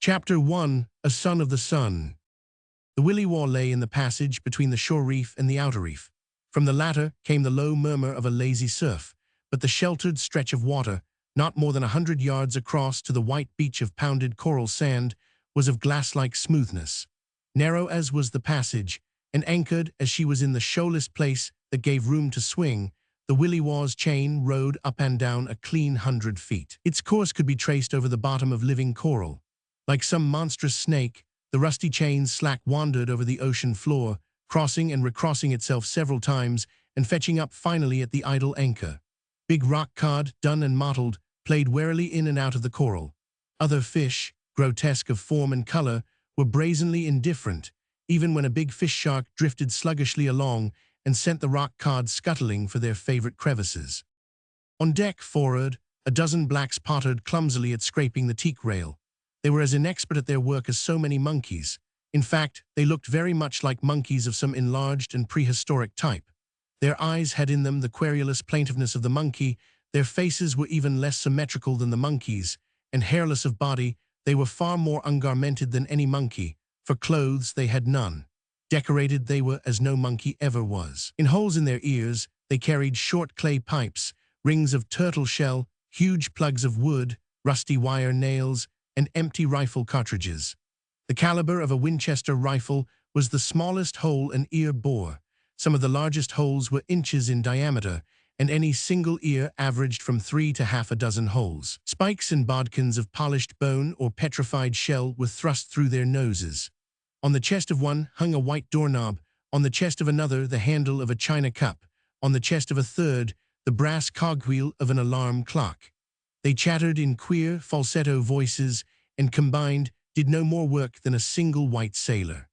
Chapter 1: A Son of the Sun. The Willy-Waw lay in the passage between the shore reef and the outer reef. From the latter came the low murmur of a lazy surf, but the sheltered stretch of water, not more than 100 yards across to the white beach of pounded coral sand, was of glass-like smoothness. Narrow as was the passage, and anchored as she was in the shoaless place that gave room to swing, the Willy-Waw's chain rode up and down a clean 100 feet. Its course could be traced over the bottom of living coral. Like some monstrous snake, the rusty chain's slack wandered over the ocean floor, crossing and recrossing itself several times and fetching up finally at the idle anchor. Big rock cod, dun and mottled, played warily in and out of the coral. Other fish, grotesque of form and color, were brazenly indifferent, even when a big fish shark drifted sluggishly along and sent the rock cod scuttling for their favorite crevices. On deck forward, a dozen blacks pottered clumsily at scraping the teak rail. They were as inexpert at their work as so many monkeys. In fact, they looked very much like monkeys of some enlarged and prehistoric type. Their eyes had in them the querulous plaintiveness of the monkey, their faces were even less symmetrical than the monkey's, and hairless of body, they were far more ungarmented than any monkey, for clothes they had none. Decorated they were as no monkey ever was. In holes in their ears, they carried short clay pipes, rings of turtle shell, huge plugs of wood, rusty wire nails, and empty rifle cartridges. The caliber of a Winchester rifle was the smallest hole an ear bore. Some of the largest holes were inches in diameter, and any single ear averaged from 3 to half a dozen holes. Spikes and bodkins of polished bone or petrified shell were thrust through their noses. On the chest of one hung a white doorknob, on the chest of another the handle of a china cup, on the chest of a third the brass cogwheel of an alarm clock. They chattered in queer, falsetto voices, and combined did no more work than a single white sailor.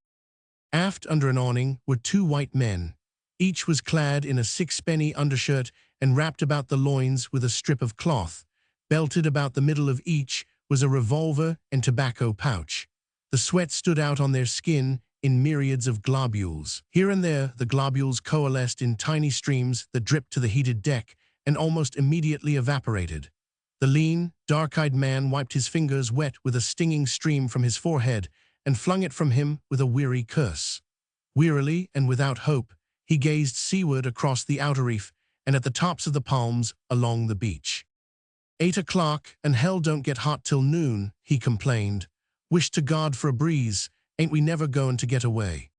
Aft under an awning were 2 white men. Each was clad in a sixpenny undershirt and wrapped about the loins with a strip of cloth. Belted about the middle of each was a revolver and tobacco pouch. The sweat stood out on their skin in myriads of globules. Here and there, the globules coalesced in tiny streams that dripped to the heated deck and almost immediately evaporated. The lean, dark-eyed man wiped his fingers wet with a stinging stream from his forehead and flung it from him with a weary curse. Wearily and without hope, he gazed seaward across the outer reef and at the tops of the palms along the beach. 8 o'clock, and hell don't get hot till noon, he complained. Wish to God for a breeze, ain't we never goin' to get away?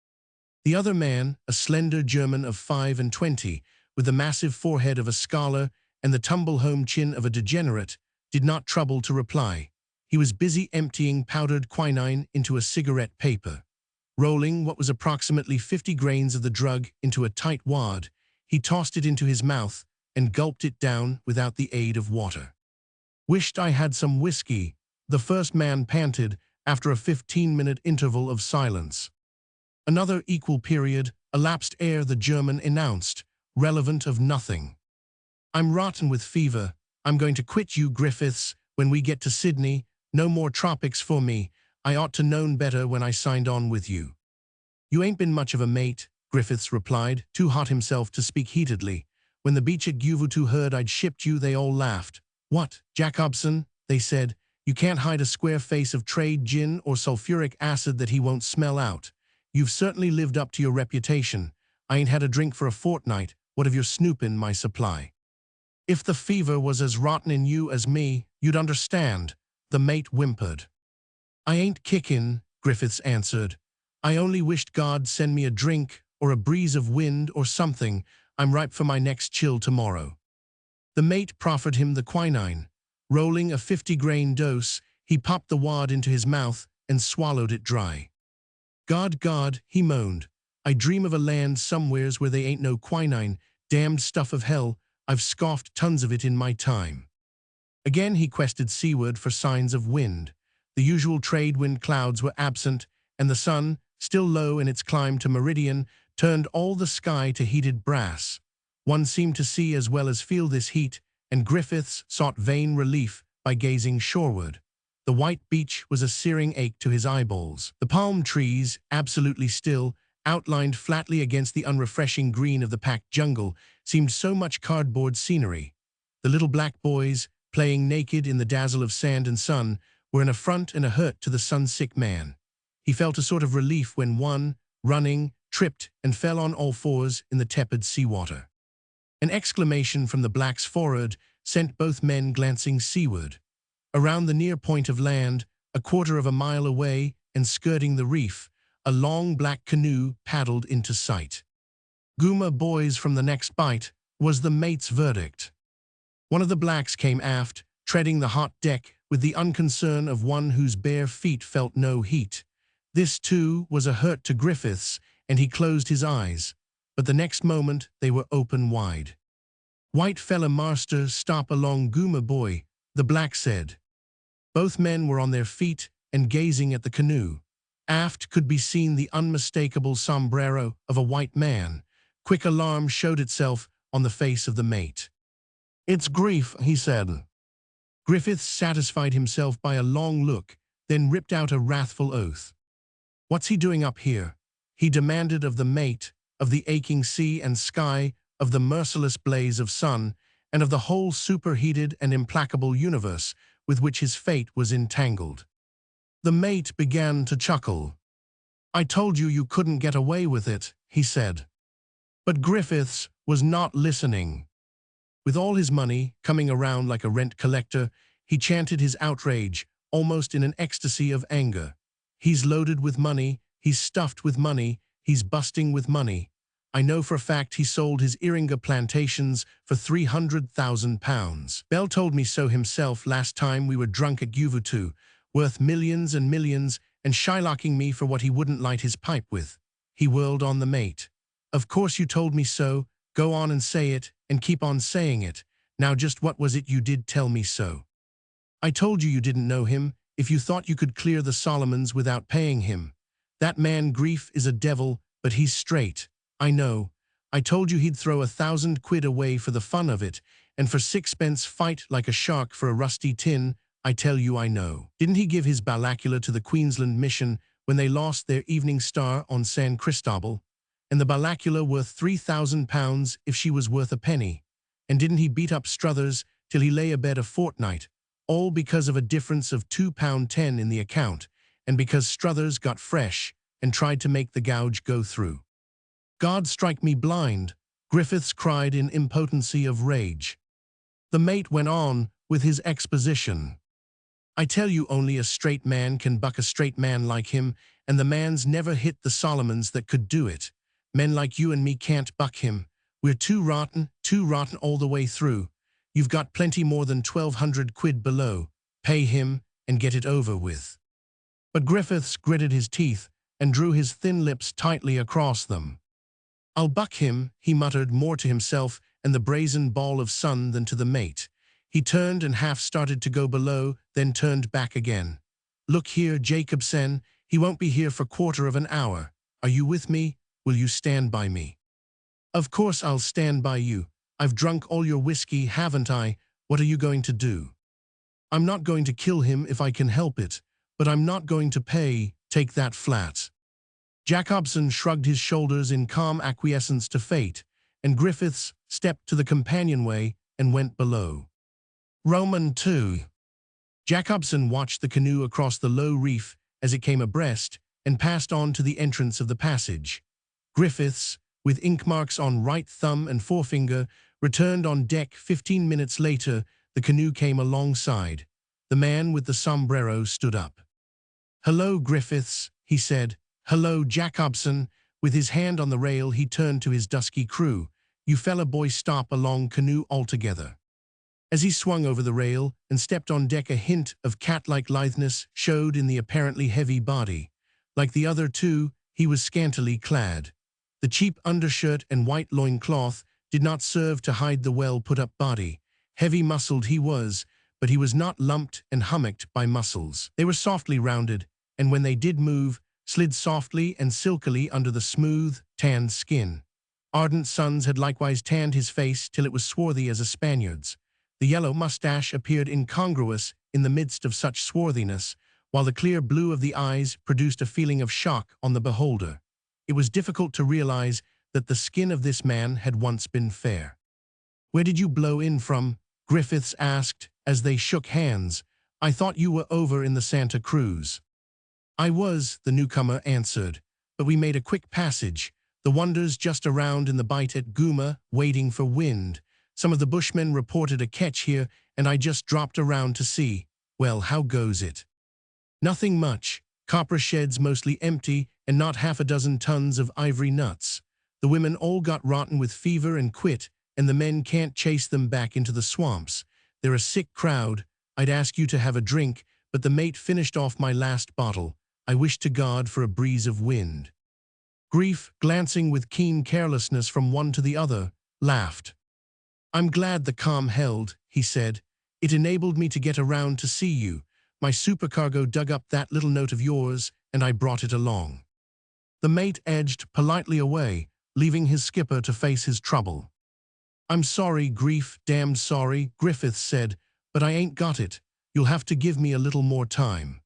The other man, a slender German of 25, with the massive forehead of a scholar and the tumble-home chin of a degenerate, did not trouble to reply. He was busy emptying powdered quinine into a cigarette paper. Rolling what was approximately 50 grains of the drug into a tight wad, he tossed it into his mouth and gulped it down without the aid of water. Wished I had some whiskey, the first man panted after a 15-minute interval of silence. Another equal period elapsed ere the German announced, relevant of nothing. I'm rotten with fever. I'm going to quit you, Griffiths, when we get to Sydney. No more tropics for me. I ought to known better when I signed on with you. You ain't been much of a mate, Griffiths replied, too hot himself to speak heatedly. When the beach at Guvutu heard I'd shipped you, they all laughed. What, Jacobson, they said, you can't hide a square face of trade gin or sulfuric acid that he won't smell out. You've certainly lived up to your reputation. I ain't had a drink for a fortnight. What of your snoopin' my supply? If the fever was as rotten in you as me, you'd understand, the mate whimpered. I ain't kickin', Griffiths answered. I only wished God'd send me a drink or a breeze of wind or something. I'm ripe for my next chill tomorrow. The mate proffered him the quinine. Rolling a 50-grain dose, he popped the wad into his mouth and swallowed it dry. God, he moaned. I dream of a land somewheres where they ain't no quinine, damned stuff of hell. I've scoffed tons of it in my time. Again he quested seaward for signs of wind. The usual trade wind clouds were absent, and the sun, still low in its climb to meridian, turned all the sky to heated brass. One seemed to see as well as feel this heat, and Griffiths sought vain relief by gazing shoreward. The white beach was a searing ache to his eyeballs. The palm trees, absolutely still, outlined flatly against the unrefreshing green of the packed jungle, seemed so much cardboard scenery. The little black boys, playing naked in the dazzle of sand and sun, were an affront and a hurt to the sun-sick man. He felt a sort of relief when one, running, tripped and fell on all fours in the tepid seawater. An exclamation from the black's forward sent both men glancing seaward. Around the near point of land, a quarter of a mile away and skirting the reef, a long black canoe paddled into sight. "Gooma boys from the next bite," was the mate's verdict. One of the blacks came aft, treading the hot deck with the unconcern of one whose bare feet felt no heat. This, too, was a hurt to Griffiths, and he closed his eyes, but the next moment they were open wide. "White fella master stop along Gooma boy," the black said. Both men were on their feet and gazing at the canoe. Aft could be seen the unmistakable sombrero of a white man. Quick alarm showed itself on the face of the mate. "It's Grief," he said. Griffiths satisfied himself by a long look, then ripped out a wrathful oath. "What's he doing up here?" he demanded of the mate, of the aching sea and sky, of the merciless blaze of sun, and of the whole superheated and implacable universe with which his fate was entangled. The mate began to chuckle. "I told you couldn't get away with it," he said. But Griffiths was not listening. With all his money coming around like a rent collector, he chanted his outrage, almost in an ecstasy of anger. "He's loaded with money, he's stuffed with money, he's busting with money. I know for a fact he sold his Iringa plantations for £300,000. Bell told me so himself last time we were drunk at Uvutu, worth millions and millions, and shylocking me for what he wouldn't light his pipe with." He whirled on the mate. "Of course you told me so. Go on and say it, and keep on saying it. Now just what was it you did tell me so?" "I told you didn't know him, if you thought you could clear the Solomons without paying him. That man Grief is a devil, but he's straight. I know. I told you he'd throw £1,000 away for the fun of it, and for sixpence fight like a shark for a rusty tin. I tell you I know. Didn't he give his balacular to the Queensland mission when they lost their evening star on San Cristobal? And the balacular worth £3,000 if she was worth a penny. And didn't he beat up Struthers till he lay abed a fortnight, all because of a difference of £2.10 in the account, and because Struthers got fresh and tried to make the gouge go through?" "God strike me blind," Griffiths cried in impotency of rage. The mate went on with his exposition. "I tell you only a straight man can buck a straight man like him, and the man's never hit the Solomons that could do it. Men like you and me can't buck him. We're too rotten all the way through. You've got plenty more than £1,200 below. Pay him and get it over with." But Griffiths gritted his teeth and drew his thin lips tightly across them. "I'll buck him," he muttered more to himself and the brazen ball of sun than to the mate. He turned and half started to go below, then turned back again. "Look here, Jacobsen, he won't be here for quarter of an hour. Are you with me? Will you stand by me?" "Of course I'll stand by you. I've drunk all your whiskey, haven't I? What are you going to do?" "I'm not going to kill him if I can help it, but I'm not going to pay. Take that flat." Jacobsen shrugged his shoulders in calm acquiescence to fate, and Griffiths stepped to the companionway and went below. Roman 2. Jacobsen watched the canoe across the low reef as it came abreast and passed on to the entrance of the passage. Griffiths, with ink marks on right thumb and forefinger, returned on deck 15 minutes later. The canoe came alongside. The man with the sombrero stood up. "Hello, Griffiths," he said. "Hello, Jacobsen." With his hand on the rail, he turned to his dusky crew. "You fella boys stop along canoe altogether." As he swung over the rail and stepped on deck, a hint of cat-like litheness showed in the apparently heavy body. Like the other two, he was scantily clad. The cheap undershirt and white loincloth did not serve to hide the well-put-up body. Heavy-muscled he was, but he was not lumped and hummocked by muscles. They were softly rounded, and when they did move, slid softly and silkily under the smooth, tanned skin. Ardent suns had likewise tanned his face till it was swarthy as a Spaniard's. The yellow mustache appeared incongruous in the midst of such swarthiness, while the clear blue of the eyes produced a feeling of shock on the beholder. It was difficult to realize that the skin of this man had once been fair. "Where did you blow in from?" Griffiths asked as they shook hands. I thought you were over in the Santa Cruz. I was, the newcomer answered, but we made a quick passage. The wonders just around in the bight at Gooma, waiting for wind. Some of the bushmen reported a catch here, and I just dropped around to see. Well, how goes it? Nothing much. Copra sheds mostly empty, and not half a dozen tons of ivory nuts. The women all got rotten with fever and quit, and the men can't chase them back into the swamps. They're a sick crowd. I'd ask you to have a drink, but the mate finished off my last bottle. I wish to God for a breeze of wind. Grief, glancing with keen carelessness from one to the other, laughed. I'm glad the calm held, he said. It enabled me to get around to see you. My supercargo dug up that little note of yours, and I brought it along. The mate edged politely away, leaving his skipper to face his trouble. I'm sorry, Grief, damned sorry, Griffiths said, but I ain't got it. You'll have to give me a little more time.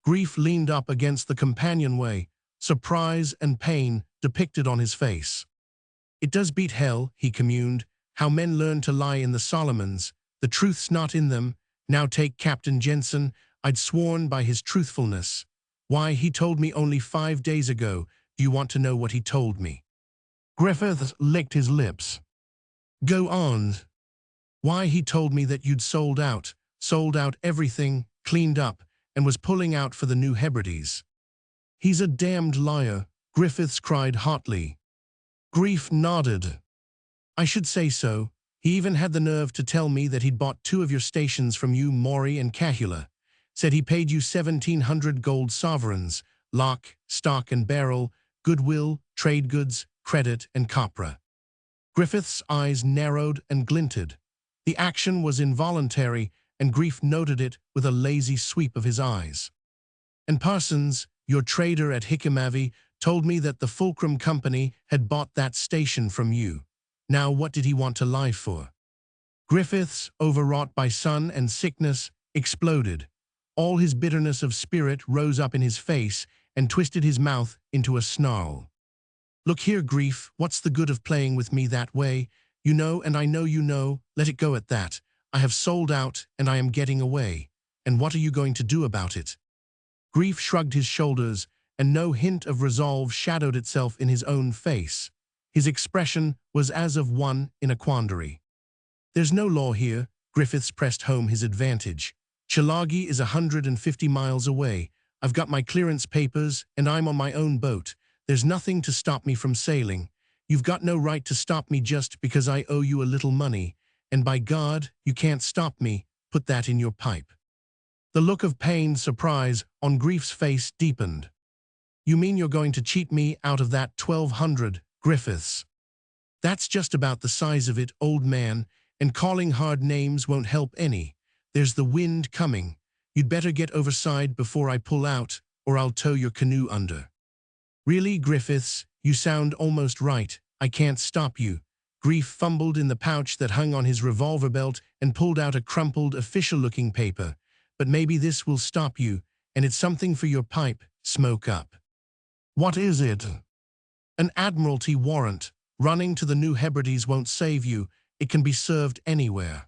Grief leaned up against the companionway, surprise and pain depicted on his face. It does beat hell, he communed, how men learn to lie in the Solomons. The truth's not in them. Now take Captain Jensen. I'd sworn by his truthfulness. Why, he told me only 5 days ago. Do you want to know what he told me? Griffiths licked his lips. Go on. Why, he told me that you'd sold out everything, cleaned up, and was pulling out for the New Hebrides. He's a damned liar, Griffiths cried hotly. Grief nodded. I should say so. He even had the nerve to tell me that he'd bought 2 of your stations from you, Maury and Cahula. Said he paid you 1,700 gold sovereigns, lock, stock and barrel, goodwill, trade goods, credit and copra. Griffith's eyes narrowed and glinted. The action was involuntary, and Grief noted it with a lazy sweep of his eyes. And Parsons, your trader at Hickamavi, told me that the Fulcrum Company had bought that station from you. Now what did he want to lie for? Griffiths, overwrought by sun and sickness, exploded. All his bitterness of spirit rose up in his face and twisted his mouth into a snarl. Look here, Grief, what's the good of playing with me that way? You know, and I know you know, let it go at that. I have sold out, and I am getting away. And what are you going to do about it? Grief shrugged his shoulders, and no hint of resolve shadowed itself in his own face. His expression was as of one in a quandary. There's no law here, Griffiths pressed home his advantage. Chilagi is 150 miles away. I've got my clearance papers, and I'm on my own boat. There's nothing to stop me from sailing. You've got no right to stop me just because I owe you a little money. And by God, you can't stop me. Put that in your pipe. The look of pained surprise on Grief's face deepened. You mean you're going to cheat me out of that 1,200, Griffiths? That's just about the size of it, old man, and calling hard names won't help any. There's the wind coming. You'd better get overside before I pull out, or I'll tow your canoe under. Really, Griffiths, you sound almost right. I can't stop you. Grief fumbled in the pouch that hung on his revolver belt and pulled out a crumpled, official-looking paper. But maybe this will stop you, and it's something for your pipe. Smoke up. What is it? An Admiralty warrant. Running to the New Hebrides won't save you. It can be served anywhere.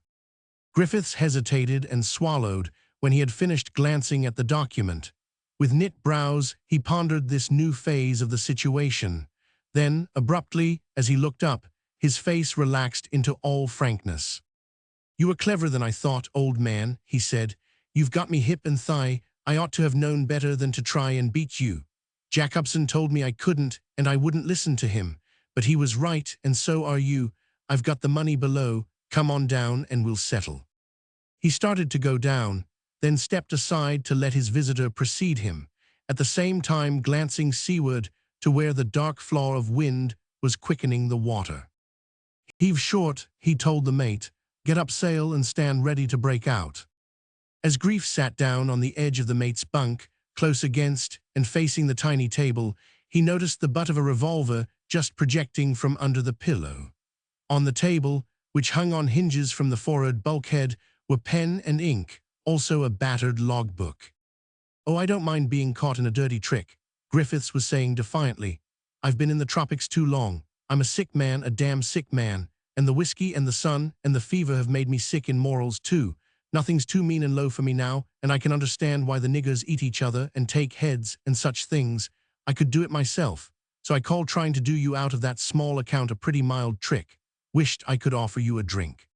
Griffiths hesitated and swallowed when he had finished glancing at the document. With knit brows, he pondered this new phase of the situation. Then, abruptly, as he looked up, his face relaxed into all frankness. You were cleverer than I thought, old man, he said. You've got me hip and thigh. I ought to have known better than to try and beat you. Jacobson told me I couldn't, and I wouldn't listen to him. But he was right, and so are you. I've got the money below. Come on down and we'll settle. He started to go down, then stepped aside to let his visitor precede him, at the same time glancing seaward to where the dark flaw of wind was quickening the water. Heave short, he told the mate. Get up sail and stand ready to break out. As Grief sat down on the edge of the mate's bunk, close against and facing the tiny table, he noticed the butt of a revolver just projecting from under the pillow. On the table, which hung on hinges from the forward bulkhead, were pen and ink, also a battered logbook. Oh, I don't mind being caught in a dirty trick, Griffiths was saying defiantly. I've been in the tropics too long. I'm a sick man, a damn sick man, and the whiskey and the sun and the fever have made me sick in morals too. Nothing's too mean and low for me now, and I can understand why the niggers eat each other and take heads and such things. I could do it myself, so I called trying to do you out of that small account a pretty mild trick. Wished I could offer you a drink."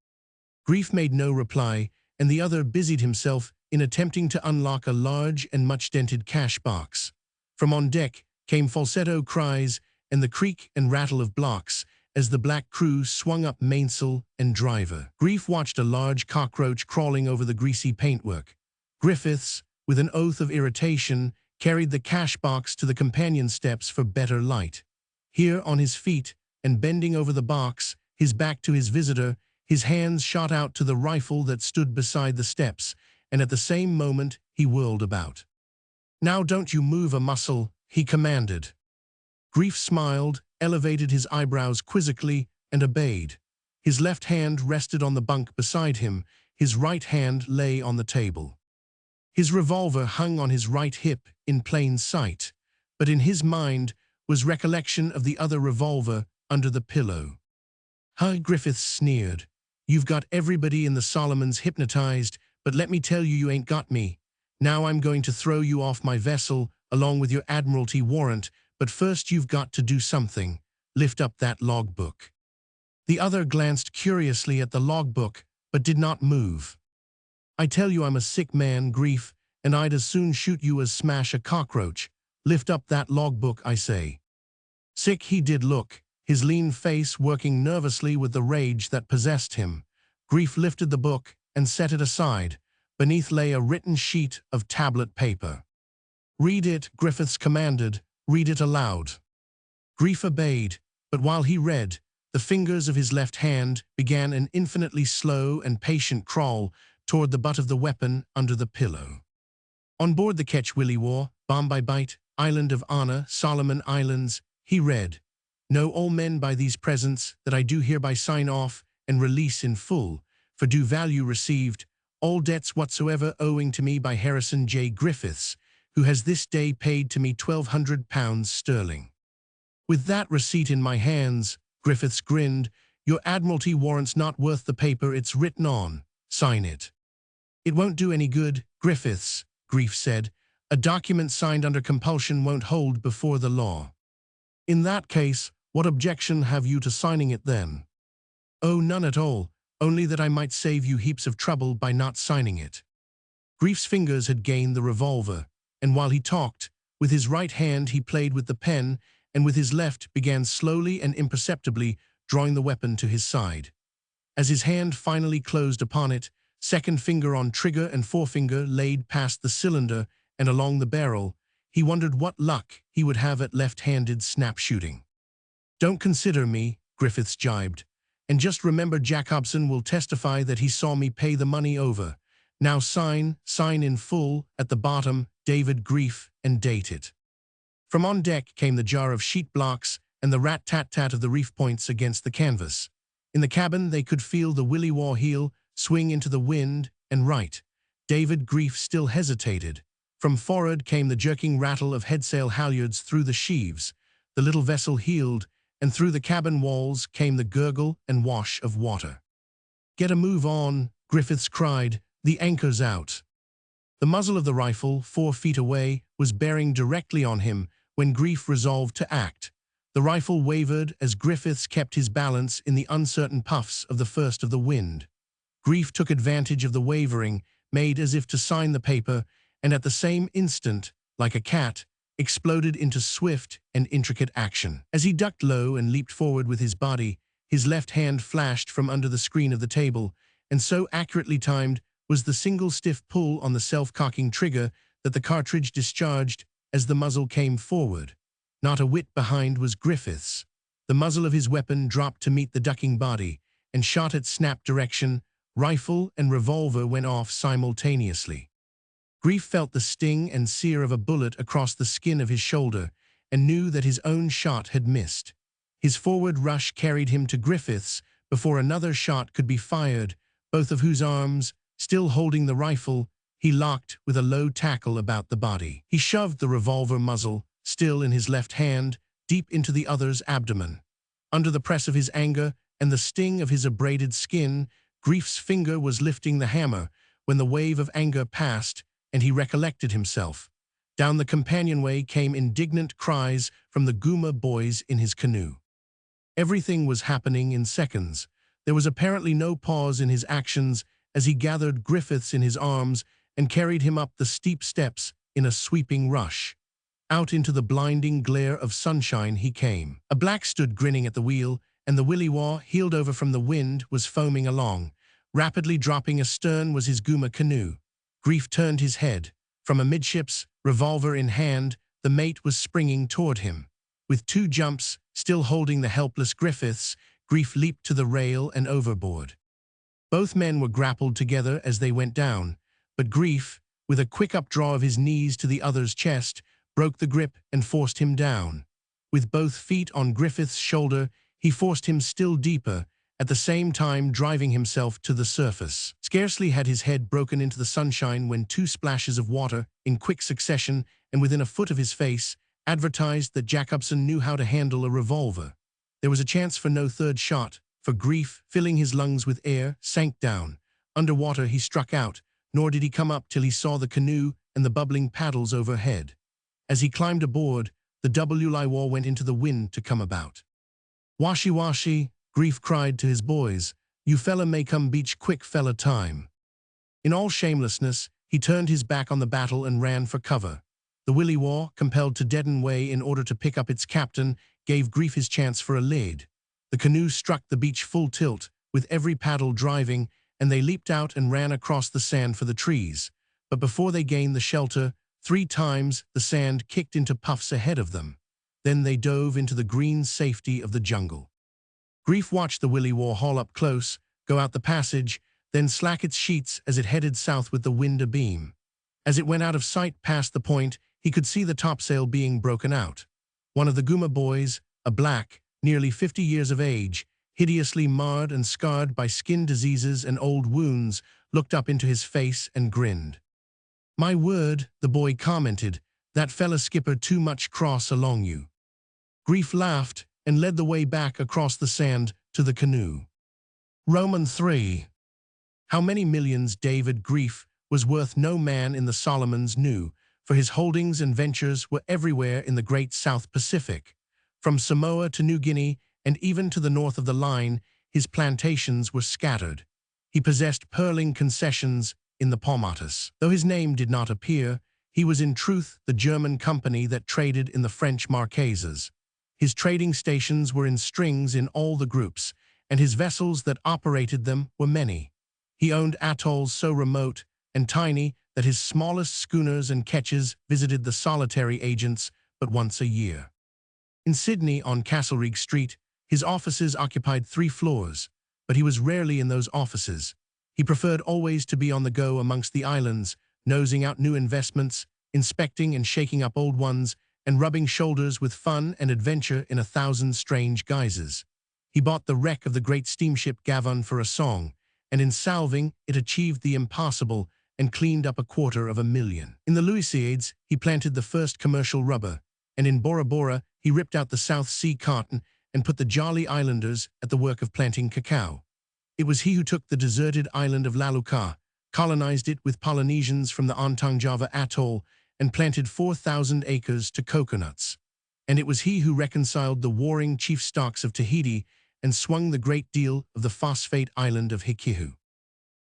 Grief made no reply, and the other busied himself in attempting to unlock a large and much-dented cash box. From on deck came falsetto cries and the creak and rattle of blocks as the black crew swung up mainsail and driver. Grief watched a large cockroach crawling over the greasy paintwork. Griffiths, with an oath of irritation, carried the cash box to the companion steps for better light. Here, on his feet, and bending over the box, his back to his visitor, his hands shot out to the rifle that stood beside the steps, and at the same moment he whirled about. "Now don't you move a muscle," he commanded. Grief smiled, elevated his eyebrows quizzically, and obeyed. His left hand rested on the bunk beside him, his right hand lay on the table. His revolver hung on his right hip in plain sight, but in his mind was recollection of the other revolver under the pillow. "Huh," Griffiths sneered. "You've got everybody in the Solomons hypnotized, but let me tell you, you ain't got me. Now I'm going to throw you off my vessel, along with your Admiralty warrant, but first you've got to do something. Lift up that logbook." The other glanced curiously at the logbook, but did not move. "I tell you I'm a sick man, Grief, and I'd as soon shoot you as smash a cockroach. Lift up that logbook, I say." Sick he did look, his lean face working nervously with the rage that possessed him. Grief lifted the book and set it aside. Beneath lay a written sheet of tablet paper. "Read it," Griffiths commanded. "Read it aloud." Grief obeyed, but while he read, the fingers of his left hand began an infinitely slow and patient crawl toward the butt of the weapon under the pillow. "On board the ketch Willie War, Bombay Bight, Island of Honor, Solomon Islands," he read, "know all men by these presents that I do hereby sign off and release in full, for due value received, all debts whatsoever owing to me by Harrison J. Griffiths, who has this day paid to me £1,200 sterling. With that receipt in my hands," Griffiths grinned, "your Admiralty warrant's not worth the paper it's written on. Sign it." "It won't do any good, Griffiths," Grief said. "A document signed under compulsion won't hold before the law." "In that case, what objection have you to signing it then?" "Oh, none at all, only that I might save you heaps of trouble by not signing it." Grief's fingers had gained the revolver, and while he talked, with his right hand he played with the pen, and with his left began slowly and imperceptibly drawing the weapon to his side. As his hand finally closed upon it, second finger on trigger and forefinger laid past the cylinder and along the barrel, he wondered what luck he would have at left-handed snap shooting. "Don't consider me," Griffiths jibed, "and just remember Jacobson will testify that he saw me pay the money over. Now sign in full, at the bottom, David Grief, and date it." From on deck came the jar of sheet blocks and the rat-tat-tat of the reef points against the canvas. In the cabin they could feel the Willie War heel swing into the wind and right. David Grief still hesitated. From forward came the jerking rattle of headsail halyards through the sheaves. The little vessel heeled, and through the cabin walls came the gurgle and wash of water. "Get a move on," Griffiths cried. "The anchor's out." The muzzle of the rifle, 4 feet away, was bearing directly on him when Grief resolved to act. The rifle wavered as Griffiths kept his balance in the uncertain puffs of the first of the wind. Grief took advantage of the wavering, made as if to sign the paper, and at the same instant, like a cat, exploded into swift and intricate action. As he ducked low and leaped forward with his body, his left hand flashed from under the screen of the table, and so accurately timed was the single stiff pull on the self-cocking trigger that the cartridge discharged as the muzzle came forward. Not a whit behind was Griffiths. The muzzle of his weapon dropped to meet the ducking body, and shot at snap direction, rifle and revolver went off simultaneously. Grief felt the sting and sear of a bullet across the skin of his shoulder, and knew that his own shot had missed. His forward rush carried him to Griffiths before another shot could be fired, both of whose arms, still holding the rifle, he locked with a low tackle about the body. He shoved the revolver muzzle, still in his left hand, deep into the other's abdomen. Under the press of his anger and the sting of his abraded skin, Grief's finger was lifting the hammer when the wave of anger passed and he recollected himself. Down the companionway came indignant cries from the Guma boys in his canoe. Everything was happening in seconds. There was apparently no pause in his actions as he gathered Griffiths in his arms and carried him up the steep steps in a sweeping rush. Out into the blinding glare of sunshine he came. A black stood grinning at the wheel, and the Willy-Waw, heeled over from the wind, was foaming along. Rapidly dropping astern was his Guma canoe. Grief turned his head. From amidships, revolver in hand, the mate was springing toward him. With 2 jumps, still holding the helpless Griffiths, Grief leaped to the rail and overboard. Both men were grappled together as they went down, but Grief, with a quick updraw of his knees to the other's chest, broke the grip and forced him down. With both feet on Griffith's shoulder, he forced him still deeper, at the same time driving himself to the surface. Scarcely had his head broken into the sunshine when 2 splashes of water, in quick succession and within a foot of his face, advertised that Jacobson knew how to handle a revolver. There was a chance for no third shot, for Grief, filling his lungs with air, sank down. Underwater he struck out, nor did he come up till he saw the canoe and the bubbling paddles overhead. As he climbed aboard, the Willy-Waw went into the wind to come about. "Washi washi," Grief cried to his boys, "you fella may come beach quick fella time." In all shamelessness, he turned his back on the battle and ran for cover. The Willy-Waw, compelled to deaden way in order to pick up its captain, gave Grief his chance for a lead. The canoe struck the beach full tilt, with every paddle driving, and they leaped out and ran across the sand for the trees. But before they gained the shelter, 3 times the sand kicked into puffs ahead of them. Then they dove into the green safety of the jungle. Grief watched the Willy-Waw haul up close, go out the passage, then slack its sheets as it headed south with the wind abeam. As it went out of sight past the point, he could see the topsail being broken out. One of the Guma boys, a black, nearly 50 years of age, hideously marred and scarred by skin diseases and old wounds, looked up into his face and grinned. "My word," the boy commented, "that fella skipper too much cross along you." Grief laughed and led the way back across the sand to the canoe. Roman 3. How many millions David Grief was worth no man in the Solomons knew, for his holdings and ventures were everywhere in the great South Pacific. From Samoa to New Guinea and even to the north of the line, his plantations were scattered. He possessed pearling concessions in the Paumatus. Though his name did not appear, he was in truth the German company that traded in the French Marquesas. His trading stations were in strings in all the groups, and his vessels that operated them were many. He owned atolls so remote and tiny that his smallest schooners and ketches visited the solitary agents but once a year. In Sydney, on Castlereagh Street, his offices occupied 3 floors, but he was rarely in those offices. He preferred always to be on the go amongst the islands, nosing out new investments, inspecting and shaking up old ones, and rubbing shoulders with fun and adventure in 1,000 strange guises. He bought the wreck of the great steamship Gavon for a song, and in salving it achieved the impossible and cleaned up $250,000. In the Louisiades, he planted the first commercial rubber, and in Bora Bora, he ripped out the South Sea cotton and put the Jolly Islanders at the work of planting cacao. It was he who took the deserted island of Laluka, colonized it with Polynesians from the Ontang Java Atoll, and planted 4,000 acres to coconuts. And it was he who reconciled the warring chief stocks of Tahiti and swung the great deal of the phosphate island of Hikihu.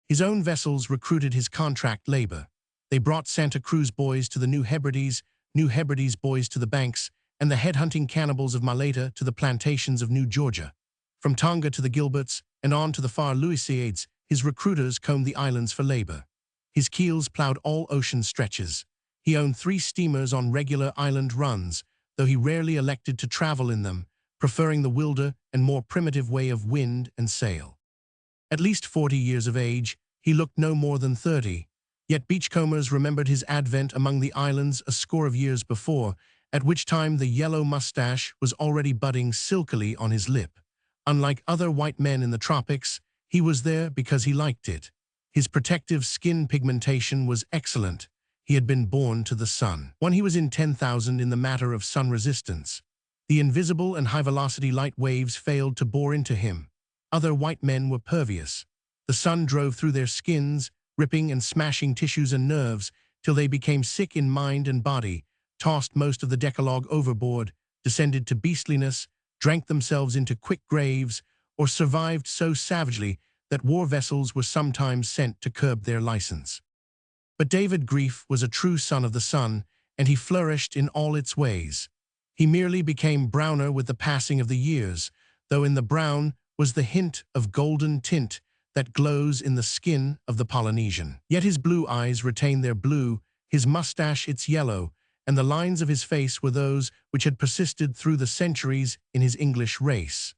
His own vessels recruited his contract labor. They brought Santa Cruz boys to the New Hebrides boys to the Banks, and the headhunting cannibals of Malaita to the plantations of New Georgia. From Tonga to the Gilberts and on to the far Louisiades, his recruiters combed the islands for labor. His keels plowed all ocean stretches. He owned 3 steamers on regular island runs, though he rarely elected to travel in them, preferring the wilder and more primitive way of wind and sail. At least 40 years of age, he looked no more than 30, yet beachcombers remembered his advent among the islands a score of years before, at which time the yellow mustache was already budding silkily on his lip. Unlike other white men in the tropics, he was there because he liked it. His protective skin pigmentation was excellent. He had been born to the sun. When he was in 10,000 in the matter of sun resistance, the invisible and high-velocity light waves failed to bore into him. Other white men were pervious. The sun drove through their skins, ripping and smashing tissues and nerves till they became sick in mind and body, tossed most of the decalogue overboard, descended to beastliness, drank themselves into quick graves, or survived so savagely that war vessels were sometimes sent to curb their license. But David Grief was a true son of the sun, and he flourished in all its ways. He merely became browner with the passing of the years, though in the brown was the hint of golden tint that glows in the skin of the Polynesian. Yet his blue eyes retained their blue, his mustache its yellow, and the lines of his face were those which had persisted through the centuries in his English race.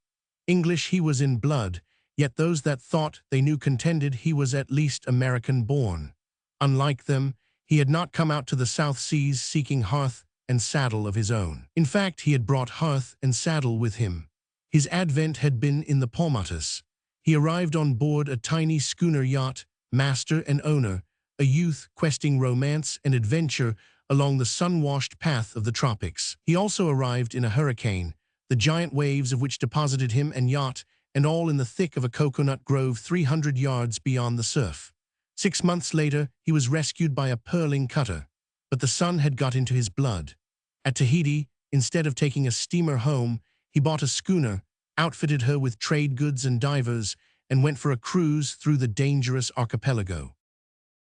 English he was in blood, yet those that thought they knew contended he was at least American-born. Unlike them, he had not come out to the South Seas seeking hearth and saddle of his own. In fact, he had brought hearth and saddle with him. His advent had been in the Paumatus. He arrived on board a tiny schooner yacht, master and owner, a youth questing romance and adventure along the sun-washed path of the tropics. He also arrived in a hurricane, the giant waves of which deposited him and yacht, and all in the thick of a coconut grove 300 yards beyond the surf. 6 months later, he was rescued by a pearling cutter, but the sun had got into his blood. At Tahiti, instead of taking a steamer home, he bought a schooner, outfitted her with trade goods and divers, and went for a cruise through the dangerous archipelago.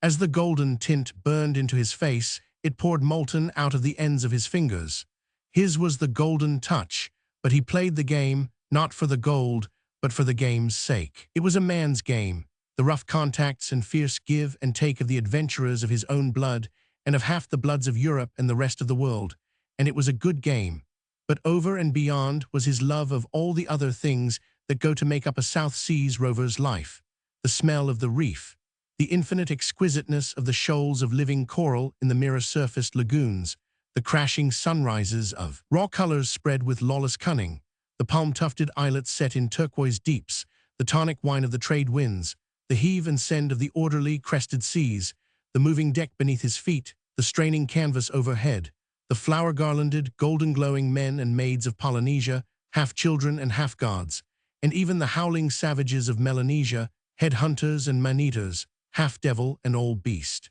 As the golden tint burned into his face, it poured molten out of the ends of his fingers. His was the golden touch, but he played the game, not for the gold, but for the game's sake. It was a man's game, the rough contacts and fierce give and take of the adventurers of his own blood, and of half the bloods of Europe and the rest of the world, and it was a good game. But over and beyond was his love of all the other things that go to make up a South Seas rover's life: the smell of the reef, the infinite exquisiteness of the shoals of living coral in the mirror-surfaced lagoons, the crashing sunrises of raw colors spread with lawless cunning, the palm-tufted islets set in turquoise deeps, the tonic wine of the trade winds, the heave and send of the orderly crested seas, the moving deck beneath his feet, the straining canvas overhead, the flower-garlanded, golden-glowing men and maids of Polynesia, half children and half gods, and even the howling savages of Melanesia, head-hunters and man-eaters, half devil and all beast.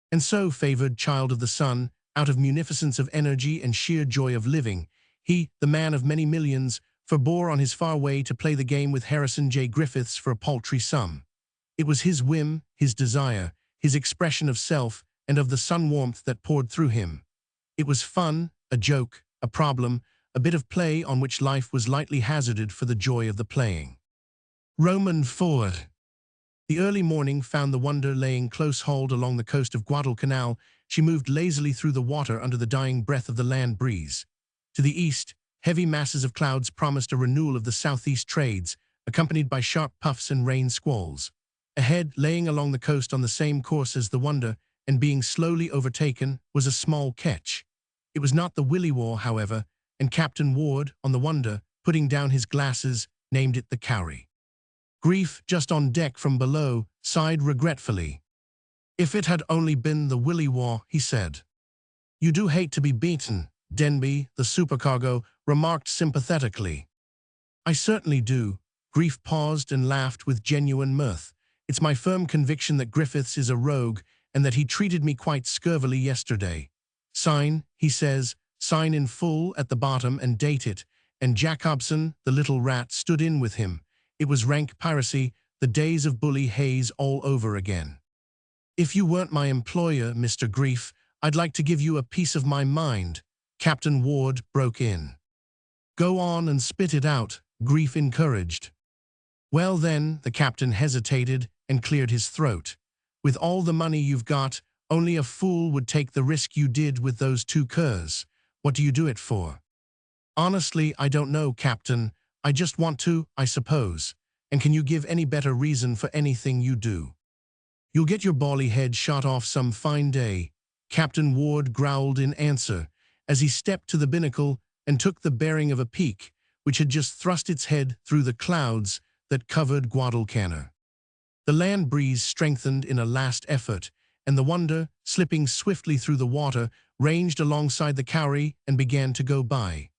And so, favored child of the sun, out of munificence of energy and sheer joy of living, he, the man of many millions, forbore on his far way to play the game with Harrison J. Griffiths for a paltry sum. It was his whim, his desire, his expression of self and of the sun-warmth that poured through him. It was fun, a joke, a problem, a bit of play on which life was lightly hazarded for the joy of the playing. Roman forward. The early morning found the Wonder laying close hauled along the coast of Guadalcanal. She moved lazily through the water under the dying breath of the land breeze. To the east, heavy masses of clouds promised a renewal of the southeast trades, accompanied by sharp puffs and rain squalls. Ahead, laying along the coast on the same course as the Wonder, and being slowly overtaken, was a small ketch. It was not the Willie War, however, and Captain Ward, on the Wonder, putting down his glasses, named it the Cowrie. Grief, just on deck from below, sighed regretfully. "If it had only been the Willie War," he said. "You do hate to be beaten," Denby, the supercargo, remarked sympathetically. "I certainly do." Grief paused and laughed with genuine mirth. "It's my firm conviction that Griffiths is a rogue, and that he treated me quite scurvily yesterday. Sign, he says, sign in full at the bottom and date it, and Jacobson, the little rat, stood in with him. It was rank piracy, the days of Bully Hayes all over again. If you weren't my employer, Mr. Grief, I'd like to give you a piece of my mind," Captain Ward broke in. "Go on and spit it out," Grief encouraged. "Well then," the captain hesitated and cleared his throat. "With all the money you've got, only a fool would take the risk you did with those 2 curs. What do you do it for?" "Honestly, I don't know, Captain. I just want to, I suppose. And can you give any better reason for anything you do?" "You'll get your bally head shot off some fine day," Captain Ward growled in answer, as he stepped to the binnacle and took the bearing of a peak, which had just thrust its head through the clouds that covered Guadalcanal. The land breeze strengthened in a last effort, and the Wonder, slipping swiftly through the water, ranged alongside the Cowrie and began to go by.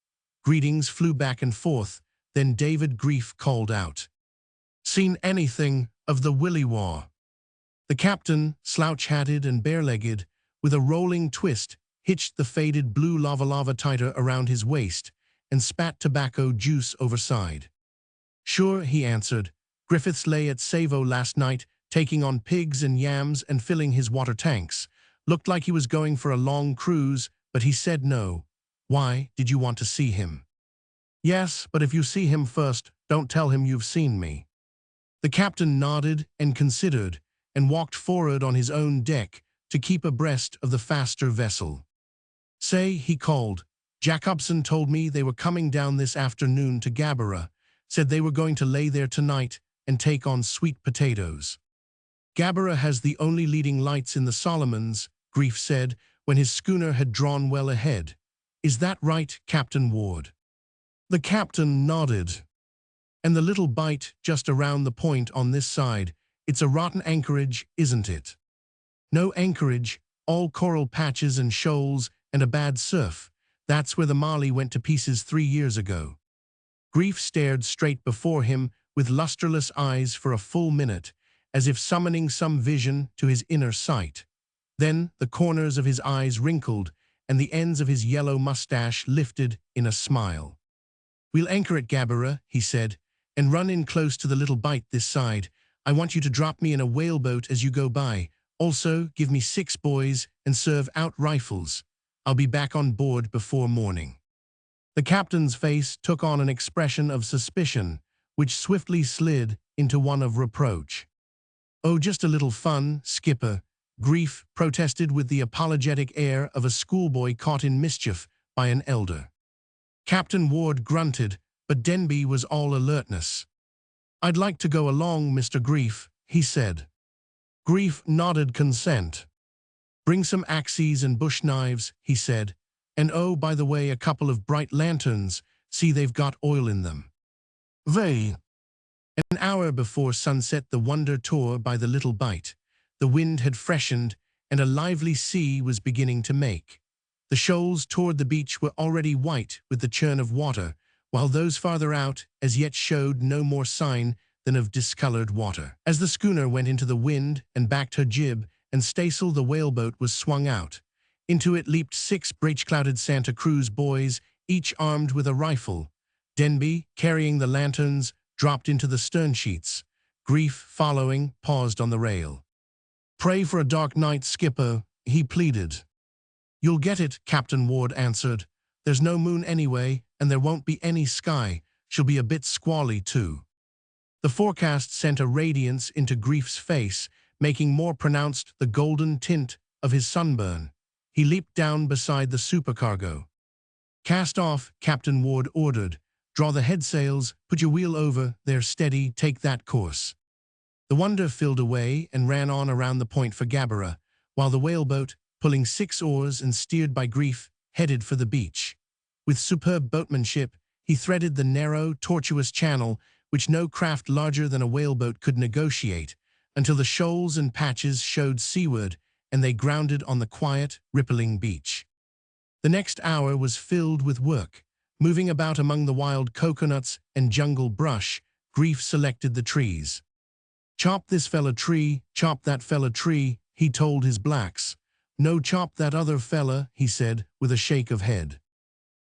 Greetings flew back and forth, then David Grief called out, "Seen anything of the Willie War?" The captain, slouch-hatted and bare-legged, with a rolling twist, hitched the faded blue lava tighter around his waist and spat tobacco juice overside. "Sure," he answered. "Griffiths lay at Savo last night, taking on pigs and yams and filling his water tanks. Looked like he was going for a long cruise, but he said no." "Why, did you want to see him?" "Yes, but if you see him first, don't tell him you've seen me." The captain nodded and considered, and walked forward on his own deck to keep abreast of the faster vessel. "Say," he called, "Jacobson told me they were coming down this afternoon to Gabbera, said they were going to lay there tonight and take on sweet potatoes." "Gabbera has the only leading lights in the Solomons," Grief said, when his schooner had drawn well ahead. "Is that right, Captain Ward?" The captain nodded. "And the little bight just around the point on this side, it's a rotten anchorage, isn't it?" "No anchorage, all coral patches and shoals and a bad surf. That's where the Mali went to pieces 3 years ago." Grief stared straight before him with lusterless eyes for a full minute, as if summoning some vision to his inner sight. Then the corners of his eyes wrinkled, and the ends of his yellow mustache lifted in a smile. "We'll anchor at Gabbera," he said, "and run in close to the little bight this side. I want you to drop me in a whaleboat as you go by. Also, give me 6 boys and serve out rifles. I'll be back on board before morning." The captain's face took on an expression of suspicion, which swiftly slid into one of reproach. "Oh, just a little fun, Skipper," Grief protested with the apologetic air of a schoolboy caught in mischief by an elder. Captain Ward grunted, but Denby was all alertness. "I'd like to go along, Mr. Grief," he said. Grief nodded consent. "Bring some axes and bush knives," he said, "and oh, by the way, a couple of bright lanterns. See, they've got oil in them." They. An hour before sunset, the Wonder tore by the little bight. The wind had freshened, and a lively sea was beginning to make. The shoals toward the beach were already white with the churn of water, while those farther out as yet showed no more sign than of discolored water. As the schooner went into the wind and backed her jib, and staysail the whaleboat was swung out. Into it leaped 6 breech-clouded Santa Cruz boys, each armed with a rifle. Denby, carrying the lanterns, dropped into the stern sheets. Grief, following, paused on the rail. "Pray for a dark night, Skipper," he pleaded. "You'll get it," Captain Ward answered. "There's no moon anyway, and there won't be any sky. She'll be a bit squally, too." The forecast sent a radiance into Grief's face, making more pronounced the golden tint of his sunburn. He leaped down beside the supercargo. "Cast off," Captain Ward ordered. "Draw the headsails, put your wheel over, there, steady, take that course." The Wonder filled away and ran on around the point for Gabbera, while the whaleboat, pulling 6 oars and steered by Grief, headed for the beach. With superb boatmanship, he threaded the narrow, tortuous channel which no craft larger than a whaleboat could negotiate, until the shoals and patches showed seaward, and they grounded on the quiet, rippling beach. The next hour was filled with work. Moving about among the wild coconuts and jungle brush, Grief selected the trees. "Chop this fella tree, chop that fella tree," he told his blacks. "No chop that other fella," he said, with a shake of head.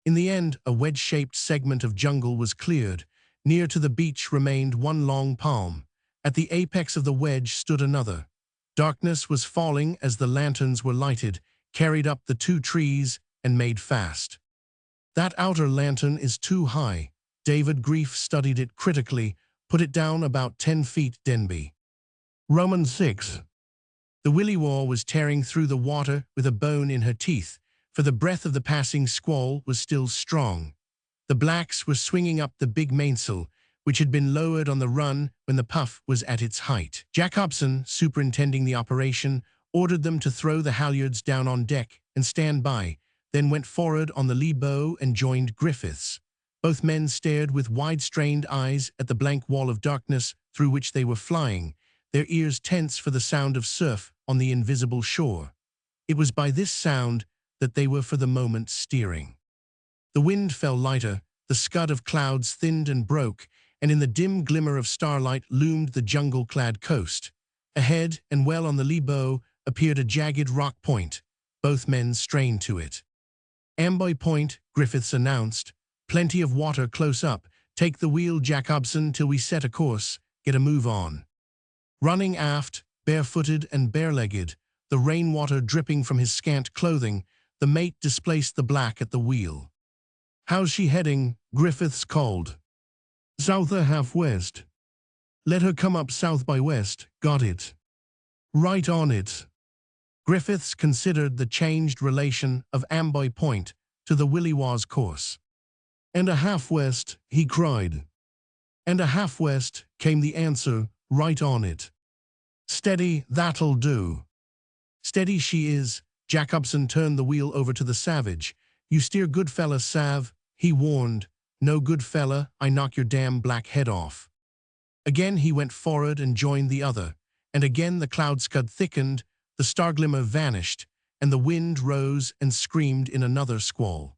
In the end, a wedge-shaped segment of jungle was cleared. Near to the beach remained one long palm. At the apex of the wedge stood another. Darkness was falling as the lanterns were lighted, carried up the 2 trees, and made fast. "That outer lantern is too high." David Grief studied it critically. "Put it down about 10 feet, Denby." Roman 6. The Williwaw was tearing through the water with a bone in her teeth, for the breath of the passing squall was still strong. The blacks were swinging up the big mainsail, which had been lowered on the run when the puff was at its height. Jacobson, superintending the operation, ordered them to throw the halyards down on deck and stand by, then went forward on the lee bow and joined Griffiths. Both men stared with wide-strained eyes at the blank wall of darkness through which they were flying, their ears tense for the sound of surf on the invisible shore. It was by this sound that they were for the moment steering. The wind fell lighter, the scud of clouds thinned and broke, and in the dim glimmer of starlight loomed the jungle-clad coast. Ahead, and well on the lee bow, appeared a jagged rock point. Both men strained to it. "Amboy Point," Griffiths announced. "Plenty of water close up. Take the wheel, Jacobson, till we set a course. Get a move on." Running aft, barefooted and bare-legged, the rainwater dripping from his scant clothing, the mate displaced the black at the wheel. "How's she heading?" Griffiths called. "South half west." "Let her come up south by west." "Got it." "Right on it." Griffiths considered the changed relation of Amboy Point to the Willywa's course. "And a half west," he cried. "And a half west," came the answer, "right on it." "Steady, that'll do." "Steady she is." Jacobson turned the wheel over to the savage. "You steer good fella, Sav," he warned. "No good fella, I knock your damn black head off." Again he went forward and joined the other, and again the cloud scud thickened, the star glimmer vanished, and the wind rose and screamed in another squall.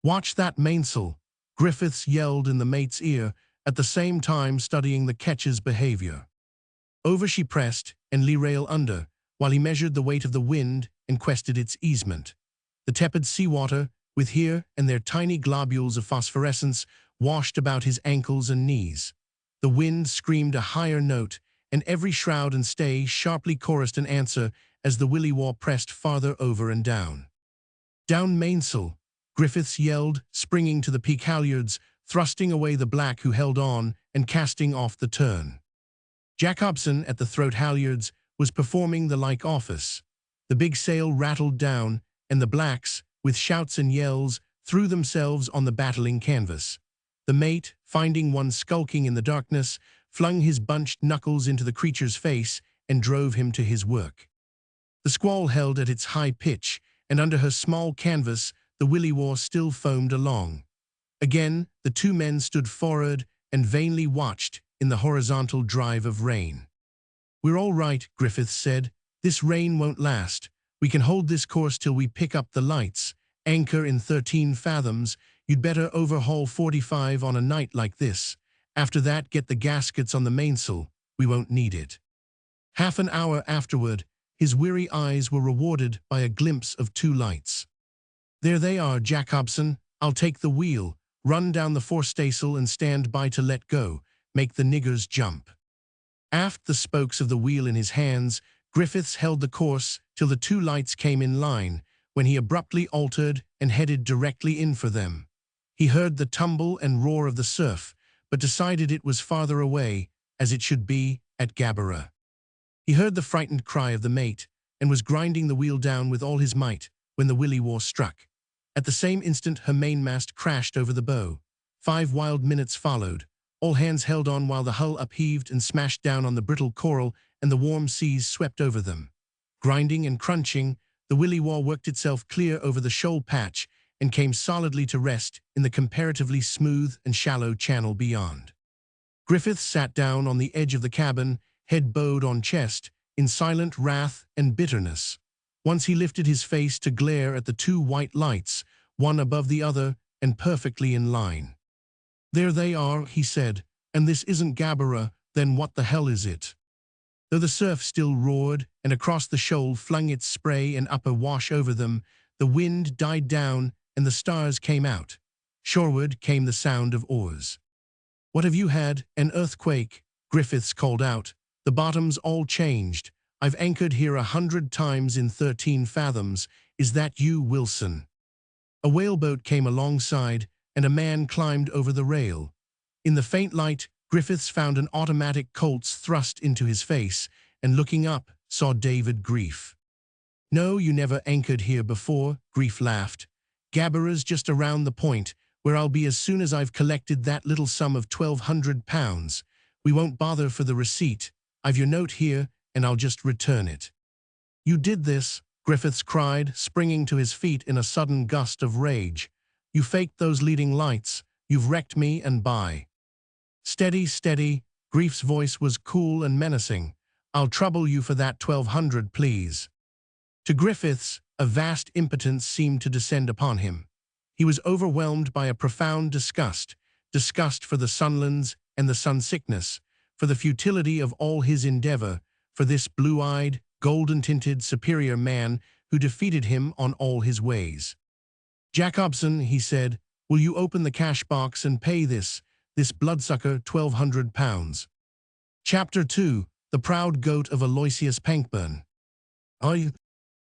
"Watch that mainsail," Griffiths yelled in the mate's ear, at the same time studying the ketch's behavior. Over she pressed, and lee rail under, while he measured the weight of the wind and quested its easement. The tepid seawater, with here and there tiny globules of phosphorescence, washed about his ankles and knees. The wind screamed a higher note, and every shroud and stay sharply chorused an answer as the Willywaw pressed farther over and down. "Down mainsail," Griffiths yelled, springing to the peak halyards, thrusting away the black who held on and casting off the turn. Jacobson, at the throat halyards, was performing the like office. The big sail rattled down, and the blacks, with shouts and yells, threw themselves on the battling canvas. The mate, finding one skulking in the darkness, flung his bunched knuckles into the creature's face and drove him to his work. The squall held at its high pitch, and under her small canvas the Willywaw still foamed along. Again the two men stood forward and vainly watched in the horizontal drive of rain. "We're all right," Griffiths said. "This rain won't last. We can hold this course till we pick up the lights. Anchor in 13 fathoms. You'd better overhaul 45 on a night like this. After that, get the gaskets on the mainsail. We won't need it." Half an hour afterward, his weary eyes were rewarded by a glimpse of two lights. "There they are, Jacobson. I'll take the wheel. Run down the forestaysail and stand by to let go. Make the niggers jump." Aft, the spokes of the wheel in his hands, Griffiths held the course till the two lights came in line, when he abruptly altered and headed directly in for them. He heard the tumble and roar of the surf, but decided it was farther away, as it should be, at Gabbera. He heard the frightened cry of the mate, and was grinding the wheel down with all his might, when the Willywaw struck. At the same instant her mainmast crashed over the bow. 5 wild minutes followed. All hands held on while the hull upheaved and smashed down on the brittle coral, and the warm seas swept over them. Grinding and crunching, the Willywaw worked itself clear over the shoal patch and came solidly to rest in the comparatively smooth and shallow channel beyond. Griffiths sat down on the edge of the cabin, head bowed on chest, in silent wrath and bitterness. Once he lifted his face to glare at the two white lights, one above the other and perfectly in line. "There they are," he said, "and this isn't Gabbera, then what the hell is it?" Though the surf still roared, and across the shoal flung its spray and upper wash over them, the wind died down and the stars came out. Shoreward came the sound of oars. "What have you had, an earthquake?" Griffiths called out. "The bottom's all changed. I've anchored here 100 times in 13 fathoms. Is that you, Wilson?" A whaleboat came alongside, and a man climbed over the rail. In the faint light, Griffiths found an automatic Colt's thrust into his face, and looking up, saw David Grief. "No, you never anchored here before," Grief laughed. "Gabbera's just around the point, where I'll be as soon as I've collected that little sum of £1,200. We won't bother for the receipt. I've your note here, and I'll just return it." "You did this," Griffiths cried, springing to his feet in a sudden gust of rage. "You faked those leading lights. You've wrecked me and bye." "Steady, steady." Grief's voice was cool and menacing. "I'll trouble you for that 1,200, please." To Griffiths, a vast impotence seemed to descend upon him. He was overwhelmed by a profound disgust for the sunlands and the sunsickness, for the futility of all his endeavor, for this blue-eyed, golden-tinted superior man who defeated him on all his ways. "Jacobson," he said, "will you open the cash box and pay this bloodsucker £1,200. Chapter 2. The Proud Goat of Aloysius Pankburn.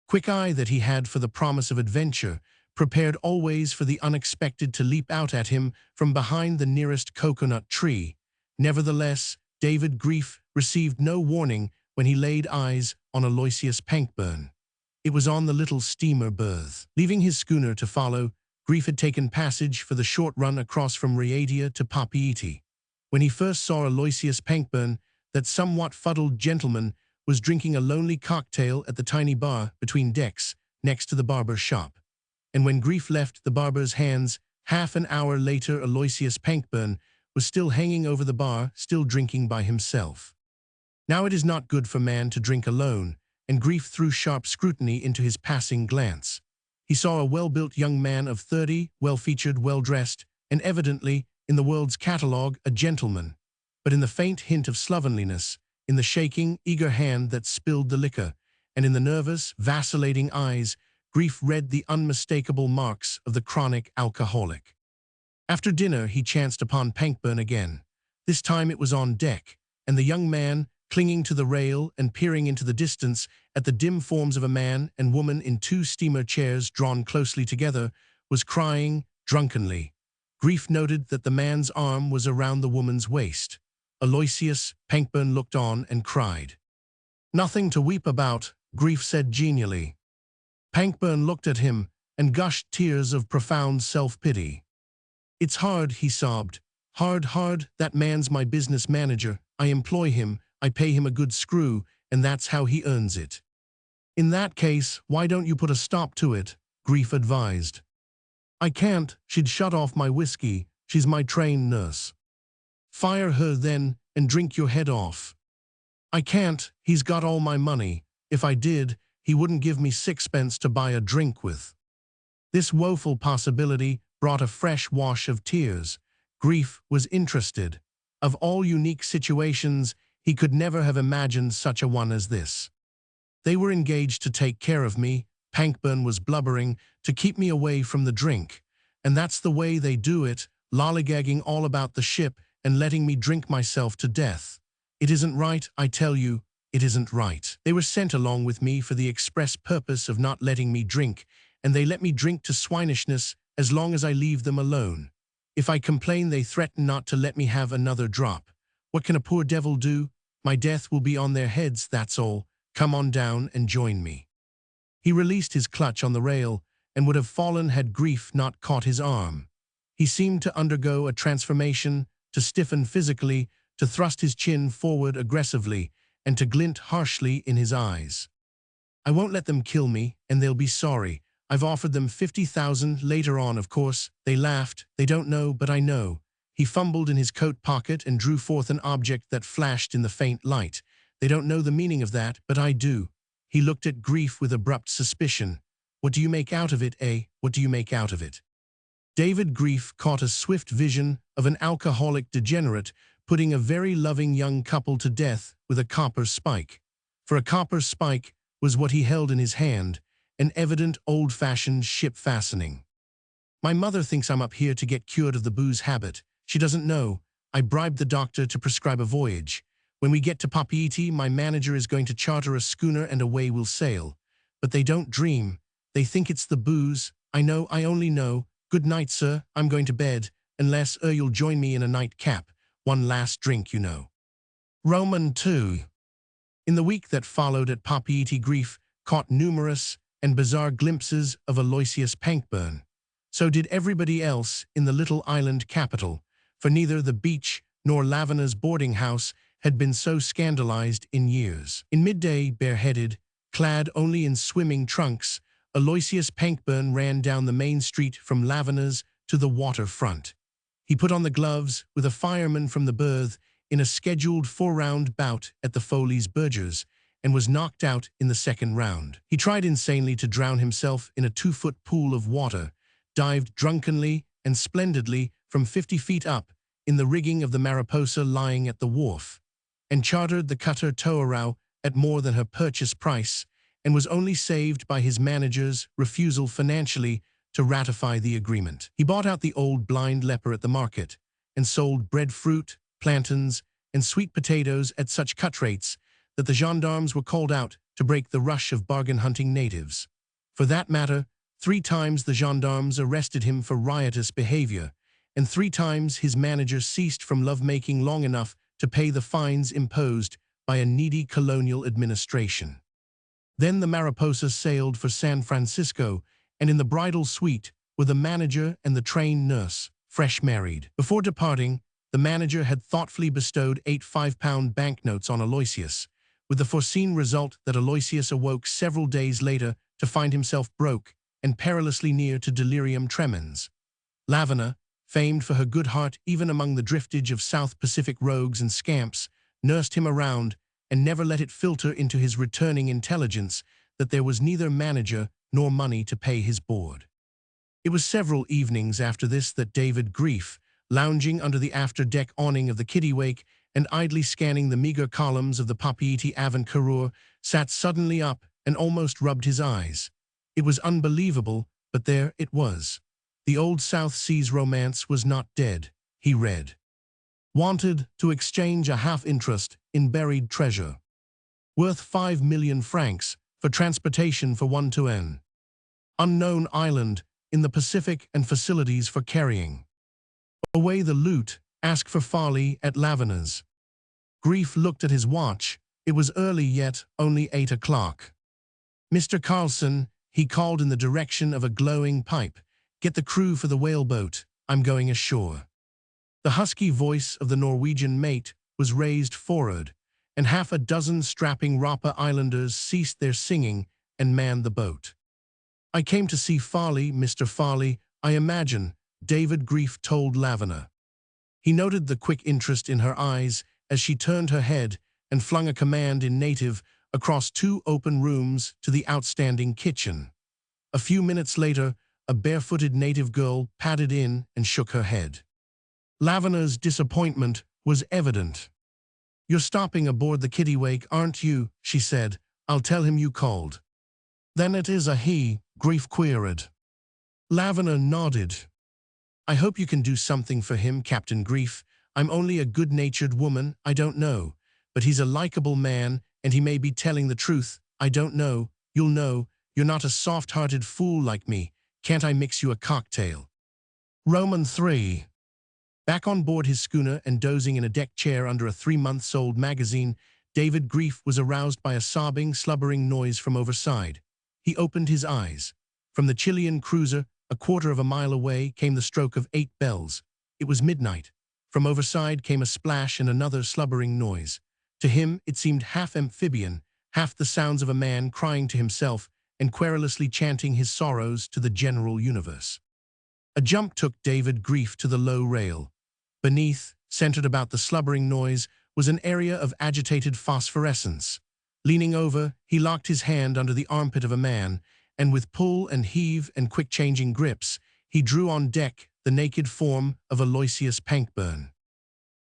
Quick eye that he had for the promise of adventure, prepared always for the unexpected to leap out at him from behind the nearest coconut tree. Nevertheless, David Grief received no warning when he laid eyes on Aloysius Pankburn. It was on the little steamer berth. Leaving his schooner to follow, Grief had taken passage for the short run across from Rhaetia to Papeete. When he first saw Aloysius Pankburn, that somewhat fuddled gentleman was drinking a lonely cocktail at the tiny bar between decks next to the barber's shop. And when Grief left the barber's hands, half an hour later Aloysius Pankburn was still hanging over the bar, still drinking by himself. Now it is not good for man to drink alone, and Grief threw sharp scrutiny into his passing glance. He saw a well-built young man of 30, well-featured, well-dressed, and evidently, in the world's catalogue, a gentleman. But in the faint hint of slovenliness, in the shaking, eager hand that spilled the liquor, and in the nervous, vacillating eyes, Grief read the unmistakable marks of the chronic alcoholic. After dinner he chanced upon Pankburn again. This time it was on deck, and the young man, clinging to the rail and peering into the distance at the dim forms of a man and woman in two steamer chairs drawn closely together, was crying drunkenly. Grief noted that the man's arm was around the woman's waist. Aloysius Pankburn looked on and cried. "Nothing to weep about," Grief said genially. Pankburn looked at him and gushed tears of profound self-pity. "It's hard," he sobbed. Hard, that man's my business manager. I employ him, I pay him a good screw, and that's how he earns it." "In that case, why don't you put a stop to it?" Grief advised. "I can't, she'd shut off my whiskey, she's my trained nurse." "Fire her then, and drink your head off." "I can't, he's got all my money. If I did, he wouldn't give me sixpence to buy a drink with." This woeful possibility brought a fresh wash of tears. Grief was interested. Of all unique situations, he could never have imagined such a one as this. "They were engaged to take care of me," Pankburn was blubbering, "to keep me away from the drink. And that's the way they do it, lollygagging all about the ship and letting me drink myself to death. It isn't right, I tell you, it isn't right. They were sent along with me for the express purpose of not letting me drink, and they let me drink to swinishness as long as I leave them alone. If I complain, they threaten not to let me have another drop. What can a poor devil do? My death will be on their heads, that's all. Come on down and join me." He released his clutch on the rail and would have fallen had Grief not caught his arm. He seemed to undergo a transformation, to stiffen physically, to thrust his chin forward aggressively, and to glint harshly in his eyes. "I won't let them kill me, and they'll be sorry. I've offered them 50,000 later on, of course." They laughed. "They don't know, but I know." He fumbled in his coat pocket and drew forth an object that flashed in the faint light. "They don't know the meaning of that, but I do." He looked at Grief with abrupt suspicion. "What do you make out of it, eh? What do you make out of it?" David Grief caught a swift vision of an alcoholic degenerate putting a very loving young couple to death with a copper spike. For a copper spike was what he held in his hand, an evident old-fashioned ship fastening. "My mother thinks I'm up here to get cured of the booze habit. She doesn't know. I bribed the doctor to prescribe a voyage. When we get to Papeete, my manager is going to charter a schooner and away we'll sail. But they don't dream. They think it's the booze. I know, I only know. Good night, sir. I'm going to bed, unless you'll join me in a nightcap. One last drink, you know." Roman 2. In the week that followed at Papeete, Grief caught numerous and bizarre glimpses of Aloysius Pankburn. So did everybody else in the little island capital, for neither the beach nor Lavina's boarding house had been so scandalized in years. In midday, bareheaded, clad only in swimming trunks, Aloysius Pankburn ran down the main street from Lavina's to the waterfront. He put on the gloves with a fireman from the berth in a scheduled 4-round bout at the Foley's Burgers, and was knocked out in the second round. He tried insanely to drown himself in a 2-foot pool of water, dived drunkenly and splendidly from 50 feet up in the rigging of the Mariposa lying at the wharf, and chartered the cutter Toarau at more than her purchase price, and was only saved by his manager's refusal financially to ratify the agreement. He bought out the old blind leper at the market and sold breadfruit, plantains, and sweet potatoes at such cut rates that the gendarmes were called out to break the rush of bargain-hunting natives. For that matter, 3 times the gendarmes arrested him for riotous behavior, and 3 times his manager ceased from lovemaking long enough to pay the fines imposed by a needy colonial administration. Then the Mariposa sailed for San Francisco, and in the bridal suite were the manager and the trained nurse, fresh married. Before departing, the manager had thoughtfully bestowed 8 5-pound banknotes on Aloysius, with the foreseen result that Aloysius awoke several days later to find himself broke and perilously near to delirium tremens. Lavina, famed for her good heart even among the driftage of South Pacific rogues and scamps, nursed him around and never let it filter into his returning intelligence that there was neither manager nor money to pay his board. It was several evenings after this that David Grief, lounging under the after-deck awning of the Kittiwake and idly scanning the meager columns of the Papeete Avant-Coureur, sat suddenly up and almost rubbed his eyes. It was unbelievable, but there it was. The old South Seas romance was not dead, he read. Wanted to exchange a half-interest in buried treasure. Worth 5 million francs for transportation for 1 Tuan. Unknown island in the Pacific and facilities for carrying away the loot, ask for Farley at Lavina's. Grief looked at his watch. It was early yet, only 8 o'clock. Mr. Carlson, he called in the direction of a glowing pipe. Get the crew for the whaleboat. I'm going ashore. The husky voice of the Norwegian mate was raised forward, and half a dozen strapping Rapa Islanders ceased their singing and manned the boat. I came to see Farley, Mr. Farley, I imagine, David Grief told Lavina. He noted the quick interest in her eyes as she turned her head and flung a command in native across 2 open rooms to the outstanding kitchen. A few minutes later, a barefooted native girl padded in and shook her head. Lavina's disappointment was evident. You're stopping aboard the Kittiwake, aren't you? She said. I'll tell him you called. Then it is a he, Grief queried. Lavina nodded. I hope you can do something for him, Captain Grief. I'm only a good-natured woman, I don't know. But he's a likable man, and he may be telling the truth. I don't know. You'll know. You're not a soft-hearted fool like me. Can't I mix you a cocktail? Roman 3. Back on board his schooner and dozing in a deck chair under a 3-month-old magazine, David Grief was aroused by a sobbing, slubbering noise from overside. He opened his eyes. From the Chilean cruiser, a quarter of a mile away, came the stroke of 8 bells. It was midnight. From overside came a splash and another slubbering noise. To him, it seemed half amphibian, half the sounds of a man crying to himself and querulously chanting his sorrows to the general universe. A jump took David Grief to the low rail. Beneath, centered about the slubbering noise, was an area of agitated phosphorescence. Leaning over, he locked his hand under the armpit of a man, and with pull and heave and quick-changing grips, he drew on deck the naked form of Aloysius Pankburn.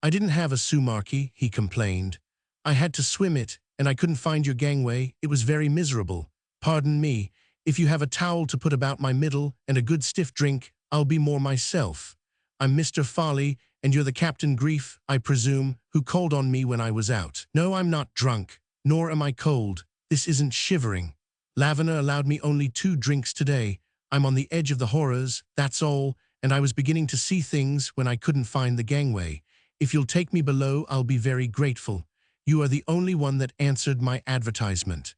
I didn't have a sumarki, he complained. I had to swim it, and I couldn't find your gangway. It was very miserable. Pardon me. If you have a towel to put about my middle and a good stiff drink, I'll be more myself. I'm Mr. Farley, and you're the Captain Grief, I presume, who called on me when I was out. No, I'm not drunk, nor am I cold. This isn't shivering. Lavina allowed me only 2 drinks today. I'm on the edge of the horrors, that's all, and I was beginning to see things when I couldn't find the gangway. If you'll take me below, I'll be very grateful. You are the only one that answered my advertisement.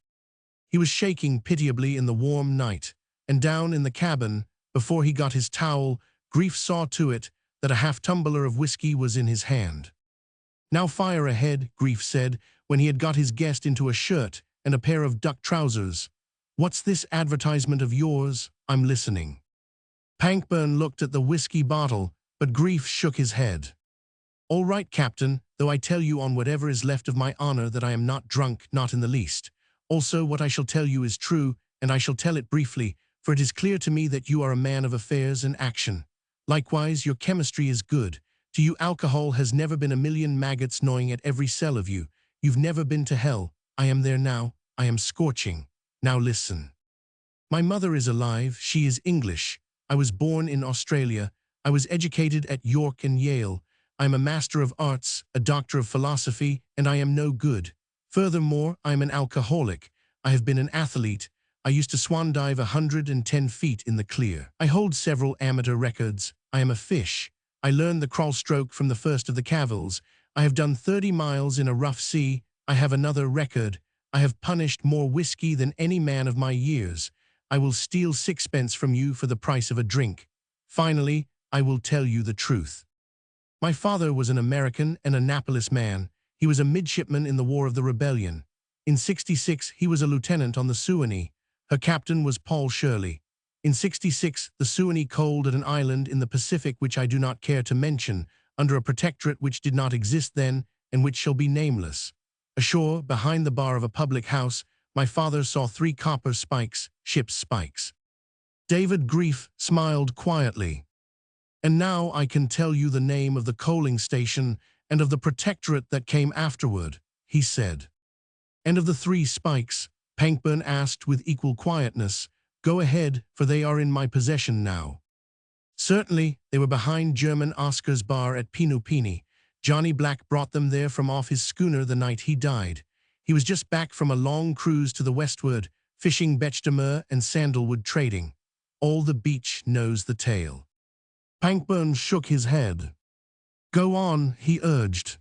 He was shaking pitiably in the warm night, and down in the cabin, before he got his towel, Grief saw to it that a half-tumbler of whiskey was in his hand. Now fire ahead, Grief said, when he had got his guest into a shirt and a pair of duck trousers. What's this advertisement of yours? I'm listening. Pankburn looked at the whiskey bottle, but Grief shook his head. All right, Captain, though I tell you on whatever is left of my honor that I am not drunk, not in the least. Also, what I shall tell you is true, and I shall tell it briefly, for it is clear to me that you are a man of affairs and action. Likewise, your chemistry is good. To you, alcohol has never been a million maggots gnawing at every cell of you. You've never been to hell. I am there now. I am scorching. Now listen. My mother is alive. She is English. I was born in Australia. I was educated at York and Yale. I am a Master of Arts, a Doctor of Philosophy, and I am no good. Furthermore, I am an alcoholic. I have been an athlete. I used to swan dive 110 feet in the clear. I hold several amateur records. I am a fish. I learned the crawl stroke from the first of the cavils. I have done 30 miles in a rough sea. I have another record. I have punished more whiskey than any man of my years. I will steal sixpence from you for the price of a drink. Finally, I will tell you the truth. My father was an American, an Annapolis man. He was a midshipman in the War of the Rebellion. In '66, he was a lieutenant on the Suwannee. Her captain was Paul Shirley. In '66, the Suwannee coaled at an island in the Pacific which I do not care to mention, under a protectorate which did not exist then and which shall be nameless. Ashore, behind the bar of a public house, my father saw 3 copper spikes, ship's spikes. David Grief smiled quietly. And now I can tell you the name of the coaling station and of the protectorate that came afterward, he said. And of the 3 spikes, Pankburn asked with equal quietness. Go ahead, for they are in my possession now. Certainly, they were behind German Oscar's bar at Pinupini. Johnny Black brought them there from off his schooner the night he died. He was just back from a long cruise to the westward, fishing Bechdemer and sandalwood trading. All the beach knows the tale. Pankburn shook his head. Go on, he urged.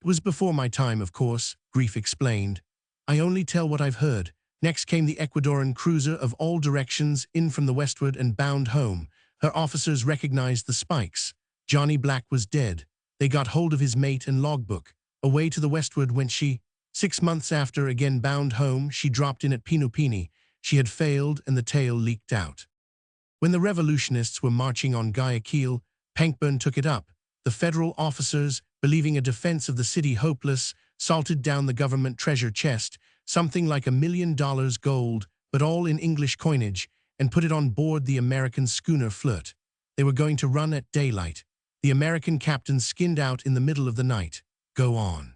It was before my time, of course, Grief explained. I only tell what I've heard. Next came the Ecuadorian cruiser of all directions in from the westward and bound home. Her officers recognized the spikes. Johnny Black was dead. They got hold of his mate and logbook. Away to the westward went she. 6 months after, again bound home, she dropped in at Pinupini. She had failed and the tale leaked out. When the revolutionists were marching on Guayaquil, Pankburn took it up. The federal officers, believing a defense of the city hopeless, salted down the government treasure chest, something like $1 million gold, but all in English coinage, and put it on board the American schooner Flirt. They were going to run at daylight. The American captain skinned out in the middle of the night. Go on.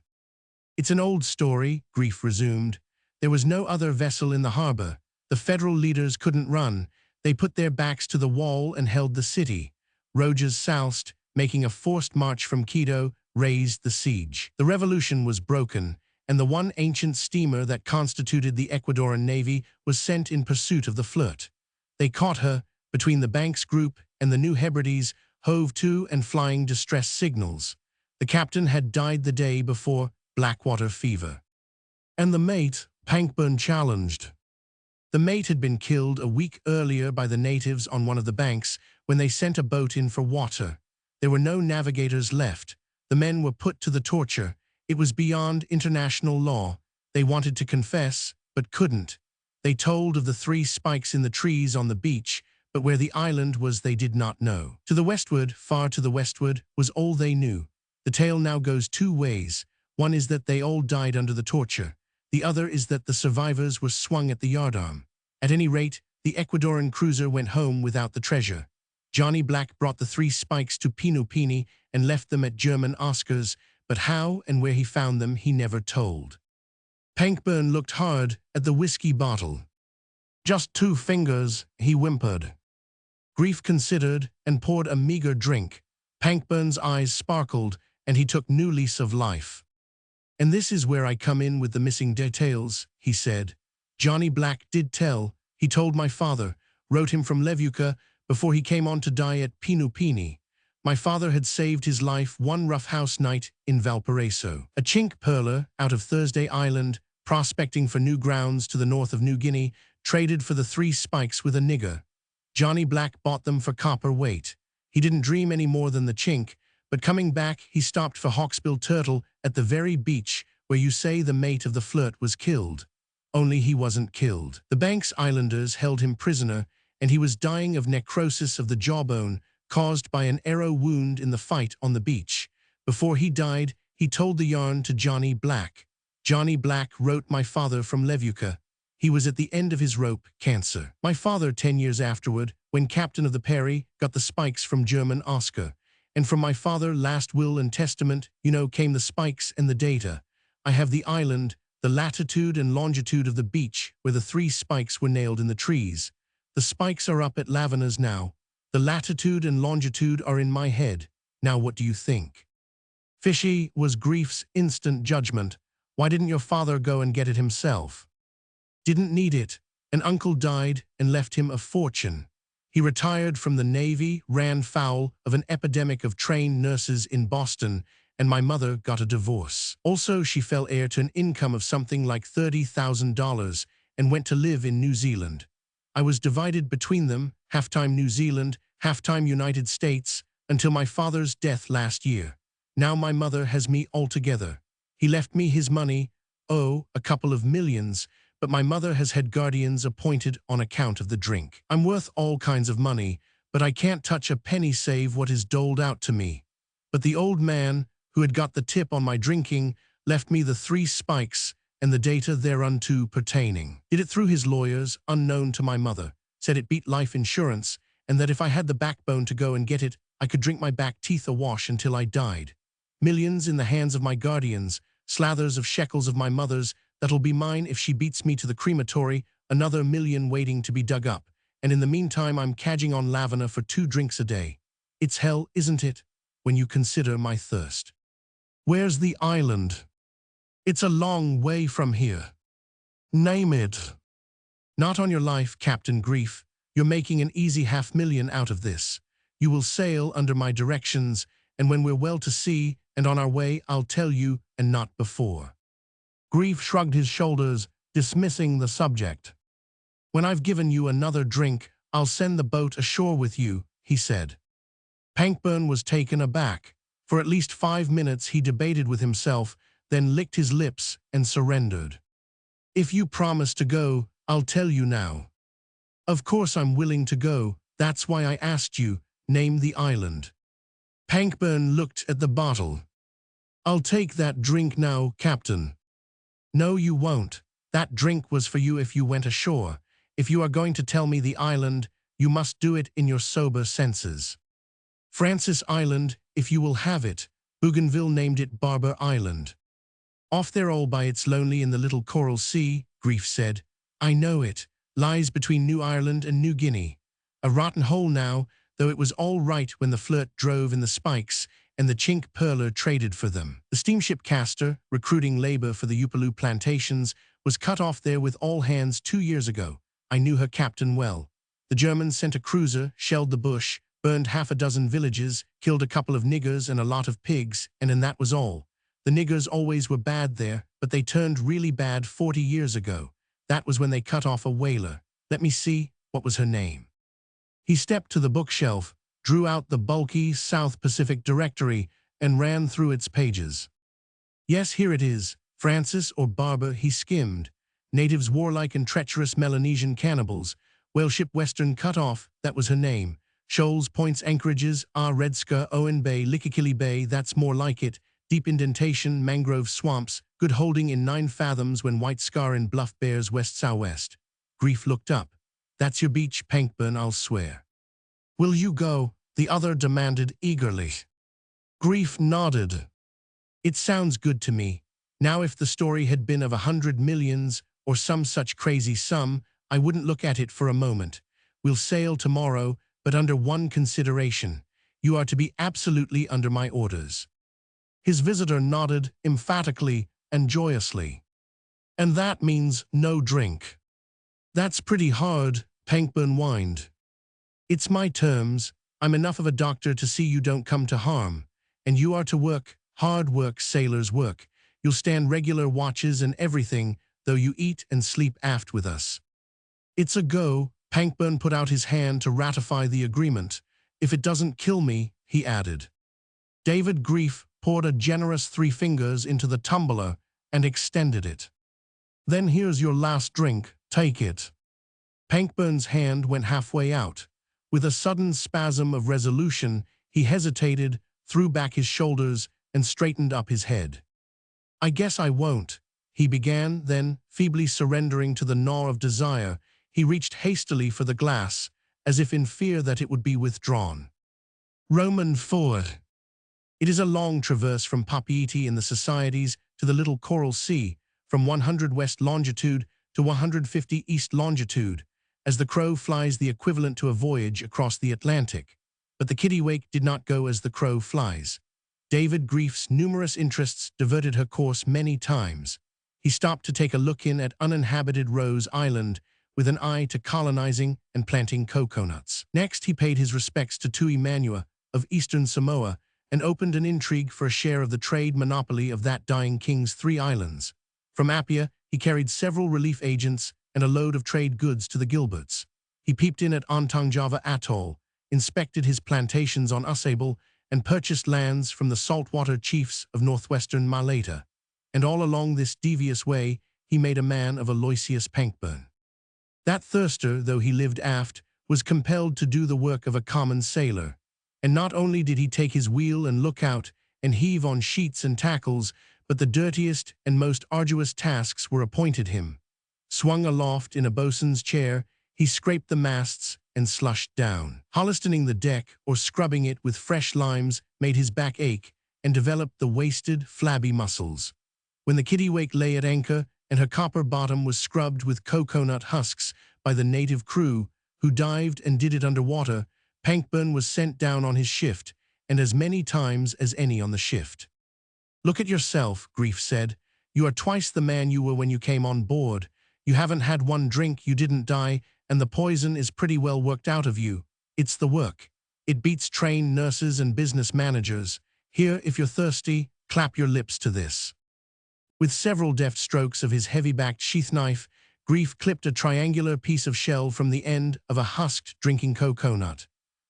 It's an old story, Grief resumed. There was no other vessel in the harbor. The federal leaders couldn't run. They put their backs to the wall and held the city. Rojas soused, making a forced march from Quito, raised the siege. The revolution was broken, and the one ancient steamer that constituted the Ecuadorian Navy was sent in pursuit of the Flirt. They caught her, between the Banks group and the New Hebrides, hove to and flying distress signals. The captain had died the day before, Blackwater fever. And the mate, Pankburn challenged. The mate had been killed a week earlier by the natives on one of the banks when they sent a boat in for water. There were no navigators left. The men were put to the torture. It was beyond international law. They wanted to confess, but couldn't. They told of the 3 spikes in the trees on the beach, but where the island was they did not know. To the westward, far to the westward, was all they knew. The tale now goes 2 ways. One is that they all died under the torture. The other is that the survivors were swung at the yardarm. At any rate, the Ecuadorian cruiser went home without the treasure. Johnny Black brought the 3 spikes to Pinupini and left them at German Oscar's, but how and where he found them he never told. Pankburn looked hard at the whiskey bottle. Just 2 fingers, he whimpered. Grief considered and poured a meager drink. Pankburn's eyes sparkled, and he took new lease of life. And this is where I come in with the missing details, he said. Johnny Black did tell. He told my father, wrote him from Levuka before he came on to die at Pinupini. My father had saved his life one rough house night in Valparaiso. A chink pearler out of Thursday Island, prospecting for new grounds to the north of New Guinea, traded for the 3 spikes with a nigger. Johnny Black bought them for copper weight. He didn't dream any more than the chink, but coming back he stopped for hawksbill turtle at the very beach where you say the mate of the Flirt was killed. Only he wasn't killed. The Banks Islanders held him prisoner, and he was dying of necrosis of the jawbone caused by an arrow wound in the fight on the beach. Before he died, he told the yarn to Johnny Black. Johnny Black wrote my father from Levuka. He was at the end of his rope, cancer. My father, 10 years afterward, when captain of the Perry, got the spikes from German Oscar. And from my father, last will and testament, came the spikes and the data. I have the island, the latitude and longitude of the beach where the 3 spikes were nailed in the trees. The spikes are up at Lavana's now. The latitude and longitude are in my head. Now what do you think? Fishy, was Grief's instant judgment. Why didn't your father go and get it himself? Didn't need it. An uncle died and left him a fortune. He retired from the Navy, ran foul of an epidemic of trained nurses in Boston, and my mother got a divorce. Also, she fell heir to an income of something like $30,000 and went to live in New Zealand. I was divided between them, half-time New Zealand, half-time United States, until my father's death last year. Now my mother has me altogether. He left me his money, a couple of millions, but my mother has had guardians appointed on account of the drink. I'm worth all kinds of money, but I can't touch a penny save what is doled out to me. But the old man, who had got the tip on my drinking, left me the 3 spikes and the data thereunto pertaining. Did it through his lawyers, unknown to my mother, said it beat life insurance, and that if I had the backbone to go and get it, I could drink my back teeth awash until I died. Millions in the hands of my guardians, slathers of shekels of my mother's, that'll be mine if she beats me to the crematory, another million waiting to be dug up, and in the meantime I'm cadging on Lavana for 2 drinks a day. It's hell, isn't it, when you consider my thirst? Where's the island? It's a long way from here. Name it. Not on your life, Captain Grief. You're making an easy $500,000 out of this. You will sail under my directions, and when we're well to sea and on our way, I'll tell you, and not before. Grief shrugged his shoulders, dismissing the subject. When I've given you another drink, I'll send the boat ashore with you, he said. Pankburn was taken aback. For at least 5 minutes he debated with himself, then licked his lips and surrendered. If you promise to go, I'll tell you now. Of course I'm willing to go, that's why I asked you, name the island. Pankburn looked at the bottle. I'll take that drink now, Captain. No, you won't. That drink was for you if you went ashore. If you are going to tell me the island, you must do it in your sober senses. Francis Island, if you will have it. Bougainville named it Barber Island. Off there all by its lonely in the little coral sea, Grief said. I know it. Lies between New Ireland and New Guinea. A rotten hole now, though it was all right when the flirt drove in the spikes and the chink pearler traded for them. The steamship Castor, recruiting labor for the Upolu plantations, was cut off there with all hands 2 years ago. I knew her captain well. The Germans sent a cruiser, shelled the bush, burned 6 villages, killed a couple of niggers and a lot of pigs, and that was all. The niggers always were bad there, but they turned really bad 40 years ago. That was when they cut off a whaler. Let me see, what was her name? He stepped to the bookshelf, drew out the bulky South Pacific Directory, and ran through its pages. Yes, here it is. Francis or Barber, he skimmed. Natives warlike and treacherous Melanesian cannibals. Whaleship Western cut off, that was her name. Shoals, points, anchorages, Redska, Owen Bay, Lickikilly Bay, that's more like it. Deep indentation, mangrove swamps, good holding in 9 fathoms when White Scar in Bluff bears west-southwest. Grief looked up. That's your beach, Pankburn, I'll swear. Will you go? The other demanded eagerly. Grief nodded. It sounds good to me. Now if the story had been of 100 millions or some such crazy sum, I wouldn't look at it for a moment. We'll sail tomorrow, but under one consideration. You are to be absolutely under my orders. His visitor nodded emphatically and joyously. And that means no drink. That's pretty hard, Pankburn whined. It's my terms. I'm enough of a doctor to see you don't come to harm. And you are to work, hard work, sailors work. You'll stand regular watches and everything, though you eat and sleep aft with us. It's a go. Pankburn put out his hand to ratify the agreement. If it doesn't kill me, he added. David Grief poured a generous 3 fingers into the tumbler and extended it. Then here's your last drink, take it. Pankburn's hand went halfway out. With a sudden spasm of resolution, he hesitated, threw back his shoulders, and straightened up his head. I guess I won't, he began, then, feebly surrendering to the gnaw of desire, he reached hastily for the glass, as if in fear that it would be withdrawn. Roman forward. It is a long traverse from Papeete in the societies to the little coral sea, from 100 west longitude to 150 east longitude, as the crow flies the equivalent to a voyage across the Atlantic. But the kittiwake did not go as the crow flies. David Grief's numerous interests diverted her course many times. He stopped to take a look in at uninhabited Rose Island, with an eye to colonizing and planting coconuts. Next, he paid his respects to Tui Manua of Eastern Samoa and opened an intrigue for a share of the trade monopoly of that dying king's 3 islands. From Apia, he carried several relief agents and a load of trade goods to the Gilberts. He peeped in at Ontongjava Atoll, inspected his plantations on Usable, and purchased lands from the saltwater chiefs of northwestern Malaita. And all along this devious way, he made a man of Aloysius Pankburn. That thirster, though he lived aft, was compelled to do the work of a common sailor. And not only did he take his wheel and look out and heave on sheets and tackles, but the dirtiest and most arduous tasks were appointed him. Swung aloft in a boatswain's chair, he scraped the masts and slushed down. Hollistoning the deck or scrubbing it with fresh limes made his back ache and developed the wasted, flabby muscles. When the kittiwake lay at anchor and her copper bottom was scrubbed with coconut husks by the native crew, who dived and did it underwater, Pankburn was sent down on his shift, and as many times as any on the shift. "Look at yourself," Grief said. "You are twice the man you were when you came on board. You haven't had one drink, you didn't die, and the poison is pretty well worked out of you. It's the work. It beats trained nurses and business managers. Here, if you're thirsty, clap your lips to this." With several deft strokes of his heavy-backed sheath knife, Grief clipped a triangular piece of shell from the end of a husked drinking coconut.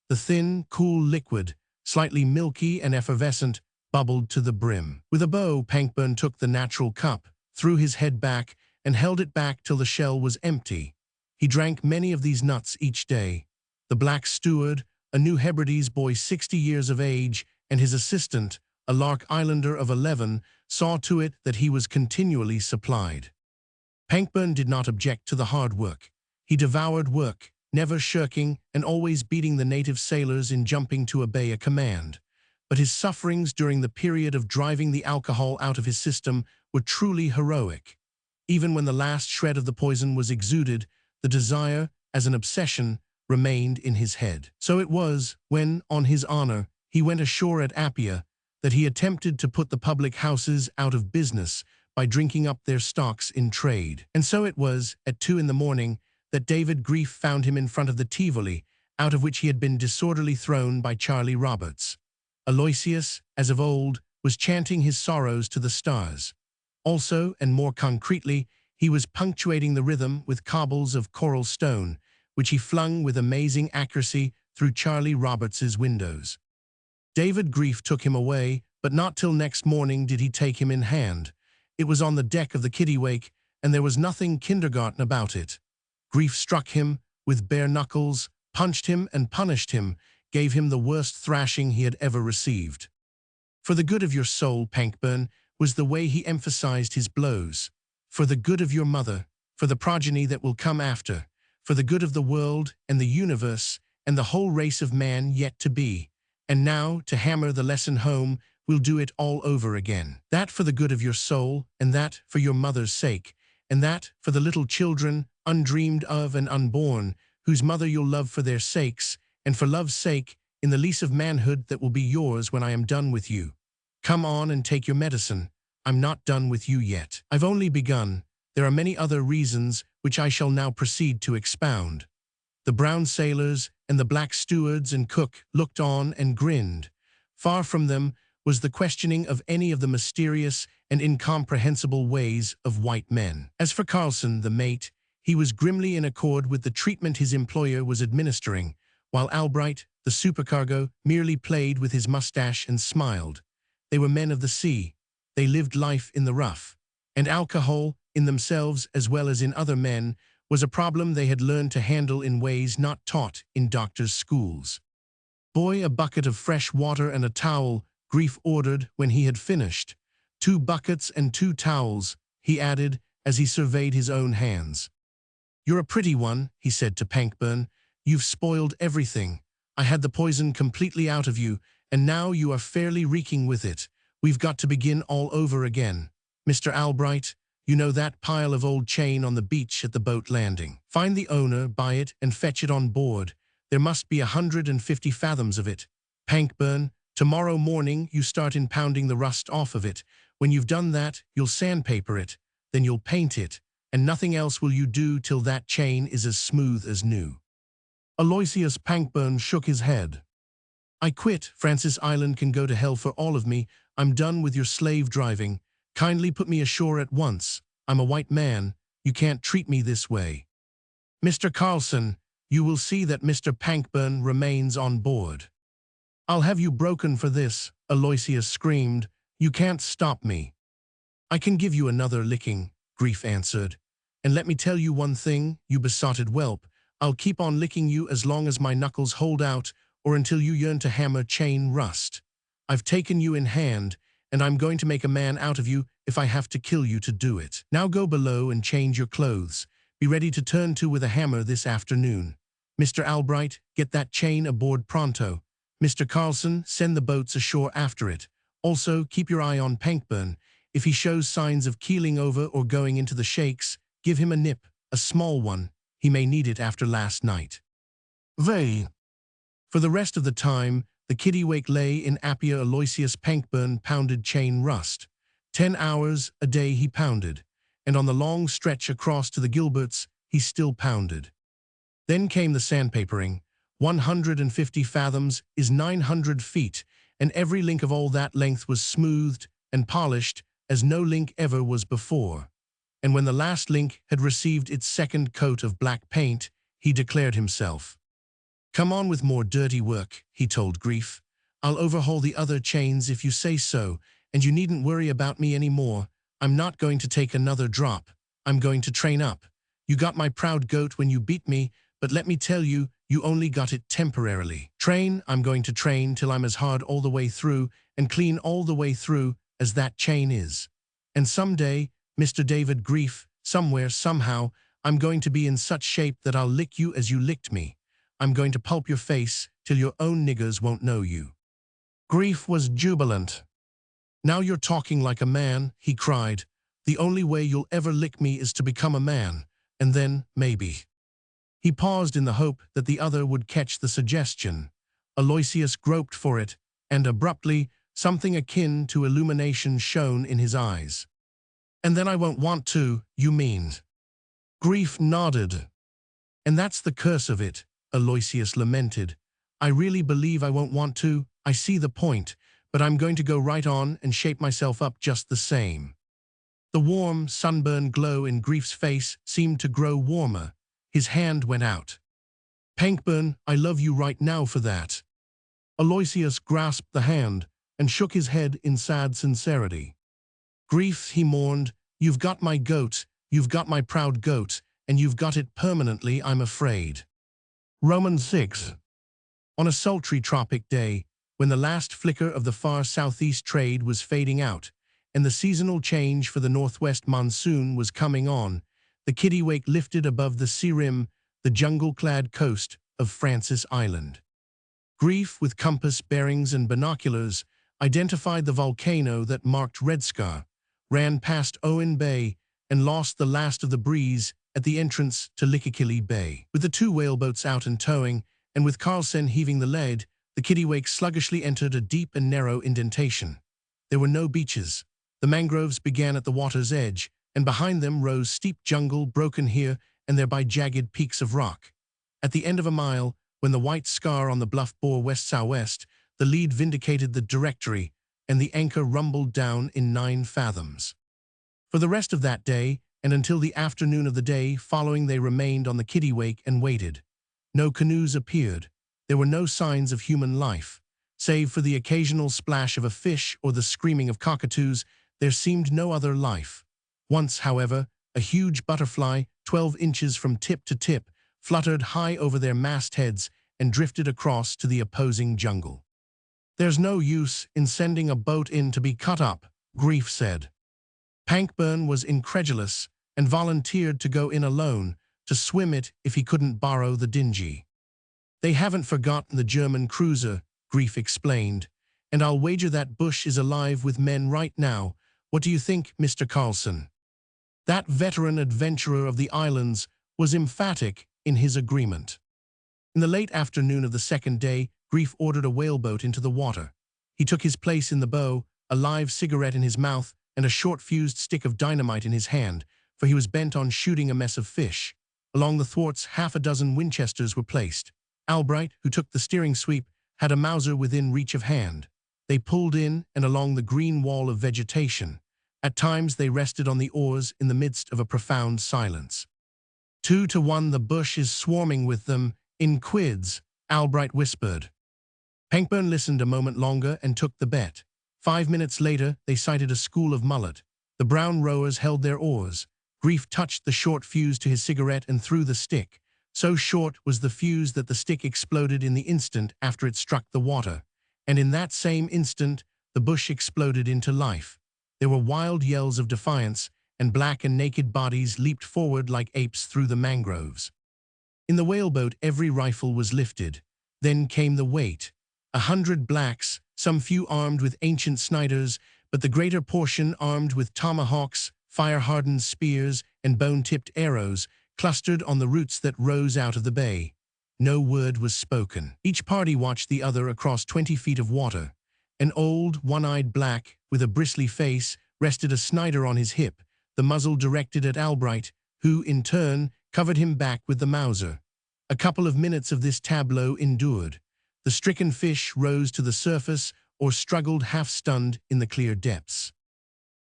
The thin, cool liquid, slightly milky and effervescent, bubbled to the brim. With a bow, Pankburn took the natural cup, threw his head back, and held it back till the shell was empty. He drank many of these nuts each day. The black steward, a New Hebrides boy 60 years of age, and his assistant, a Lark Islander of 11, saw to it that he was continually supplied. Pankburn did not object to the hard work. He devoured work, never shirking and always beating the native sailors in jumping to obey a command. But his sufferings during the period of driving the alcohol out of his system were truly heroic. Even when the last shred of the poison was exuded, the desire, as an obsession, remained in his head. So it was, when, on his honor, he went ashore at Apia, that he attempted to put the public houses out of business by drinking up their stocks in trade. And so it was, at 2 in the morning, that David Grief found him in front of the Tivoli, out of which he had been disorderly thrown by Charlie Roberts. Aloysius, as of old, was chanting his sorrows to the stars. Also, and more concretely, he was punctuating the rhythm with cobbles of coral stone, which he flung with amazing accuracy through Charlie Roberts's windows. David Grief took him away, but not till next morning did he take him in hand. It was on the deck of the kittiwake, and there was nothing kindergarten about it. Grief struck him with bare knuckles, punched him and punished him, gave him the worst thrashing he had ever received. "For the good of your soul, Pankburn," was the way he emphasized his blows. "For the good of your mother, for the progeny that will come after, for the good of the world and the universe and the whole race of man yet to be. And now, to hammer the lesson home, we'll do it all over again. That for the good of your soul, and that for your mother's sake, and that for the little children, undreamed of and unborn, whose mother you'll love for their sakes, and for love's sake, in the lease of manhood that will be yours when I am done with you. Come on and take your medicine. I'm not done with you yet. I've only begun. There are many other reasons which I shall now proceed to expound." The brown sailors and the black stewards and cook looked on and grinned. Far from them was the questioning of any of the mysterious and incomprehensible ways of white men. As for Carlson, the mate, he was grimly in accord with the treatment his employer was administering, while Albright, the supercargo, merely played with his mustache and smiled. They were men of the sea. They lived life in the rough. And alcohol, in themselves as well as in other men, was a problem they had learned to handle in ways not taught in doctors' schools. "Boy, a bucket of fresh water and a towel," Grief ordered when he had finished. "2 buckets and 2 towels," he added as he surveyed his own hands. "You're a pretty one," he said to Pankburn. "You've spoiled everything. I had the poison completely out of you, and now you are fairly reeking with it. We've got to begin all over again. Mr. Albright, You know that pile of old chain on the beach at the boat landing. Find the owner, buy it, and fetch it on board. There must be 150 fathoms of it. Pankburn, tomorrow morning you start impounding the rust off of it. When you've done that, you'll sandpaper it, then you'll paint it, and nothing else will you do till that chain is as smooth as new. Aloysius Pankburn shook his head. I quit. Francis Island can go to hell for all of me. I'm done with your slave driving. Kindly put me ashore at once. I'm a white man. You can't treat me this way. Mr. Carlson, you will see that Mr. Pankburn remains on board. I'll have you broken for this, Aloysius screamed. You can't stop me. I can give you another licking, Grief answered. And let me tell you one thing, you besotted whelp. I'll keep on licking you as long as my knuckles hold out, or until you yearn to hammer chain rust. I've taken you in hand, and I'm going to make a man out of you if I have to kill you to do it. Now go below and change your clothes. Be ready to turn to with a hammer this afternoon. Mr. Albright, get that chain aboard pronto. Mr. Carlson, send the boats ashore after it. Also, keep your eye on Pankburn. If he shows signs of keeling over or going into the shakes, give him a nip, a small one. He may need it after last night. For the rest of the time, the Kittiwake lay in Appia. Aloysius Pankburn pounded chain rust. 10 hours a day he pounded, and on the long stretch across to the Gilberts, he still pounded. Then came the sandpapering. 150 fathoms is 900 feet, and every link of all that length was smoothed and polished as no link ever was before. And when the last link had received its second coat of black paint, he declared himself. Come on with more dirty work, he told Grief. I'll overhaul the other chains if you say so, and you needn't worry about me any more. I'm not going to take another drop. I'm going to train up. You got my proud goat when you beat me, but let me tell you, you only got it temporarily. Train, I'm going to train till I'm as hard all the way through and clean all the way through as that chain is. And someday, Mr. David Grief, somewhere, somehow, I'm going to be in such shape that I'll lick you as you licked me. I'm going to pulp your face till your own niggers won't know you. Grief was jubilant. Now you're talking like a man, he cried. The only way you'll ever lick me is to become a man, and then, maybe. He paused in the hope that the other would catch the suggestion. Aloysius groped for it, and abruptly, something akin to illumination shone in his eyes. And then I won't want to, you mean? Grief nodded. And that's the curse of it, Aloysius lamented. I really believe I won't want to. I see the point, but I'm going to go right on and shape myself up just the same. The warm, sunburned glow in Grief's face seemed to grow warmer. His hand went out. Pankburn, I love you right now for that. Aloysius grasped the hand and shook his head in sad sincerity. Grief, he mourned, you've got my goat, you've got my proud goat, and you've got it permanently, I'm afraid. Romans 6. On a sultry tropic day, when the last flicker of the far southeast trade was fading out, and the seasonal change for the northwest monsoon was coming on, the Kittiwake lifted above the sea rim, the jungle-clad coast of Francis Island. Grief, with compass, bearings, and binoculars, identified the volcano that marked Red Scar, ran past Owen Bay, and lost the last of the breeze at the entrance to Lickakilly Bay. With the 2 whaleboats out and towing, and with Carlsen heaving the lead, the Kittiwake sluggishly entered a deep and narrow indentation. There were no beaches. The mangroves began at the water's edge, and behind them rose steep jungle broken here and there by jagged peaks of rock. At the end of a mile, when the white scar on the bluff bore west-southwest, the lead vindicated the directory, and the anchor rumbled down in 9 fathoms. For the rest of that day, and until the afternoon of the day following, they remained on the Kittiwake and waited. No canoes appeared. There were no signs of human life. Save for the occasional splash of a fish or the screaming of cockatoos, there seemed no other life. Once, however, a huge butterfly, 12 inches from tip to tip, fluttered high over their mastheads and drifted across to the opposing jungle. There's no use in sending a boat in to be cut up, Grief said. Pankburn was incredulous and volunteered to go in alone, to swim it if he couldn't borrow the dinghy. They haven't forgotten the German cruiser, Grief explained, and I'll wager that bush is alive with men right now. What do you think, Mr. Carlson? That veteran adventurer of the islands was emphatic in his agreement. In the late afternoon of the second day, Grief ordered a whaleboat into the water. He took his place in the bow, a live cigarette in his mouth and a short-fused stick of dynamite in his hand, for he was bent on shooting a mess of fish. Along the thwarts, half a dozen Winchesters were placed. Albright, who took the steering sweep, had a Mauser within reach of hand. They pulled in and along the green wall of vegetation. At times they rested on the oars in the midst of a profound silence. 2-1 the bush is swarming with them, in quids, Albright whispered. Pankburn listened a moment longer and took the bet. 5 minutes later, they sighted a school of mullet. The brown rowers held their oars. Grief touched the short fuse to his cigarette and threw the stick. So short was the fuse that the stick exploded in the instant after it struck the water. And in that same instant, the bush exploded into life. There were wild yells of defiance, and black and naked bodies leaped forward like apes through the mangroves. In the whaleboat, every rifle was lifted. Then came the wait. 100 blacks, some few armed with ancient Sniders, but the greater portion armed with tomahawks, fire-hardened spears, and bone-tipped arrows, clustered on the roots that rose out of the bay. No word was spoken. Each party watched the other across 20 feet of water. An old, one-eyed black, with a bristly face, rested a Snider on his hip, the muzzle directed at Albright, who, in turn, covered him back with the Mauser. A couple of minutes of this tableau endured. The stricken fish rose to the surface or struggled half-stunned in the clear depths.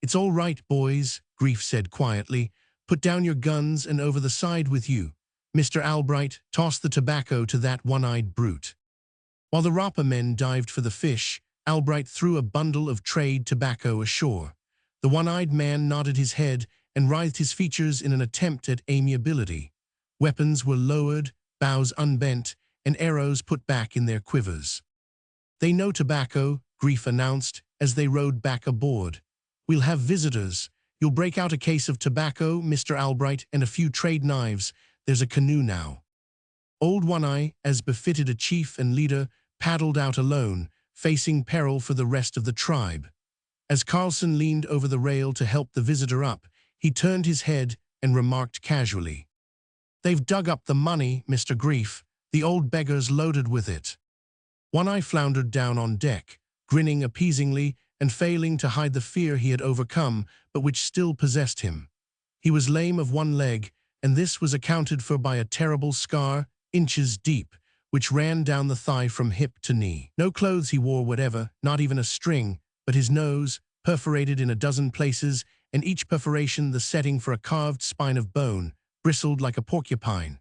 "It's all right, boys," Grief said quietly. "Put down your guns and over the side with you. Mr. Albright, toss the tobacco to that one-eyed brute." While the Rapa men dived for the fish, Albright threw a bundle of trade tobacco ashore. The one-eyed man nodded his head and writhed his features in an attempt at amiability. Weapons were lowered, bows unbent, and arrows put back in their quivers. "They know tobacco," Grief announced as they rowed back aboard. "We'll have visitors. You'll break out a case of tobacco, Mr. Albright, and a few trade knives. There's a canoe now." Old One-Eye, as befitted a chief and leader, paddled out alone, facing peril for the rest of the tribe. As Carlson leaned over the rail to help the visitor up, he turned his head and remarked casually, "They've dug up the money, Mr. Grief. The old beggar's loaded with it." One-Eye floundered down on deck, grinning appeasingly and failing to hide the fear he had overcome, but which still possessed him. He was lame of one leg, and this was accounted for by a terrible scar, inches deep, which ran down the thigh from hip to knee. No clothes he wore whatever, not even a string, but his nose, perforated in a dozen places, and each perforation the setting for a carved spine of bone, bristled like a porcupine.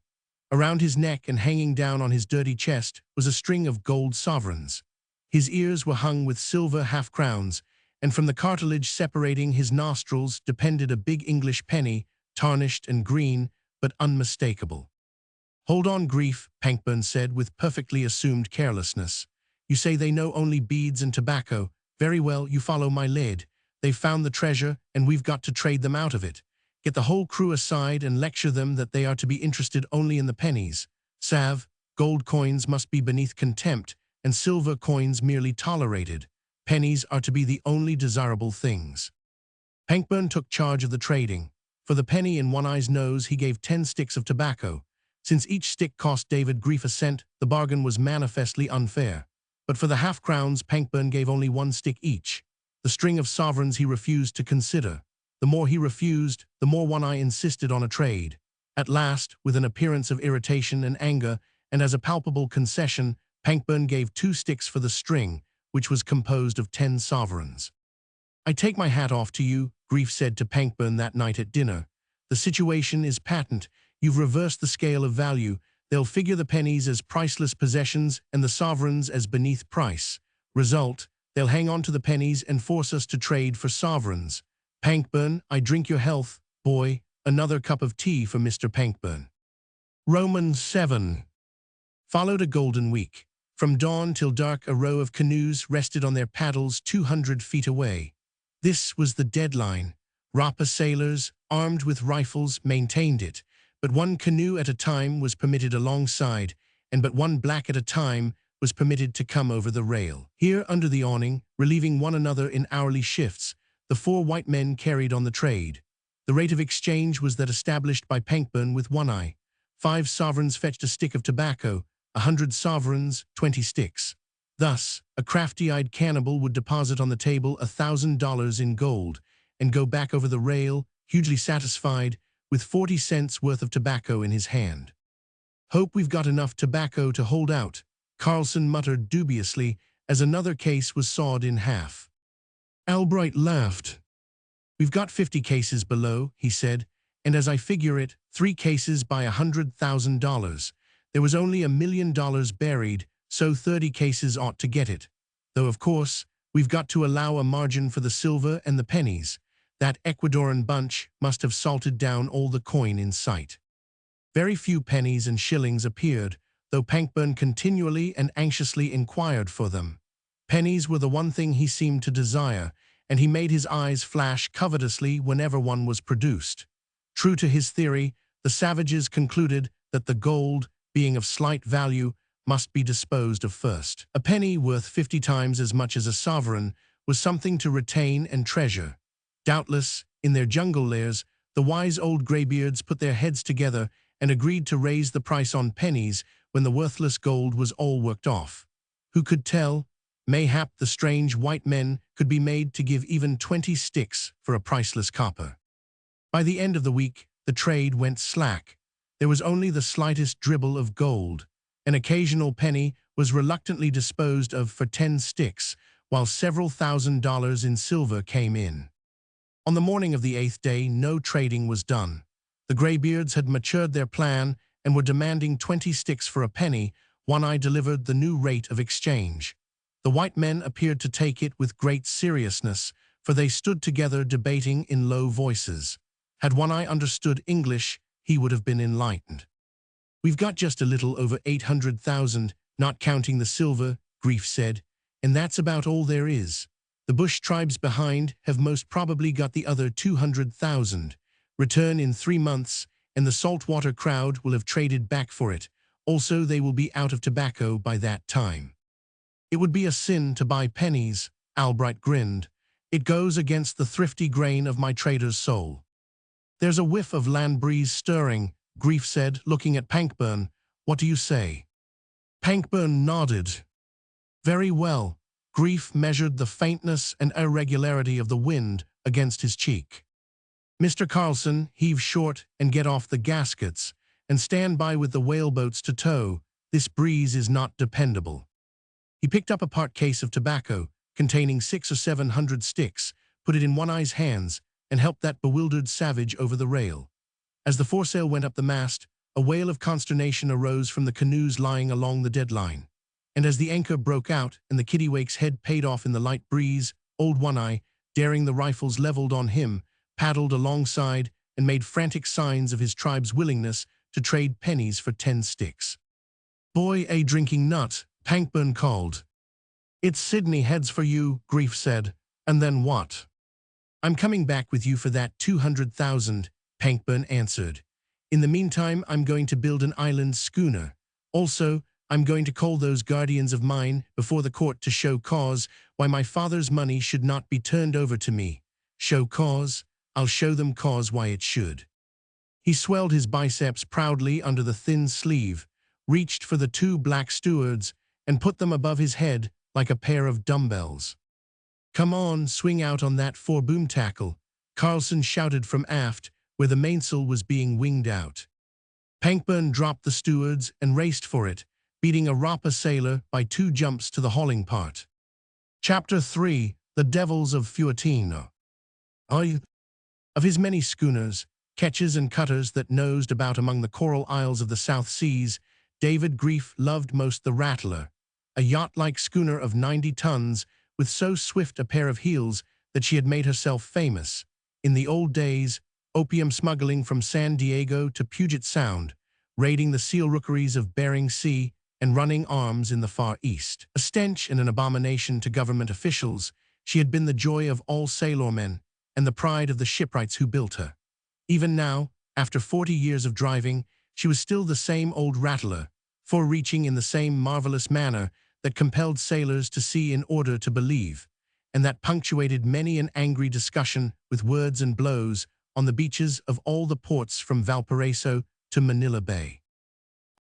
Around his neck and hanging down on his dirty chest was a string of gold sovereigns. His ears were hung with silver half-crowns, and from the cartilage separating his nostrils depended a big English penny, tarnished and green, but unmistakable. "Hold on, Grief," Pankburn said with perfectly assumed carelessness. "You say they know only beads and tobacco. Very well, you follow my lead. They've found the treasure, and we've got to trade them out of it. Get the whole crew aside and lecture them that they are to be interested only in the pennies. Salve, gold coins must be beneath contempt, and silver coins merely tolerated. Pennies are to be the only desirable things." Pankburn took charge of the trading. For the penny in One-Eye's nose, he gave 10 sticks of tobacco. Since each stick cost David Grief a cent, the bargain was manifestly unfair. But for the half-crowns, Pankburn gave only 1 stick each. The string of sovereigns he refused to consider. The more he refused, the more One-Eye insisted on a trade. At last, with an appearance of irritation and anger, and as a palpable concession, Pankburn gave 2 sticks for the string, which was composed of 10 sovereigns. "I take my hat off to you," Grief said to Pankburn that night at dinner. "The situation is patent. You've reversed the scale of value. They'll figure the pennies as priceless possessions and the sovereigns as beneath price. Result, they'll hang on to the pennies and force us to trade for sovereigns. Pankburn, I drink your health, boy." Another cup of tea for Mr. Pankburn. Romans 7. Followed a golden week. From dawn till dark, a row of canoes rested on their paddles 200 feet away. This was the deadline. Rapa sailors, armed with rifles, maintained it, but one canoe at a time was permitted alongside, and but one black at a time was permitted to come over the rail. Here, under the awning, relieving one another in hourly shifts, the 4 white men carried on the trade. The rate of exchange was that established by Pankburn with One Eye. 5 sovereigns fetched a stick of tobacco, 100 sovereigns, 20 sticks. Thus, a crafty-eyed cannibal would deposit on the table $1,000 in gold and go back over the rail, hugely satisfied, with 40 cents worth of tobacco in his hand. "Hope we've got enough tobacco to hold out," Carlson muttered dubiously as another case was sawed in half. Albright laughed. "We've got 50 cases below," he said, "and as I figure it, 3 cases by $100,000. There was only $1 million buried, so 30 cases ought to get it. Though, of course, we've got to allow a margin for the silver and the pennies. That Ecuadorian bunch must have salted down all the coin in sight." Very few pennies and shillings appeared, though Pankburn continually and anxiously inquired for them. Pennies were the one thing he seemed to desire, and he made his eyes flash covetously whenever one was produced. True to his theory, the savages concluded that the gold, being of slight value, must be disposed of first. A penny worth 50 times as much as a sovereign was something to retain and treasure. Doubtless, in their jungle lairs, the wise old greybeards put their heads together and agreed to raise the price on pennies when the worthless gold was all worked off. Who could tell? Mayhap the strange white men could be made to give even 20 sticks for a priceless copper. By the end of the week, the trade went slack. There was only the slightest dribble of gold. An occasional penny was reluctantly disposed of for 10 sticks, while several $1,000s in silver came in. On the morning of the 8th day, no trading was done. The greybeards had matured their plan and were demanding 20 sticks for a penny. One Eye delivered the new rate of exchange. The white men appeared to take it with great seriousness, for they stood together debating in low voices. Had One Eye understood English, he would have been enlightened. "We've got just a little over 800,000, not counting the silver," Grief said, "and that's about all there is. The bush tribes behind have most probably got the other 200,000. Return in 3 months, and the saltwater crowd will have traded back for it. Also, they will be out of tobacco by that time." "It would be a sin to buy pennies," Albright grinned. "It goes against the thrifty grain of my trader's soul." "There's a whiff of land breeze stirring," Grief said, looking at Pankburn. "What do you say?" Pankburn nodded. "Very well." Grief measured the faintness and irregularity of the wind against his cheek. "Mr. Carlson, heave short and get off the gaskets, and stand by with the whaleboats to tow. This breeze is not dependable." He picked up a part case of tobacco, containing 600 or 700 sticks, put it in One Eye's hands, and helped that bewildered savage over the rail. As the foresail went up the mast, a wail of consternation arose from the canoes lying along the deadline. And as the anchor broke out and the kittiwake's head paid off in the light breeze, old One Eye, daring the rifles leveled on him, paddled alongside and made frantic signs of his tribe's willingness to trade pennies for 10 sticks. "Boy, a drinking nut," Pankburn called. "It's Sydney heads for you," Grief said. "And then what?" "I'm coming back with you for that 200,000, Pankburn answered. "In the meantime, I'm going to build an island schooner. Also, I'm going to call those guardians of mine before the court to show cause why my father's money should not be turned over to me. Show cause? I'll show them cause why it should." He swelled his biceps proudly under the thin sleeve, reached for the 2 black stewards, and put them above his head like a pair of dumbbells. "Come on, swing out on that fore-boom tackle," Carlson shouted from aft, where the mainsail was being winged out. Pankburn dropped the stewards and raced for it, beating a Rapa sailor by 2 jumps to the hauling part. Chapter 3: The Devils of Fuatino. Of his many schooners, ketches and cutters that nosed about among the coral isles of the South Seas, David Grief loved most the Rattler, a yacht-like schooner of 90 tons with so swift a pair of heels that she had made herself famous. In the old days, opium smuggling from San Diego to Puget Sound, raiding the seal rookeries of Bering Sea, and running arms in the Far East. A stench and an abomination to government officials, she had been the joy of all sailormen and the pride of the shipwrights who built her. Even now, after 40 years of driving, she was still the same old Rattler, fore-reaching in the same marvelous manner that compelled sailors to see in order to believe, and that punctuated many an angry discussion with words and blows on the beaches of all the ports from Valparaiso to Manila Bay.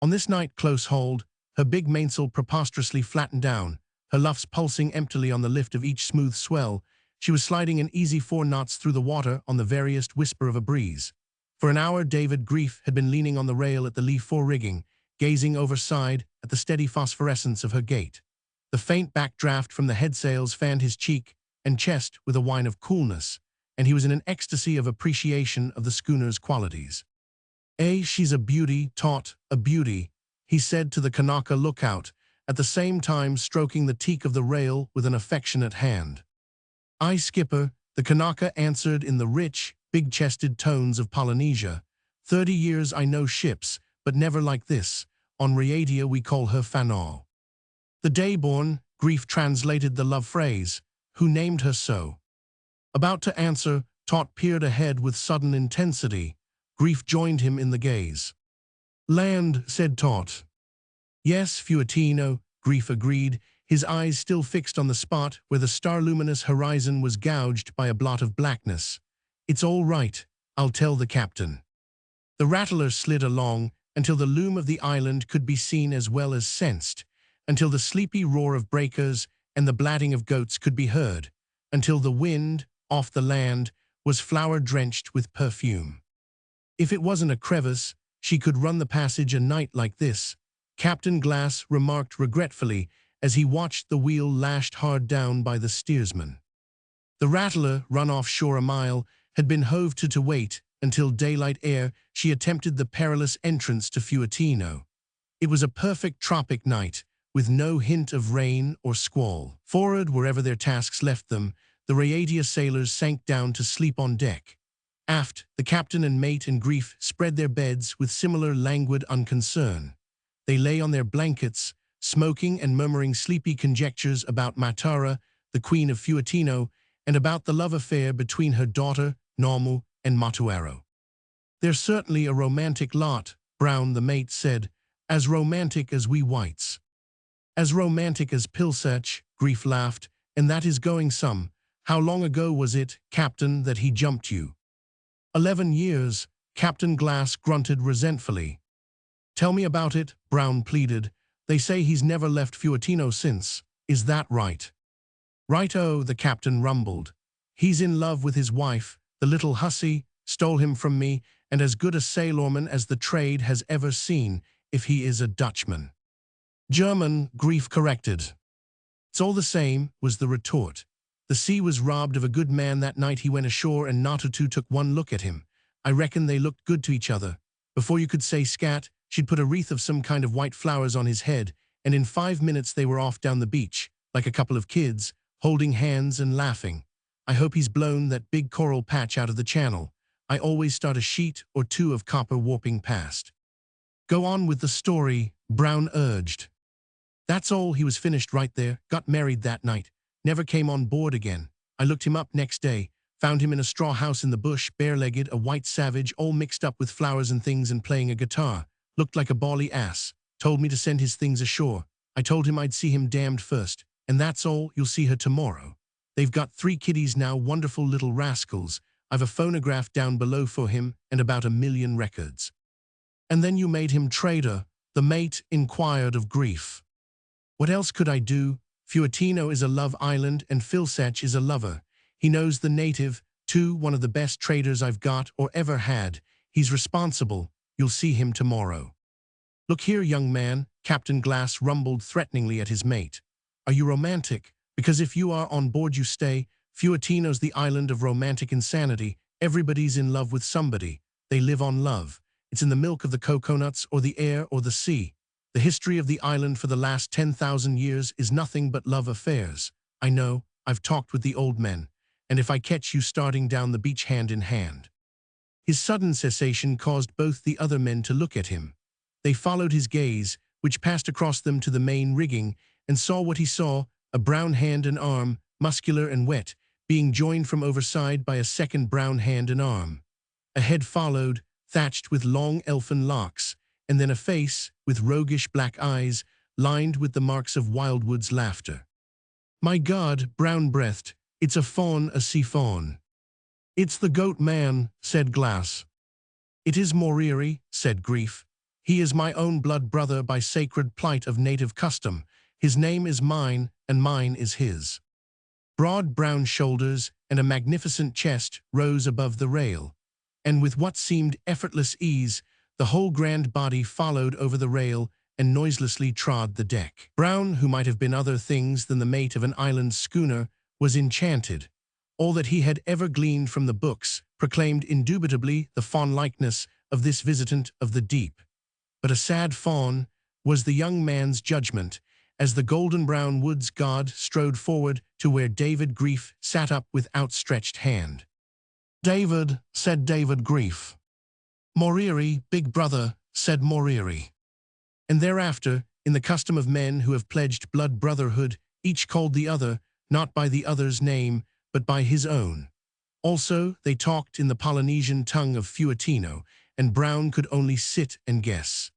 On this night close-hauled, her big mainsail preposterously flattened down, her luffs pulsing emptily on the lift of each smooth swell, she was sliding an easy 4 knots through the water on the veriest whisper of a breeze. For an hour David Grief had been leaning on the rail at the lee fore rigging, gazing overside at the steady phosphorescence of her gate. The faint backdraft from the headsails fanned his cheek and chest with a wine of coolness, and he was in an ecstasy of appreciation of the schooner's qualities. She's a beauty, taut, a beauty," he said to the Kanaka lookout, at the same time stroking the teak of the rail with an affectionate hand. "Aye, skipper," the Kanaka answered in the rich, big-chested tones of Polynesia. 30 years I know ships, but never like this. On Raiatea we call her Fanal." The day-born, Grief translated the love phrase, "Who named her so?" About to answer, Taut peered ahead with sudden intensity. Grief joined him in the gaze. "Land," said Taut. "Yes, Fuatino," Grief agreed, his eyes still fixed on the spot where the star-luminous horizon was gouged by a blot of blackness. "It's all right, I'll tell the captain." The rattler slid along until the loom of the island could be seen as well as sensed, until the sleepy roar of breakers and the blatting of goats could be heard, until the wind, off the land, was flower-drenched with perfume. If it wasn't a crevice, she could run the passage a night like this, Captain Glass remarked regretfully as he watched the wheel lashed hard down by the steersman. The rattler, run offshore a mile, had been hove to wait until daylight ere she attempted the perilous entrance to Fuatino. It was a perfect tropic night, with no hint of rain or squall. Forward, wherever their tasks left them, the Raiatea sailors sank down to sleep on deck. Aft, the captain and mate and Grief spread their beds with similar languid unconcern. They lay on their blankets, smoking and murmuring sleepy conjectures about Matara, the queen of Fuatino, and about the love affair between her daughter, Normu, and Matuaro. "They're certainly a romantic lot," Brown the mate said, "as romantic as we whites." "As romantic as Pilsech," Grief laughed, "and that is going some. How long ago was it, Captain, that he jumped you?" 11 years, Captain Glass grunted resentfully. "Tell me about it," Brown pleaded. "They say he's never left Fuatino since. Is that right?" "Right-o," the captain rumbled. "He's in love with his wife, the little hussy, stole him from me, and as good a sailorman as the trade has ever seen, if he is a Dutchman." "German," Grief corrected. "It's all the same," was the retort. "The sea was robbed of a good man that night he went ashore and Natutu took one look at him. I reckon they looked good to each other. Before you could say scat, she'd put a wreath of some kind of white flowers on his head, and in 5 minutes they were off down the beach, like a couple of kids, holding hands and laughing. I hope he's blown that big coral patch out of the channel. I always start a sheet or two of copper warping past." "Go on with the story," Brown urged. "That's all, he was finished right there, got married that night, never came on board again. I looked him up next day, found him in a straw house in the bush, bare-legged, a white savage, all mixed up with flowers and things and playing a guitar. Looked like a bally ass. Told me to send his things ashore. I told him I'd see him damned first. And that's all, you'll see her tomorrow. They've got 3 kiddies now, wonderful little rascals. I've a phonograph down below for him and about 1 million records." "And then you made him trader?" the mate inquired of Grief. "What else could I do? Fuatino is a love island and Filsech is a lover. He knows the native, too, one of the best traders I've got or ever had. He's responsible. You'll see him tomorrow." "Look here, young man," Captain Glass rumbled threateningly at his mate. "Are you romantic? Because if you are, on board you stay. Fuatino's the island of romantic insanity. Everybody's in love with somebody. They live on love. It's in the milk of the coconuts or the air or the sea. The history of the island for the last 10,000 years is nothing but love affairs. I know, I've talked with the old men. And if I catch you starting down the beach hand in hand." His sudden cessation caused both the other men to look at him. They followed his gaze, which passed across them to the main rigging, and saw what he saw, a brown hand and arm, muscular and wet, being joined from overside by a second brown hand and arm. A head followed, thatched with long elfin locks, and then a face, with roguish black eyes, lined with the marks of Wildwood's laughter. "My God," Brown breathed, "it's a fawn, a sea fawn." "It's the goat man," said Glass. "It is Moriri," said Grief. "He is my own blood brother by sacred plight of native custom. His name is mine, and mine is his." Broad brown shoulders and a magnificent chest rose above the rail, and with what seemed effortless ease, the whole grand body followed over the rail and noiselessly trod the deck. Brown, who might have been other things than the mate of an island schooner, was enchanted. All that he had ever gleaned from the books proclaimed indubitably the fawn-likeness of this visitant of the deep. But a sad fawn was the young man's judgment, as the golden-brown woods god strode forward to where David Grief sat up with outstretched hand. "David," said David Grief. "Moriri, big brother," said Moriri. And thereafter, in the custom of men who have pledged blood brotherhood, each called the other, not by the other's name, but by his own. Also, they talked in the Polynesian tongue of Fuatino, and Brown could only sit and guess.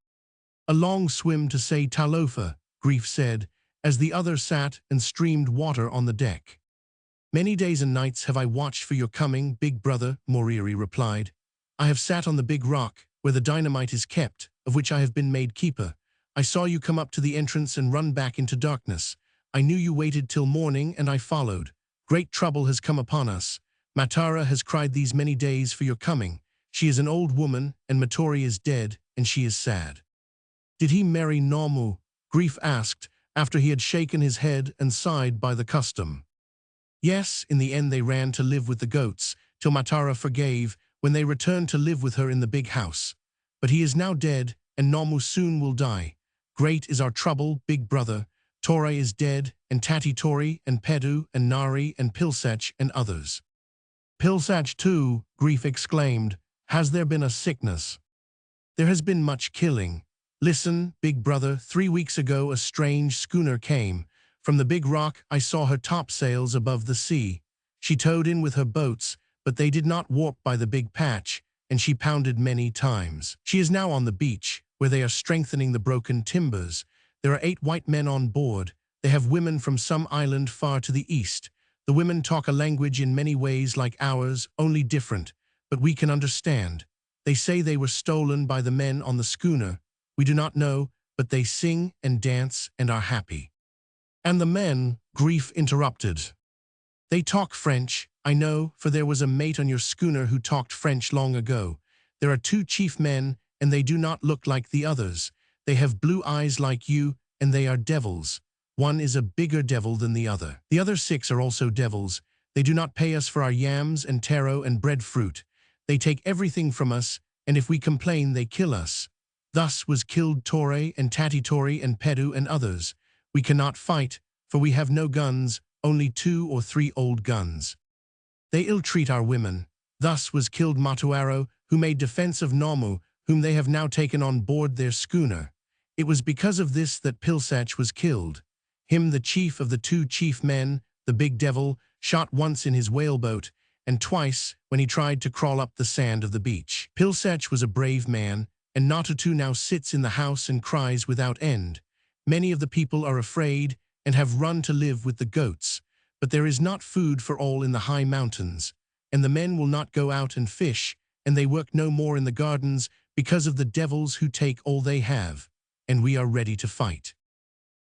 "A long swim to say Talofa," Grief said, as the other sat and streamed water on the deck. "Many days and nights have I watched for your coming, big brother," Moriri replied. "I have sat on the big rock, where the dynamite is kept, of which I have been made keeper. I saw you come up to the entrance and run back into darkness. I knew you waited till morning, and I followed. Great trouble has come upon us. Matara has cried these many days for your coming. She is an old woman, and Matori is dead, and she is sad." "Did he marry Normu?" Grief asked, after he had shaken his head and sighed by the custom. "Yes, in the end they ran to live with the goats, till Matara forgave, when they returned to live with her in the big house. But he is now dead, and Normu soon will die. Great is our trouble, big brother. Tore is dead, and Tati Tori, and Pedu, and Nari, and Pilsech, and others." "Pilsech too," Grief exclaimed. "Has there been a sickness?" "There has been much killing. Listen, big brother, 3 weeks ago a strange schooner came. From the big rock I saw her topsails above the sea. She towed in with her boats, but they did not warp by the big patch, and she pounded many times. She is now on the beach, where they are strengthening the broken timbers. There are 8 white men on board. They have women from some island far to the east. The women talk a language in many ways like ours, only different, but we can understand. They say they were stolen by the men on the schooner. We do not know, but they sing and dance and are happy." "And the men," Grief interrupted. "They talk French, I know, for there was a mate on your schooner who talked French long ago. There are 2 chief men, and they do not look like the others. They have blue eyes like you, and they are devils. One is a bigger devil than the other. The other 6 are also devils. They do not pay us for our yams and taro and breadfruit. They take everything from us, and if we complain, they kill us. Thus was killed Tore and Tati Tori and Pedu and others. We cannot fight, for we have no guns, only 2 or 3 old guns. They ill-treat our women. Thus was killed Matuaro, who made defense of Normu, whom they have now taken on board their schooner. It was because of this that Pilsech was killed. Him, the chief of the 2 chief men, the big devil, shot once in his whaleboat, and twice when he tried to crawl up the sand of the beach. Pilsech was a brave man, and Natutu now sits in the house and cries without end. Many of the people are afraid and have run to live with the goats, but there is not food for all in the high mountains, and the men will not go out and fish, and they work no more in the gardens because of the devils who take all they have, and we are ready to fight.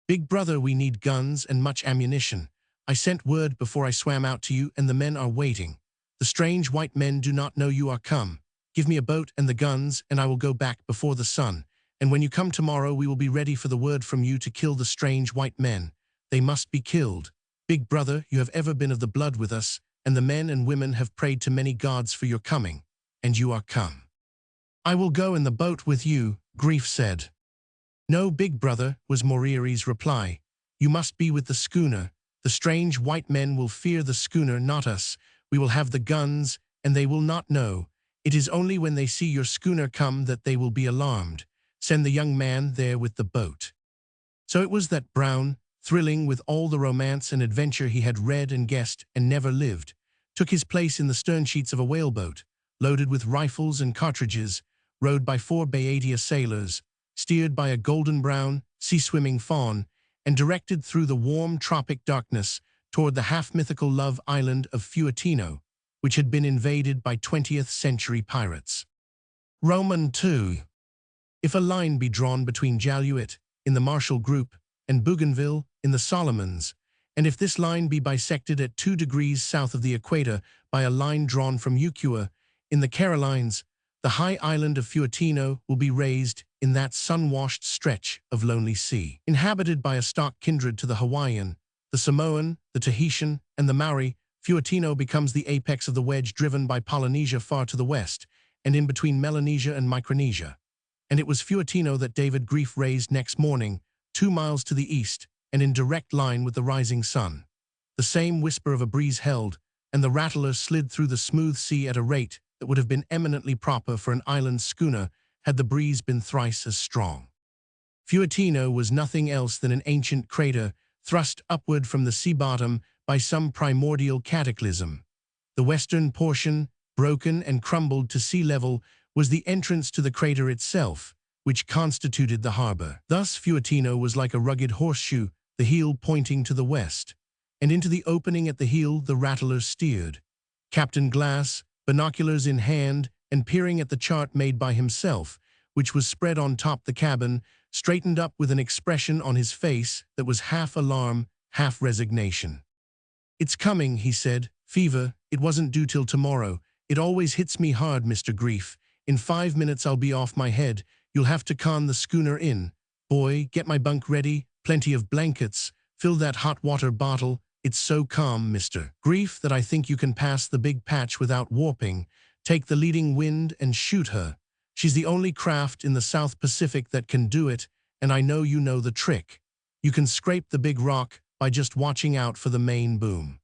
Big brother, we need guns and much ammunition. I sent word before I swam out to you, and the men are waiting. The strange white men do not know you are come. Give me a boat and the guns, and I will go back before the sun. And when you come tomorrow, we will be ready for the word from you to kill the strange white men. They must be killed. Big brother, you have ever been of the blood with us, and the men and women have prayed to many gods for your coming, and you are come." "I will go in the boat with you," Grief said. "No, big brother," was Moriri's reply. "You must be with the schooner. The strange white men will fear the schooner, not us. We will have the guns, and they will not know. It is only when they see your schooner come that they will be alarmed. Send the young man there with the boat." So it was that Brown, thrilling with all the romance and adventure he had read and guessed and never lived, took his place in the stern sheets of a whaleboat, loaded with rifles and cartridges, rowed by 4 Baetia sailors, steered by a golden-brown, sea-swimming fawn, and directed through the warm tropic darkness toward the half-mythical love island of Fuatino, which had been invaded by 20th-century pirates. Roman 2. If a line be drawn between Jaluit, in the Marshall Group, and Bougainville, in the Solomons, and if this line be bisected at 2 degrees south of the equator by a line drawn from Ukiah, in the Carolines, the high island of Fuetino will be raised in that sun-washed stretch of lonely sea. Inhabited by a stock kindred to the Hawaiian, the Samoan, the Tahitian, and the Maori, Fuetino becomes the apex of the wedge driven by Polynesia far to the west, and in between Melanesia and Micronesia. And it was Fuetino that David Grief raised next morning, 2 miles to the east, and in direct line with the rising sun. The same whisper of a breeze held, and the rattler slid through the smooth sea at a rate that would have been eminently proper for an island schooner had the breeze been thrice as strong. Fuetino was nothing else than an ancient crater thrust upward from the sea bottom by some primordial cataclysm. The western portion, broken and crumbled to sea level, was the entrance to the crater itself, which constituted the harbor. Thus Fuetino was like a rugged horseshoe, the heel pointing to the west, and into the opening at the heel the rattler steered. Captain Glass, binoculars in hand and peering at the chart made by himself, which was spread on top the cabin, straightened up with an expression on his face that was half alarm, half resignation. "It's coming," he said. "Fever. It wasn't due till tomorrow. It always hits me hard, Mr. Grief. In 5 minutes I'll be off my head. You'll have to con the schooner in. Boy, get my bunk ready, plenty of blankets, fill that hot water bottle. It's so calm, Mr. Grief, that I think you can pass the big patch without warping. Take the leading wind and shoot her. She's the only craft in the South Pacific that can do it, and I know you know the trick. You can scrape the big rock by just watching out for the main boom."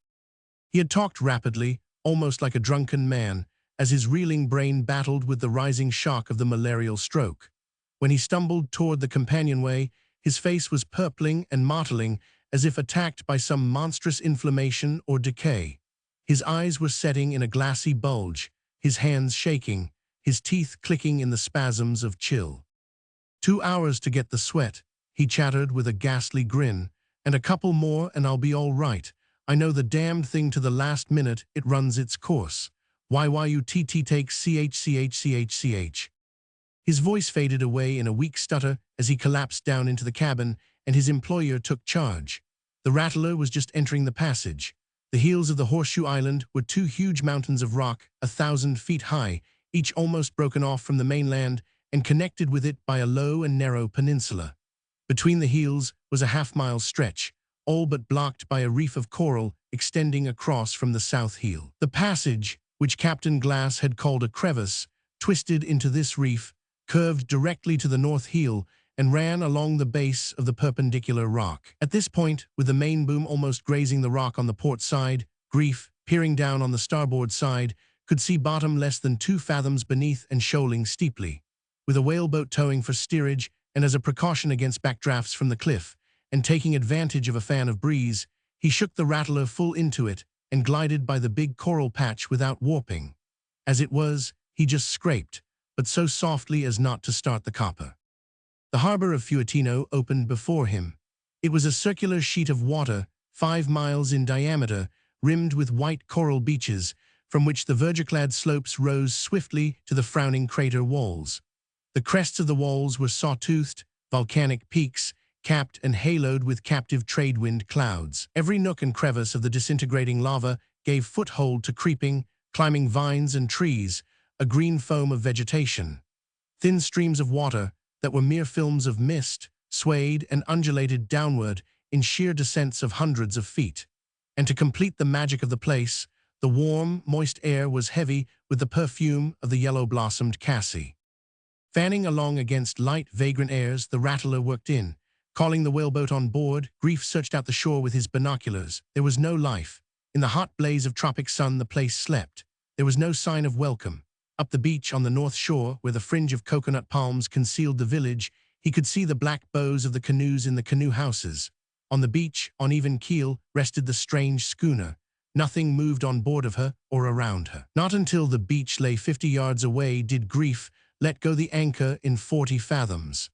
He had talked rapidly, almost like a drunken man, as his reeling brain battled with the rising shock of the malarial stroke. When he stumbled toward the companionway, his face was purpling and mottling, as if attacked by some monstrous inflammation or decay. His eyes were setting in a glassy bulge, his hands shaking, his teeth clicking in the spasms of chill. 2 hours to get the sweat, he chattered with a ghastly grin, and a couple more and I'll be all right. I know the damned thing to the last minute it runs its course. YYUTT takes CH. His voice faded away in a weak stutter as he collapsed down into the cabin, and his employer took charge. The rattler was just entering the passage. The heels of the Horseshoe Island were 2 huge mountains of rock, 1,000 feet high, each almost broken off from the mainland and connected with it by a low and narrow peninsula. Between the heels was a half-mile stretch, all but blocked by a reef of coral extending across from the south heel. The passage, which Captain Glass had called a crevice, twisted into this reef, curved directly to the north heel, and ran along the base of the perpendicular rock. At this point, with the main boom almost grazing the rock on the port side, Grief, peering down on the starboard side, could see bottom less than 2 fathoms beneath and shoaling steeply. With a whaleboat towing for steerage, and as a precaution against backdrafts from the cliff, and taking advantage of a fan of breeze, he shook the rattler full into it and glided by the big coral patch without warping. As it was, he just scraped, but so softly as not to start the copper. The harbor of Fuetino opened before him. It was a circular sheet of water, 5 miles in diameter, rimmed with white coral beaches, from which the verdure-clad slopes rose swiftly to the frowning crater walls. The crests of the walls were saw-toothed, volcanic peaks, capped and haloed with captive trade-wind clouds. Every nook and crevice of the disintegrating lava gave foothold to creeping, climbing vines and trees, a green foam of vegetation. Thin streams of water that were mere films of mist swayed and undulated downward in sheer descents of hundreds of feet. And to complete the magic of the place, the warm, moist air was heavy with the perfume of the yellow-blossomed cassie. Fanning along against light, vagrant airs, the rattler worked in. Calling the whaleboat on board, Grief searched out the shore with his binoculars. There was no life. In the hot blaze of tropic sun, the place slept. There was no sign of welcome. Up the beach on the north shore, where the fringe of coconut palms concealed the village, he could see the black bows of the canoes in the canoe houses. On the beach, on even keel, rested the strange schooner. Nothing moved on board of her or around her. Not until the beach lay 50 yards away did Grief let go the anchor in 40 fathoms.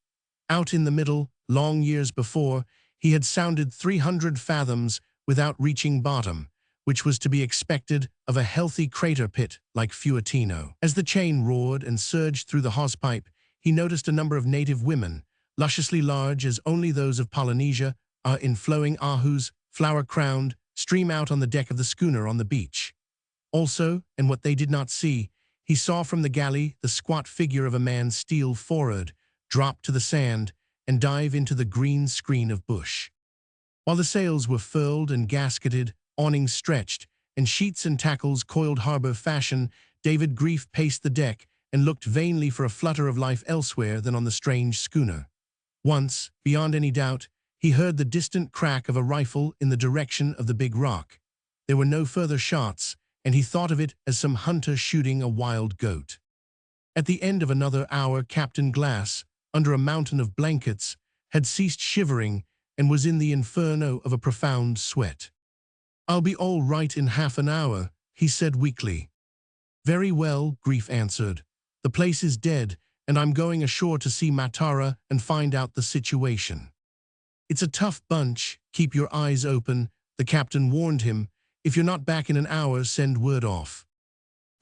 Out in the middle, long years before, he had sounded 300 fathoms without reaching bottom, which was to be expected of a healthy crater pit like Fuatino. As the chain roared and surged through the hawsepipe, he noticed a number of native women, lusciously large as only those of Polynesia, in flowing ahus, flower-crowned, stream out on the deck of the schooner on the beach. Also, and what they did not see, he saw from the galley the squat figure of a man steal forward, drop to the sand, and dive into the green screen of bush. While the sails were furled and gasketed, awnings stretched, and sheets and tackles coiled harbor fashion, David Grief paced the deck and looked vainly for a flutter of life elsewhere than on the strange schooner. Once, beyond any doubt, he heard the distant crack of a rifle in the direction of the big rock. There were no further shots, and he thought of it as some hunter shooting a wild goat. At the end of another hour, Captain Glass, under a mountain of blankets, had ceased shivering and was in the inferno of a profound sweat. "I'll be all right in half an hour," he said weakly. "Very well," Grief answered. "The place is dead, and I'm going ashore to see Matara and find out the situation." "It's a tough bunch, keep your eyes open," the captain warned him. "If you're not back in an hour, send word off."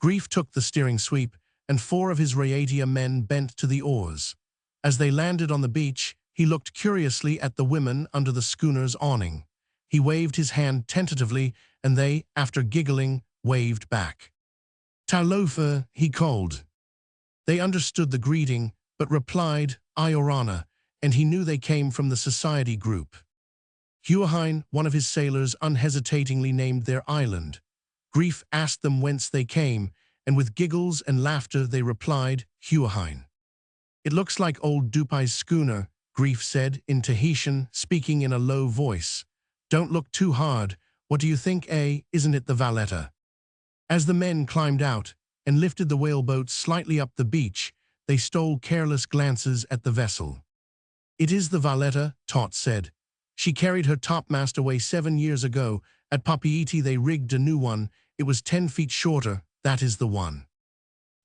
Grief took the steering sweep, and 4 of his Raiatea men bent to the oars. As they landed on the beach, he looked curiously at the women under the schooner's awning. He waved his hand tentatively, and they, after giggling, waved back. "Talofa," he called. They understood the greeting, but replied, "Iorana," and he knew they came from the society group. Huahine, one of his sailors, unhesitatingly named their island. Grief asked them whence they came, and with giggles and laughter they replied, "Huahine." "It looks like old Dupai's schooner," Grief said in Tahitian, speaking in a low voice. "Don't look too hard. What do you think, eh? Isn't it the Valletta?" As the men climbed out and lifted the whaleboat slightly up the beach, they stole careless glances at the vessel. "It is the Valletta," Taut said. "She carried her topmast away 7 years ago. At Papeete they rigged a new one. It was 10 feet shorter. That is the one.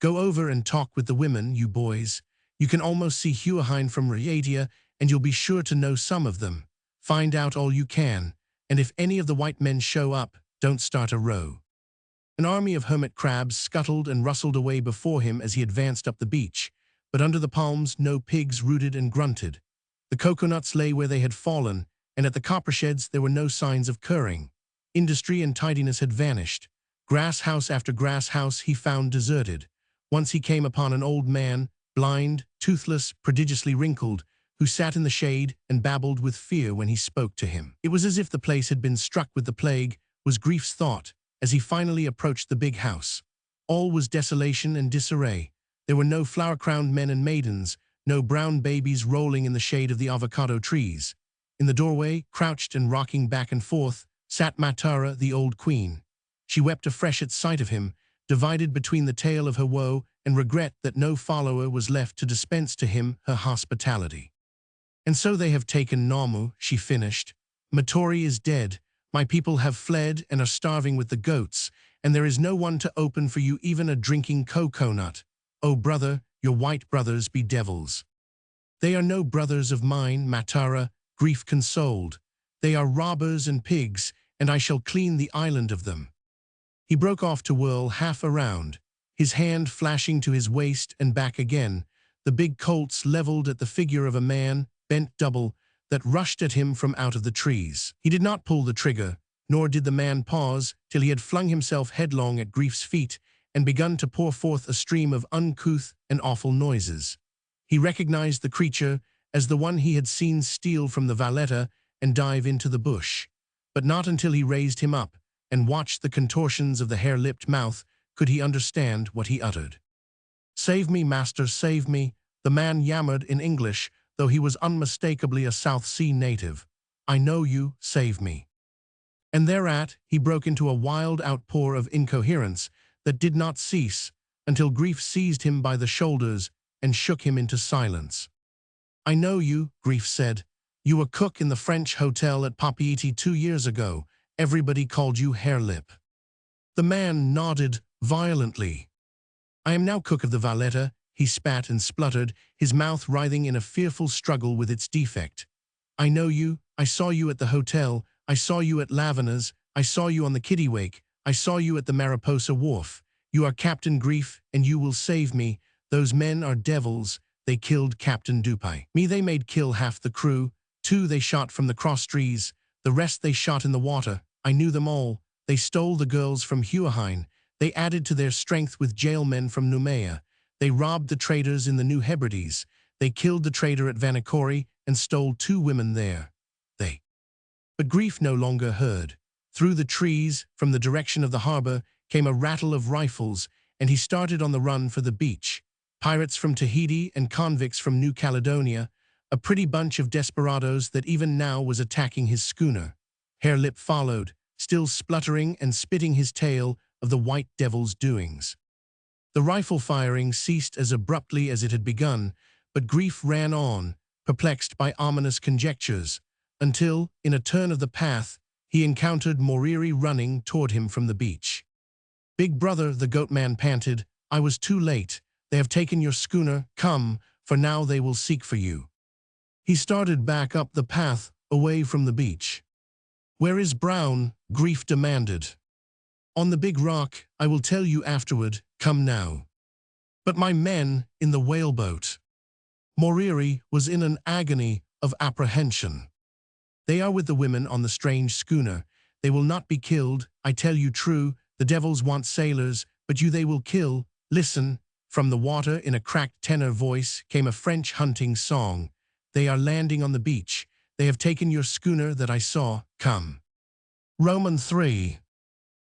Go over and talk with the women, you boys. You can almost see Huahine from Raiatea, and you'll be sure to know some of them. Find out all you can, and if any of the white men show up, don't start a row." An army of hermit crabs scuttled and rustled away before him as he advanced up the beach, but under the palms no pigs rooted and grunted. The coconuts lay where they had fallen, and at the copper sheds there were no signs of curing. Industry and tidiness had vanished. Grass house after grass house he found deserted. Once he came upon an old man, blind, toothless, prodigiously wrinkled, who sat in the shade and babbled with fear when he spoke to him. It was as if the place had been struck with the plague, was Grief's thought, as he finally approached the big house. All was desolation and disarray. There were no flower-crowned men and maidens, no brown babies rolling in the shade of the avocado trees. In the doorway, crouched and rocking back and forth, sat Matara, the old queen. She wept afresh at sight of him, divided between the tale of her woe and regret that no follower was left to dispense to him her hospitality. "And so they have taken Namu," she finished. "Matori is dead. My people have fled and are starving with the goats, and there is no one to open for you even a drinking coconut. Oh, brother, your white brothers be devils." "They are no brothers of mine," Matara, Grief consoled. "They are robbers and pigs, and I shall clean the island of them." He broke off to whirl half around, his hand flashing to his waist and back again, the big Colts leveled at the figure of a man, bent double, that rushed at him from out of the trees. He did not pull the trigger, nor did the man pause till he had flung himself headlong at Grief's feet and begun to pour forth a stream of uncouth and awful noises. He recognized the creature as the one he had seen steal from the Valletta and dive into the bush. But not until he raised him up and watched the contortions of the hair-lipped mouth could he understand what he uttered. "Save me, master, save me," the man yammered in English, though he was unmistakably a South Sea native. "I know you, save me." And thereat he broke into a wild outpour of incoherence that did not cease until Grief seized him by the shoulders and shook him into silence. "I know you," Grief said. "You were cook in the French hotel at Papeete 2 years ago. Everybody called you Hairlip." The man nodded violently. "I am now cook of the Valletta," he spat and spluttered, his mouth writhing in a fearful struggle with its defect. "I know you. I saw you at the hotel. I saw you at Lavina's. I saw you on the Kittiwake. I saw you at the Mariposa Wharf. You are Captain Grief, and you will save me. Those men are devils. They killed Captain Dupai. Me they made kill half the crew. 2 they shot from the cross trees. The rest they shot in the water. I knew them all. They stole the girls from Huahine. They added to their strength with jailmen from Noumea. They robbed the traders in the New Hebrides. They killed the trader at Vanikori and stole 2 women there. But Grief no longer heard. Through the trees, from the direction of the harbor, came a rattle of rifles, and he started on the run for the beach. Pirates from Tahiti and convicts from New Caledonia, a pretty bunch of desperados that even now was attacking his schooner. Harelip followed, still spluttering and spitting his tale of the White Devil's doings. The rifle firing ceased as abruptly as it had begun, but Grief ran on, perplexed by ominous conjectures, until, in a turn of the path, he encountered Moriri running toward him from the beach. "Big brother," the goatman panted, "I was too late. They have taken your schooner. Come, for now they will seek for you." He started back up the path, away from the beach. "Where is Brown?" Grief demanded. "On the big rock. I will tell you afterward. Come now." "But my men in the whaleboat." Moriri was in an agony of apprehension. "They are with the women on the strange schooner. They will not be killed, I tell you true. The devils want sailors, but you they will kill. Listen." From the water, in a cracked tenor voice, came a French hunting song. "They are landing on the beach. They have taken your schooner that I saw. Come." Roman 3.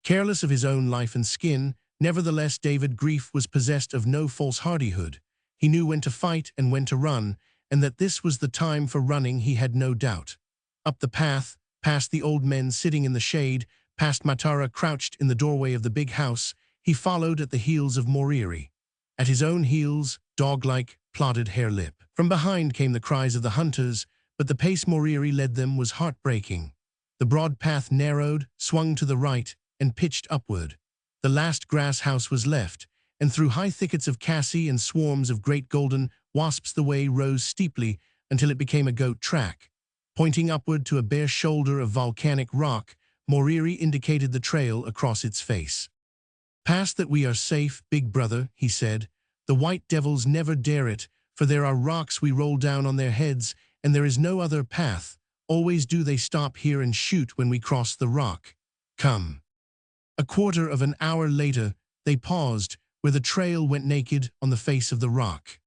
Careless of his own life and skin, nevertheless David Grief was possessed of no false hardihood. He knew when to fight and when to run, and that this was the time for running he had no doubt. Up the path, past the old men sitting in the shade, past Matara crouched in the doorway of the big house, he followed at the heels of Moriri. At his own heels, dog-like, plodded Harelip. From behind came the cries of the hunters, but the pace Moriri led them was heartbreaking. The broad path narrowed, swung to the right, and pitched upward. The last grass house was left, and through high thickets of cassie and swarms of great golden wasps the way rose steeply until it became a goat track. Pointing upward to a bare shoulder of volcanic rock, Moriri indicated the trail across its face. "Past that we are safe, big brother," he said. "The white devils never dare it, for there are rocks we roll down on their heads, and there is no other path. Always do they stop here and shoot when we cross the rock. Come." A quarter of an hour later, they paused, where the trail went naked on the face of the rock.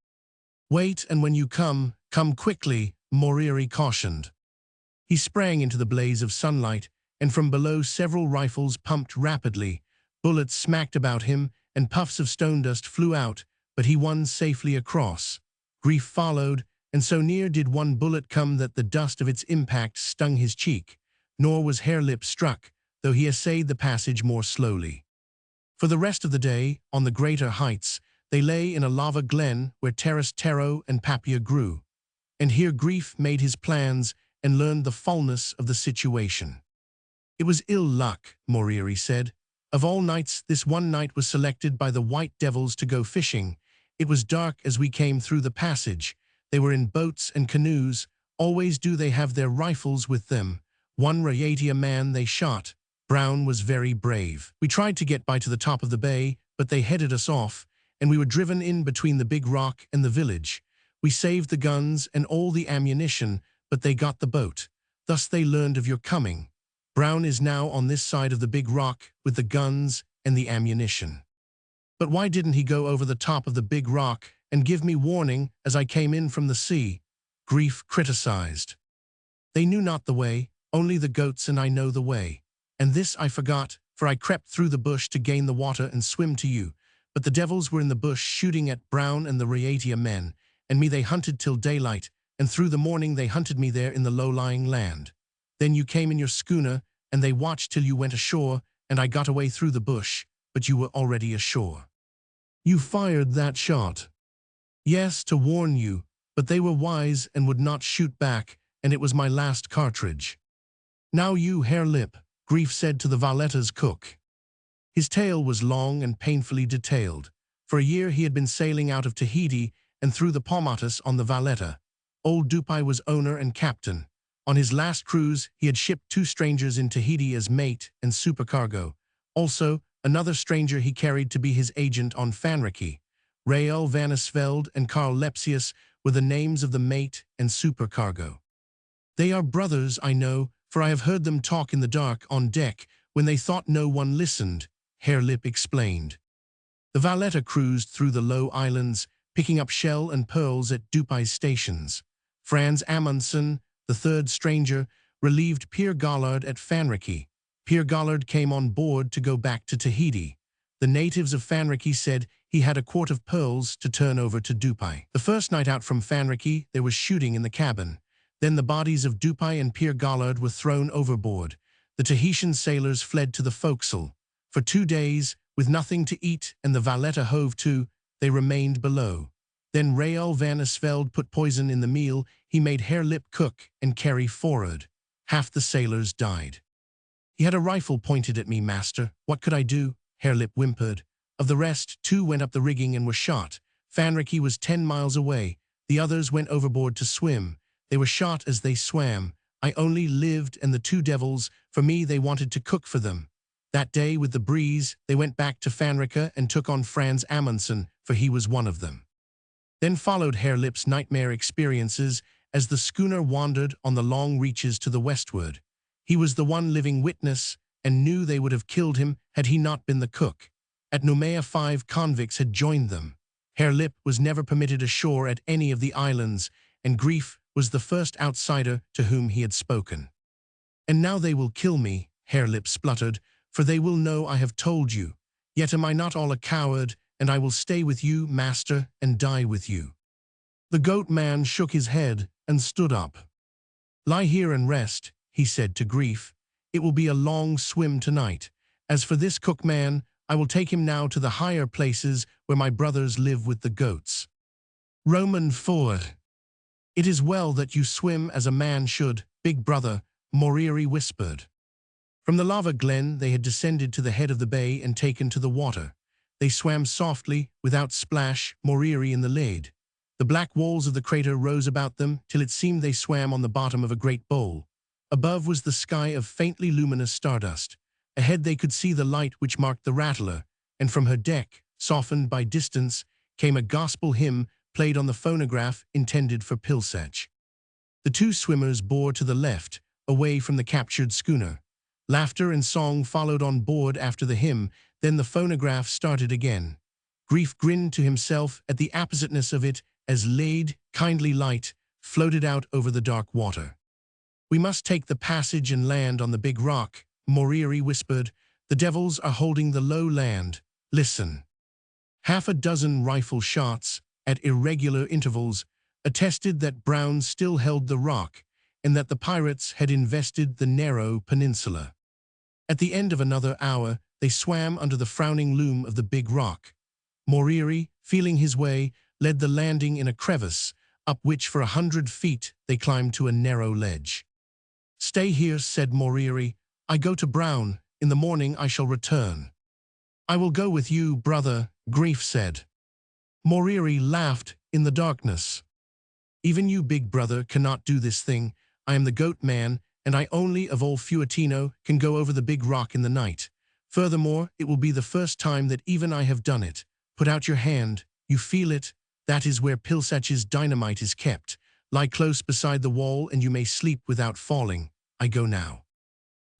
"Wait, and when you come quickly," Moriri cautioned. He sprang into the blaze of sunlight, and from below several rifles pumped rapidly. Bullets smacked about him, and puffs of stone dust flew out, but he won safely across. Grief followed, and so near did one bullet come that the dust of its impact stung his cheek. Nor was Harelip struck, though he essayed the passage more slowly. For the rest of the day, on the greater heights, they lay in a lava glen where terraced taro and papia grew. And here Grief made his plans and learned the fullness of the situation. "It was ill luck," Moriri said. "Of all nights, this one night was selected by the White Devils to go fishing. It was dark as we came through the passage. They were in boats and canoes. Always do they have their rifles with them. One Raiatea man they shot. Brown was very brave. We tried to get by to the top of the bay, but they headed us off, and we were driven in between the big rock and the village. We saved the guns and all the ammunition, but they got the boat. Thus they learned of your coming. Brown is now on this side of the big rock with the guns and the ammunition." "But why didn't he go over the top of the big rock and give me warning as I came in from the sea?" Grief criticized. "They knew not the way, only the goats and I know the way. And this I forgot, for I crept through the bush to gain the water and swim to you. But the devils were in the bush shooting at Brown and the Raiatea men, and me they hunted till daylight, and through the morning they hunted me there in the low-lying land. Then you came in your schooner, and they watched till you went ashore, and I got away through the bush, but you were already ashore." "You fired that shot?" "Yes, to warn you, but they were wise and would not shoot back, and it was my last cartridge." "Now you, Harelip," Grief said to the Valletta's cook. His tale was long and painfully detailed. For a year he had been sailing out of Tahiti and through the Paumatus on the Valletta. Old Dupai was owner and captain. On his last cruise, he had shipped 2 strangers in Tahiti as mate and supercargo. Also, another stranger he carried to be his agent on Fanriki. Rael Vanisveld and Karl Lepsius were the names of the mate and supercargo. They are brothers, I know, for I have heard them talk in the dark on deck when they thought no one listened, Herr Lipp explained. The Valletta cruised through the low islands, picking up shell and pearls at Dupai's stations. Franz Amundsen, the third stranger, relieved Pierre Gallard at Fanriki. Pierre Gallard came on board to go back to Tahiti. The natives of Fanriki said he had a quart of pearls to turn over to Dupai. The first night out from Fanriki, there was shooting in the cabin. Then the bodies of Dupai and Pierre Gallard were thrown overboard. The Tahitian sailors fled to the forecastle. For 2 days, with nothing to eat and the Valletta hove to, they remained below. Then Rael Vanisveld put poison in the meal he made Herr Lipp cook and carry forward. Half the sailors died. He had a rifle pointed at me, master. What could I do? Herr Lipp whimpered. Of the rest, 2 went up the rigging and were shot. Fanriki was 10 miles away. The others went overboard to swim. They were shot as they swam. I only lived, and the 2 devils, for me they wanted to cook for them. That day, with the breeze, they went back to Fanrika and took on Franz Amundsen, for he was one of them. Then followed Herr Lipp's nightmare experiences as the schooner wandered on the long reaches to the westward. He was the one living witness and knew they would have killed him had he not been the cook. At Noumea 5 convicts had joined them. Herr Lipp was never permitted ashore at any of the islands, and Grief was the first outsider to whom he had spoken. And now they will kill me, Herr Lipp spluttered, for they will know I have told you. Yet am I not all a coward, and I will stay with you, master, and die with you. The goat man shook his head and stood up. Lie here and rest, he said to Grief. It will be a long swim tonight. As for this cook man, I will take him now to the higher places where my brothers live with the goats. Roman forward. It is well that you swim as a man should, big brother, Moriri whispered. From the lava glen they had descended to the head of the bay and taken to the water. They swam softly, without splash, Moriri in the lead. The black walls of the crater rose about them till it seemed they swam on the bottom of a great bowl. Above was the sky of faintly luminous stardust. Ahead they could see the light which marked the Rattler, and from her deck, softened by distance, came a gospel hymn played on the phonograph intended for Pilsech. The 2 swimmers bore to the left, away from the captured schooner. Laughter and song followed on board after the hymn, then the phonograph started again. Grief grinned to himself at the appositeness of it as laid, kindly light floated out over the dark water. We must take the passage and land on the big rock, Moriri whispered. The devils are holding the low land. Listen. Half a dozen rifle shots, at irregular intervals, attested that Brown still held the rock and that the pirates had invested the narrow peninsula. At the end of another hour, they swam under the frowning loom of the big rock. Moriri, feeling his way, led the landing in a crevice, up which for 100 feet they climbed to a narrow ledge. Stay here, said Moriri. I go to Brown. In the morning I shall return. I will go with you, brother, Grief said. Moriri laughed in the darkness. Even you, big brother, cannot do this thing. I am the goat man, and I only of all Fuatino can go over the big rock in the night. Furthermore, it will be the first time that even I have done it. Put out your hand. You feel it? That is where Pilsech's dynamite is kept. Lie close beside the wall and you may sleep without falling. I go now.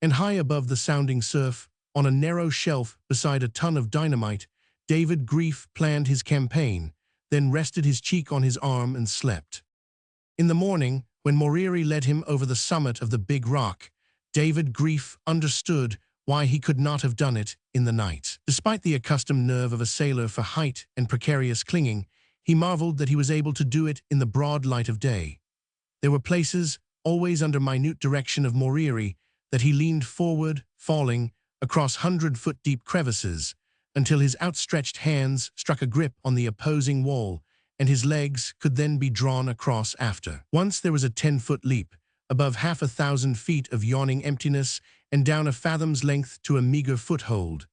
And high above the sounding surf, on a narrow shelf beside a ton of dynamite, David Grief planned his campaign, then rested his cheek on his arm and slept. In the morning, when Moriri led him over the summit of the big rock, David Grief understood why he could not have done it in the night. Despite the accustomed nerve of a sailor for height and precarious clinging, he marveled that he was able to do it in the broad light of day. There were places, always under minute direction of Moriri, that he leaned forward, falling, across 100-foot-deep crevices, until his outstretched hands struck a grip on the opposing wall, and his legs could then be drawn across after. Once there was a 10-foot leap, above 1,000 feet of yawning emptiness, and down a fathom's length to a meager foothold.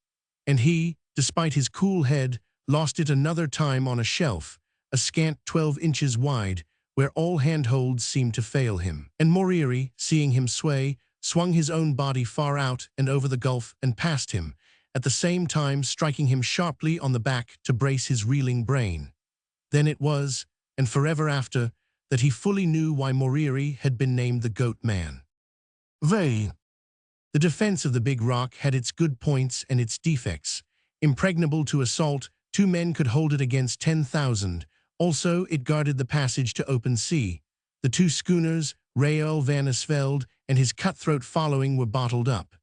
And he, despite his cool head, lost it another time on a shelf, a scant 12 inches wide, where all handholds seemed to fail him. And Moriri, seeing him sway, swung his own body far out and over the gulf and past him, at the same time striking him sharply on the back to brace his reeling brain. Then it was, and forever after, that he fully knew why Moriri had been named the Goat Man. The defense of the big rock had its good points and its defects. Impregnable to assault, 2 men could hold it against 10,000. Also, it guarded the passage to open sea. The 2 schooners, Raoul van Asveld and his cutthroat following, were bottled up.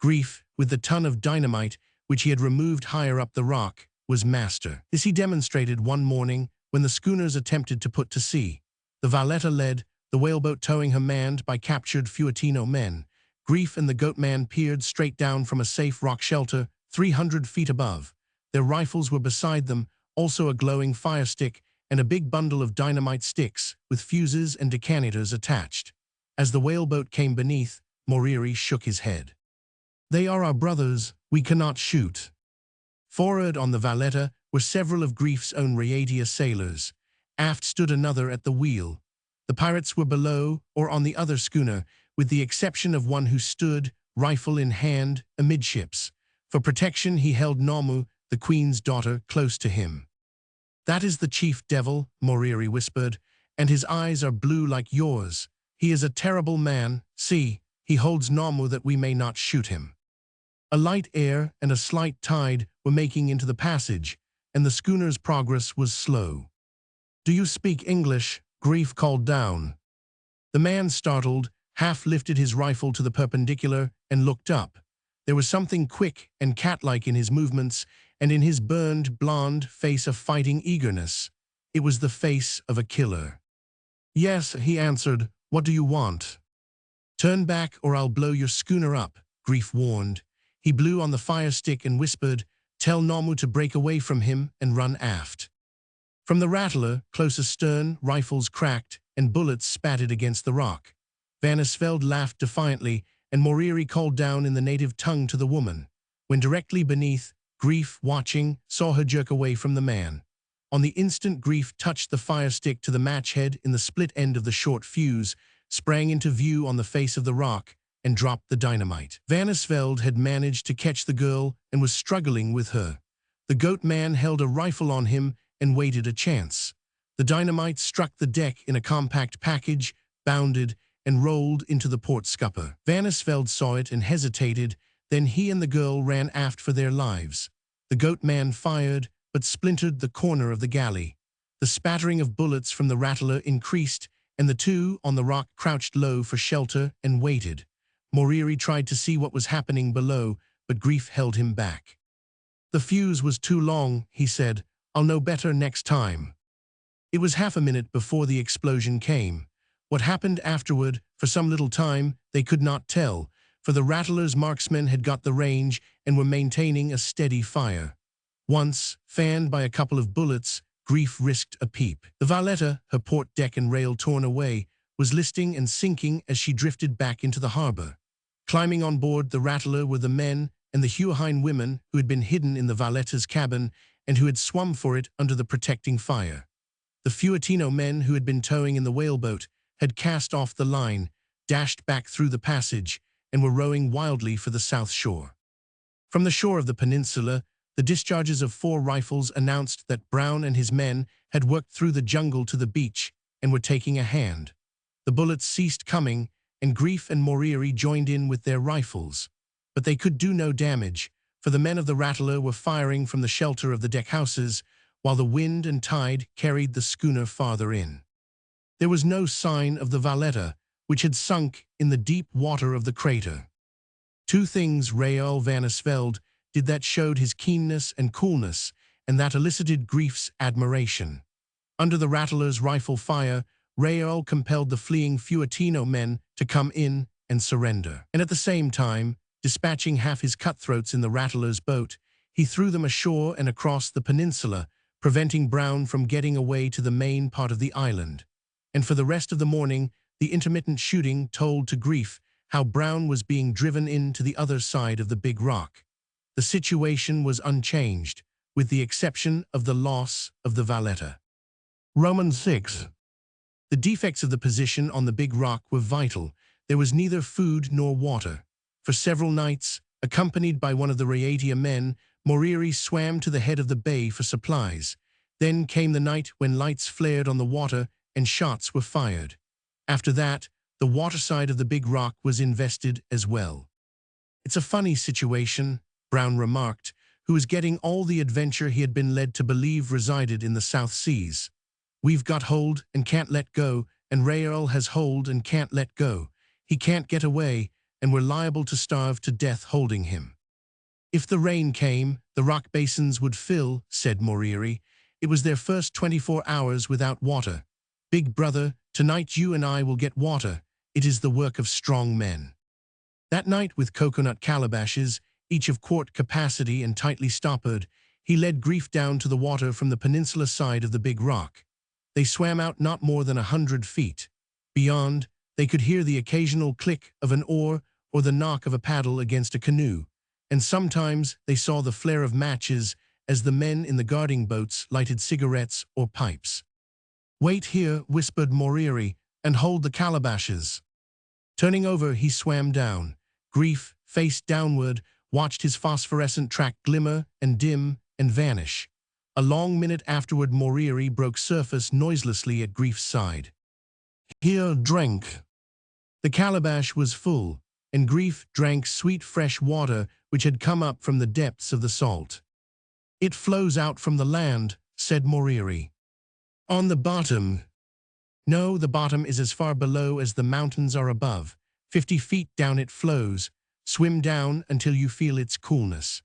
Grief, with the ton of dynamite, which he had removed higher up the rock, was master. This he demonstrated one morning when the schooners attempted to put to sea. The Valletta led, the whaleboat towing her manned by captured Fuatino men. Grief and the Goat Man peered straight down from a safe rock shelter 300 feet above. Their rifles were beside them, also a glowing fire stick and a big bundle of dynamite sticks with fuses and detonators attached. As the whaleboat came beneath, Moriri shook his head. "They are our brothers, we cannot shoot." Forward on the Valletta were several of Grief's own Rhaetia sailors. Aft stood another at the wheel. The pirates were below or on the other schooner, with the exception of one who stood, rifle in hand, amidships. For protection he held Namu, the queen's daughter, close to him. "That is the chief devil," Moriri whispered, "and his eyes are blue like yours. He is a terrible man. See, he holds Namu that we may not shoot him." A light air and a slight tide were making into the passage, and the schooner's progress was slow. "Do you speak English?" Grief called down. The man, startled, half lifted his rifle to the perpendicular and looked up. There was something quick and cat-like in his movements, and in his burned, blonde face a fighting eagerness. It was the face of a killer. "Yes," he answered. "What do you want?" "Turn back or I'll blow your schooner up," Grief warned. He blew on the fire stick and whispered, "Tell Namu to break away from him and run aft." From the Rattler, close astern, rifles cracked and bullets spattered against the rock. Van Asveld laughed defiantly, and Moriri called down in the native tongue to the woman. When directly beneath, Grief, watching, saw her jerk away from the man. On the instant, Grief touched the fire stick to the match head in the split end of the short fuse, sprang into view on the face of the rock, and dropped the dynamite. Van Asveld had managed to catch the girl and was struggling with her. The Goat Man held a rifle on him and waited a chance. The dynamite struck the deck in a compact package, bounded, and rolled into the port scupper. Van Asveld saw it and hesitated, then he and the girl ran aft for their lives. The Goat Man fired, but splintered the corner of the galley. The spattering of bullets from the Rattler increased, and the 2 on the rock crouched low for shelter and waited. Moriri tried to see what was happening below, but Grief held him back. "The fuse was too long," he said. "I'll know better next time." It was half a minute before the explosion came. What happened afterward, for some little time, they could not tell, for the Rattler's marksmen had got the range and were maintaining a steady fire. Once, fanned by a couple of bullets, Grief risked a peep. The Valletta, her port deck and rail torn away, was listing and sinking as she drifted back into the harbor. Climbing on board the Rattler were the men and the Huahine women who had been hidden in the Valletta's cabin and who had swum for it under the protecting fire. The Fuatino men who had been towing in the whaleboat had cast off the line, dashed back through the passage, and were rowing wildly for the south shore. From the shore of the peninsula, the discharges of 4 rifles announced that Brown and his men had worked through the jungle to the beach and were taking a hand. The bullets ceased coming, and Grief and Moriri joined in with their rifles. But they could do no damage, for the men of the Rattler were firing from the shelter of the deckhouses, while the wind and tide carried the schooner farther in. There was no sign of the Valletta, which had sunk in the deep water of the crater. 2 things Raoul van Asveld did that showed his keenness and coolness, and that elicited Grief's admiration. Under the Rattler's rifle fire, Raoul compelled the fleeing Fuatino men to come in and surrender. And at the same time, dispatching half his cutthroats in the Rattler's boat, he threw them ashore and across the peninsula, preventing Brown from getting away to the main part of the island. And for the rest of the morning, the intermittent shooting told to Grief how Brown was being driven in to the other side of the big rock. The situation was unchanged, with the exception of the loss of the Valletta. Romans 6. The defects of the position on the big rock were vital. There was neither food nor water. For several nights, accompanied by one of the Raiatea men, Moriri swam to the head of the bay for supplies. Then came the night when lights flared on the water and shots were fired. After that, the waterside of the big rock was invested as well. "It's a funny situation," Brown remarked, who was getting all the adventure he had been led to believe resided in the South Seas. "We've got hold and can't let go, and Rael has hold and can't let go. He can't get away, and we're liable to starve to death holding him." "If the rain came, the rock basins would fill," said Moriri. "It was their first 24 hours without water. Big brother, tonight you and I will get water. It is the work of strong men." That night, with coconut calabashes, each of quart capacity and tightly stoppered, he led Grief down to the water from the peninsula side of the big rock. They swam out not more than 100 feet. Beyond, they could hear the occasional click of an oar or the knock of a paddle against a canoe, and sometimes they saw the flare of matches as the men in the guarding boats lighted cigarettes or pipes. "Wait here," whispered Moriri, "and hold the calabashes." Turning over, he swam down. Grief, face downward, watched his phosphorescent track glimmer and dim and vanish. A long minute afterward, Moriri broke surface noiselessly at Grief's side. "Here, drink." The calabash was full, and Grief drank sweet fresh water which had come up from the depths of the salt. "It flows out from the land," said Moriri. "On the bottom." "No, the bottom is as far below as the mountains are above. 50 feet down it flows. Swim down until you feel its coolness."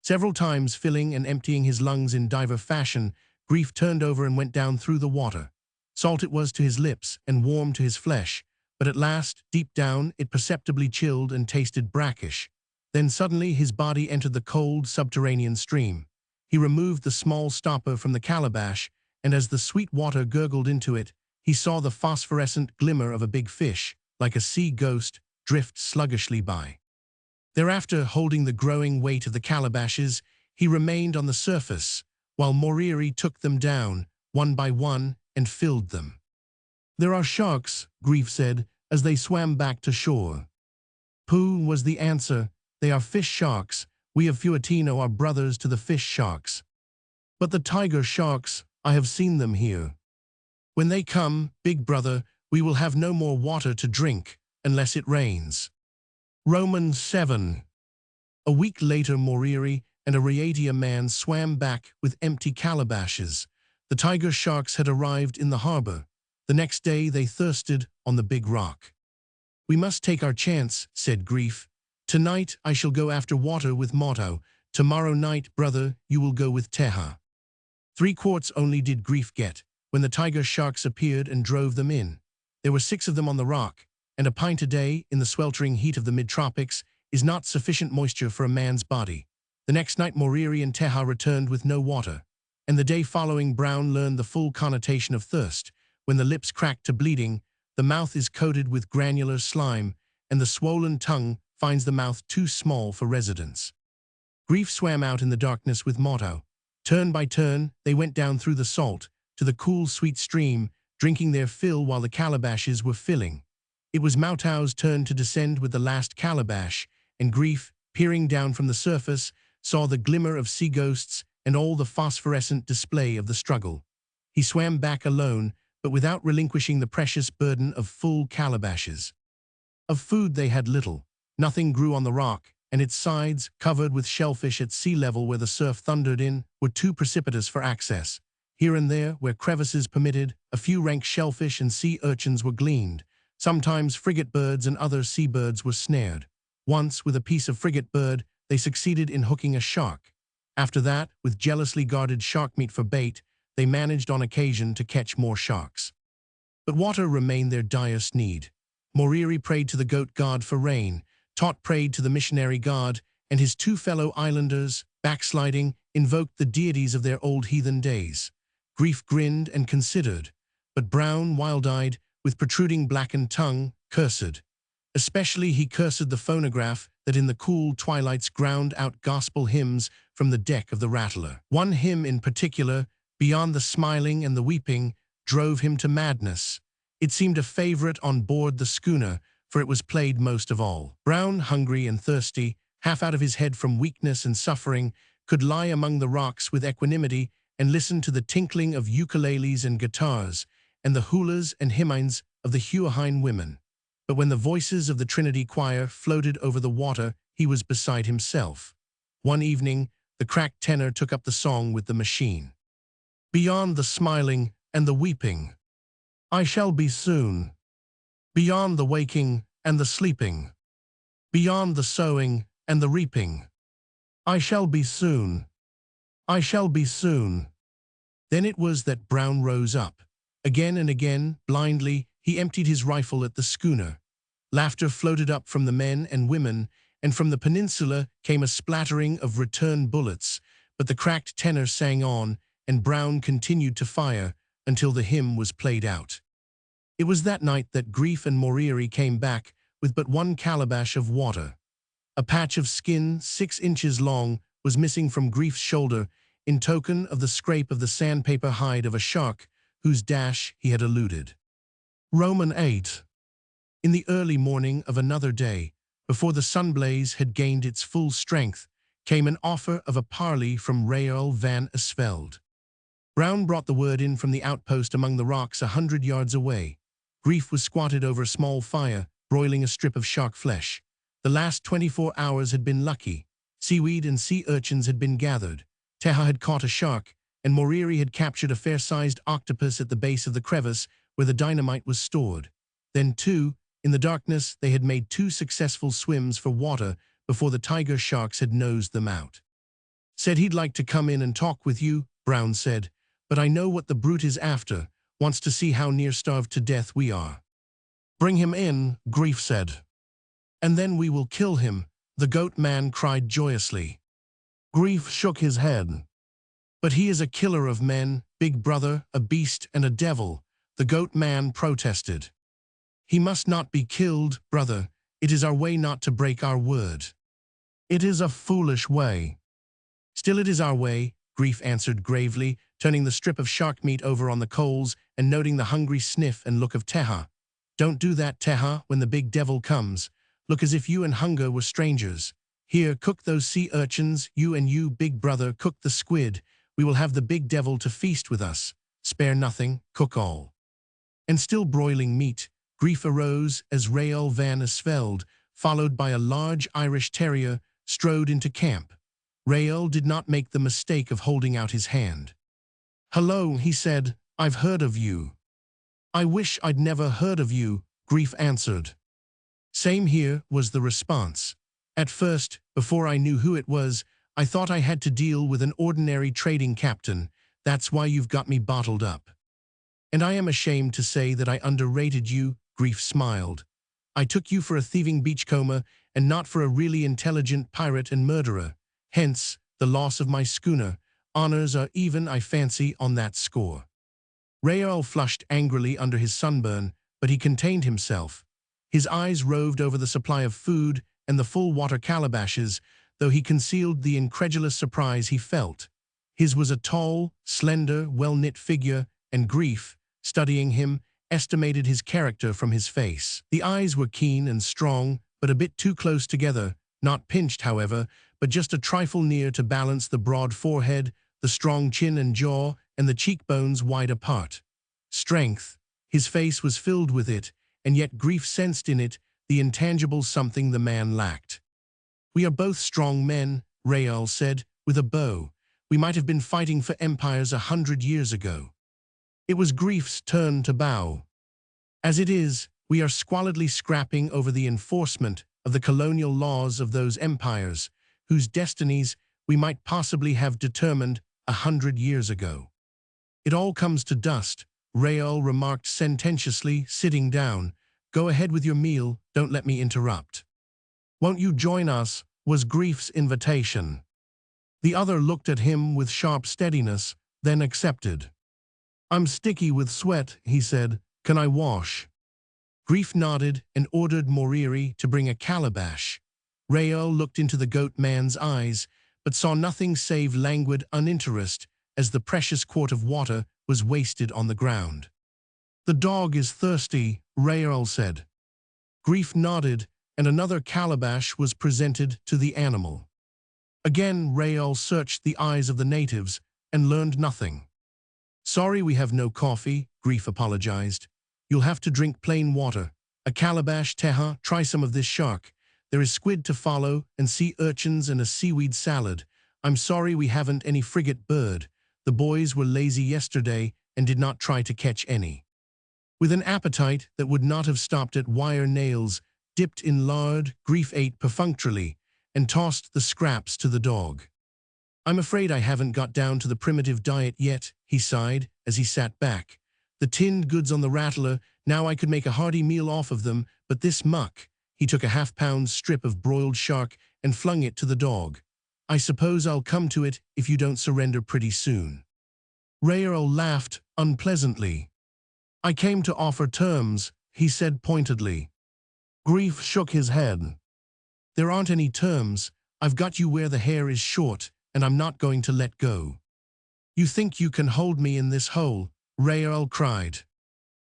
Several times, filling and emptying his lungs in diver fashion, Grief turned over and went down through the water. Salt it was to his lips and warm to his flesh, but at last, deep down, it perceptibly chilled and tasted brackish. Then suddenly his body entered the cold subterranean stream. He removed the small stopper from the calabash, and as the sweet water gurgled into it, he saw the phosphorescent glimmer of a big fish, like a sea ghost, drift sluggishly by. Thereafter, holding the growing weight of the calabashes, he remained on the surface, while Moriri took them down, one by one, and filled them. "There are sharks," Grief said, as they swam back to shore. "Pooh," was the answer. "They are fish sharks. We of Fuatino are brothers to the fish sharks." "But the tiger sharks, I have seen them here." "When they come, big brother, we will have no more water to drink, unless it rains." Romans 7. A week later, Moriri and a Raiatea man swam back with empty calabashes. The tiger sharks had arrived in the harbor. The next day they thirsted on the big rock. "We must take our chance," said Grief. "Tonight I shall go after water with Motto. Tomorrow night, brother, you will go with Teha." 3 quarts only did Grief get, when the tiger sharks appeared and drove them in. There were 6 of them on the rock, and a pint a day, in the sweltering heat of the mid-tropics, is not sufficient moisture for a man's body. The next night Moriri and Teha returned with no water, and the day following Brown learned the full connotation of thirst. When the lips crack to bleeding, the mouth is coated with granular slime, and the swollen tongue finds the mouth too small for residence. Grief swam out in the darkness with Motto. Turn by turn, they went down through the salt, to the cool, sweet stream, drinking their fill while the calabashes were filling. It was Motto's turn to descend with the last calabash, and Grief, peering down from the surface, saw the glimmer of sea ghosts and all the phosphorescent display of the struggle. He swam back alone, but without relinquishing the precious burden of full calabashes. Of food they had little. Nothing grew on the rock, and its sides, covered with shellfish at sea level where the surf thundered in, were too precipitous for access. Here and there, where crevices permitted, a few rank shellfish and sea urchins were gleaned. Sometimes frigate birds and other seabirds were snared. Once, with a piece of frigate bird, they succeeded in hooking a shark. After that, with jealously guarded shark meat for bait, they managed on occasion to catch more sharks. But water remained their direst need. Moriri prayed to the goat god for rain, Tot prayed to the missionary god, and his 2 fellow islanders, backsliding, invoked the deities of their old heathen days. Grief grinned and considered, but Brown, wild-eyed, with protruding blackened tongue, cursed. Especially he cursed the phonograph that in the cool twilights ground out gospel hymns from the deck of the Rattler. One hymn in particular, Beyond the Smiling and the Weeping, drove him to madness. It seemed a favorite on board the schooner, for it was played most of all. Brown, hungry and thirsty, half out of his head from weakness and suffering, could lie among the rocks with equanimity and listen to the tinkling of ukuleles and guitars, and the hulas and hymns of the Huahine women. But when the voices of the Trinity Choir floated over the water, he was beside himself. One evening, the cracked tenor took up the song with the machine. Beyond the smiling and the weeping, I shall be soon. Beyond the waking and the sleeping, beyond the sowing and the reaping, I shall be soon. I shall be soon. Then it was that Brown rose up. Again and again, blindly, he emptied his rifle at the schooner. Laughter floated up from the men and women, and from the peninsula came a splattering of return bullets, but the cracked tenor sang on, and Brown continued to fire until the hymn was played out. It was that night that Grief and Moriri came back with but one calabash of water. A patch of skin 6 inches long was missing from Grief's shoulder in token of the scrape of the sandpaper hide of a shark whose dash he had eluded. Roman 8. In the early morning of another day, before the sunblaze had gained its full strength, came an offer of a parley from Raoul van Asveld. Brown brought the word in from the outpost among the rocks 100 yards away. Grief was squatted over a small fire, broiling a strip of shark flesh. The last 24 hours had been lucky. Seaweed and sea urchins had been gathered. Teha had caught a shark, and Moriri had captured a fair-sized octopus at the base of the crevice where the dynamite was stored. Then, too, in the darkness, they had made 2 successful swims for water before the tiger sharks had nosed them out. Said he'd like to come in and talk with you, Brown said, but I know what the brute is after, wants to see how near starved to death we are. Bring him in, Grief said. And then we will kill him, the goat man cried joyously. Grief shook his head. But he is a killer of men, big brother, a beast and a devil, the goat man protested. He must not be killed, brother. It is our way not to break our word. It is a foolish way. Still it is our way, Grief answered gravely, turning the strip of shark meat over on the coals and noting the hungry sniff and look of Teha. Don't do that, Teha, when the big devil comes. Look as if you and hunger were strangers. Here, cook those sea urchins, you, big brother, cook the squid. We will have the big devil to feast with us. Spare nothing, cook all. And still broiling meat, Grief arose as Raoul van Asveld, followed by a large Irish terrier, strode into camp. Raoul did not make the mistake of holding out his hand. Hello, he said, I've heard of you. I wish I'd never heard of you, Grief answered. Same here, was the response. At first, before I knew who it was, I thought I had to deal with an ordinary trading captain. That's why you've got me bottled up. And I am ashamed to say that I underrated you, Grief smiled. I took you for a thieving beachcomber and not for a really intelligent pirate and murderer. Hence, the loss of my schooner. Honors are even, I fancy, on that score. Raoul flushed angrily under his sunburn, but he contained himself. His eyes roved over the supply of food and the full water calabashes, though he concealed the incredulous surprise he felt. His was a tall, slender, well-knit figure, and Grief, studying him, estimated his character from his face. The eyes were keen and strong, but a bit too close together, not pinched, however, but just a trifle near to balance the broad forehead, the strong chin and jaw, and the cheekbones wide apart. Strength. His face was filled with it, and yet Grief sensed in it the intangible something the man lacked. We are both strong men, Raoul said, with a bow. We might have been fighting for empires 100 years ago. It was Grief's turn to bow. As it is, we are squalidly scrapping over the enforcement of the colonial laws of those empires, whose destinies we might possibly have determined 100 years ago. It all comes to dust, Raoul remarked sententiously, sitting down. Go ahead with your meal, don't let me interrupt. Won't you join us, was Grief's invitation. The other looked at him with sharp steadiness, then accepted. I'm sticky with sweat, he said. Can I wash? Grief nodded and ordered Moriri to bring a calabash. Raoul looked into the goat man's eyes, but saw nothing save languid uninterest as the precious quart of water was wasted on the ground. The dog is thirsty, Rael said. Grief nodded, and another calabash was presented to the animal. Again Rael searched the eyes of the natives and learned nothing. Sorry we have no coffee, Grief apologized. You'll have to drink plain water. A calabash, Teha, try some of this shark. There is squid to follow, and sea urchins and a seaweed salad. I'm sorry we haven't any frigate bird. The boys were lazy yesterday and did not try to catch any. With an appetite that would not have stopped at wire nails, dipped in lard, Grief ate perfunctorily and tossed the scraps to the dog. I'm afraid I haven't got down to the primitive diet yet, he sighed as he sat back. The tinned goods on the rattler, now I could make a hearty meal off of them, but this muck. He took a half-pound strip of broiled shark and flung it to the dog. I suppose I'll come to it if you don't surrender pretty soon. Rael laughed unpleasantly. I came to offer terms, he said pointedly. Grief shook his head. There aren't any terms. I've got you where the hair is short, and I'm not going to let go. You think you can hold me in this hole? Rael cried.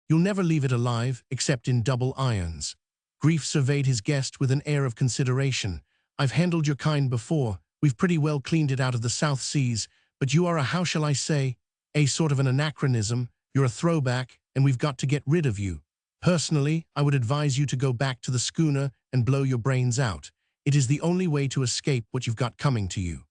You'll never leave it alive, except in double irons. Grief surveyed his guest with an air of consideration. I've handled your kind before. We've pretty well cleaned it out of the South Seas, but you are a, how shall I say, a sort of an anachronism. You're a throwback, and we've got to get rid of you. Personally, I would advise you to go back to the schooner and blow your brains out. It is the only way to escape what you've got coming to you.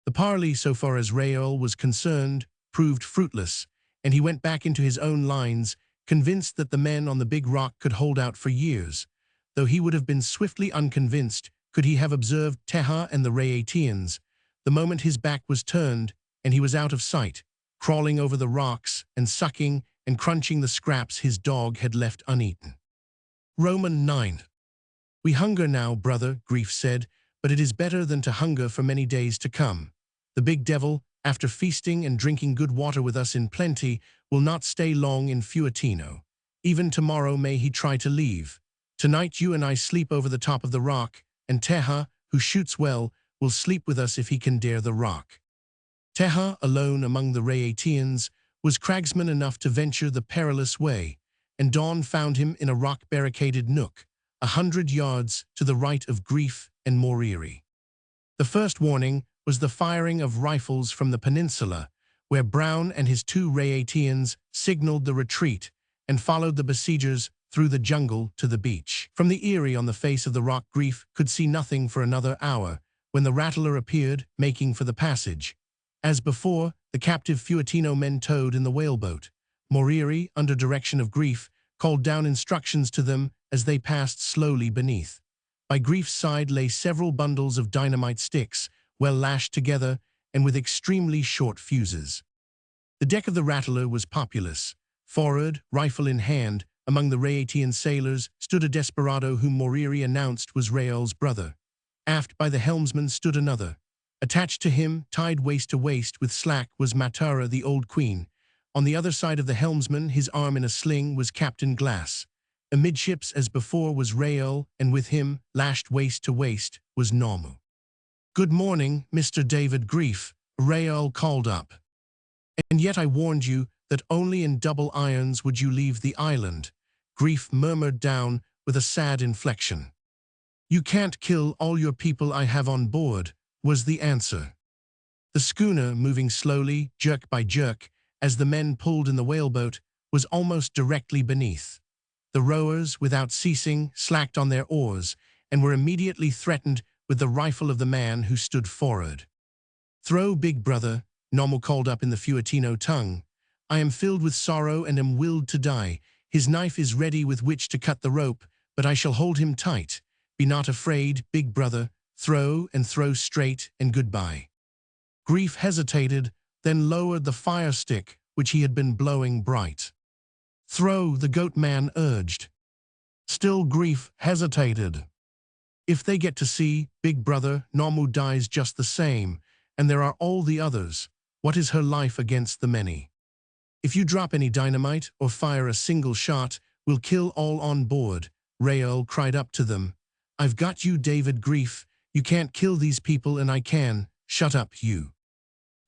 The parley, so far as Rael was concerned, proved fruitless, and he went back into his own lines, convinced that the men on the big rock could hold out for years. Though he would have been swiftly unconvinced could he have observed Teha and the Rayatians, the moment his back was turned and he was out of sight, crawling over the rocks and sucking and crunching the scraps his dog had left uneaten. Roman 9. We hunger now, brother, Grief said, but it is better than to hunger for many days to come. The big devil, after feasting and drinking good water with us in plenty, will not stay long in Fuatino. Even tomorrow may he try to leave. Tonight you and I sleep over the top of the rock, and Teha, who shoots well, will sleep with us if he can dare the rock. Teha, alone among the Rayatians, was cragsman enough to venture the perilous way, and dawn found him in a rock-barricaded nook, 100 yards to the right of Grief and Moriri. The first warning was the firing of rifles from the peninsula, where Brown and his 2 Rayatians signaled the retreat and followed the besiegers through the jungle to the beach. From the eyrie on the face of the rock, Grief could see nothing for another hour when the rattler appeared, making for the passage. As before, the captive Fuatino men towed in the whaleboat. Moriri, under direction of Grief, called down instructions to them as they passed slowly beneath. By Grief's side lay several bundles of dynamite sticks, well lashed together and with extremely short fuses. The deck of the rattler was populous. Forward, rifle in hand, among the Rayatian sailors stood a desperado whom Moriri announced was Rael's brother. Aft by the helmsman stood another. Attached to him, tied waist to waist with slack, was Matara, the old queen. On the other side of the helmsman, his arm in a sling, was Captain Glass. Amidships, as before, was Rael, and with him, lashed waist to waist, was Normu. Good morning, Mr. David Grief, Rael called up. And yet I warned you that only in double irons would you leave the island, Grief murmured down with a sad inflection. You can't kill all your people I have on board, was the answer. The schooner, moving slowly, jerk by jerk, as the men pulled in the whaleboat, was almost directly beneath. The rowers, without ceasing, slacked on their oars, and were immediately threatened with the rifle of the man who stood forward. Throw, big brother, Normu called up in the Fuatino tongue. I am filled with sorrow and am willed to die. His knife is ready with which to cut the rope, but I shall hold him tight. Be not afraid, big brother. Throw and throw straight and goodbye. Grief hesitated, then lowered the fire stick, which he had been blowing bright. Throw, the goat man urged. Still Grief hesitated. If they get to sea, big brother, Normu dies just the same, and there are all the others. What is her life against the many? If you drop any dynamite or fire a single shot, we'll kill all on board, Rael cried up to them. I've got you, David Grief. You can't kill these people and I can. Shut up, you.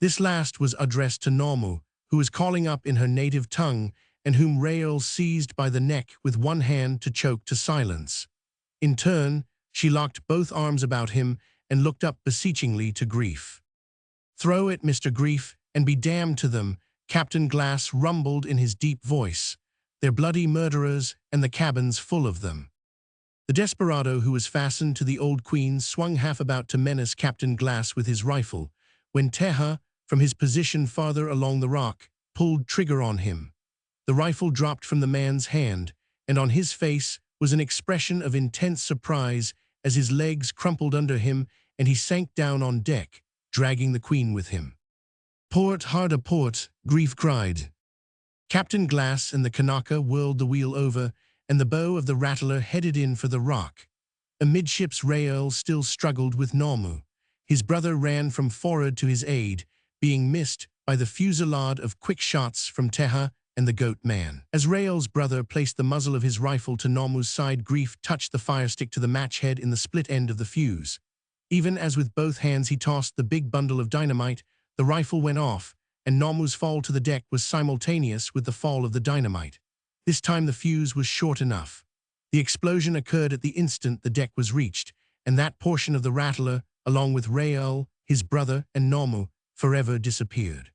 This last was addressed to Normu, who was calling up in her native tongue and whom Rael seized by the neck with one hand to choke to silence. In turn, she locked both arms about him and looked up beseechingly to Grief. "Throw it, Mr. Grief, and be damned to them," Captain Glass rumbled in his deep voice. "They're bloody murderers, and the cabin's full of them." The desperado who was fastened to the old queen swung half about to menace Captain Glass with his rifle, when Teja, from his position farther along the rock, pulled trigger on him. The rifle dropped from the man's hand, and on his face was an expression of intense surprise as his legs crumpled under him and he sank down on deck, dragging the queen with him. "Port, hard a port," Grief cried. Captain Glass and the Kanaka whirled the wheel over, and the bow of the Rattler headed in for the rock. Amidships Rael still struggled with Normu. His brother ran from forward to his aid, being missed by the fusillade of quick shots from Teja and the goat man. As Rael's brother placed the muzzle of his rifle to Normu's side, Grief touched the firestick to the match head in the split end of the fuse. Even as with both hands he tossed the big bundle of dynamite, the rifle went off, and Normu's fall to the deck was simultaneous with the fall of the dynamite. This time the fuse was short enough. The explosion occurred at the instant the deck was reached, and that portion of the Rattler, along with Rael, his brother, and Normu, forever disappeared.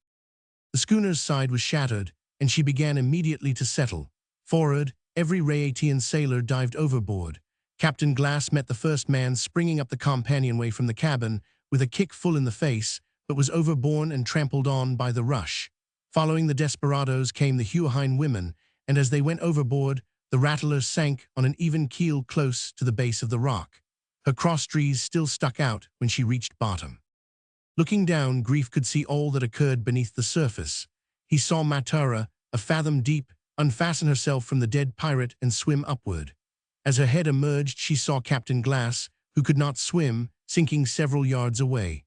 The schooner's side was shattered, and she began immediately to settle. Forward, every Rayatian sailor dived overboard. Captain Glass met the first man springing up the companionway from the cabin with a kick full in the face, but was overborne and trampled on by the rush. Following the desperados came the Huahine women, and as they went overboard, the Rattler sank on an even keel close to the base of the rock. Her crosstrees still stuck out when she reached bottom. Looking down, Grief could see all that occurred beneath the surface. He saw Matara, a fathom deep, unfasten herself from the dead pirate and swim upward. As her head emerged, she saw Captain Glass, who could not swim, sinking several yards away.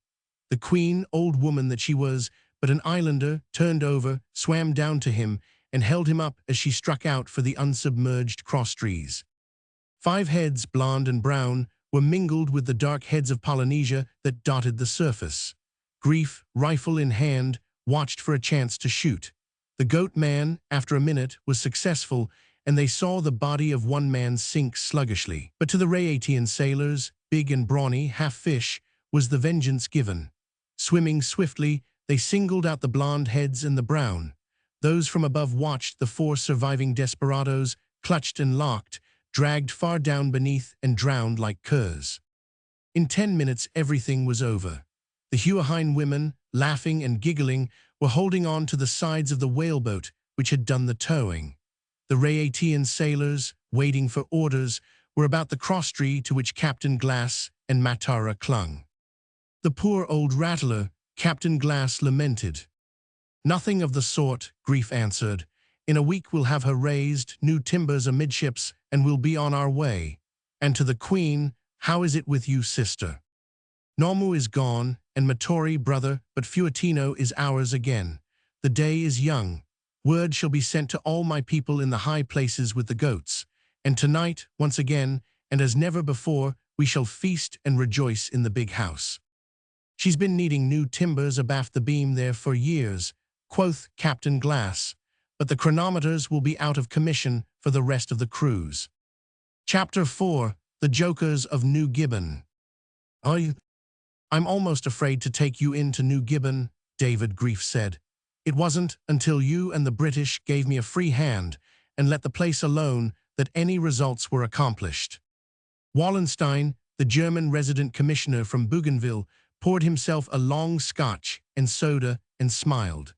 The queen, old woman that she was, but an islander, turned over, swam down to him, and held him up as she struck out for the unsubmerged crosstrees. 5 heads, blonde and brown, were mingled with the dark heads of Polynesia that dotted the surface. Grief, rifle in hand, watched for a chance to shoot. The goat man, after a minute, was successful, and they saw the body of one man sink sluggishly. But to the Rayatian sailors, big and brawny, half fish, was the vengeance given. Swimming swiftly, they singled out the blonde heads and the brown. Those from above watched the 4 surviving desperados, clutched and locked, dragged far down beneath and drowned like curs. In 10 minutes everything was over. The Huahine women, laughing and giggling, were holding on to the sides of the whaleboat which had done the towing. The Rayatian sailors, waiting for orders, were about the crosstree to which Captain Glass and Matara clung. "The poor old Rattler," Captain Glass lamented. "Nothing of the sort," Grief answered. "In a week we'll have her raised, new timbers amidships, and we'll be on our way. And to the Queen, how is it with you, sister? Normu is gone, and Matori, brother, but Fuatino is ours again. The day is young. Word shall be sent to all my people in the high places with the goats. And tonight, once again, and as never before, we shall feast and rejoice in the big house." "She's been needing new timbers abaft the beam there for years," quoth Captain Glass, "but the chronometers will be out of commission for the rest of the cruise." Chapter 4. The Jokers of New Gibbon. "I'm almost afraid to take you into New Gibbon," David Grief said. "It wasn't until you and the British gave me a free hand and let the place alone that any results were accomplished." Wallenstein, the German resident commissioner from Bougainville, poured himself a long scotch and soda and smiled.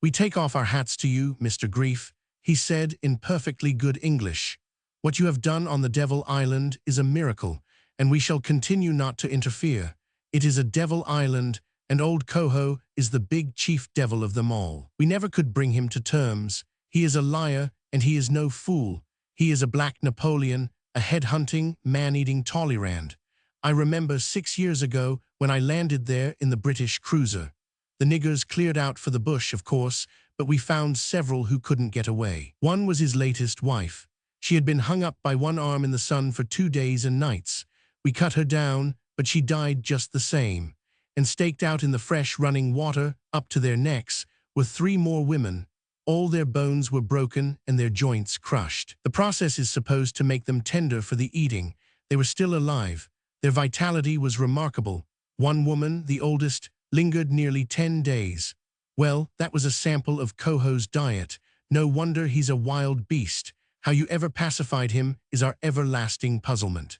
"We take off our hats to you, Mr. Grief," he said in perfectly good English. "What you have done on the Devil Island is a miracle, and we shall continue not to interfere. It is a devil island, and old Coho is the big chief devil of them all. We never could bring him to terms. He is a liar, and he is no fool. He is a black Napoleon, a head-hunting, man-eating Talleyrand. I remember 6 years ago when I landed there in the British cruiser. The niggers cleared out for the bush, of course, but we found several who couldn't get away. One was his latest wife. She had been hung up by one arm in the sun for 2 days and nights. We cut her down, but she died just the same. And staked out in the fresh running water, up to their necks, were 3 more women, All their bones were broken and their joints crushed. The process is supposed to make them tender for the eating. They were still alive. Their vitality was remarkable. One woman, the oldest, lingered nearly 10 days. Well, that was a sample of Coho's diet. No wonder he's a wild beast. How you ever pacified him is our everlasting puzzlement.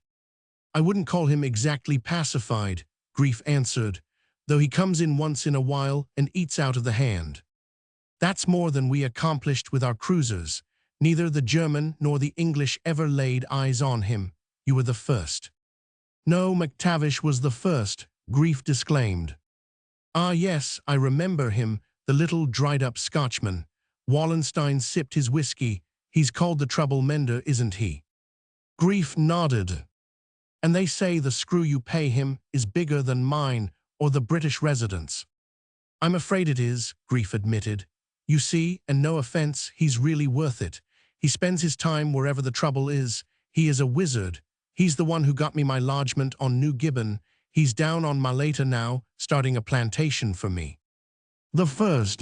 I wouldn't call him exactly pacified, Grief answered, though he comes in once in a while and eats out of the hand. That's more than we accomplished with our cruisers. Neither the German nor the English ever laid eyes on him. You were the first. No, McTavish was the first, Grief disclaimed. Ah yes, I remember him, the little dried-up Scotchman. Wallenstein sipped his whiskey. He's called the trouble mender, isn't he? Grief nodded. And they say the screw you pay him is bigger than mine or the British residents. I'm afraid it is, Grief admitted. You see, and no offense, he's really worth it. He spends his time wherever the trouble is. He is a wizard. He's the one who got me my lodgment on New Gibbon. He's down on Malaita now, starting a plantation for me. The first.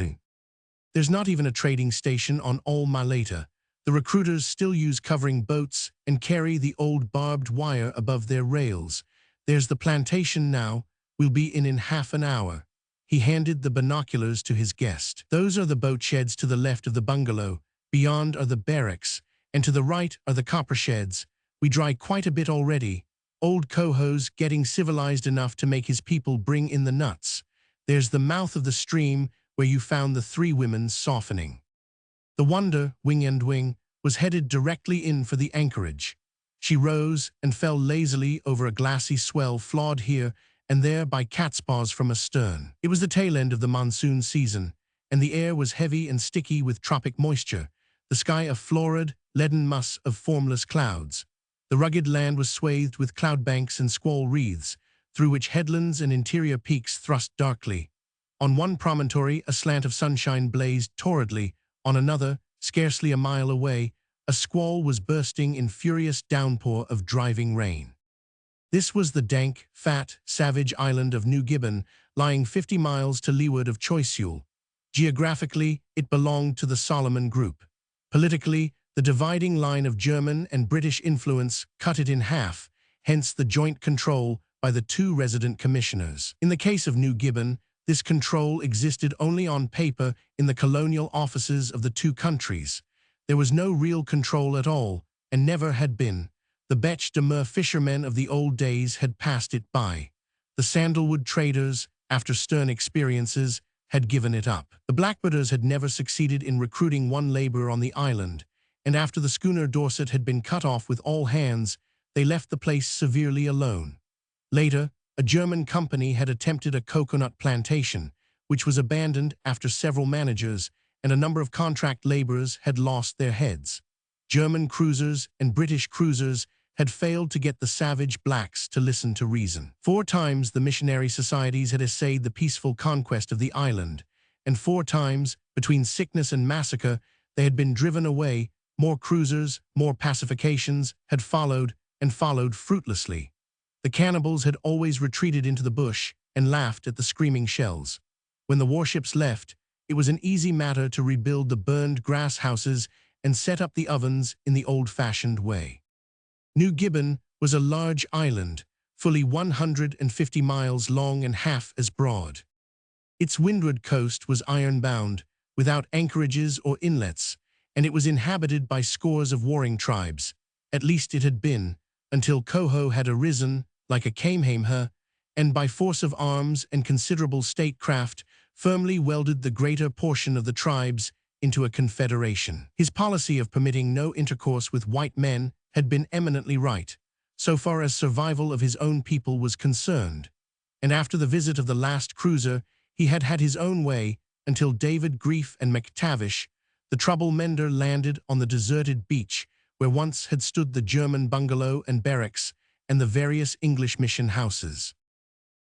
There's not even a trading station on all Malaita. The recruiters still use covering boats and carry the old barbed wire above their rails. There's the plantation now. We'll be in half an hour. He handed the binoculars to his guest. Those are the boat sheds to the left of the bungalow. Beyond are the barracks, and to the right are the copper sheds. We dry quite a bit already. Old Coho's getting civilized enough to make his people bring in the nuts. There's the mouth of the stream where you found the 3 women softening. The Wonder, wing and wing, was headed directly in for the anchorage. She rose and fell lazily over a glassy swell flawed here and there by catspaws from astern. It was the tail end of the monsoon season, and the air was heavy and sticky with tropic moisture, the sky a florid, leaden mass of formless clouds. The rugged land was swathed with cloud banks and squall wreaths, through which headlands and interior peaks thrust darkly. On one promontory, a slant of sunshine blazed torridly. On another, scarcely a mile away, a squall was bursting in furious downpour of driving rain. This was the dank, fat, savage island of New Gibbon, lying 50 miles to leeward of Choiseul. Geographically, it belonged to the Solomon Group. Politically, the dividing line of German and British influence cut it in half, hence the joint control by the 2 resident commissioners. In the case of New Gibbon, this control existed only on paper in the colonial offices of the 2 countries. There was no real control at all, and never had been. The Bêche de Mer fishermen of the old days had passed it by. The sandalwood traders, after stern experiences, had given it up. The blackbirders had never succeeded in recruiting one laborer on the island, and after the schooner Dorset had been cut off with all hands, they left the place severely alone. Later, a German company had attempted a coconut plantation, which was abandoned after several managers, and a number of contract laborers had lost their heads. German cruisers and British cruisers had failed to get the savage blacks to listen to reason. 4 times the missionary societies had essayed the peaceful conquest of the island, and 4 times, between sickness and massacre, they had been driven away. More cruisers, more pacifications had followed, and followed fruitlessly. The cannibals had always retreated into the bush and laughed at the screaming shells. When the warships left, it was an easy matter to rebuild the burned grass houses and set up the ovens in the old-fashioned way. New Gibbon was a large island, fully 150 miles long and half as broad. Its windward coast was iron-bound, without anchorages or inlets, and it was inhabited by scores of warring tribes. At least it had been, until Coho had arisen, like a Kamehameha, and by force of arms and considerable statecraft, firmly welded the greater portion of the tribes into a confederation. His policy of permitting no intercourse with white men had been eminently right, so far as survival of his own people was concerned, and after the visit of the last cruiser, he had had his own way until David Grief and McTavish, the trouble mender, landed on the deserted beach where once had stood the German bungalow and barracks and the various English mission houses.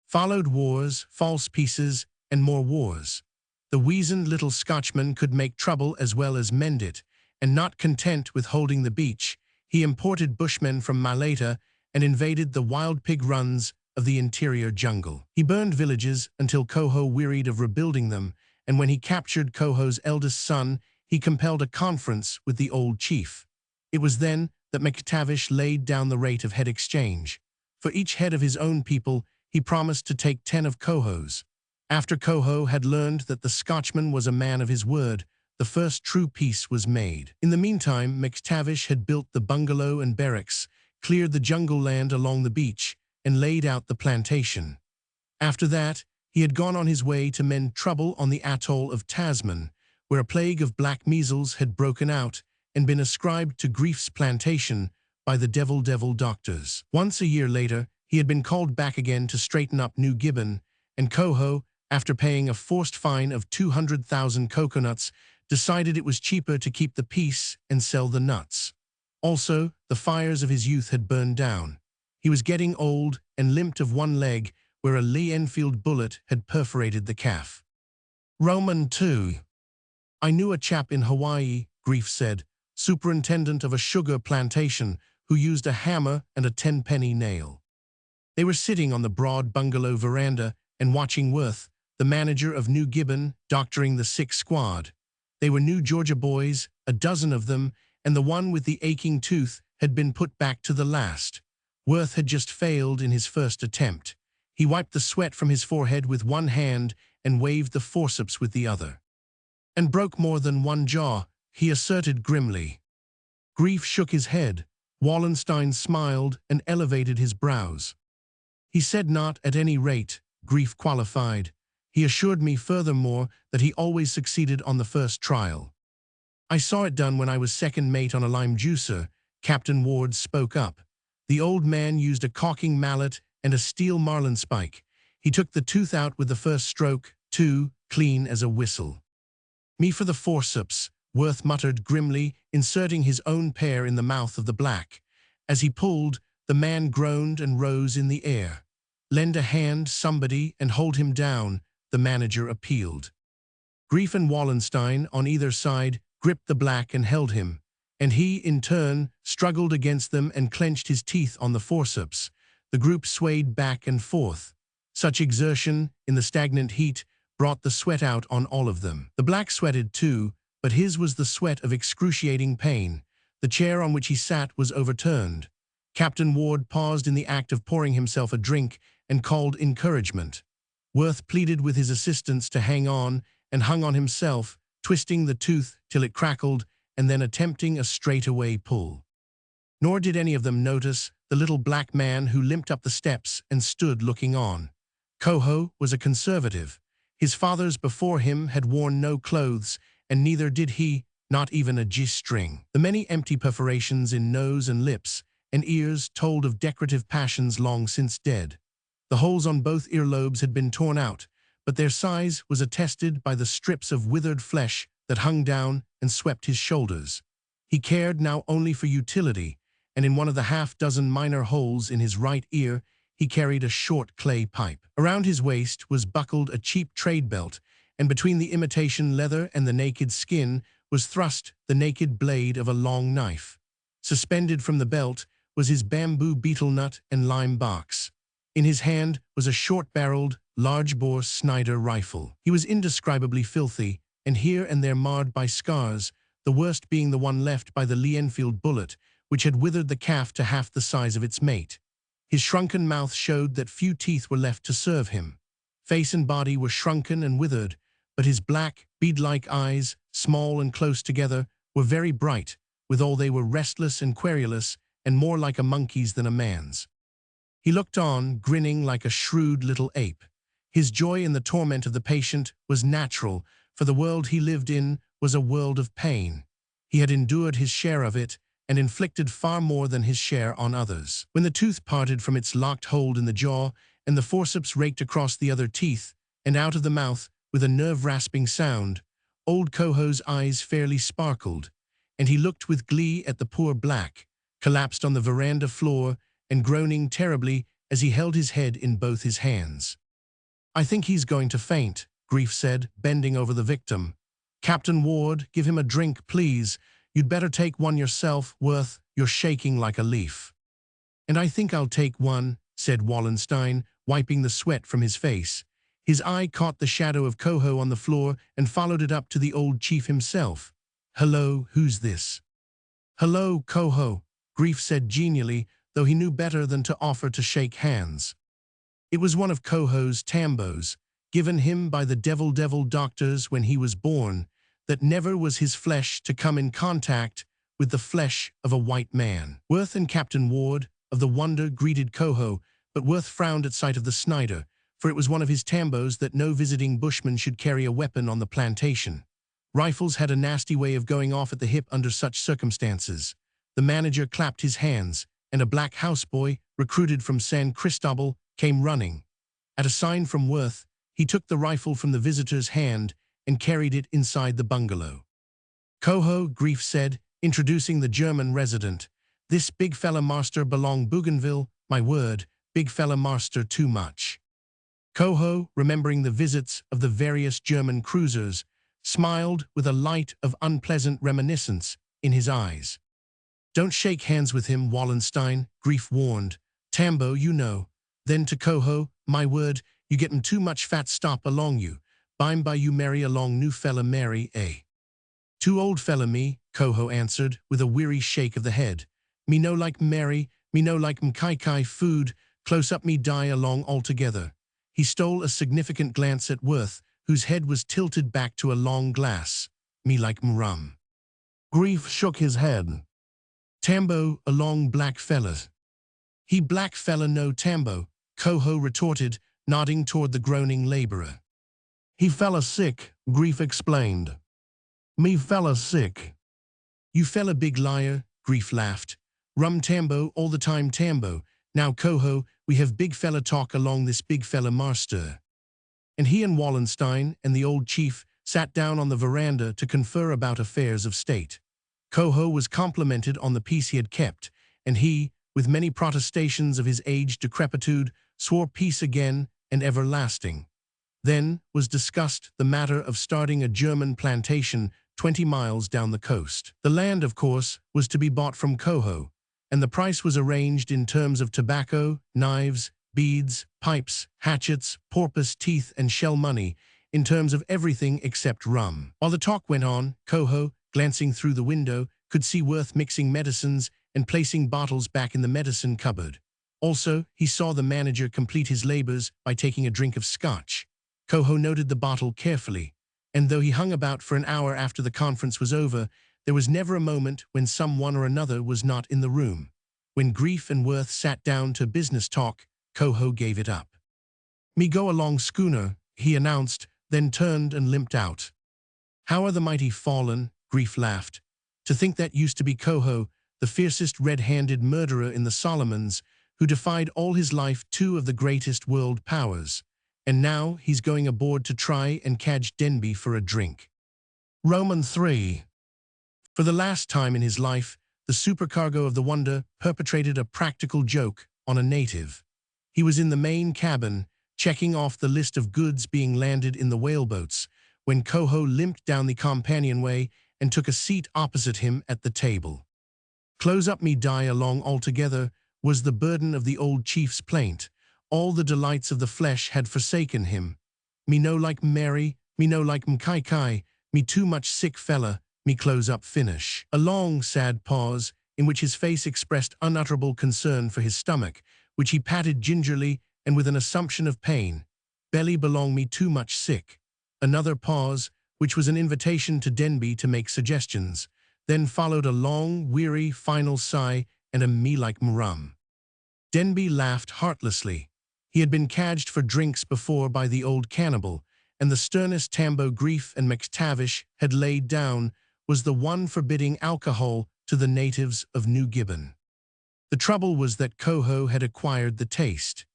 Followed wars, false pieces, and more wars. The weazened little Scotchman could make trouble as well as mend it, and not content with holding the beach, he imported bushmen from Malaita and invaded the wild pig runs of the interior jungle. He burned villages until Coho wearied of rebuilding them, and when he captured Coho's eldest son, he compelled a conference with the old chief. It was then that MacTavish laid down the rate of head exchange. For each head of his own people, he promised to take 10 of Coho's. After Coho had learned that the Scotchman was a man of his word, the first true peace was made. In the meantime, MacTavish had built the bungalow and barracks, cleared the jungle land along the beach, and laid out the plantation. After that, he had gone on his way to mend trouble on the atoll of Tasman, where a plague of black measles had broken out and been ascribed to Grief's plantation by the devil doctors. Once a year later, he had been called back again to straighten up New Gibbon, and Coho, after paying a forced fine of 200,000 coconuts, decided it was cheaper to keep the peace and sell the nuts. Also, the fires of his youth had burned down. He was getting old and limped of one leg, where a Lee Enfield bullet had perforated the calf. Roman 2. I knew a chap in Hawaii, Grief said, superintendent of a sugar plantation, who used a hammer and a 10-penny nail. They were sitting on the broad bungalow veranda and watching Worth, the manager of New Gibbon, doctoring the sick squad. They were New Georgia boys, a dozen of them, and the one with the aching tooth had been put back to the last. Worth had just failed in his first attempt. He wiped the sweat from his forehead with one hand and waved the forceps with the other. And broke more than one jaw, he asserted grimly. Grief shook his head. Wallenstein smiled and elevated his brows. He said not at any rate, Grief qualified. He assured me furthermore that he always succeeded on the first trial. I saw it done when I was second mate on a lime juicer, Captain Ward spoke up. The old man used a caulking mallet and a steel marlinspike. He took the tooth out with the first stroke, too, clean as a whistle. Me for the forceps, Worth muttered grimly, inserting his own pair in the mouth of the black. As he pulled, the man groaned and rose in the air. Lend a hand, somebody, and hold him down, the manager appealed. Grief and Wallenstein, on either side, gripped the black and held him, and he, in turn, struggled against them and clenched his teeth on the forceps. The group swayed back and forth. Such exertion, in the stagnant heat, brought the sweat out on all of them. The black sweated too, but his was the sweat of excruciating pain. The chair on which he sat was overturned. Captain Ward paused in the act of pouring himself a drink and called encouragement. Worth pleaded with his assistants to hang on and hung on himself, twisting the tooth till it crackled and then attempting a straightaway pull. Nor did any of them notice the little black man who limped up the steps and stood looking on. Coho was a conservative. His fathers before him had worn no clothes, and neither did he, not even a G-string. The many empty perforations in nose and lips and ears told of decorative passions long since dead. The holes on both earlobes had been torn out, but their size was attested by the strips of withered flesh that hung down and swept his shoulders. He cared now only for utility, and in one of the half-dozen minor holes in his right ear, he carried a short clay pipe. Around his waist was buckled a cheap trade belt, and between the imitation leather and the naked skin was thrust the naked blade of a long knife. Suspended from the belt was his bamboo beetle nut and lime box. In his hand was a short-barreled, large-bore Snider rifle. He was indescribably filthy, and here and there marred by scars, the worst being the one left by the Lee Enfield bullet, which had withered the calf to half the size of its mate. His shrunken mouth showed that few teeth were left to serve him. Face and body were shrunken and withered, but his black, bead-like eyes, small and close together, were very bright, withal they were restless and querulous, and more like a monkey's than a man's. He looked on, grinning like a shrewd little ape. His joy in the torment of the patient was natural, for the world he lived in was a world of pain. He had endured his share of it, and inflicted far more than his share on others. When the tooth parted from its locked hold in the jaw, and the forceps raked across the other teeth, and out of the mouth, with a nerve-rasping sound, old Coho's eyes fairly sparkled, and he looked with glee at the poor black, collapsed on the veranda floor and groaning terribly as he held his head in both his hands. "I think he's going to faint," Grief said, bending over the victim. "Captain Ward, give him a drink, please. You'd better take one yourself, Worth. You're shaking like a leaf." "And I think I'll take one," said Wallenstein, wiping the sweat from his face. His eye caught the shadow of Coho on the floor and followed it up to the old chief himself. "Hello, who's this?" "Hello, Coho," Grief said genially, though he knew better than to offer to shake hands. It was one of Coho's tambos, given him by the devil doctors when he was born, that never was his flesh to come in contact with the flesh of a white man. Worth and Captain Ward of the Wonder greeted Coho, but Worth frowned at sight of the Snyder, for it was one of his tambos that no visiting bushman should carry a weapon on the plantation. Rifles had a nasty way of going off at the hip under such circumstances. The manager clapped his hands, and a black houseboy, recruited from San Cristobal, came running. At a sign from Worth, he took the rifle from the visitor's hand and carried it inside the bungalow. "Coho," Grief said, introducing the German resident. "This big fella master belong Bougainville, my word, big fella master too much." Coho, remembering the visits of the various German cruisers, smiled with a light of unpleasant reminiscence in his eyes. "Don't shake hands with him, Wallenstein," Grief warned. "Tambo, you know." Then to Coho, "My word, you get him too much fat stop along you. Bime by you marry along new fella marry, eh?" "Too old fella me," Coho answered, with a weary shake of the head. "Me no like marry, me no like mkai food, close up me die along altogether." He stole a significant glance at Worth, whose head was tilted back to a long glass. "Me like rum." Grief shook his head. "Tambo, a long black fella." "He black fella no Tambo," Coho retorted, nodding toward the groaning laborer. "He fella sick," Grief explained. "Me fella sick." "You fella big liar," Grief laughed. "Rum Tambo all the time Tambo. Now Coho, we have big fella talk along this big fella master." And he and Wallenstein and the old chief sat down on the veranda to confer about affairs of state. Coho was complimented on the peace he had kept, and he, with many protestations of his aged decrepitude, swore peace again and everlasting. Then was discussed the matter of starting a German plantation 20 miles down the coast. The land, of course, was to be bought from Coho, and the price was arranged in terms of tobacco, knives, beads, pipes, hatchets, porpoise teeth, and shell money, in terms of everything except rum. While the talk went on, Coho, glancing through the window, could see Worth mixing medicines and placing bottles back in the medicine cupboard. Also, he saw the manager complete his labors by taking a drink of scotch. Coho noted the bottle carefully, and though he hung about for an hour after the conference was over, there was never a moment when someone or another was not in the room. When Grief and Worth sat down to business talk, Coho gave it up. "Me go along schooner," he announced, then turned and limped out. "How are the mighty fallen?" Grief laughed. "To think that used to be Coho, the fiercest red-handed murderer in the Solomons, who defied all his life two of the greatest world powers. And now he's going aboard to try and catch Denby for a drink." Roman 3. For the last time in his life, the supercargo of the Wonder perpetrated a practical joke on a native. He was in the main cabin, checking off the list of goods being landed in the whaleboats, when Coho limped down the companionway and took a seat opposite him at the table. "Close up me die along altogether," was the burden of the old chief's plaint. All the delights of the flesh had forsaken him. "Me no like Mary, me no like mkai, me too much sick fella, me close up finish." A long, sad pause, in which his face expressed unutterable concern for his stomach, which he patted gingerly and with an assumption of pain. "Belly belong me too much sick." Another pause, which was an invitation to Denby to make suggestions. Then followed a long, weary, final sigh and a "me like rum." Denby laughed heartlessly. He had been cadged for drinks before by the old cannibal, and the sternest Tambo Grief and McTavish had laid down was the one forbidding alcohol to the natives of New Gibbon. The trouble was that Coho had acquired the taste.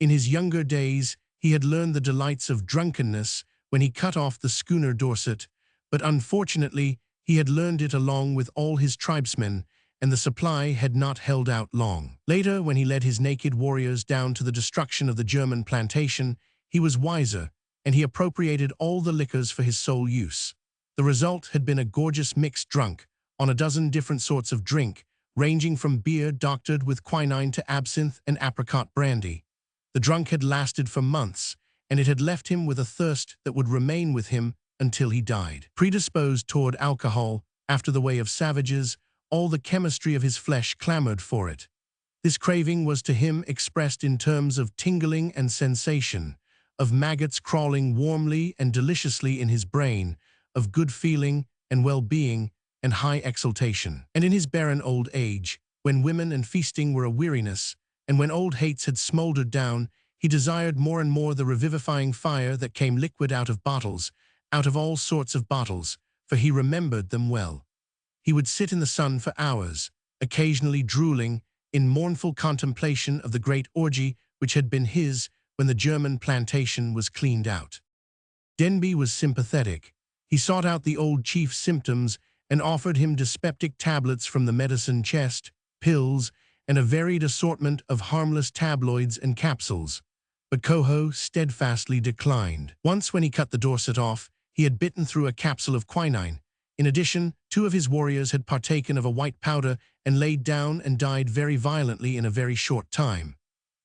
In his younger days, he had learned the delights of drunkenness when he cut off the schooner Dorset, but unfortunately, he had learned it along with all his tribesmen, and the supply had not held out long. Later, when he led his naked warriors down to the destruction of the German plantation, he was wiser, and he appropriated all the liquors for his sole use. The result had been a gorgeous mixed drunk, on a dozen different sorts of drink, ranging from beer doctored with quinine to absinthe and apricot brandy. The drunk had lasted for months, and it had left him with a thirst that would remain with him until he died. Predisposed toward alcohol, After the way of savages, all the chemistry of his flesh clamored for it. This craving was to him expressed in terms of tingling and sensation, of maggots crawling warmly and deliciously in his brain, of good feeling and well-being and high exultation. And in his barren old age, when women and feasting were a weariness, and when old hates had smoldered down, he desired more and more the revivifying fire that came liquid out of bottles, out of all sorts of bottles, for he remembered them well. He would sit in the sun for hours, occasionally drooling, in mournful contemplation of the great orgy which had been his when the German plantation was cleaned out. Denby was sympathetic. He sought out the old chief's symptoms and offered him dyspeptic tablets from the medicine chest, pills, and a varied assortment of harmless tabloids and capsules. But Coho steadfastly declined. Once when he cut the Dorset off, he had bitten through a capsule of quinine. In addition, 2 of his warriors had partaken of a white powder and laid down and died very violently in a very short time.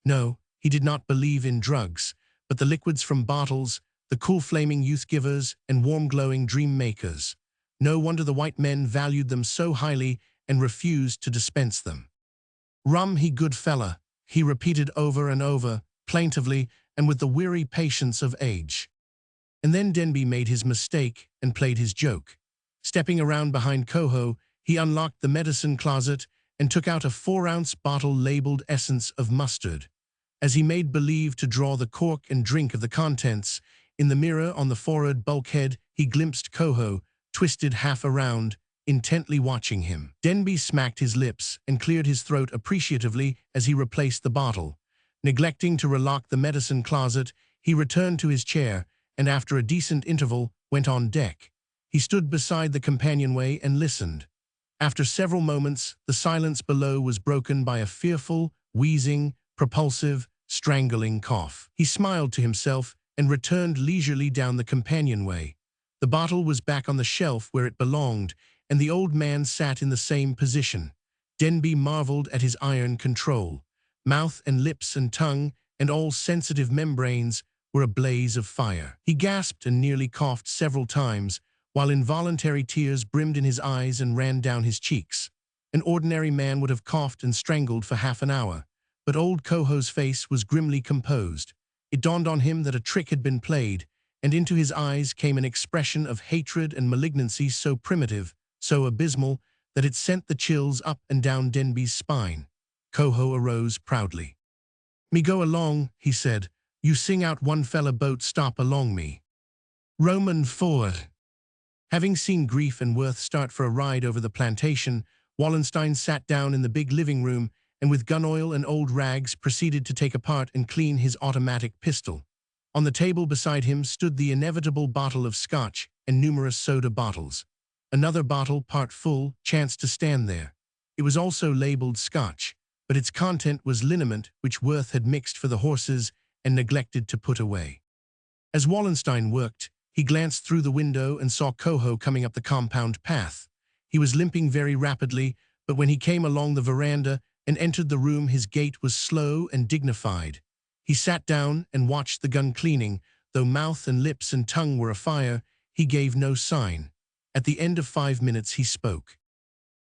No, he did not believe in drugs, but the liquids from bottles, the cool flaming youth givers and warm glowing dream makers. No wonder the white men valued them so highly and refused to dispense them. Rum, he good fella, he repeated over and over, plaintively and with the weary patience of age. And then Denby made his mistake and played his joke. Stepping around behind Coho, he unlocked the medicine closet and took out a 4-ounce bottle labeled essence of mustard. As he made believe to draw the cork and drink of the contents, in the mirror on the forward bulkhead he glimpsed Coho, twisted half around, intently watching him. Denby smacked his lips and cleared his throat appreciatively as he replaced the bottle. Neglecting to relock the medicine closet, he returned to his chair and after a decent interval went on deck. He stood beside the companionway and listened. After several moments, the silence below was broken by a fearful, wheezing, propulsive, strangling cough. He smiled to himself and returned leisurely down the companionway. The bottle was back on the shelf where it belonged, and the old man sat in the same position. Denby marveled at his iron control. Mouth and lips and tongue and all sensitive membranes were a blaze of fire. He gasped and nearly coughed several times, while involuntary tears brimmed in his eyes and ran down his cheeks. An ordinary man would have coughed and strangled for half an hour, but old Coho's face was grimly composed. It dawned on him that a trick had been played, and into his eyes came an expression of hatred and malignancy so primitive, so abysmal, that it sent the chills up and down Denby's spine. Coho arose proudly. "Me go along," he said. "You sing out one fella boat stop along me. Roman forward." Having seen Grief and Worth start for a ride over the plantation, Wallenstein sat down in the big living room and with gun oil and old rags proceeded to take apart and clean his automatic pistol. On the table beside him stood the inevitable bottle of scotch and numerous soda bottles. Another bottle, part full, chanced to stand there. It was also labeled scotch, but its content was liniment which Worth had mixed for the horses and neglected to put away. As Wallenstein worked, he glanced through the window and saw Coho coming up the compound path. He was limping very rapidly, but when he came along the veranda and entered the room, his gait was slow and dignified. He sat down and watched the gun cleaning. Though mouth and lips and tongue were afire, he gave no sign. At the end of 5 minutes he spoke.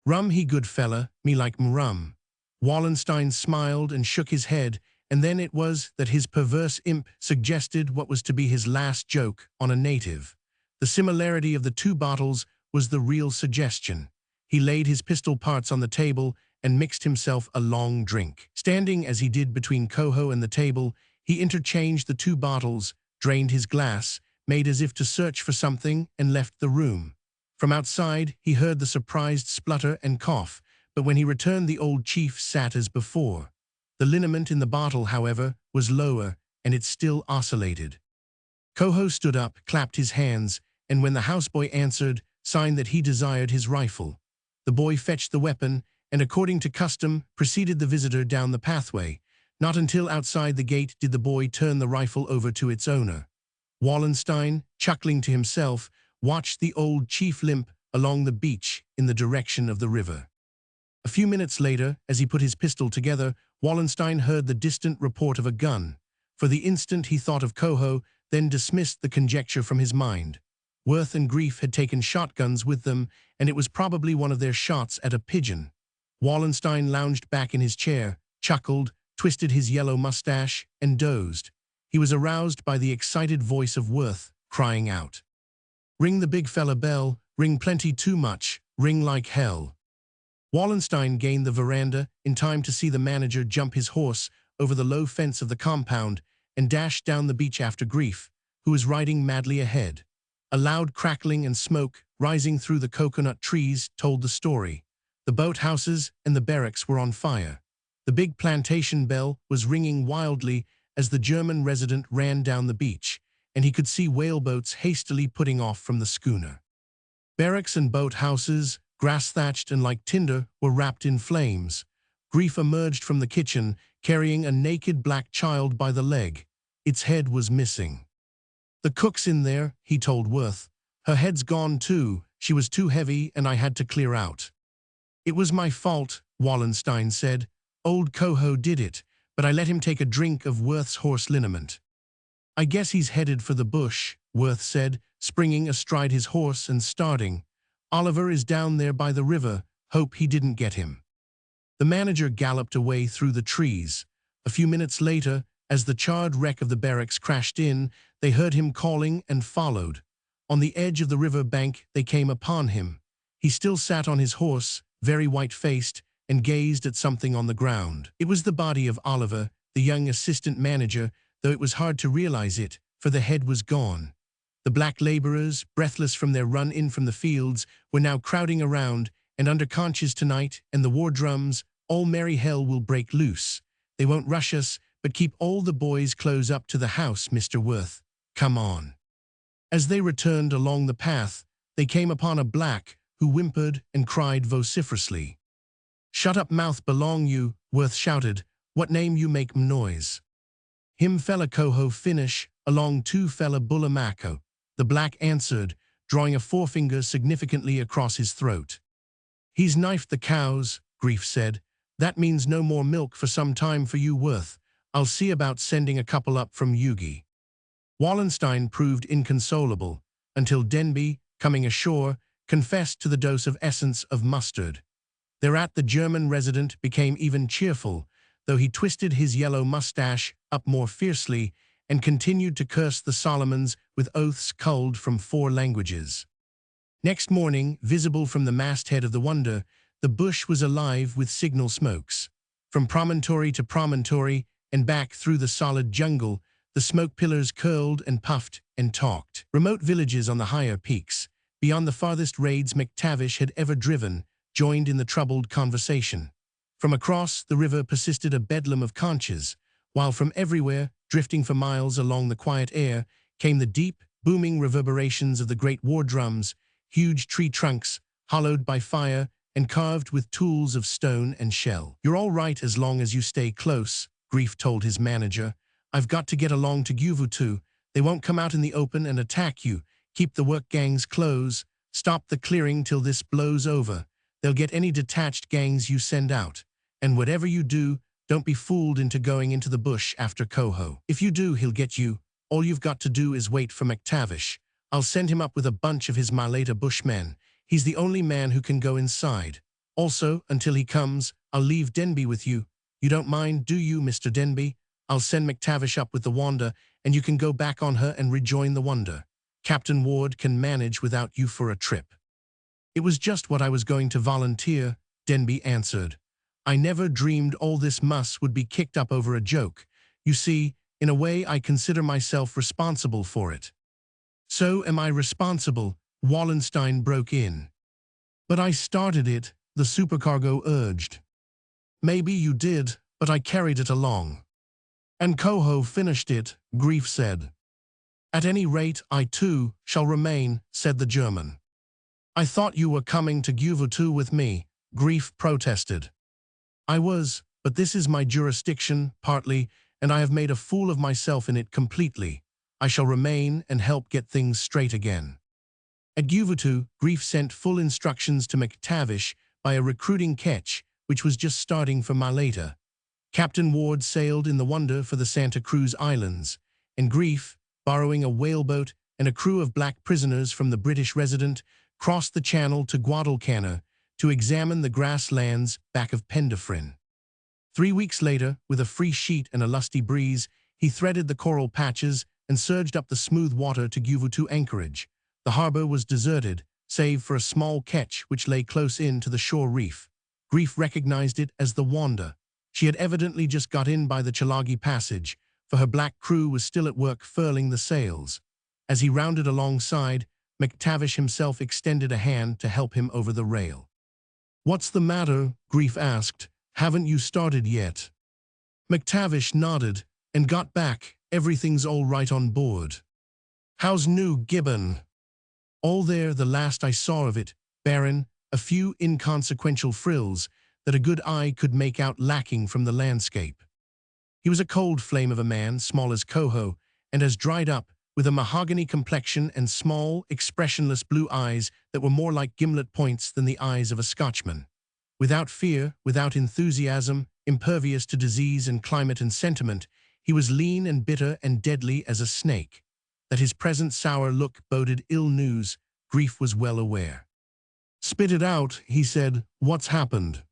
"Rum, he good fella, me like rum." Wallenstein smiled and shook his head, and then it was that his perverse imp suggested what was to be his last joke on a native. The similarity of the 2 bottles was the real suggestion. He laid his pistol parts on the table and mixed himself a long drink. Standing as he did between Coho and the table, he interchanged the 2 bottles, drained his glass, made as if to search for something, and left the room. From outside, he heard the surprised splutter and cough, but when he returned the old chief sat as before. The liniment in the bottle, however, was lower, and it still oscillated. Coho stood up, clapped his hands, and when the houseboy answered, signed that he desired his rifle. The boy fetched the weapon, and according to custom, preceded the visitor down the pathway. Not until outside the gate did the boy turn the rifle over to its owner. Wallenstein, chuckling to himself, watched the old chief limp along the beach in the direction of the river. A few minutes later, as he put his pistol together, Wallenstein heard the distant report of a gun. For the instant he thought of Coho, then dismissed the conjecture from his mind. Worth and Grief had taken shotguns with them, and it was probably one of their shots at a pigeon. Wallenstein lounged back in his chair, chuckled, twisted his yellow mustache, and dozed. He was aroused by the excited voice of Worth, crying out, "Ring the big fella bell, ring plenty too much, ring like hell." Wallenstein gained the veranda in time to see the manager jump his horse over the low fence of the compound and dash down the beach after Grief, who was riding madly ahead. A loud crackling and smoke rising through the coconut trees told the story. The boathouses and the barracks were on fire. The big plantation bell was ringing wildly as the German resident ran down the beach, and he could see whaleboats hastily putting off from the schooner. Barracks and boathouses, grass-thatched and like tinder, were wrapped in flames. Grief emerged from the kitchen, carrying a naked black child by the leg. Its head was missing. "The cook's in there," he told Worth. "Her head's gone too. She was too heavy and I had to clear out." "It was my fault," Wallenstein said. "Old Coho did it, but I let him take a drink of Worth's horse liniment." "I guess he's headed for the bush," Worth said, springing astride his horse and starting. "Oliver is down there by the river. Hope he didn't get him." The manager galloped away through the trees. A few minutes later, as the charred wreck of the barracks crashed in, they heard him calling and followed. On the edge of the river bank, they came upon him. He still sat on his horse, very white-faced, and gazed at something on the ground. It was the body of Oliver, the young assistant manager, though it was hard to realize it, for the head was gone. The black laborers, breathless from their run in from the fields, were now crowding around, and under conches tonight, and the war drums, all merry hell will break loose. They won't rush us, but keep all the boys close up to the house, Mr. Worth. Come on. As they returned along the path, they came upon a black who whimpered and cried vociferously. "Shut up mouth belong you," Worth shouted. "What name you make noise?" "Him fella Coho finish, along two fella Bullamaco," the black answered, drawing a forefinger significantly across his throat. "He's knifed the cows," Grief said. "That means no more milk for some time for you, Worth. I'll see about sending a couple up from Yugi." Wallenstein proved inconsolable, until Denby, coming ashore, confessed to the dose of essence of mustard. Thereat the German resident became even cheerful, though he twisted his yellow mustache up more fiercely and continued to curse the Solomons with oaths culled from 4 languages. Next morning, visible from the masthead of the Wonder, the bush was alive with signal smokes. From promontory to promontory and back through the solid jungle, the smoke pillars curled and puffed and talked. Remote villages on the higher peaks, beyond the farthest raids McTavish had ever driven, joined in the troubled conversation. From across the river persisted a bedlam of conches, while from everywhere, drifting for miles along the quiet air, came the deep, booming reverberations of the great war drums, huge tree trunks, hollowed by fire and carved with tools of stone and shell. "You're all right as long as you stay close," Grief told his manager. "I've got to get along to Gyuvutu. They won't come out in the open and attack you. Keep the work gangs close. Stop the clearing till this blows over. They'll get any detached gangs you send out. And whatever you do, don't be fooled into going into the bush after Coho. If you do, he'll get you. All you've got to do is wait for McTavish. I'll send him up with a bunch of his Malaita bushmen. He's the only man who can go inside. Also, until he comes, I'll leave Denby with you. You don't mind, do you, Mr. Denby? I'll send McTavish up with the Wanda, and you can go back on her and rejoin the Wonder. Captain Ward can manage without you for a trip." "It was just what I was going to volunteer," Denby answered. "I never dreamed all this muss would be kicked up over a joke. You see, in a way I consider myself responsible for it." "So am I responsible," Wallenstein broke in. "But I started it," the supercargo urged. "Maybe you did, but I carried it along." "And Coho finished it," Grief said. "At any rate, I too shall remain," said the German. "I thought you were coming to Gyuvutu with me," Grief protested. "I was, but this is my jurisdiction, partly, and I have made a fool of myself in it completely. I shall remain and help get things straight again." At Gyuvutu, Grief sent full instructions to McTavish by a recruiting ketch, which was just starting for Malaita. Captain Ward sailed in the Wonder for the Santa Cruz Islands, and Grief, borrowing a whaleboat and a crew of black prisoners from the British resident crossed the channel to Guadalcanal to examine the grasslands back of Penderfrin. 3 weeks later, with a free sheet and a lusty breeze, he threaded the coral patches and surged up the smooth water to Guvutu anchorage. The harbor was deserted, save for a small ketch which lay close in to the shore reef. Grief recognized it as the Wanda. She had evidently just got in by the Chalagi Passage, for her black crew was still at work furling the sails. As he rounded alongside, McTavish himself extended a hand to help him over the rail. "What's the matter?" Grief asked. "Haven't you started yet?" McTavish nodded and got back. "Everything's all right on board." "How's New Gibbon?" "All there, the last I saw of it, Baron, a few inconsequential frills that a good eye could make out lacking from the landscape." He was a cold flame of a man, small as Coho, and as dried up, with a mahogany complexion and small, expressionless blue eyes that were more like gimlet points than the eyes of a Scotchman. Without fear, without enthusiasm, impervious to disease and climate and sentiment, he was lean and bitter and deadly as a snake. That his present sour look boded ill news, Grief was well aware. "Spit it out," he said. "What's happened?"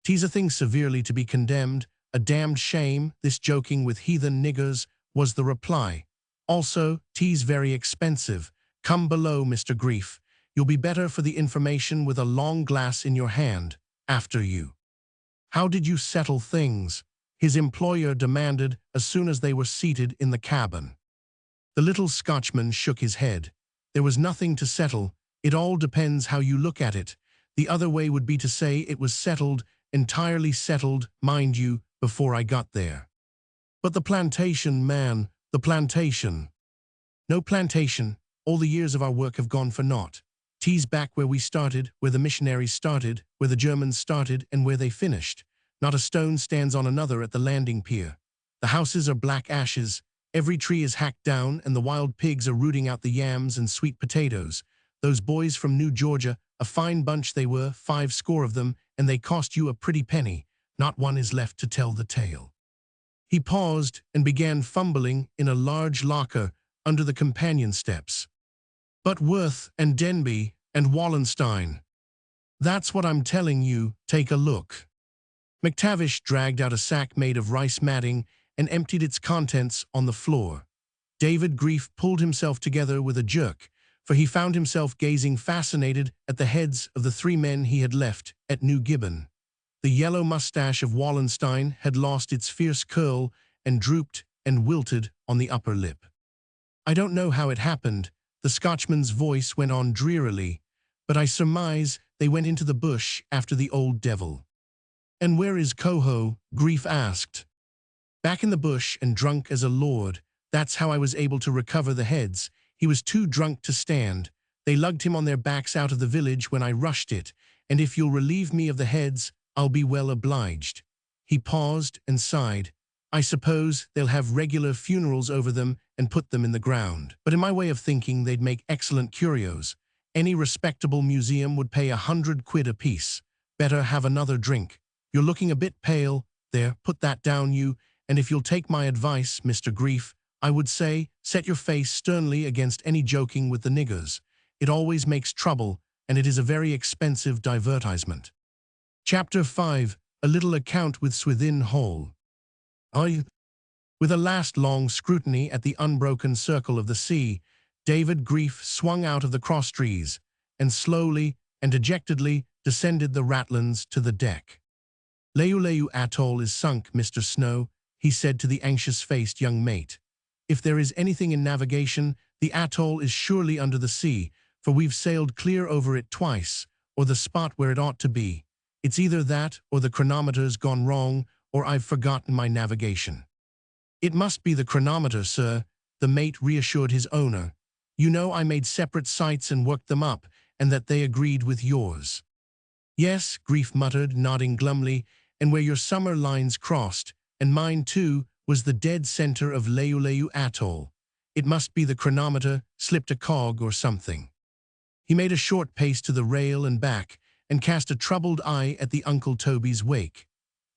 "'Tis a thing severely to be condemned, a damned shame, this joking with heathen niggers," was the reply. "Also, 'tis very expensive. Come below, Mr. Grief. You'll be better for the information with a long glass in your hand. After you." "How did you settle things?" his employer demanded as soon as they were seated in the cabin. The little Scotchman shook his head. "There was nothing to settle. It all depends how you look at it. The other way would be to say it was settled, entirely settled, mind you, before I got there." "But the plantation, man, the plantation." "No plantation. All the years of our work have gone for naught. 'Tis back where we started, where the missionaries started, where the Germans started, and where they finished. Not a stone stands on another at the landing pier. The houses are black ashes. Every tree is hacked down, and the wild pigs are rooting out the yams and sweet potatoes. Those boys from New Georgia, a fine bunch they were, 50 of them, and they cost you a pretty penny. Not one is left to tell the tale." He paused and began fumbling in a large locker under the companion steps. "But Worth and Denby and Wallenstein." "That's what I'm telling you. Take a look." McTavish dragged out a sack made of rice matting and emptied its contents on the floor. David Grief pulled himself together with a jerk, for he found himself gazing fascinated at the heads of the 3 men he had left at New Gibbon. The yellow mustache of Wallenstein had lost its fierce curl and drooped and wilted on the upper lip. "I don't know how it happened," the Scotchman's voice went on drearily, "but I surmise they went into the bush after the old devil." "And where is Coho?" Grief asked. "Back in the bush and drunk as a lord. That's how I was able to recover the heads. He was too drunk to stand. They lugged him on their backs out of the village when I rushed it, and if you'll relieve me of the heads, I'll be well obliged." He paused and sighed. "I suppose they'll have regular funerals over them and put them in the ground. But in my way of thinking, they'd make excellent curios. Any respectable museum would pay 100 quid apiece. Better have another drink. You're looking a bit pale. There, put that down, you. And if you'll take my advice, Mr. Grief, I would say, set your face sternly against any joking with the niggers. It always makes trouble, and it is a very expensive divertisement." Chapter 5, A Little Account with Swithin Hall. With a last long scrutiny at the unbroken circle of the sea, David Grief swung out of the crosstrees, and slowly and dejectedly descended the ratlins to the deck. "Leuleu Atoll is sunk, Mr. Snow," he said to the anxious-faced young mate. "If there is anything in navigation, the atoll is surely under the sea, for we've sailed clear over it twice, or the spot where it ought to be. It's either that, or the chronometer's gone wrong, or I've forgotten my navigation." "It must be the chronometer, sir," the mate reassured his owner. "You know I made separate sights and worked them up, and that they agreed with yours." "Yes," Grief muttered, nodding glumly, "and where your summer lines crossed, and mine too, was the dead center of Leuleu Atoll. It must be the chronometer, slipped a cog or something." He made a short pace to the rail and back, and cast a troubled eye at the Uncle Toby's wake.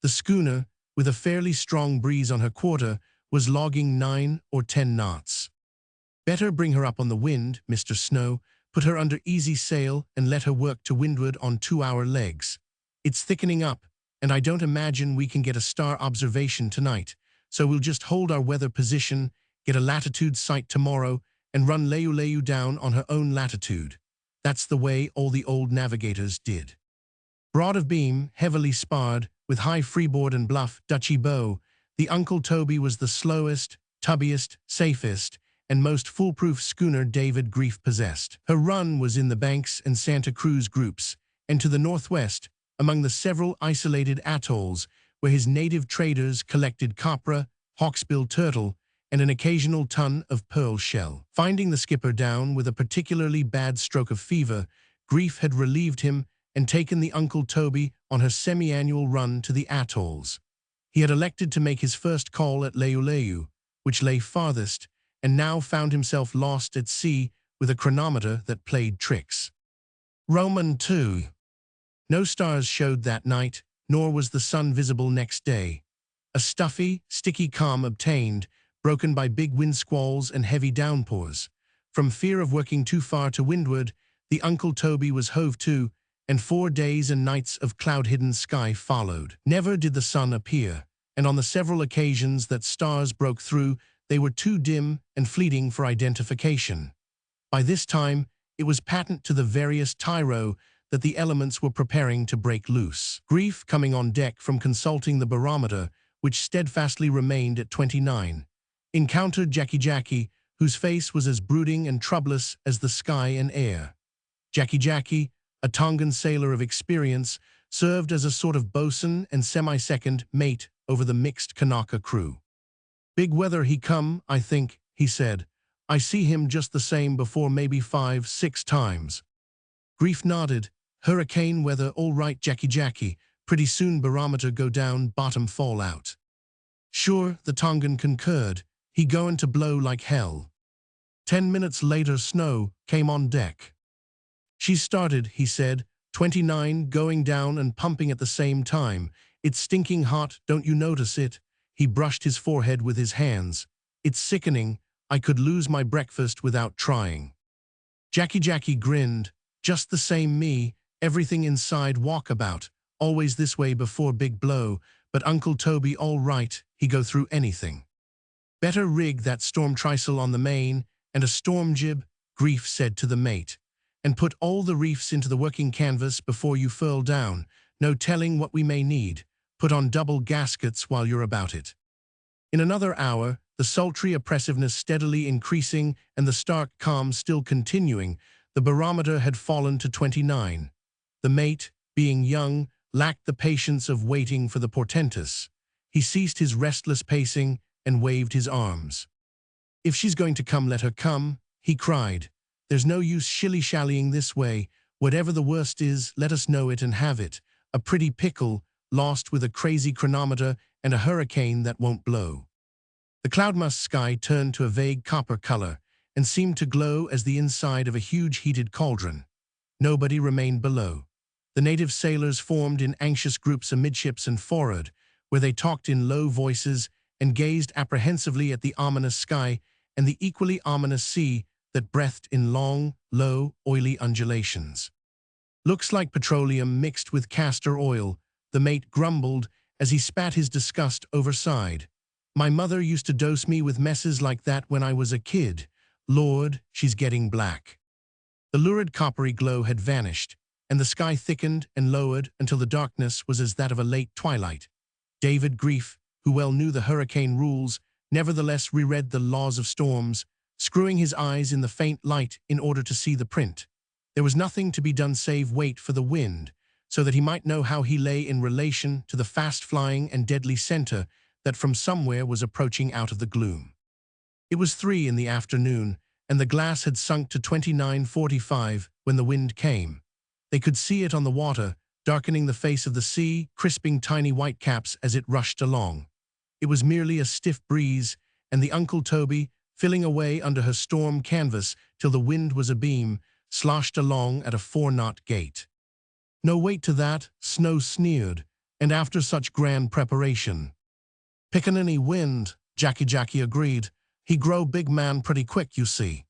The schooner, with a fairly strong breeze on her quarter, was logging 9 or 10 knots. Better bring her up on the wind, Mr. Snow. Put her under easy sail and let her work to windward on 2-hour legs. It's thickening up, and I don't imagine we can get a star observation tonight, so we'll just hold our weather position, get a latitude sight tomorrow, and run Leuleu down on her own latitude. That's the way all the old navigators did. Broad of beam, heavily sparred, with high freeboard and bluff Dutchy bow, the Uncle Toby was the slowest, tubbiest, safest, and most foolproof schooner David Grief possessed. Her run was in the Banks and Santa Cruz groups, and to the northwest, among the several isolated atolls where his native traders collected copra, hawksbill turtle, and an occasional ton of pearl shell. Finding the skipper down with a particularly bad stroke of fever, Grief had relieved him and taken the Uncle Toby on her semi-annual run to the atolls. He had elected to make his first call at Leuleu, which lay farthest, and now found himself lost at sea with a chronometer that played tricks. Roman 2. No stars showed that night, nor was the sun visible next day. A stuffy, sticky calm obtained, broken by big wind squalls and heavy downpours. From fear of working too far to windward, the Uncle Toby was hove to, and 4 days and nights of cloud-hidden sky followed. Never did the sun appear, and on the several occasions that stars broke through, they were too dim and fleeting for identification. By this time, it was patent to the various tyro that the elements were preparing to break loose. Grief, coming on deck from consulting the barometer, which steadfastly remained at 29, encountered Jackie, whose face was as brooding and troublous as the sky and air. Jackie, a Tongan sailor of experience, served as a sort of bosun and semi-second mate over the mixed Kanaka crew. "Big weather he come, I think," he said. "I see him just the same before maybe 5-6 times." Grief nodded. "Hurricane weather all right, Jackie. Pretty soon barometer go down, bottom fall out." "Sure," the Tongan concurred. "He goin' to blow like hell." 10 minutes later Snow came on deck. "She's started," he said, 29 going down and pumping at the same time. "It's stinking hot, don't you notice it?" He brushed his forehead with his hands. "It's sickening. I could lose my breakfast without trying." Jackie grinned. "Just the same me, everything inside walkabout, always this way before big blow, but Uncle Toby all right, he go through anything." "Better rig that storm trysail on the main, and a storm jib," Grief said to the mate. "And put all the reefs into the working canvas before you furl down. No telling what we may need. Put on double gaskets while you're about it." In another hour, the sultry oppressiveness steadily increasing and the stark calm still continuing, the barometer had fallen to 29. The mate, being young, lacked the patience of waiting for the portentous. He ceased his restless pacing and waved his arms. "If she's going to come, let her come," he cried. "There's no use shilly-shallying this way. Whatever the worst is, let us know it and have it. A pretty pickle, lost with a crazy chronometer and a hurricane that won't blow." The cloudmass sky turned to a vague copper color and seemed to glow as the inside of a huge heated cauldron. Nobody remained below. The native sailors formed in anxious groups amidships and forward, where they talked in low voices and gazed apprehensively at the ominous sky and the equally ominous sea that breathed in long, low, oily undulations. "Looks like petroleum mixed with castor oil," the mate grumbled as he spat his disgust overside. "My mother used to dose me with messes like that when I was a kid. Lord, she's getting black." The lurid coppery glow had vanished, and the sky thickened and lowered until the darkness was as that of a late twilight. David Grief, who well knew the hurricane rules, nevertheless reread the laws of storms, screwing his eyes in the faint light in order to see the print. There was nothing to be done save wait for the wind, so that he might know how he lay in relation to the fast-flying and deadly center that from somewhere was approaching out of the gloom. It was 3 in the afternoon, and the glass had sunk to 29:45 when the wind came. They could see it on the water, darkening the face of the sea, crisping tiny whitecaps as it rushed along. It was merely a stiff breeze, and the Uncle Toby, filling away under her storm canvas till the wind was abeam, sloshed along at a 4-knot gait. "No weight to that," Snow sneered, "and after such grand preparation." "Pickaninny wind," Jackie agreed. He grow big man pretty quick, you see.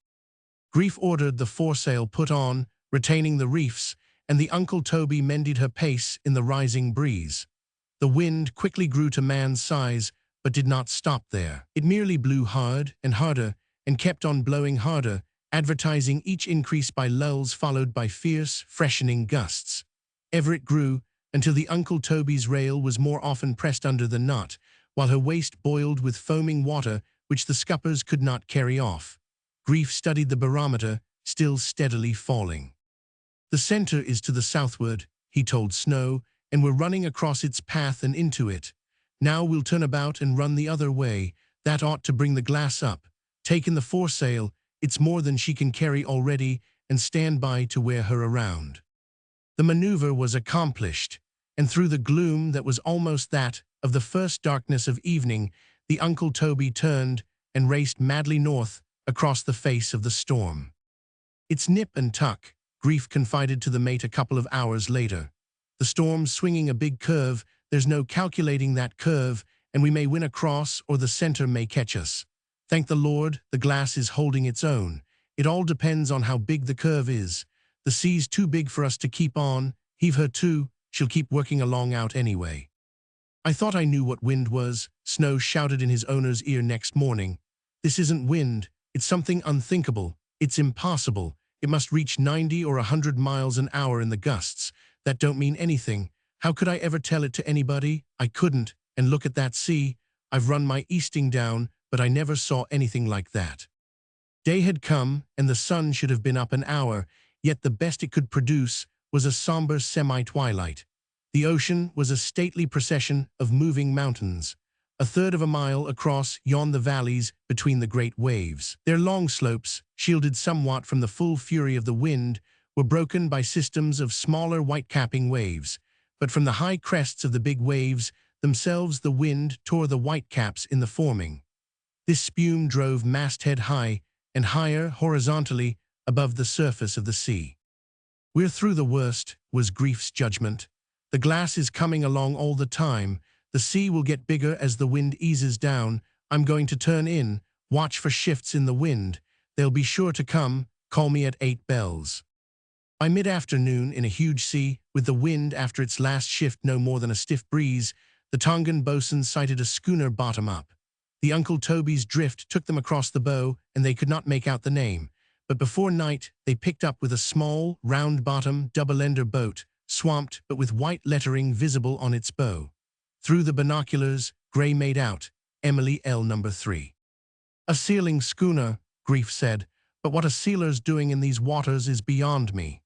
Grief ordered the foresail put on, retaining the reefs, and the Uncle Toby mended her pace in the rising breeze. The wind quickly grew to man's size, but did not stop there. It merely blew hard and harder, and kept on blowing harder, advertising each increase by lulls followed by fierce, freshening gusts. Ever it grew, until the Uncle Toby's rail was more often pressed under the knot, while her waist boiled with foaming water which the scuppers could not carry off. Grief studied the barometer, still steadily falling. "The center is to the southward," he told Snow, "and we're running across its path and into it. Now we'll turn about and run the other way. That ought to bring the glass up. Take in the foresail, it's more than she can carry already, and stand by to wear her around." The maneuver was accomplished, and through the gloom that was almost that of the first darkness of evening, the Uncle Toby turned and raced madly north across the face of the storm. "It's nip and tuck," Grief confided to the mate a couple of hours later. "The storm's swinging a big curve, there's no calculating that curve, and we may win across or the center may catch us. Thank the Lord, the glass is holding its own. It all depends on how big the curve is. The sea's too big for us to keep on, heave her to, she'll keep working along out anyway." "I thought I knew what wind was," Snow shouted in his owner's ear next morning. "This isn't wind, it's something unthinkable, it's impossible. It must reach 90 or 100 miles an hour in the gusts. That don't mean anything. How could I ever tell it to anybody? I couldn't, and look at that sea. I've run my easting down, but I never saw anything like that." Day had come, and the sun should have been up an hour, yet the best it could produce was a somber semi-twilight. The ocean was a stately procession of moving mountains. A third of a mile across yawned the valleys between the great waves. Their long slopes, shielded somewhat from the full fury of the wind, were broken by systems of smaller white-capping waves. But from the high crests of the big waves themselves the wind tore the whitecaps in the forming. This spume drove masthead high and higher horizontally above the surface of the sea. "We're through the worst," was Grief's judgment. "The glass is coming along all the time. The sea will get bigger as the wind eases down. I'm going to turn in, watch for shifts in the wind. They'll be sure to come, call me at 8 bells." By mid-afternoon, in a huge sea, with the wind after its last shift no more than a stiff breeze, the Tongan boatswain sighted a schooner bottom up. The Uncle Toby's drift took them across the bow, and they could not make out the name. But before night, they picked up with a small, round-bottom, double-ender boat, swamped but with white lettering visible on its bow. Through the binoculars, Gray made out, Emily L. No. 3. "A sealing schooner," Grief said, "but what a sealer's doing in these waters is beyond me."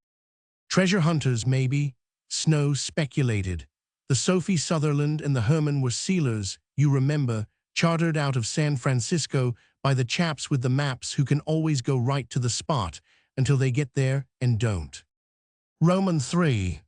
"Treasure hunters, maybe," Snow speculated. "The Sophie Sutherland and the Herman were sealers, you remember, chartered out of San Francisco by the chaps with the maps who can always go right to the spot until they get there and don't." Roman 3.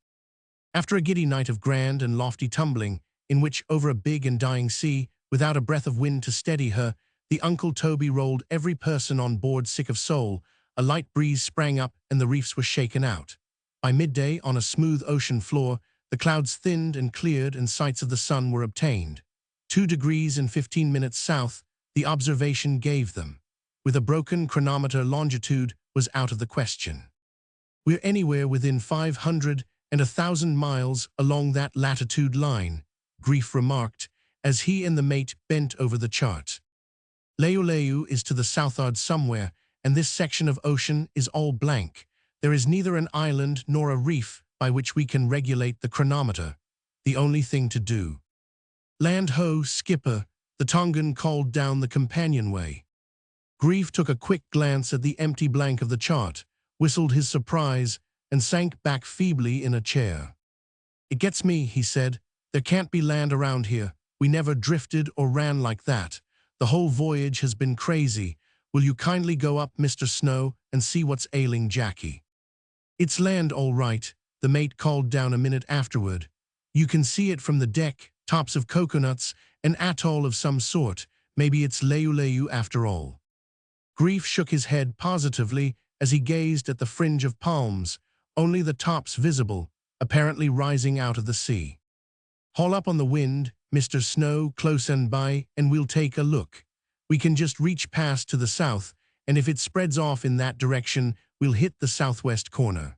After a giddy night of grand and lofty tumbling, in which, over a big and dying sea, without a breath of wind to steady her, the Uncle Toby rolled every person on board sick of soul, a light breeze sprang up and the reefs were shaken out. By midday, on a smooth ocean floor, the clouds thinned and cleared and sights of the sun were obtained. 2 degrees and 15 minutes south, the observation gave them. With a broken chronometer, longitude was out of the question. "We're anywhere within 500 and 1,000 miles along that latitude line," Grief remarked, as he and the mate bent over the chart. "Leuleu is to the southward somewhere, and this section of ocean is all blank. There is neither an island nor a reef by which we can regulate the chronometer. The only thing to do." "Land ho, skipper," the Tongan called down the companionway. Grief took a quick glance at the empty blank of the chart, whistled his surprise, and sank back feebly in a chair. "It gets me," he said. "There can't be land around here. We never drifted or ran like that. The whole voyage has been crazy. Will you kindly go up, Mr. Snow, and see what's ailing Jackie?" "It's land all right," the mate called down a minute afterward. "You can see it from the deck, tops of coconuts, an atoll of some sort. Maybe it's Leuleu after all." Grief shook his head positively as he gazed at the fringe of palms, only the tops visible, apparently rising out of the sea. "Haul up on the wind, Mr. Snow, close and by, and we'll take a look. We can just reach past to the south, and if it spreads off in that direction, we'll hit the southwest corner.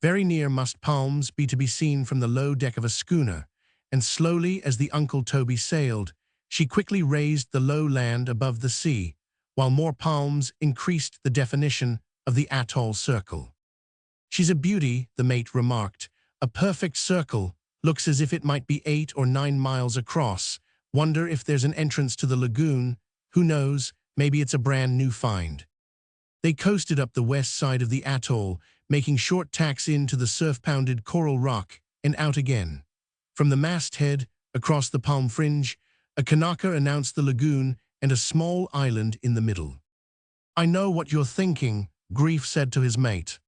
Very near must palms be to be seen from the low deck of a schooner, and slowly as the Uncle Toby sailed, she quickly raised the low land above the sea, while more palms increased the definition of the atoll circle. She's a beauty, the mate remarked. A perfect circle, looks as if it might be 8 or 9 miles across. Wonder if there's an entrance to the lagoon. Who knows, maybe it's a brand new find. They coasted up the west side of the atoll, making short tacks into the surf-pounded coral rock and out again. From the masthead, across the palm fringe, a Kanaka announced the lagoon and a small island in the middle. "I know what you're thinking," Grief said to his mate.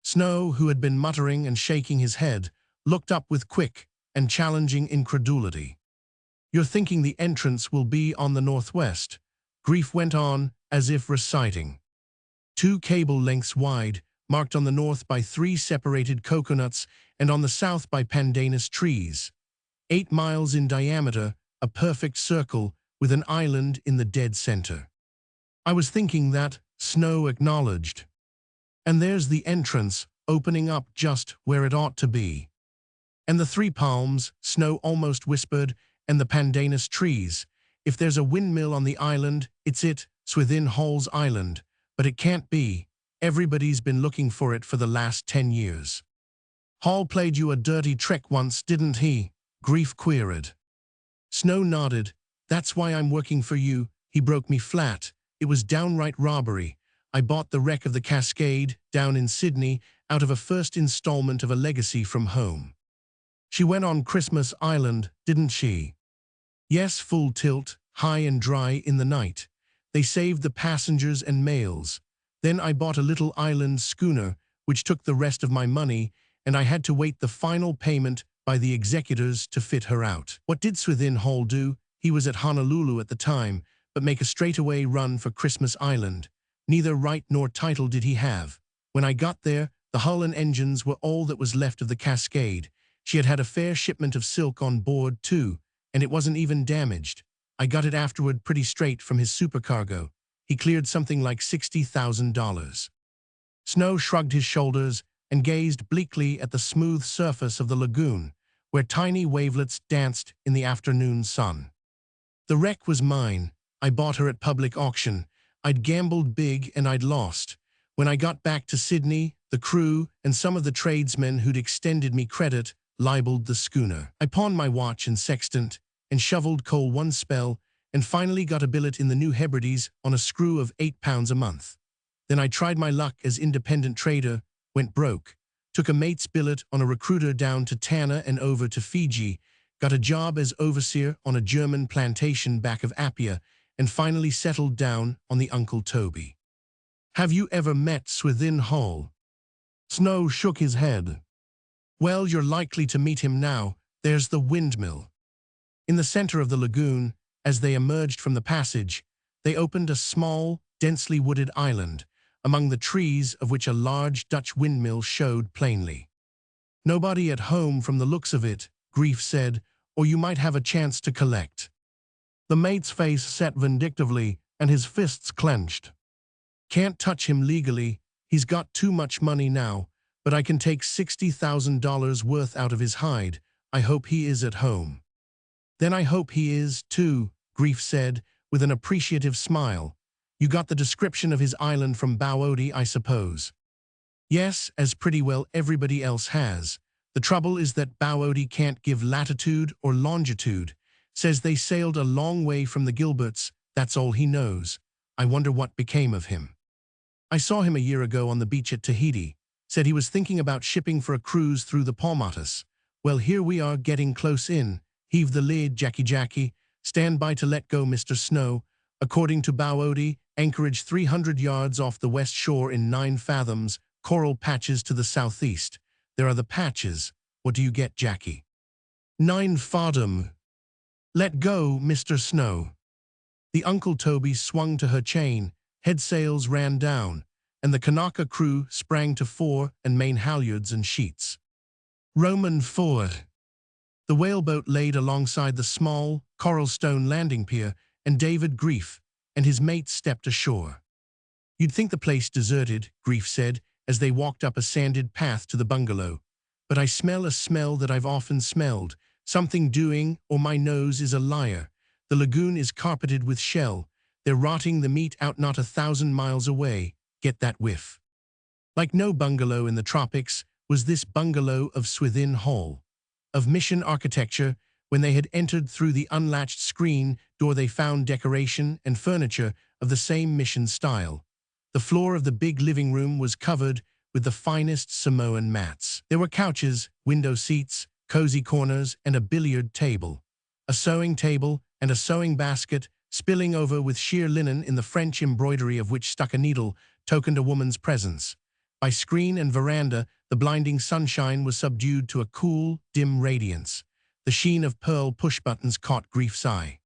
Snow, who had been muttering and shaking his head, looked up with quick and challenging incredulity. "You're thinking the entrance will be on the northwest," Grief went on, as if reciting. 2 cable lengths wide, marked on the north by 3 separated coconuts and on the south by pandanus trees. 8 miles in diameter, a perfect circle with an island in the dead center. "I was thinking that," Snow acknowledged. "And there's the entrance, opening up just where it ought to be." "And the 3 palms," Snow almost whispered, "and the pandanus trees. If there's a windmill on the island, it's it, Swithin Hall's Island. But it can't be. Everybody's been looking for it for the last 10 years. "Hall played you a dirty trick once, didn't he?" Grief queried. Snow nodded. "That's why I'm working for you. He broke me flat. It was downright robbery. I bought the wreck of the Cascade, down in Sydney, out of a first installment of a legacy from home." "She went on Christmas Island, didn't she?" "Yes, full tilt, high and dry in the night. They saved the passengers and mails. Then I bought a little island schooner, which took the rest of my money, and I had to wait the final payment by the executors to fit her out." "What did Swithin Hall do?" "He was at Honolulu at the time, but make a straightaway run for Christmas Island. Neither right nor title did he have. When I got there, the hull and engines were all that was left of the Cascade. She had had a fair shipment of silk on board, too, and it wasn't even damaged. I got it afterward pretty straight from his supercargo. He cleared something like $60,000. Snow shrugged his shoulders and gazed bleakly at the smooth surface of the lagoon, where tiny wavelets danced in the afternoon sun. "The wreck was mine. I bought her at public auction. I'd gambled big and I'd lost. When I got back to Sydney, the crew and some of the tradesmen who'd extended me credit libeled the schooner. I pawned my watch and sextant and shoveled coal one spell, and finally got a billet in the New Hebrides on a screw of £8 a month. Then I tried my luck as independent trader, went broke, took a mate's billet on a recruiter down to Tanna and over to Fiji, got a job as overseer on a German plantation back of Apia, and finally settled down on the Uncle Toby." "Have you ever met Swithin Hall?" Snow shook his head. "Well, you're likely to meet him now. There's the windmill." In the center of the lagoon, as they emerged from the passage, they opened a small, densely wooded island, among the trees of which a large Dutch windmill showed plainly. "Nobody at home from the looks of it," Grief said, "or you might have a chance to collect." The mate's face set vindictively, and his fists clenched. "Can't touch him legally. He's got too much money now, but I can take $60,000 worth out of his hide. I hope he is at home." "Then I hope he is, too," Grief said, with an appreciative smile. "You got the description of his island from Bowody, I suppose?" "Yes, as pretty well everybody else has. The trouble is that Bowody can't give latitude or longitude. Says they sailed a long way from the Gilberts, that's all he knows. I wonder what became of him." "I saw him a year ago on the beach at Tahiti. Said he was thinking about shipping for a cruise through the Paumatus. Well, here we are getting close in. Heave the lead, Jackie. Stand by to let go, Mr. Snow. According to Bowody, anchorage 300 yards off the west shore in 9 fathoms, coral patches to the southeast. There are the patches. What do you get, Jackie?" 9 fathom. "Let go, Mr. Snow." The Uncle Toby swung to her chain, head sails ran down, and the Kanaka crew sprang to fore and main halyards and sheets. Roman forward. The whaleboat laid alongside the small, coral stone landing pier, and David Grief, and his mate stepped ashore. "You'd think the place deserted," Grief said, as they walked up a sanded path to the bungalow. "But I smell a smell that I've often smelled. Something doing, or my nose is a liar. The lagoon is carpeted with shell. They're rotting the meat out not 1,000 miles away. Get that whiff." Like no bungalow in the tropics was this bungalow of Swithin Hall. Of mission architecture, when they had entered through the unlatched screen door they found decoration and furniture of the same mission style. The floor of the big living room was covered with the finest Samoan mats. There were couches, window seats, cozy corners, and a billiard table. A sewing table and a sewing basket spilling over with sheer linen in the French embroidery of which stuck a needle tokened a woman's presence. By screen and veranda, the blinding sunshine was subdued to a cool, dim radiance. The sheen of pearl push-buttons caught Grief's eye.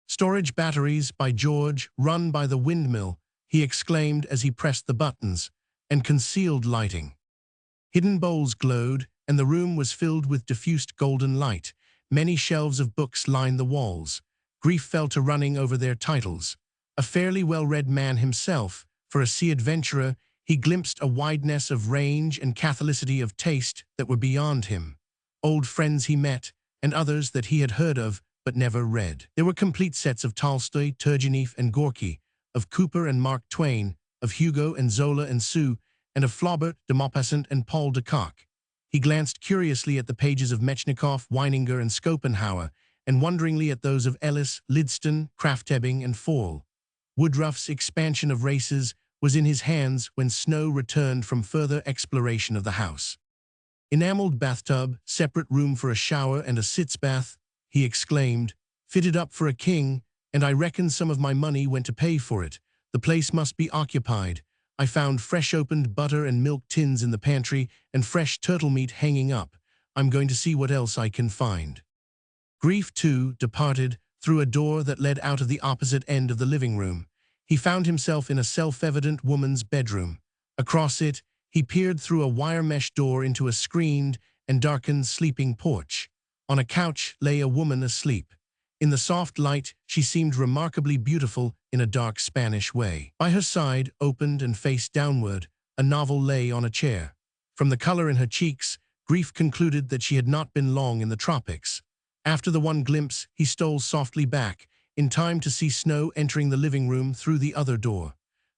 "Storage batteries, by George, run by the windmill," he exclaimed as he pressed the buttons, "and concealed lighting." Hidden bowls glowed, and the room was filled with diffused golden light. Many shelves of books lined the walls. Grief fell to running over their titles. A fairly well-read man himself, for a sea adventurer, he glimpsed a wideness of range and catholicity of taste that were beyond him. Old friends he met, and others that he had heard of but never read. There were complete sets of Tolstoy, Turgenev, and Gorky, of Cooper and Mark Twain, of Hugo and Zola and Sue, and of Flaubert, de Maupassant, and Paul de Kock. He glanced curiously at the pages of Metchnikoff, Weininger, and Schopenhauer, and wonderingly at those of Ellis, Lydston, Krafft-Ebing, and Fall. Woodruff's Expansion of Races was in his hands when Snow returned from further exploration of the house. "Enameled bathtub, separate room for a shower and a sitz bath," he exclaimed, "fitted up for a king, and I reckon some of my money went to pay for it. The place must be occupied. I found fresh opened butter and milk tins in the pantry and fresh turtle meat hanging up. I'm going to see what else I can find." Grief, too, departed through a door that led out of the opposite end of the living room. He found himself in a self-evident woman's bedroom. Across it, he peered through a wire mesh door into a screened and darkened sleeping porch. On a couch lay a woman asleep. In the soft light, she seemed remarkably beautiful in a dark Spanish way. By her side, opened and face downward, a novel lay on a chair. From the color in her cheeks, Grief concluded that she had not been long in the tropics. After the one glimpse, he stole softly back, in time to see Snow entering the living room through the other door.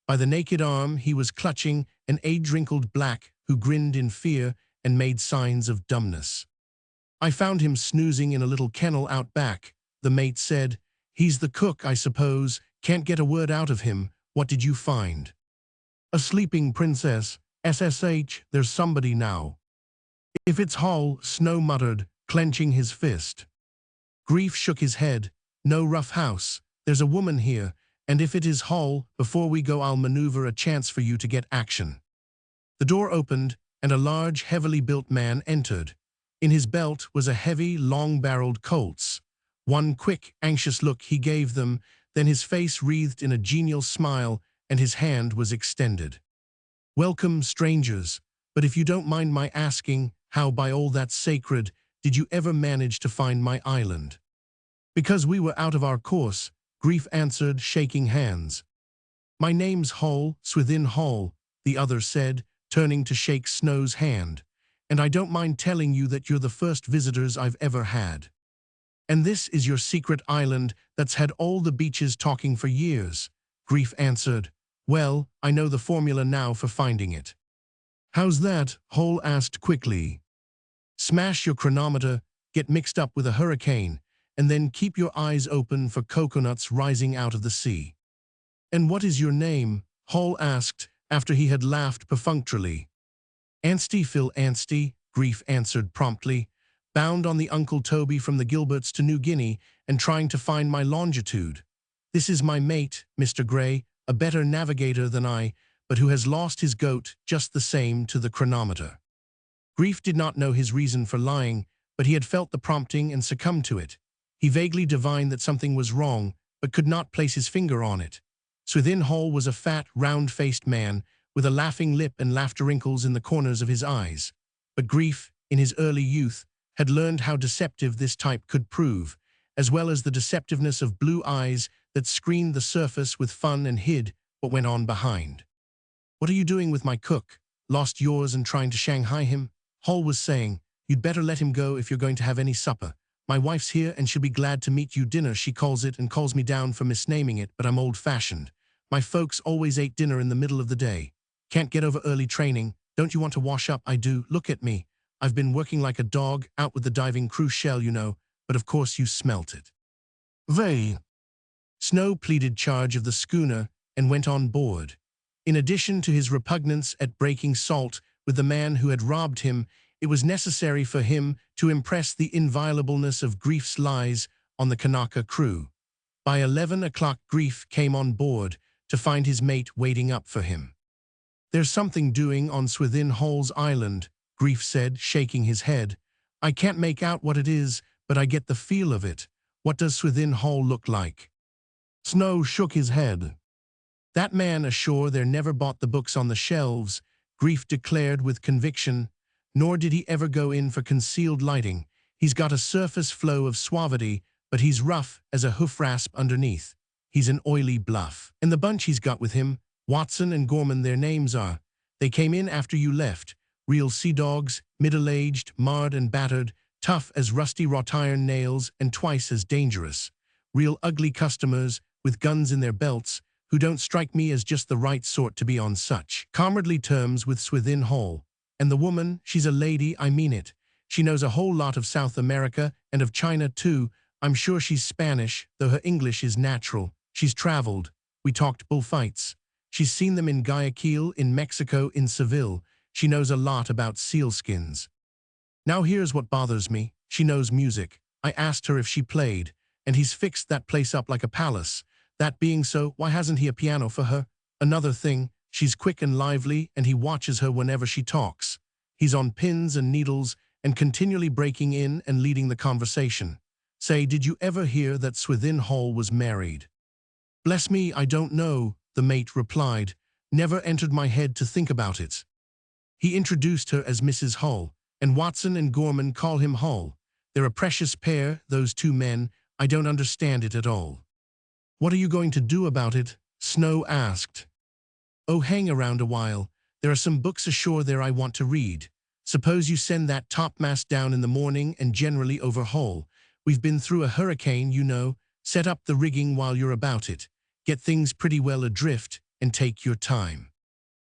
By the naked arm he was clutching an age-wrinkled black who grinned in fear and made signs of dumbness. "I found him snoozing in a little kennel out back," the mate said. "He's the cook, I suppose. Can't get a word out of him. What did you find?" "A sleeping princess. SSH, there's somebody now." "If it's Hull," Snow muttered, clenching his fist. Grief shook his head. "No rough house. There's a woman here, and if it is Hull, before we go I'll maneuver a chance for you to get action." The door opened, and a large, heavily built man entered. In his belt was a heavy, long-barreled Colt's. One quick, anxious look he gave them, then his face wreathed in a genial smile, and his hand was extended. "Welcome, strangers, but if you don't mind my asking, how by all that's sacred did you ever manage to find my island?" "Because we were out of our course," Grief answered, shaking hands. "My name's Hull, Swithin Hall," the other said, turning to shake Snow's hand. "And I don't mind telling you that you're the first visitors I've ever had. And this is your secret island that's had all the beaches talking for years," Grief answered. "Well, I know the formula now for finding it." "How's that?" Hull asked quickly. "Smash your chronometer, get mixed up with a hurricane, and then keep your eyes open for coconuts rising out of the sea." "And what is your name?" Hull asked, after he had laughed perfunctorily. "Anstey Phil Anstey," Grief answered promptly, "bound on the Uncle Toby from the Gilberts to New Guinea and trying to find my longitude. This is my mate, Mr. Gray, a better navigator than I, but who has lost his goat just the same to the chronometer." Grief did not know his reason for lying, but he had felt the prompting and succumbed to it. He vaguely divined that something was wrong, but could not place his finger on it. Swithin Hall was a fat, round-faced man, with a laughing lip and laughter wrinkles in the corners of his eyes. But Grief, in his early youth, had learned how deceptive this type could prove, as well as the deceptiveness of blue eyes that screened the surface with fun and hid what went on behind. "What are you doing with my cook? Lost yours and trying to Shanghai him?" Hall was saying. "You'd better let him go if you're going to have any supper. My wife's here and she'll be glad to meet you. Dinner, she calls it, and calls me down for misnaming it, but I'm old-fashioned. My folks always ate dinner in the middle of the day. Can't get over early training. Don't you want to wash up?" "I do. Look at me. I've been working like a dog, out with the diving crew shell, you know, but of course you smelt it." "They." Snow pleaded charge of the schooner and went on board. In addition to his repugnance at breaking salt with the man who had robbed him, it was necessary for him to impress the inviolableness of Grief's lies on the Kanaka crew. By 11 o'clock Grief came on board to find his mate waiting up for him. "There's something doing on Swithin Hall's island," Grief said, shaking his head. "I can't make out what it is, but I get the feel of it. What does Swithin Hall look like?" Snow shook his head. "That man ashore there never bought the books on the shelves," Grief declared with conviction. "Nor did he ever go in for concealed lighting. He's got a surface flow of suavity, but he's rough as a hoof rasp underneath. He's an oily bluff. And the bunch he's got with him, Watson and Gorman their names are. They came in after you left. Real sea dogs, middle-aged, marred and battered, tough as rusty wrought iron nails and twice as dangerous. Real ugly customers with guns in their belts, who don't strike me as just the right sort to be on such comradely terms with Swithin Hall. And the woman, she's a lady, I mean it. She knows a whole lot of South America and of China too. I'm sure she's Spanish, though her English is natural. She's traveled. We talked bullfights. She's seen them in Guayaquil, in Mexico, in Seville. She knows a lot about sealskins. Now here's what bothers me. She knows music. I asked her if she played, and he's fixed that place up like a palace. That being so, why hasn't he a piano for her? Another thing, she's quick and lively, and he watches her whenever she talks. He's on pins and needles and continually breaking in and leading the conversation. Say, did you ever hear that Swithin Hall was married?" "Bless me, I don't know," the mate replied. "Never entered my head to think about it." He introduced her as Mrs. Hull, and Watson and Gorman call him Hull. They're a precious pair, those two men. I don't understand it at all. "What are you going to do about it?" Snow asked. "Oh, hang around a while. There are some books ashore there I want to read. Suppose you send that topmast down in the morning and generally overhaul. We've been through a hurricane, you know. Set up the rigging while you're about it. Get things pretty well adrift and take your time."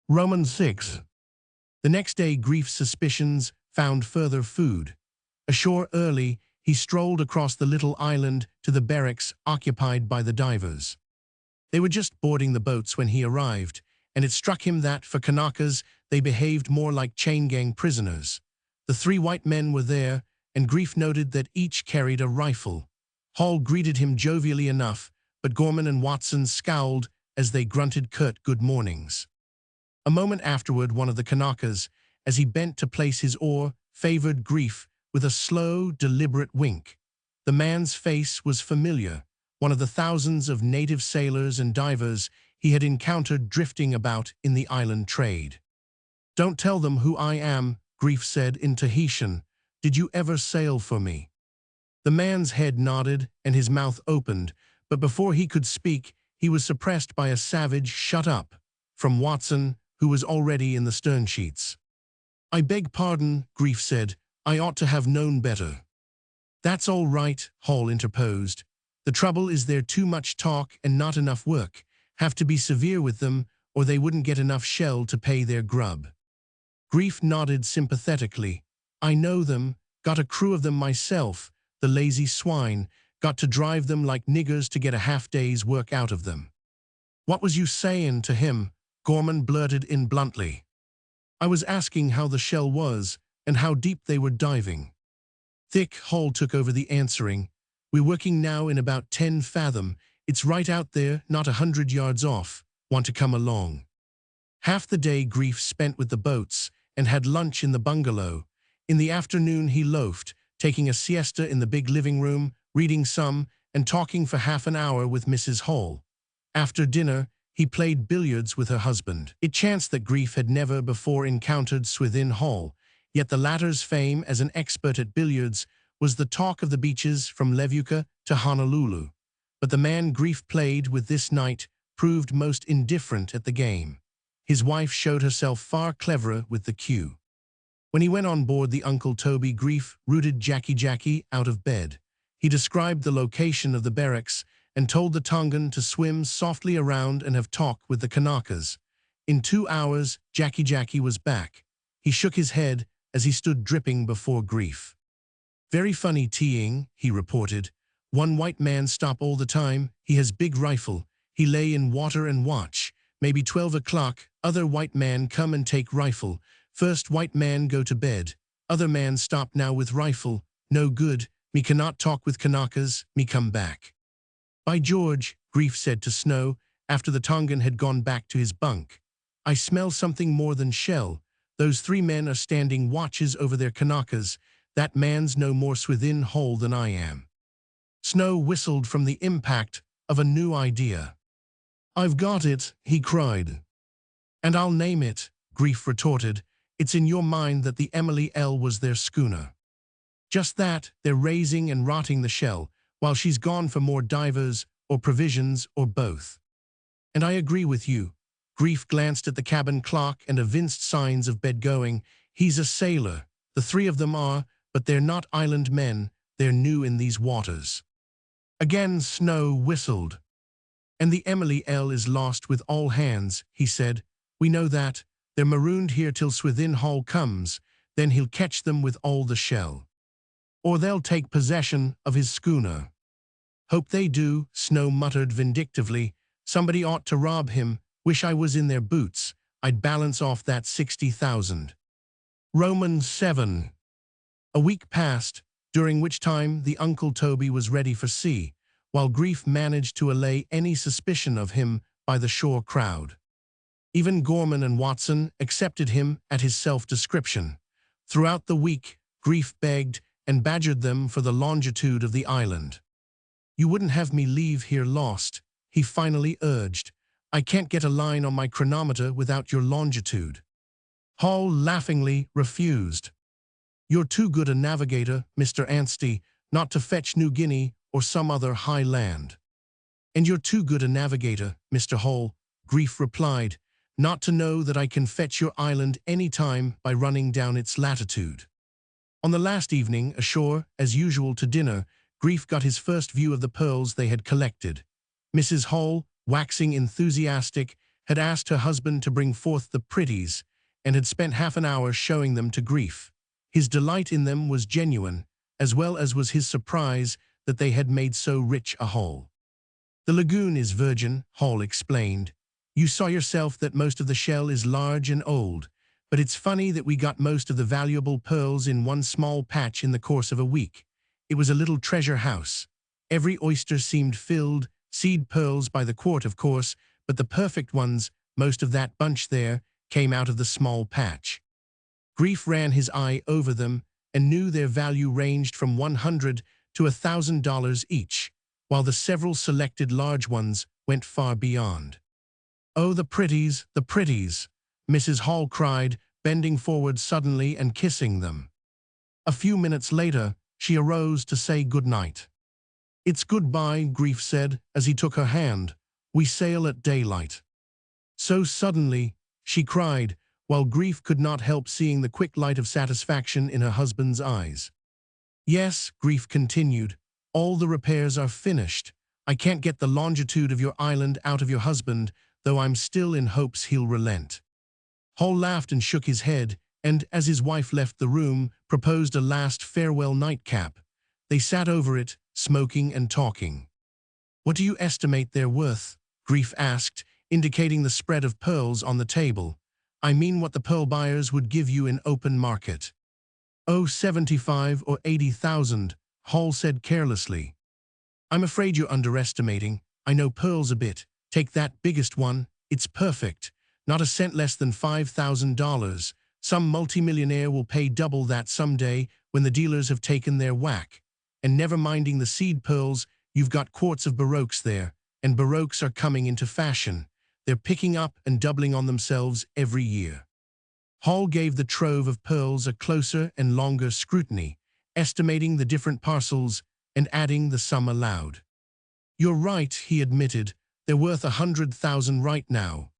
Romans 6. The next day Grief's suspicions found further food. Ashore early, he strolled across the little island to the barracks occupied by the divers. They were just boarding the boats when he arrived, and it struck him that, for Kanakas, they behaved more like chain-gang prisoners. The three white men were there, and Grief noted that each carried a rifle. Hall greeted him jovially enough, but Gorman and Watson scowled as they grunted curt good mornings. A moment afterward, one of the Kanakas, as he bent to place his oar, favored Grief with a slow, deliberate wink. The man's face was familiar, one of the thousands of native sailors and divers he had encountered drifting about in the island trade. "Don't tell them who I am," Grief said in Tahitian. "Did you ever sail for me?" The man's head nodded and his mouth opened, but before he could speak, he was suppressed by a savage "shut up" from Watson, who was already in the stern sheets. "I beg pardon," Grief said. "I ought to have known better." "That's all right," Hall interposed. "The trouble is they're too much talk and not enough work. Have to be severe with them, or they wouldn't get enough shell to pay their grub." Grief nodded sympathetically. "I know them, got a crew of them myself, the lazy swine, got to drive them like niggers to get a half-day's work out of them." "What was you saying to him?" Gorman blurted in bluntly. "I was asking how the shell was, and how deep they were diving." Thick Hall took over the answering. "We're working now in about 10 fathom. It's right out there, not 100 yards off. Want to come along?" Half the day Grief spent with the boats and had lunch in the bungalow. In the afternoon he loafed, taking a siesta in the big living room, reading some, and talking for half an hour with Mrs. Hall. After dinner, he played billiards with her husband. It chanced that Grief had never before encountered Swithin Hall, yet the latter's fame as an expert at billiards was the talk of the beaches from Levuka to Honolulu. but the man Grief played with this night proved most indifferent at the game. His wife showed herself far cleverer with the cue. When he went on board the Uncle Toby, Grief rooted Jackie out of bed. He described the location of the barracks and told the Tongan to swim softly around and have talk with the Kanakas. In 2 hours, Jackie was back. He shook his head as he stood dripping before Grief. "Very funny teeing," he reported. "One white man stop all the time. He has big rifle. He lay in water and watch. Maybe 12 o'clock, other white man come and take rifle. First white man go to bed. Other man stop now with rifle. No good. Me cannot talk with Kanakas. Me come back." "By George," Grief said to Snow, after the Tongan had gone back to his bunk. "I smell something more than shell. Those 3 men are standing watches over their Kanakas. That man's no more swithin hole than I am." Snow whistled from the impact of a new idea. "I've got it," he cried. "And I'll name it," Grief retorted. "It's in your mind that the Emily L. was their schooner." "Just that, they're raising and rotting the shell, while she's gone for more divers, or provisions, or both." "And I agree with you." Grief glanced at the cabin clock and evinced signs of bed-going. "He's a sailor. The 3 of them are, but they're not island men. They're new in these waters." Again Snow whistled. "And the Emily L. is lost with all hands," he said. "We know that. They're marooned here till Swithin Hall comes. Then he'll catch them with all the shell. Or they'll take possession of his schooner." "Hope they do," Snow muttered vindictively. "Somebody ought to rob him. Wish I was in their boots. I'd balance off that 60,000. Romans 7. A week passed, during which time the Uncle Toby was ready for sea, while Grief managed to allay any suspicion of him by the shore crowd. Even Gorman and Watson accepted him at his self-description. Throughout the week, Grief begged and badgered them for the longitude of the island. "You wouldn't have me leave here lost," he finally urged. "I can't get a line on my chronometer without your longitude." Hall laughingly refused. "You're too good a navigator, Mr. Anstey, not to fetch New Guinea or some other high land." "And you're too good a navigator, Mr. Hall," Grief replied, "not to know that I can fetch your island any time by running down its latitude." On the last evening, ashore, as usual to dinner, Grief got his first view of the pearls they had collected. Mrs. Hall, waxing enthusiastic, had asked her husband to bring forth the pretties, and had spent half an hour showing them to Grief. His delight in them was genuine, as well as was his surprise that they had made so rich a haul. "The lagoon is virgin," Hall explained. "You saw yourself that most of the shell is large and old, but it's funny that we got most of the valuable pearls in one small patch in the course of a week. It was a little treasure house. Every oyster seemed filled, seed pearls by the quart, of course, but the perfect ones, most of that bunch there, came out of the small patch." Grief ran his eye over them and knew their value ranged from $100 to $1,000 each, while the several selected large ones went far beyond. "Oh, the pretties, Mrs. Hall cried, bending forward suddenly and kissing them. A few minutes later, she arose to say good night. "It's goodbye," Grief said as he took her hand. "We sail at daylight." "So suddenly," she cried, while Grief could not help seeing the quick light of satisfaction in her husband's eyes. "Yes," Grief continued, "all the repairs are finished. I can't get the longitude of your island out of your husband, though I'm still in hopes he'll relent." Hall laughed and shook his head, and, as his wife left the room, proposed a last farewell nightcap. They sat over it, smoking and talking. "What do you estimate they're worth?" Grief asked, indicating the spread of pearls on the table. "I mean what the pearl buyers would give you in open market." "Oh, 75 or 80,000, Hall said carelessly. "I'm afraid you're underestimating. I know pearls a bit. Take that biggest one. It's perfect. Not a cent less than $5,000. Some multimillionaire will pay double that someday when the dealers have taken their whack. And never minding the seed pearls, you've got quarts of baroques there, and baroques are coming into fashion. They're picking up and doubling on themselves every year." Hall gave the trove of pearls a closer and longer scrutiny, estimating the different parcels and adding the sum aloud. You're right, he admitted. They're worth 100,000 right now.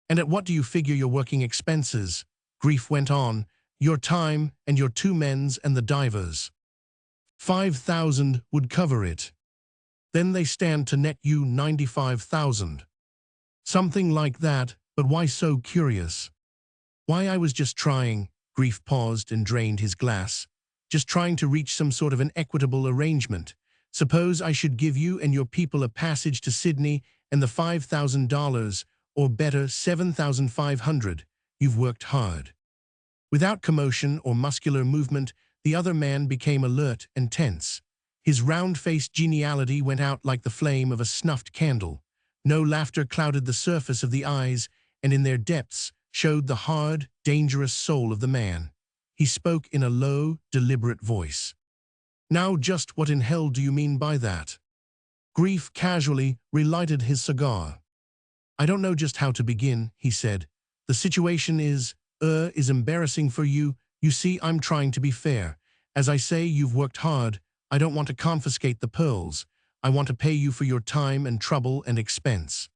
And at what do you figure your working expenses? Grief went on. Your time and your 2 men's and the divers. 5,000 would cover it. Then they stand to net you 95,000. Something like that, but why so curious? Why, I was just trying. Grief paused and drained his glass. Just trying to reach some sort of an equitable arrangement. Suppose I should give you and your people a passage to Sydney and the $5,000, or better, 7,500. You've worked hard. Without commotion or muscular movement, the other man became alert and tense. His round-faced geniality went out like the flame of a snuffed candle. No laughter clouded the surface of the eyes, and in their depths showed the hard, dangerous soul of the man. He spoke in a low, deliberate voice. Now just what in hell do you mean by that? Grief casually relighted his cigar. I don't know just how to begin, he said. The situation is embarrassing for you. You see, I'm trying to be fair. As I say, you've worked hard. I don't want to confiscate the pearls. I want to pay you for your time and trouble and expense.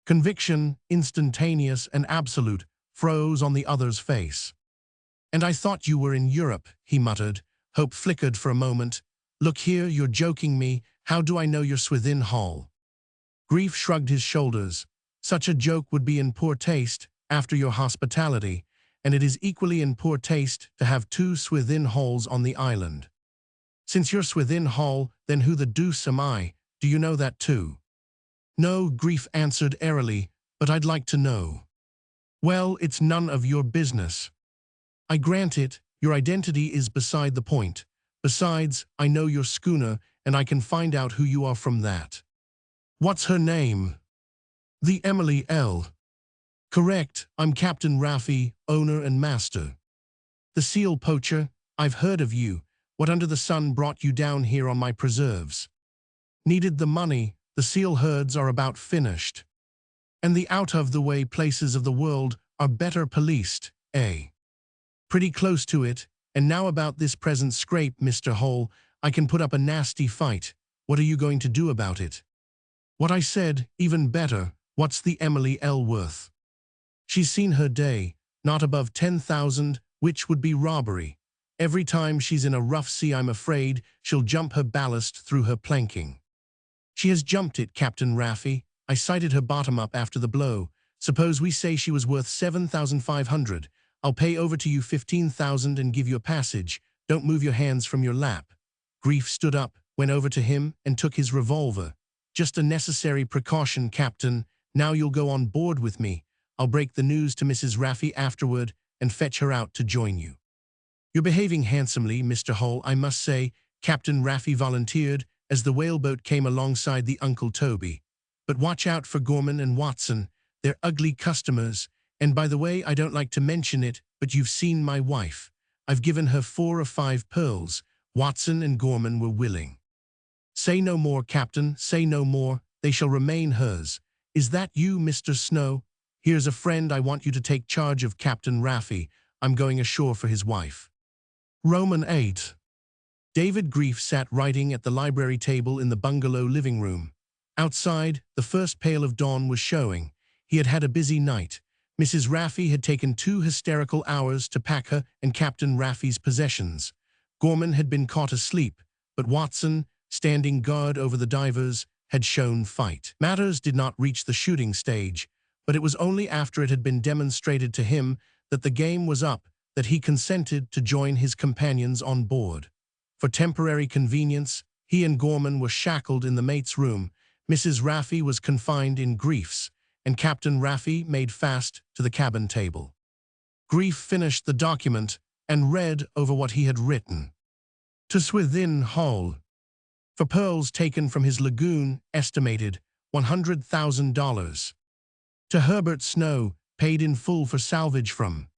Conviction, instantaneous and absolute, froze on the other's face. And I thought you were in Europe, he muttered. Hope flickered for a moment. Look here, you're joking me. How do I know you're Swithin Hall? Grief shrugged his shoulders. Such a joke would be in poor taste after your hospitality, and it is equally in poor taste to have 2 Swithin Halls on the island. Since you're Swithin Hall, then who the deuce am I? Do you know that too? No, Grief answered airily, but I'd like to know. Well, it's none of your business. I grant it, your identity is beside the point. Besides, I know your schooner, and I can find out who you are from that. What's her name? The Emily L. Correct, I'm Captain Raffi, owner and master. The seal poacher, I've heard of you. What under the sun brought you down here on my preserves? Needed the money, the seal herds are about finished. And the out-of-the-way places of the world are better policed, eh? Pretty close to it, and now about this present scrape, Mr. Hole, I can put up a nasty fight. What are you going to do about it? What I said, even better, what's the Emily L. worth? She's seen her day, not above 10,000, which would be robbery. Every time she's in a rough sea, I'm afraid she'll jump her ballast through her planking. She has jumped it, Captain Raffi. I sighted her bottom up after the blow. Suppose we say she was worth 7,500. I'll pay over to you 15,000 and give you a passage. Don't move your hands from your lap. Grief stood up, went over to him, and took his revolver. Just a necessary precaution, Captain. Now you'll go on board with me. I'll break the news to Mrs. Raffi afterward and fetch her out to join you. You're behaving handsomely, Mr. Hull, I must say, Captain Raffi volunteered as the whaleboat came alongside the Uncle Toby. But watch out for Gorman and Watson. They're ugly customers. And by the way, I don't like to mention it, but you've seen my wife. I've given her 4 or 5 pearls. Watson and Gorman were willing. Say no more, Captain, say no more. They shall remain hers. Is that you, Mr. Snow? Here's a friend I want you to take charge of, Captain Raffi. I'm going ashore for his wife. Roman 8. David Grief sat writing at the library table in the bungalow living room. Outside, the first pale of dawn was showing. He had had a busy night. Mrs. Raffi had taken 2 hysterical hours to pack her and Captain Raffi's possessions. Gorman had been caught asleep, but Watson, standing guard over the divers, had shown fight. Matters did not reach the shooting stage, but it was only after it had been demonstrated to him that the game was up that he consented to join his companions on board. For temporary convenience, he and Gorman were shackled in the mate's room. Mrs. Raffi was confined in Grief's, and Captain Raffi made fast to the cabin table. Grief finished the document and read over what he had written. To Swithin Hall. For pearls taken from his lagoon, estimated $100,000. To Herbert Snow, paid in full for salvage from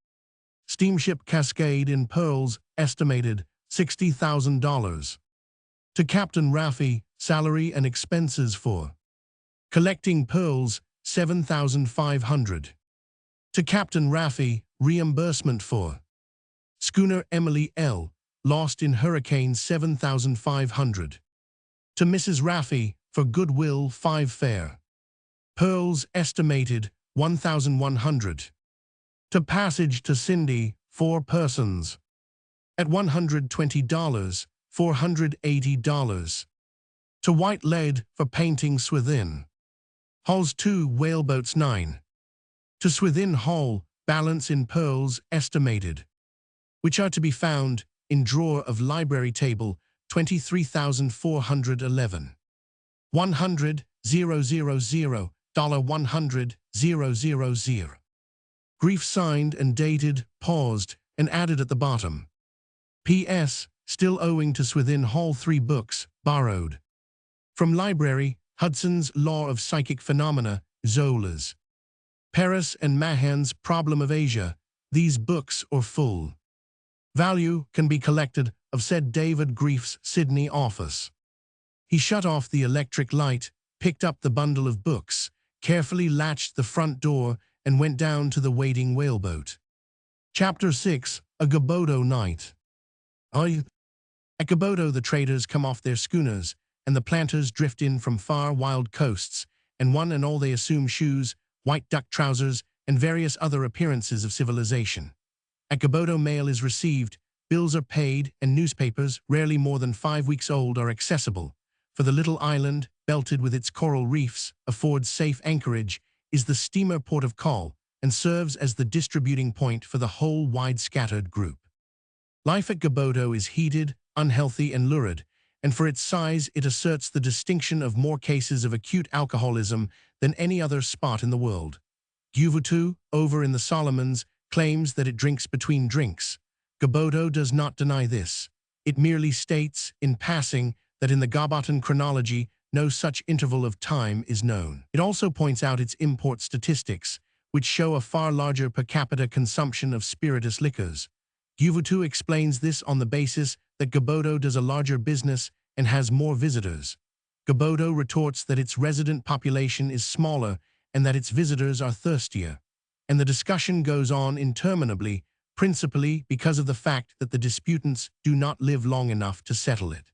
steamship Cascade in pearls, estimated $60,000. To Captain Raffi, salary and expenses for collecting pearls, $7,500. To Captain Raffi, reimbursement for schooner Emily L., lost in hurricane, $7,500. To Mrs. Raffi, For goodwill 5 fair. Pearls estimated 1,100. To passage to Cindy 4 persons. At $120, $480. To white lead for painting Swithin. Hulls 2 whaleboats 9. To Swithin Hull, balance in pearls estimated, which are to be found in drawer of library table 23,411. 100, 000, $100, 000. Grief signed and dated, paused, and added at the bottom. P.S. Still owing to Swithin Hall 3 books, borrowed. From library, Hudson's Law of Psychic Phenomena, Zola's. Paris and Mahan's Problem of Asia, these books are full. Value can be collected of said David Grief's Sydney office. He shut off the electric light, picked up the bundle of books, carefully latched the front door, and went down to the waiting whaleboat. Chapter 6, A Gaboto Night. At Gaboto the traders come off their schooners, and the planters drift in from far wild coasts, and one and all they assume shoes, white duck trousers, and various other appearances of civilization. At Gaboto mail is received, bills are paid, and newspapers, rarely more than 5 weeks old, are accessible. For the little island, belted with its coral reefs, affords safe anchorage, is the steamer port of call, and serves as the distributing point for the whole wide-scattered group. Life at Gaboto is heated, unhealthy, and lurid, and for its size it asserts the distinction of more cases of acute alcoholism than any other spot in the world. Guvutu, over in the Solomons, claims that it drinks between drinks. Gaboto does not deny this. It merely states, in passing, that in the Gabotan chronology, no such interval of time is known. It also points out its import statistics, which show a far larger per capita consumption of spirituous liquors. Guvutu explains this on the basis that Gaboto does a larger business and has more visitors. Gaboto retorts that its resident population is smaller and that its visitors are thirstier. And the discussion goes on interminably, principally because of the fact that the disputants do not live long enough to settle it.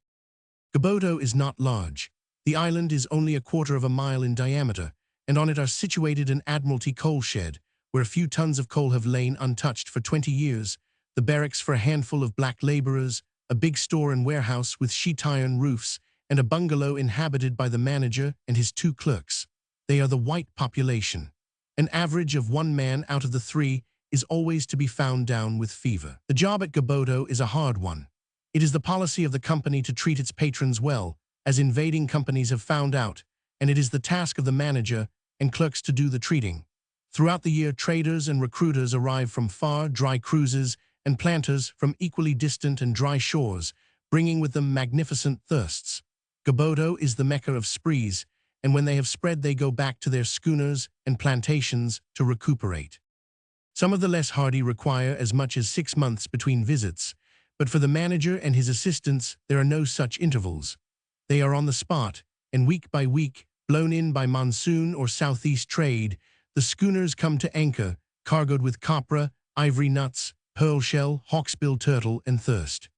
Gaboto is not large. The island is only 1/4 of a mile in diameter, and on it are situated an Admiralty coal shed, where a few tons of coal have lain untouched for 20 years, the barracks for a handful of black laborers, a big store and warehouse with sheet-iron roofs, and a bungalow inhabited by the manager and his 2 clerks. They are the white population. An average of 1 man out of the 3 is always to be found down with fever. The job at Gaboto is a hard one. It is the policy of the company to treat its patrons well, as invading companies have found out, and it is the task of the manager and clerks to do the treating. Throughout the year, traders and recruiters arrive from far, dry cruises, and planters from equally distant and dry shores, bringing with them magnificent thirsts. Gaboto is the mecca of sprees, and when they have spread they go back to their schooners and plantations to recuperate. Some of the less hardy require as much as 6 months between visits, but for the manager and his assistants there are no such intervals. They are on the spot, and week by week, blown in by monsoon or southeast trade, the schooners come to anchor, cargoed with copra, ivory nuts, pearl shell, hawksbill turtle, and thirst.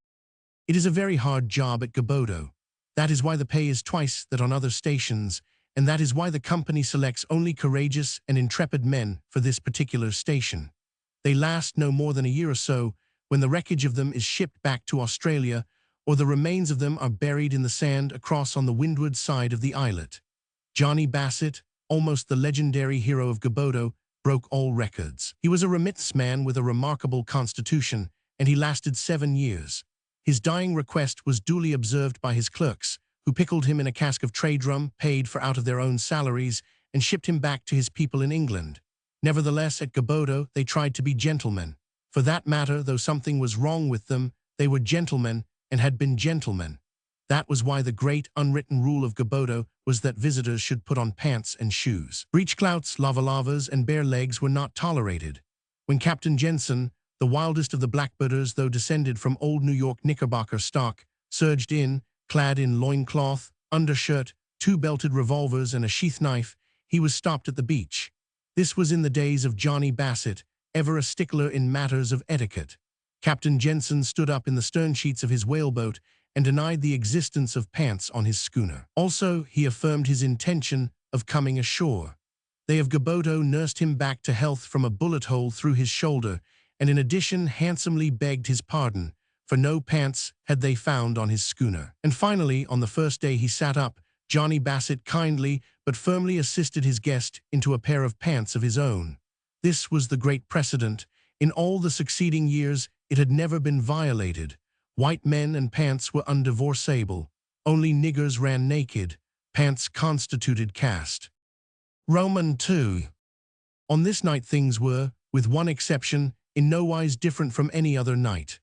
It is a very hard job at Gaboto. That is why the pay is twice that on other stations, and that is why the company selects only courageous and intrepid men for this particular station. They last no more than a year or so, when the wreckage of them is shipped back to Australia, or the remains of them are buried in the sand across on the windward side of the islet. Johnny Bassett, almost the legendary hero of Gaboto, broke all records. He was a remittance man with a remarkable constitution, and he lasted 7 years. His dying request was duly observed by his clerks, who pickled him in a cask of trade rum paid for out of their own salaries and shipped him back to his people in England. Nevertheless, at Gaboto, they tried to be gentlemen. For that matter, though something was wrong with them, they were gentlemen and had been gentlemen. That was why the great unwritten rule of Gaboto was that visitors should put on pants and shoes. Breechclouts, lava-lavas, and bare legs were not tolerated. When Captain Jensen, the wildest of the blackbirders though descended from old New York Knickerbocker stock, surged in, clad in loincloth, undershirt, 2 belted revolvers, and a sheath knife, he was stopped at the beach. This was in the days of Johnny Bassett, ever a stickler in matters of etiquette. Captain Jensen stood up in the stern sheets of his whaleboat and denied the existence of pants on his schooner. Also, he affirmed his intention of coming ashore. They of Gaboto nursed him back to health from a bullet hole through his shoulder, and in addition handsomely begged his pardon, for no pants had they found on his schooner. And finally, on the first day he sat up, Johnny Bassett kindly but firmly assisted his guest into a pair of pants of his own. This was the great precedent. In all the succeeding years, it had never been violated. White men and pants were undivorceable. Only niggers ran naked. Pants constituted caste. Roman 2. On this night things were, with one exception, in no wise different from any other night.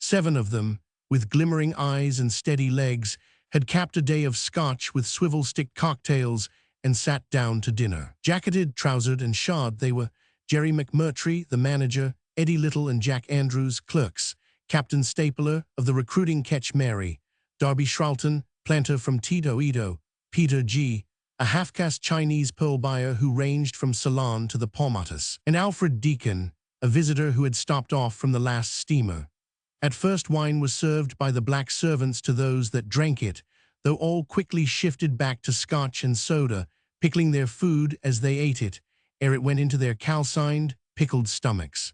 7 of them, with glimmering eyes and steady legs, had capped a day of scotch with swivel-stick cocktails and sat down to dinner. Jacketed, trousered, and shod they were: Jerry McMurtry, the manager; Eddie Little and Jack Andrews, clerks; Captain Stapler of the recruiting Ketch Mary; Darby Shralton, planter from Tito Edo; Peter G., a half-caste Chinese pearl buyer who ranged from Ceylon to the Paumatus; and Alfred Deacon, a visitor who had stopped off from the last steamer. At first wine was served by the black servants to those that drank it, though all quickly shifted back to scotch and soda, pickling their food as they ate it, ere it went into their calcined, pickled stomachs.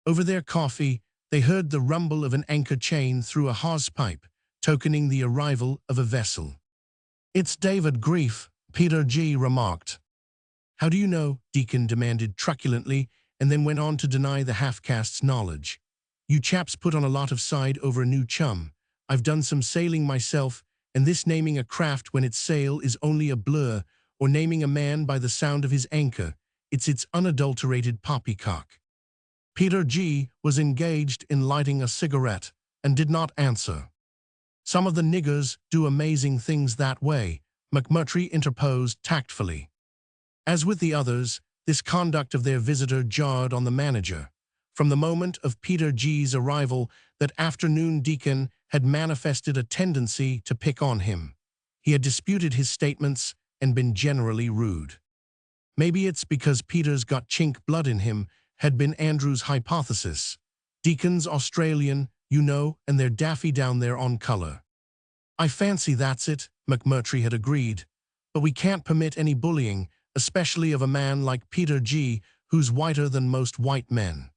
Over their coffee, they heard the rumble of an anchor chain through a hawse-pipe, tokening the arrival of a vessel. "It's David Grief," Peter G. remarked. "How do you know?" Deacon demanded truculently, and then went on to deny the half-caste's knowledge. "You chaps put on a lot of side over a new chum. I've done some sailing myself, and this naming a craft when its sail is only a blur, or naming a man by the sound of his anchor, it's its unadulterated poppycock." Peter G. was engaged in lighting a cigarette and did not answer. "Some of the niggers do amazing things that way," McMurtry interposed tactfully. As with the others, this conduct of their visitor jarred on the manager. From the moment of Peter G.'s arrival that afternoon, Deacon had manifested a tendency to pick on him. He had disputed his statements and been generally rude. "Maybe it's because Peter's got chink blood in him," had been Andrew's hypothesis. "Deacon's Australian, you know, and they're daffy down there on color." "I fancy that's it," McMurtry had agreed. "But we can't permit any bullying, especially of a man like Peter G., who's whiter than most white men."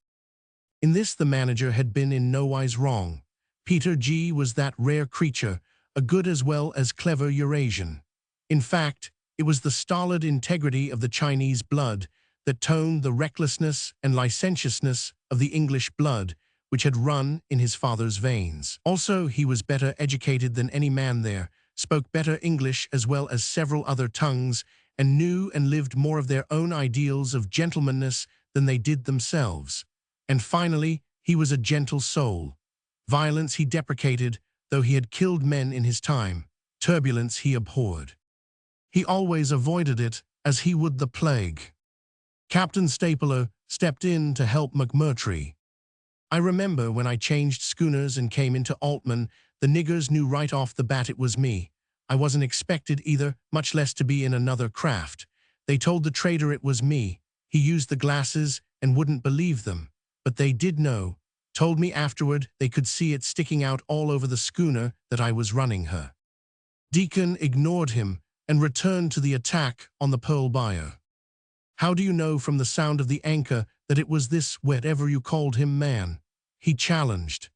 In this the manager had been in no wise wrong. Peter G. was that rare creature, a good as well as clever Eurasian. In fact, it was the stolid integrity of the Chinese blood that toned the recklessness and licentiousness of the English blood, which had run in his father's veins. Also, he was better educated than any man there, spoke better English as well as several other tongues, and knew and lived more of their own ideals of gentlemanliness than they did themselves. And finally, he was a gentle soul. Violence he deprecated, though he had killed men in his time. Turbulence he abhorred. He always avoided it, as he would the plague. Captain Stapler stepped in to help McMurtry. "I remember when I changed schooners and came into Altman, the niggers knew right off the bat it was me. I wasn't expected either, much less to be in another craft. They told the trader it was me. He used the glasses and wouldn't believe them. But they did know. Told me afterward they could see it sticking out all over the schooner that I was running her." Deacon ignored him and returned to the attack on the pearl buyer. "How do you know from the sound of the anchor that it was this whatever you called him man?" he challenged.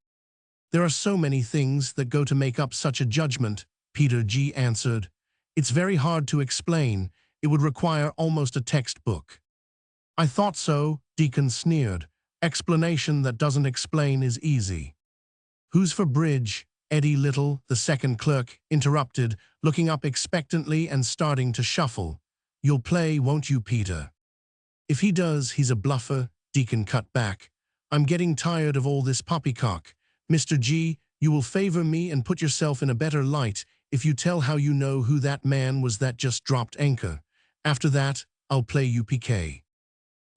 "There are so many things that go to make up such a judgment," Peter G. answered. "It's very hard to explain. It would require almost a textbook." "I thought so," Deacon sneered. "Explanation that doesn't explain is easy." "Who's for bridge?" Eddie Little, the second clerk, interrupted, looking up expectantly and starting to shuffle. "You'll play, won't you, Peter?" "If he does, he's a bluffer," Deacon cut back. "I'm getting tired of all this poppycock. Mr. G., you will favor me and put yourself in a better light if you tell how you know who that man was that just dropped anchor. After that, I'll play you piquet."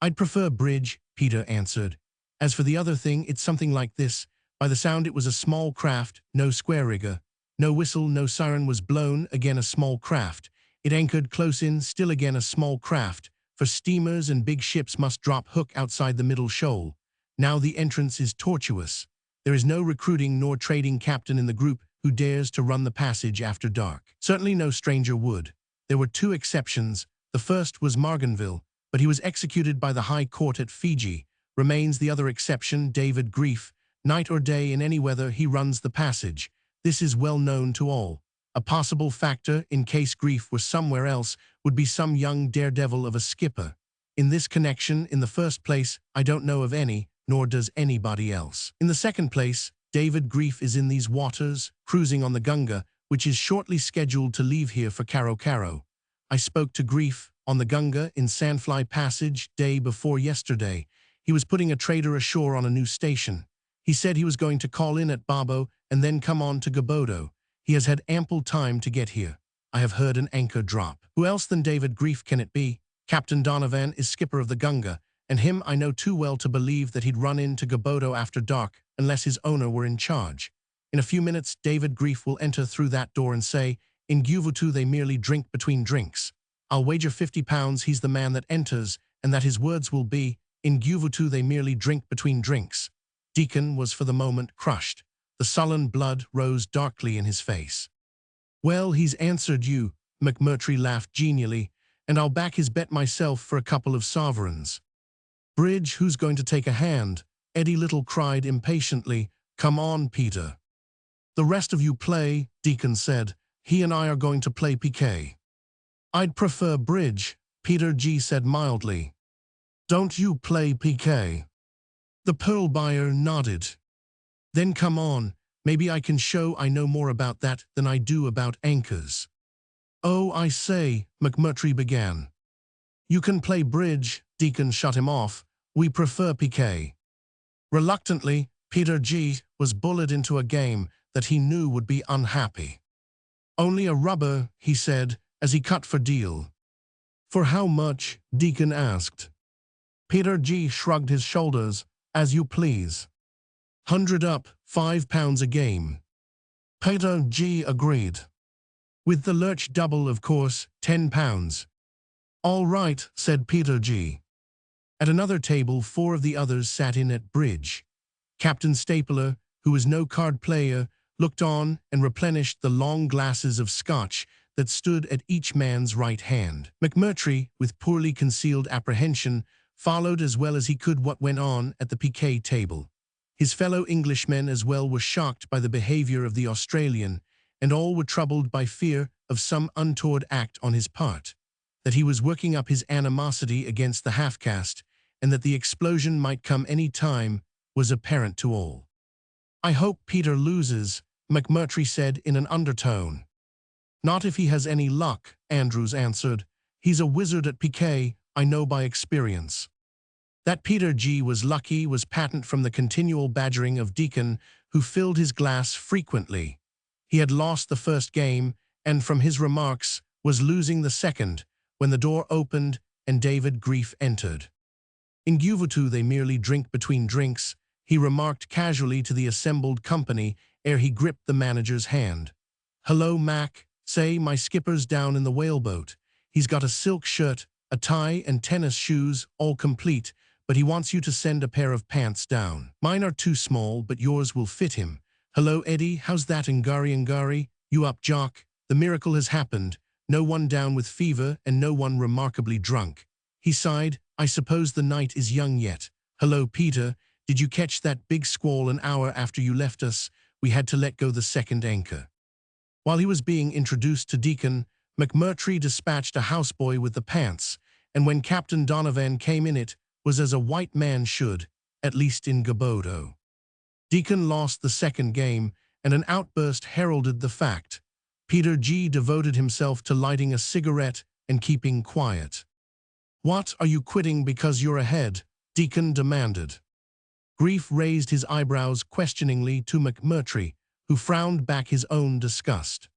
"I'd prefer bridge," Peter answered. "As for the other thing, it's something like this. By the sound it was a small craft, no square rigger. No whistle, no siren was blown, again a small craft. It anchored close in, still again a small craft, for steamers and big ships must drop hook outside the middle shoal. Now the entrance is tortuous. There is no recruiting nor trading captain in the group who dares to run the passage after dark. Certainly no stranger would. There were two exceptions. The first was Marganville, but he was executed by the High Court at Fiji. Remains the other exception, David Grief. Night or day, in any weather, he runs the passage. This is well known to all. A possible factor, in case Grief was somewhere else, would be some young daredevil of a skipper. In this connection, in the first place, I don't know of any, nor does anybody else. In the second place, David Grief is in these waters, cruising on the Gunga, which is shortly scheduled to leave here for Caro Caro. I spoke to Grief on the Gunga in Sandfly Passage day before yesterday. He was putting a trader ashore on a new station. He said he was going to call in at Babo and then come on to Gabodo. He has had ample time to get here. I have heard an anchor drop. Who else than David Grief can it be? Captain Donovan is skipper of the Gunga, and him I know too well to believe that he'd run into Gabodo after dark unless his owner were in charge. In a few minutes, David Grief will enter through that door and say, "In Guvutu they merely drink between drinks." I'll wager £50 he's the man that enters, and that his words will be, "In Guvutu they merely drink between drinks." Deacon was for the moment crushed. The sullen blood rose darkly in his face. "Well, he's answered you," McMurtry laughed genially, "and I'll back his bet myself for a couple of sovereigns." "Bridge, who's going to take a hand?" Eddie Little cried impatiently. "Come on, Peter." "The rest of you play," Deacon said. "He and I are going to play piquet." "I'd prefer bridge," Peter G. said mildly. "Don't you play piquet?" The pearl buyer nodded. "Then come on, maybe I can show I know more about that than I do about anchors." "Oh, I say," McMurtry began. "You can play bridge," Deacon shut him off. "We prefer piquet." Reluctantly, Peter G. was bullied into a game that he knew would be unhappy. "Only a rubber," he said, as he cut for deal. "For how much?" Deacon asked. Peter G. shrugged his shoulders. "As you please." 100 up, £5 a game. Peter G. agreed. "With the lurch double, of course, £10. "All right," said Peter G. At another table, 4 of the others sat in at bridge. Captain Stapler, who was no card player, looked on and replenished the long glasses of scotch that stood at each man's right hand. McMurtry, with poorly concealed apprehension, followed as well as he could what went on at the piquet table. His fellow Englishmen as well were shocked by the behavior of the Australian, and all were troubled by fear of some untoward act on his part, that he was working up his animosity against the half-caste, and that the explosion might come any time, was apparent to all. "I hope Peter loses," McMurtry said in an undertone. "Not if he has any luck," Andrews answered. "He's a wizard at piquet, I know by experience." That Peter G. was lucky was patent from the continual badgering of Deacon, who filled his glass frequently. He had lost the first game, and from his remarks, was losing the second, when the door opened and David Grief entered. "In Guvutu they merely drink between drinks," he remarked casually to the assembled company ere he gripped the manager's hand. "Hello, Mac. Say, my skipper's down in the whaleboat. He's got a silk shirt, a tie and tennis shoes, all complete, but he wants you to send a pair of pants down. Mine are too small, but yours will fit him. Hello, Eddie, how's that Ngari? You up, Jock? The miracle has happened. No one down with fever and no one remarkably drunk." He sighed. "I suppose the night is young yet. Hello, Peter. Did you catch that big squall an hour after you left us? We had to let go the second anchor." While he was being introduced to Deacon, McMurtry dispatched a houseboy with the pants, and when Captain Donovan came in it was as a white man should, at least in Gabodo. Deacon lost the second game, and an outburst heralded the fact. Peter G. devoted himself to lighting a cigarette and keeping quiet. "What, are you quitting because you're ahead?" Deacon demanded. Grief raised his eyebrows questioningly to McMurtry, who frowned back his own disgust.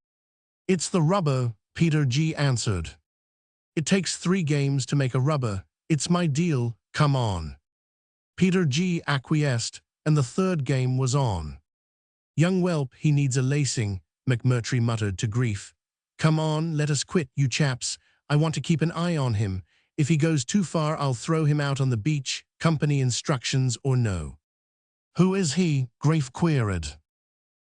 "It's the rubber," Peter G. answered. "It takes 3 games to make a rubber. It's my deal, come on." Peter G. acquiesced, and the third game was on. "Young whelp, he needs a lacing," McMurtry muttered to Grief. "Come on, let us quit, you chaps. I want to keep an eye on him. If he goes too far, I'll throw him out on the beach, company instructions or no." "Who is he?" Grief queried.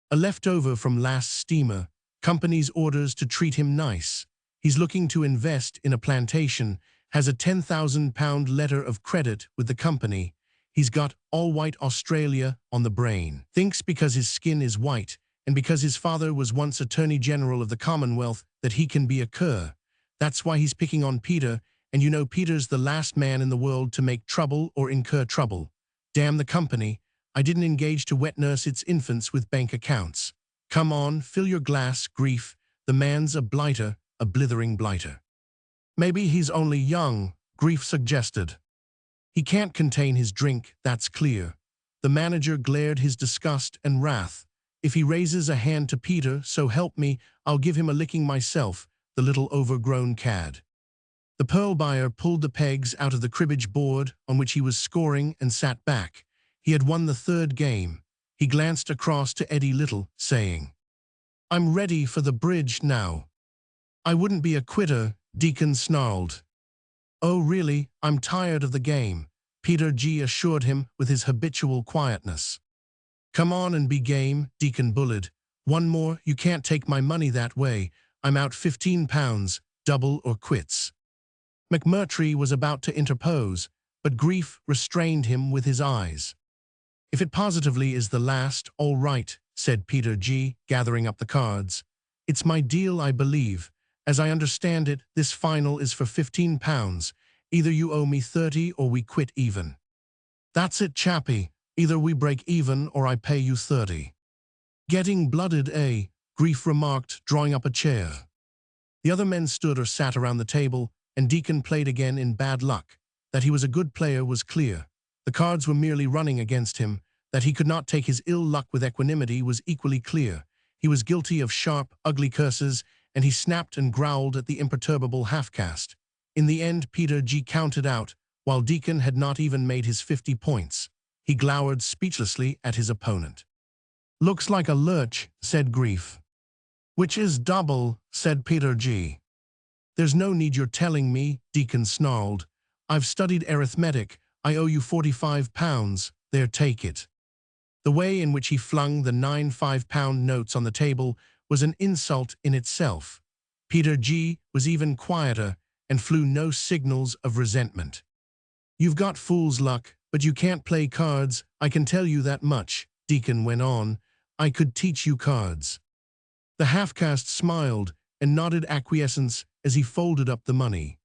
A leftover from last steamer, company's orders to treat him nice. He's looking to invest in a plantation, has a £10,000 letter of credit with the company. He's got all white Australia on the brain. Thinks because his skin is white and because his father was once Attorney General of the Commonwealth that he can be a cur. That's why he's picking on Peter, and you know Peter's the last man in the world to make trouble or incur trouble. Damn the company. I didn't engage to wet nurse its infants with bank accounts. Come on, fill your glass, Grief. The man's a blighter, a blithering blighter. Maybe he's only young, Grief suggested. He can't contain his drink, that's clear. The manager glared his disgust and wrath. If he raises a hand to Peter, so help me, I'll give him a licking myself, the little overgrown cad. The pearl buyer pulled the pegs out of the cribbage board on which he was scoring and sat back. He had won the third game. He glanced across to Eddie Little, saying, "I'm ready for the bridge now." "I wouldn't be a quitter," Deacon snarled. "Oh really, I'm tired of the game," Peter G. assured him with his habitual quietness. "Come on and be game," Deacon bullied. "One more, you can't take my money that way. I'm out £15, double or quits." McMurtry was about to interpose, but Grief restrained him with his eyes. "If it positively is the last, all right," said Peter G., gathering up the cards. "It's my deal, I believe. As I understand it, this final is for £15. Either you owe me 30 or we quit even." "That's it, chappie. Either we break even or I pay you 30. "Getting blooded, eh?" Grief remarked, drawing up a chair. The other men stood or sat around the table, and Deacon played again in bad luck. That he was a good player was clear. The cards were merely running against him. That he could not take his ill luck with equanimity was equally clear. He was guilty of sharp, ugly curses, and he snapped and growled at the imperturbable half-caste. In the end, Peter G. counted out, while Deacon had not even made his 50 points. He glowered speechlessly at his opponent. "Looks like a lurch," said Grief. "Which is double," said Peter G. "There's no need you're telling me," Deacon snarled. "I've studied arithmetic. I owe you £45. There, take it." The way in which he flung the 9 £5 notes on the table was an insult in itself. Peter G. was even quieter and flew no signals of resentment. "You've got fool's luck, but you can't play cards, I can tell you that much," Deacon went on. "I could teach you cards." The half-caste smiled and nodded acquiescence as he folded up the money.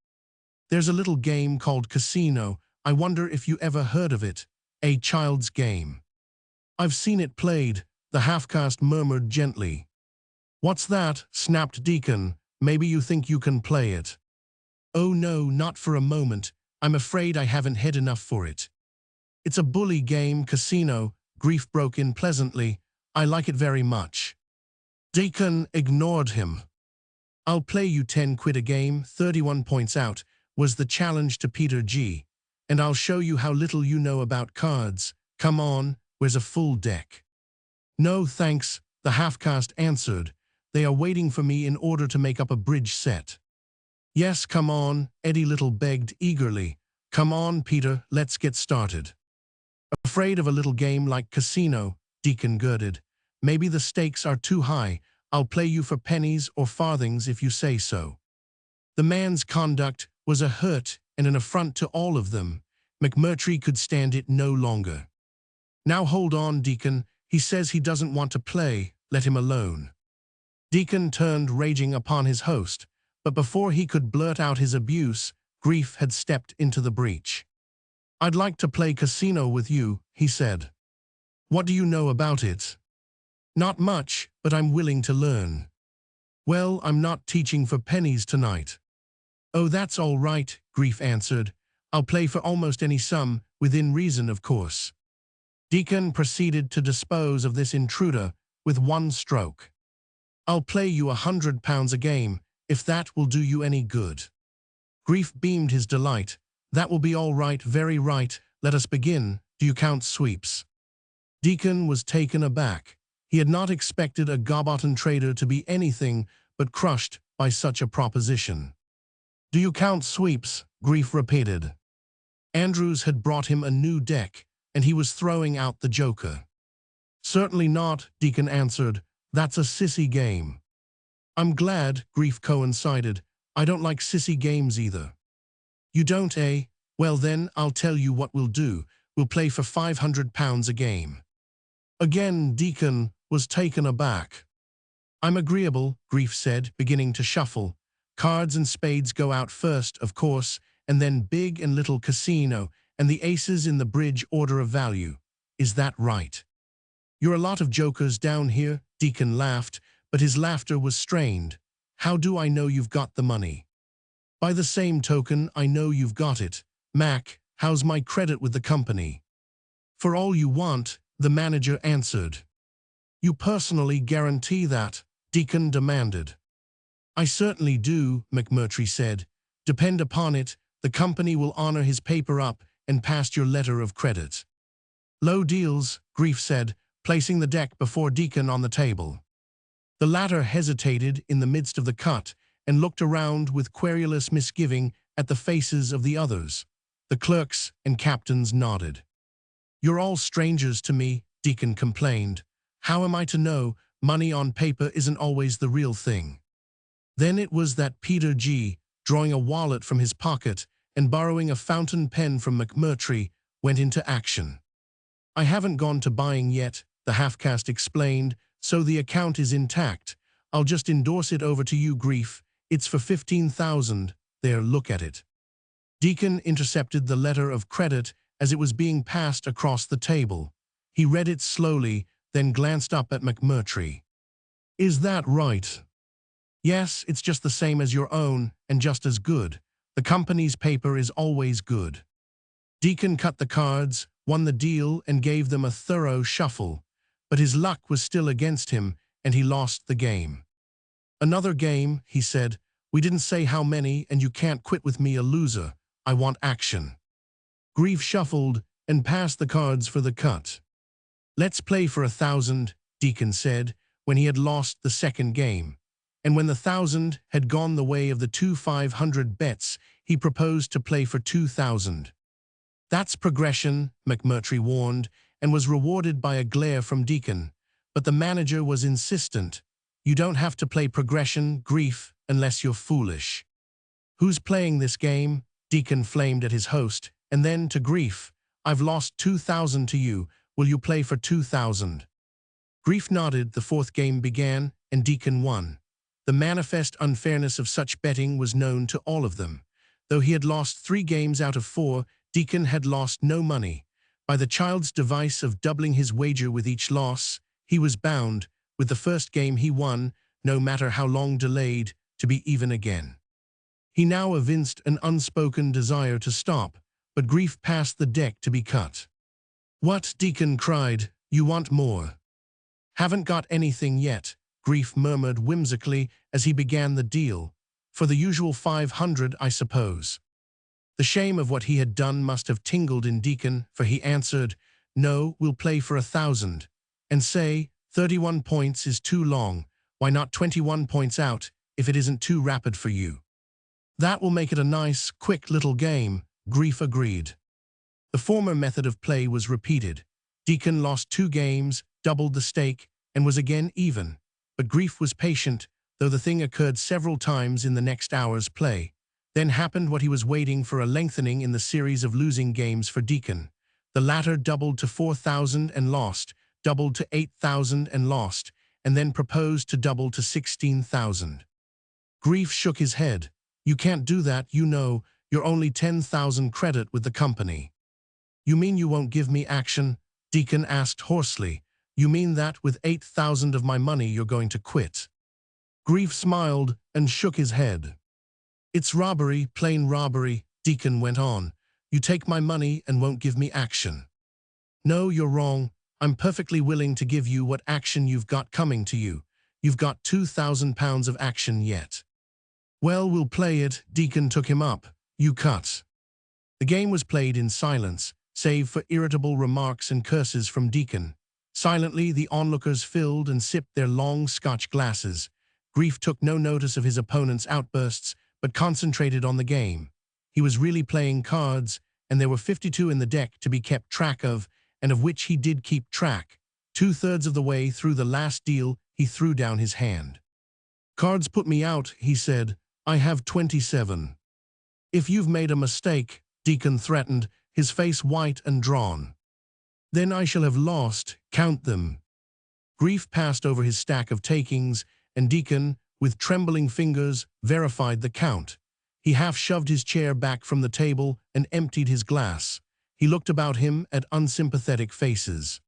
"There's a little game called Casino. I wonder if you ever heard of it. A child's game." "I've seen it played," the half-caste murmured gently. "What's that?" snapped Deacon. "Maybe you think you can play it." "Oh no, not for a moment. I'm afraid I haven't head enough for it." "It's a bully game, Casino," Grief broke in pleasantly. "I like it very much." Deacon ignored him. "I'll play you 10 quid a game, 31 points out," was the challenge to Peter G. "And I'll show you how little you know about cards. Come on, where's a full deck?" "No, thanks," the half-caste answered. "They are waiting for me in order to make up a bridge set." "Yes, come on," Eddie Little begged eagerly. "Come on, Peter, let's get started." "Afraid of a little game like Casino," Deacon girded. "Maybe the stakes are too high. I'll play you for pennies or farthings if you say so." The man's conduct was a hurt and an affront to all of them. McMurtry could stand it no longer. "Now hold on, Deacon. He says he doesn't want to play. Let him alone." Deacon turned raging upon his host, but before he could blurt out his abuse, Grief had stepped into the breach. "I'd like to play Casino with you," he said. "What do you know about it?" "Not much, but I'm willing to learn." "Well, I'm not teaching for pennies tonight." "Oh, that's all right," Grief answered. "I'll play for almost any sum, within reason, of course." Deacon proceeded to dispose of this intruder with one stroke. "I'll play you £100 a game, if that will do you any good." Grief beamed his delight. "That will be all right, very right. Let us begin. Do you count sweeps?" Deacon was taken aback. He had not expected a Gobbotten trader to be anything but crushed by such a proposition. "Do you count sweeps?" Grief repeated. Andrews had brought him a new deck, and he was throwing out the joker. Certainly not, Deacon answered. That's a sissy game. I'm glad, Grief coincided. I don't like sissy games either. You don't, eh? Well then, I'll tell you what we'll do. We'll play for £500 a game. Again, Deacon was taken aback. I'm agreeable, Grief said, beginning to shuffle. Cards and spades go out first, of course, and then big and little casino, and the aces in the bridge order of value. Is that right? You're a lot of jokers down here, Deacon laughed, but his laughter was strained. How do I know you've got the money? By the same token, I know you've got it. Mac, how's my credit with the company? For all you want, the manager answered. You personally guarantee that? Deacon demanded. I certainly do, McMurtry said. Depend upon it, the company will honor his paper up and pass your letter of credit. Low deals, Grief said, placing the deck before Deacon on the table. The latter hesitated in the midst of the cut and looked around with querulous misgiving at the faces of the others. The clerks and captains nodded. You're all strangers to me, Deacon complained. How am I to know money on paper isn't always the real thing? Then it was that Peter G., drawing a wallet from his pocket and borrowing a fountain pen from McMurtry, went into action. I haven't gone to buying yet, the half-caste explained, so the account is intact. I'll just endorse it over to you, Grief. It's for 15,000. There, look at it. Deacon intercepted the letter of credit as it was being passed across the table. He read it slowly, then glanced up at McMurtry. Is that right? Yes, it's just the same as your own, and just as good. The company's paper is always good. Deacon cut the cards, won the deal, and gave them a thorough shuffle. But his luck was still against him, and he lost the game. Another game, he said. We didn't say how many, and you can't quit with me a loser. I want action. Grief shuffled and passed the cards for the cut. Let's play for 1,000, Deacon said, when he had lost the second game. And when the 1,000 had gone the way of the two 500 bets, he proposed to play for 2,000. That's progression, McMurtry warned, and was rewarded by a glare from Deacon. But the manager was insistent. You don't have to play progression, Grief, unless you're foolish. Who's playing this game? Deacon flamed at his host, and then to Grief. I've lost 2,000 to you. Will you play for 2,000? Grief nodded. The fourth game began, and Deacon won. The manifest unfairness of such betting was known to all of them. Though he had lost 3 games out of 4, Deacon had lost no money. By the child's device of doubling his wager with each loss, he was bound, with the first game he won, no matter how long delayed, to be even again. He now evinced an unspoken desire to stop, but Grief passed the deck to be cut. What? Deacon cried. You want more? Haven't got anything yet, Grief murmured whimsically as he began the deal. For the usual 500, I suppose. The shame of what he had done must have tingled in Deacon, for he answered, No, we'll play for 1,000. And say, 31 points is too long. Why not 21 points out, if it isn't too rapid for you? That will make it a nice, quick little game, Grief agreed. The former method of play was repeated. Deacon lost 2 games, doubled the stake, and was again even. But Grief was patient, though the thing occurred several times in the next hour's play. Then happened what he was waiting for, a lengthening in the series of losing games for Deacon. The latter doubled to 4,000 and lost, doubled to 8,000 and lost, and then proposed to double to 16,000. Grief shook his head. You can't do that, you know. You're only 10,000 credit with the company. You mean you won't give me action? Deacon asked hoarsely. You mean that with 8,000 of my money you're going to quit? Grief smiled and shook his head. It's robbery, plain robbery, Deacon went on. You take my money and won't give me action. No, you're wrong. I'm perfectly willing to give you what action you've got coming to you. You've got £2,000 of action yet. Well, we'll play it. Deacon took him up. You cut. The game was played in silence, save for irritable remarks and curses from Deacon. Silently, the onlookers filled and sipped their long Scotch glasses. Grief took no notice of his opponent's outbursts, but concentrated on the game. He was really playing cards, and there were 52 in the deck to be kept track of, and of which he did keep track. 2/3 of the way through the last deal, he threw down his hand. "Cards put me out," he said. "I have 27. "If you've made a mistake," Deacon threatened, his face white and drawn, "then I shall have lost. Count them." Grief passed over his stack of takings, and Deacon, with trembling fingers, verified the count. He half-shoved his chair back from the table and emptied his glass. He looked about him at unsympathetic faces.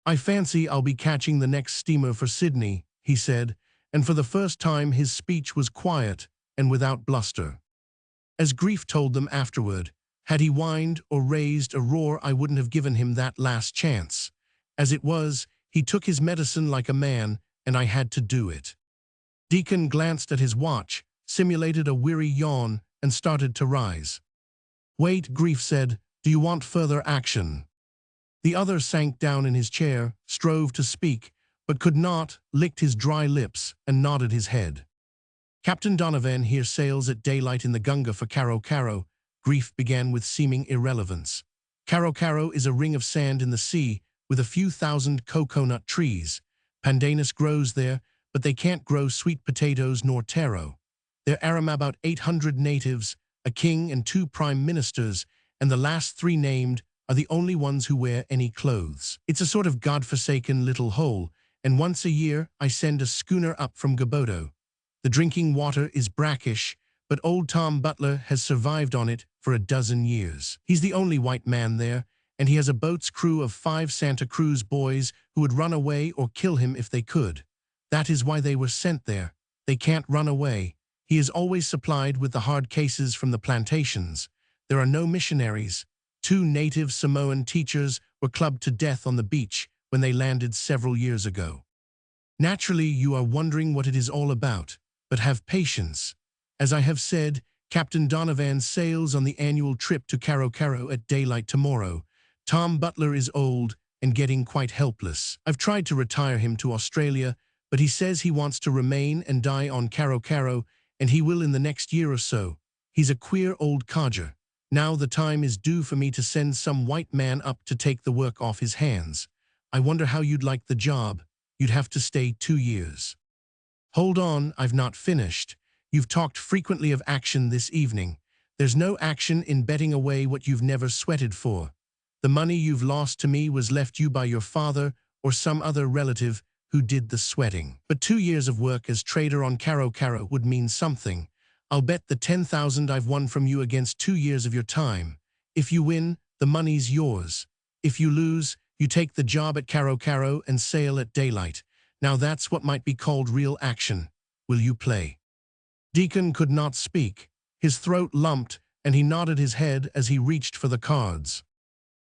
"I fancy I'll be catching the next steamer for Sydney," he said, and for the first time his speech was quiet and without bluster. As Grief told them afterward, had he whined or raised a roar, I wouldn't have given him that last chance. As it was, he took his medicine like a man, and I had to do it. Deacon glanced at his watch, simulated a weary yawn, and started to rise. "Wait," Grief said. "Do you want further action?" The other sank down in his chair, strove to speak, but could not, licked his dry lips, and nodded his head. "Captain Donovan here sails at daylight in the Gunga for Caro Caro," Grief began with seeming irrelevance. "Caro Caro is a ring of sand in the sea with a few thousand coconut trees. Pandanus grows there, but they can't grow sweet potatoes nor taro. There are about 800 natives, a king and 2 prime ministers, and the last 3 named are the only ones who wear any clothes. It's a sort of godforsaken little hole, and once a year I send a schooner up from Gaboto. The drinking water is brackish, but old Tom Butler has survived on it for a dozen years. He's the only white man there, and he has a boat's crew of 5 Santa Cruz boys who would run away or kill him if they could. That is why they were sent there. They can't run away. He is always supplied with the hard cases from the plantations. There are no missionaries. 2 native Samoan teachers were clubbed to death on the beach when they landed several years ago. Naturally, you are wondering what it is all about, but have patience. As I have said, Captain Donovan sails on the annual trip to Caro Caro at daylight tomorrow. Tom Butler is old and getting quite helpless. I've tried to retire him to Australia, but he says he wants to remain and die on Caro Caro, and he will in the next year or so. He's a queer old codger. Now the time is due for me to send some white man up to take the work off his hands. I wonder how you'd like the job. You'd have to stay 2 years. Hold on, I've not finished. You've talked frequently of action this evening. There's no action in betting away what you've never sweated for. The money you've lost to me was left you by your father or some other relative who did the sweating. But 2 years of work as trader on Caro Caro would mean something. I'll bet the 10,000 I've won from you against 2 years of your time. If you win, the money's yours. If you lose, you take the job at Caro Caro and sail at daylight. Now that's what might be called real action. Will you play? Deacon could not speak. His throat lumped, and he nodded his head as he reached for the cards.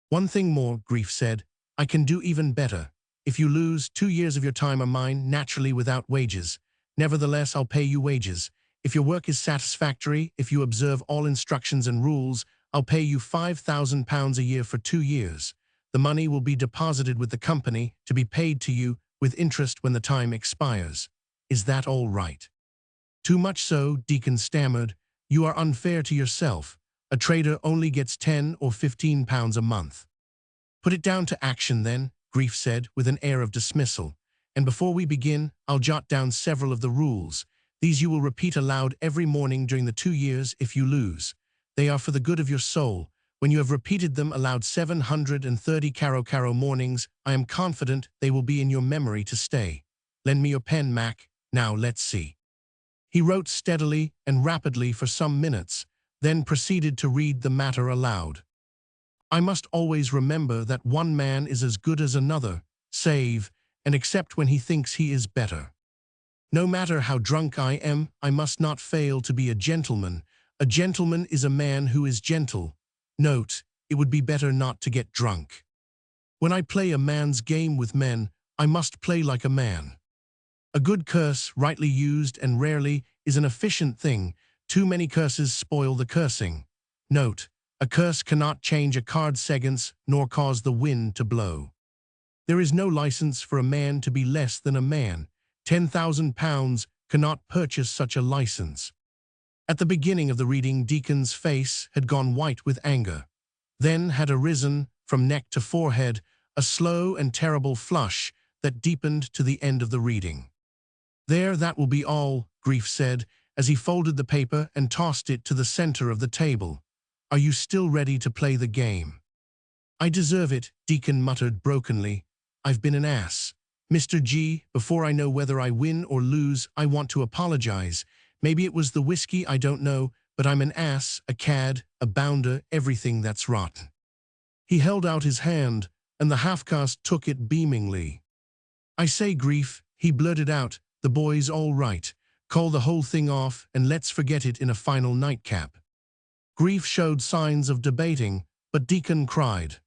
"One thing more," Grief said. "I can do even better. If you lose, 2 years of your time are mine, naturally without wages. Nevertheless, I'll pay you wages. If your work is satisfactory, if you observe all instructions and rules, I'll pay you £5,000 a year for 2 years. The money will be deposited with the company to be paid to you with interest when the time expires. Is that all right?" "Too much so," Deacon stammered. "You are unfair to yourself. A trader only gets £10 or £15 a month." "Put it down to action then," Grief said with an air of dismissal. "And before we begin, I'll jot down several of the rules. These you will repeat aloud every morning during the 2 years if you lose. They are for the good of your soul. When you have repeated them aloud 730 Caro Caro mornings, I am confident they will be in your memory to stay. Lend me your pen, Mac. Now let's see." He wrote steadily and rapidly for some minutes, then proceeded to read the matter aloud. "I must always remember that one man is as good as another, save and except when he thinks he is better. No matter how drunk I am, I must not fail to be a gentleman. A gentleman is a man who is gentle. Note, it would be better not to get drunk. When I play a man's game with men, I must play like a man. A good curse, rightly used and rarely, is an efficient thing. Too many curses spoil the cursing. Note, a curse cannot change a card's sequence nor cause the wind to blow. There is no license for a man to be less than a man. £10,000 cannot purchase such a license." At the beginning of the reading, Deacon's face had gone white with anger. Then had arisen, from neck to forehead, a slow and terrible flush that deepened to the end of the reading. "There, that will be all," Grief said, as he folded the paper and tossed it to the center of the table. "Are you still ready to play the game?" "I deserve it," Deacon muttered brokenly. "I've been an ass. Mr. G, before I know whether I win or lose, I want to apologize. Maybe it was the whiskey, I don't know, but I'm an ass, a cad, a bounder, everything that's rotten." He held out his hand, and the half-caste took it beamingly. "I say, Grief," he blurted out, "the boy's all right. Call the whole thing off, and let's forget it in a final nightcap." Grief showed signs of debating, but Deacon cried,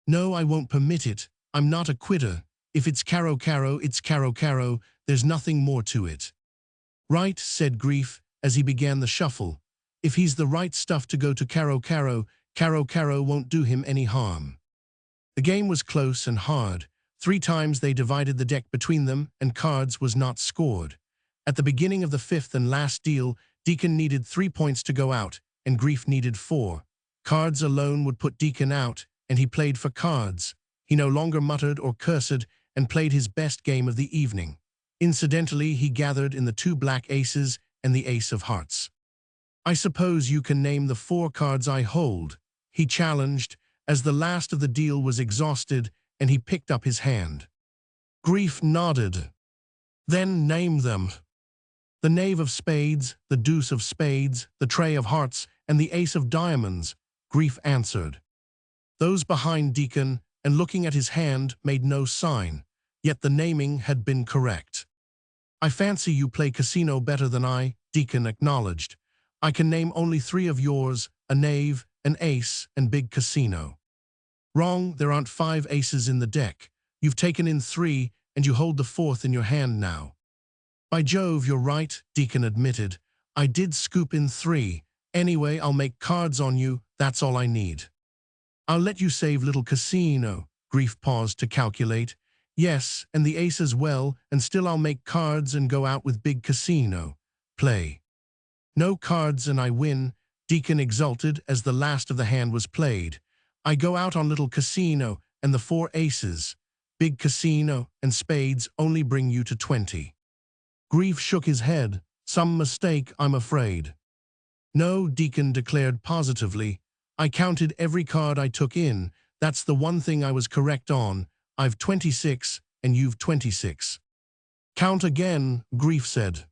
"No, I won't permit it. I'm not a quitter. If it's caro-caro, it's caro-caro. There's nothing more to it." "Right," said Grief, as he began the shuffle. "If he's the right stuff to go to caro-caro, caro-caro won't do him any harm." The game was close and hard. 3 times they divided the deck between them, and cards was not scored. At the beginning of the 5th and last deal, Deacon needed 3 points to go out, and Grief needed 4. Cards alone would put Deacon out, and he played for cards. He no longer muttered or cursed, and played his best game of the evening. Incidentally, he gathered in the 2 black aces and the ace of hearts. "I suppose you can name the 4 cards I hold," he challenged, as the last of the deal was exhausted, and he picked up his hand. Grief nodded. "Then name them." "The knave of spades, the deuce of spades, the trey of hearts, and the ace of diamonds," Grief answered. Those behind Deacon, and looking at his hand, made no sign, yet the naming had been correct. "I fancy you play casino better than I," Deacon acknowledged. "I can name only 3 of yours, a knave, an ace, and big casino." "Wrong, there aren't 5 aces in the deck. You've taken in 3, and you hold the 4th in your hand now." "By Jove, you're right," Deacon admitted. "I did scoop in 3. Anyway, I'll make cards on you, that's all I need." "I'll let you save little casino." Grief paused to calculate. "Yes, and the ace as well, and still I'll make cards and go out with big casino. Play." "No cards and I win," Deacon exulted as the last of the hand was played. "I go out on little casino and the 4 aces. Big casino and spades only bring you to 20. Grief shook his head. "Some mistake, I'm afraid." "No," Deacon declared positively. "I counted every card I took in. That's the one thing I was correct on. I've 26, and you've 26. "Count again," Grief said.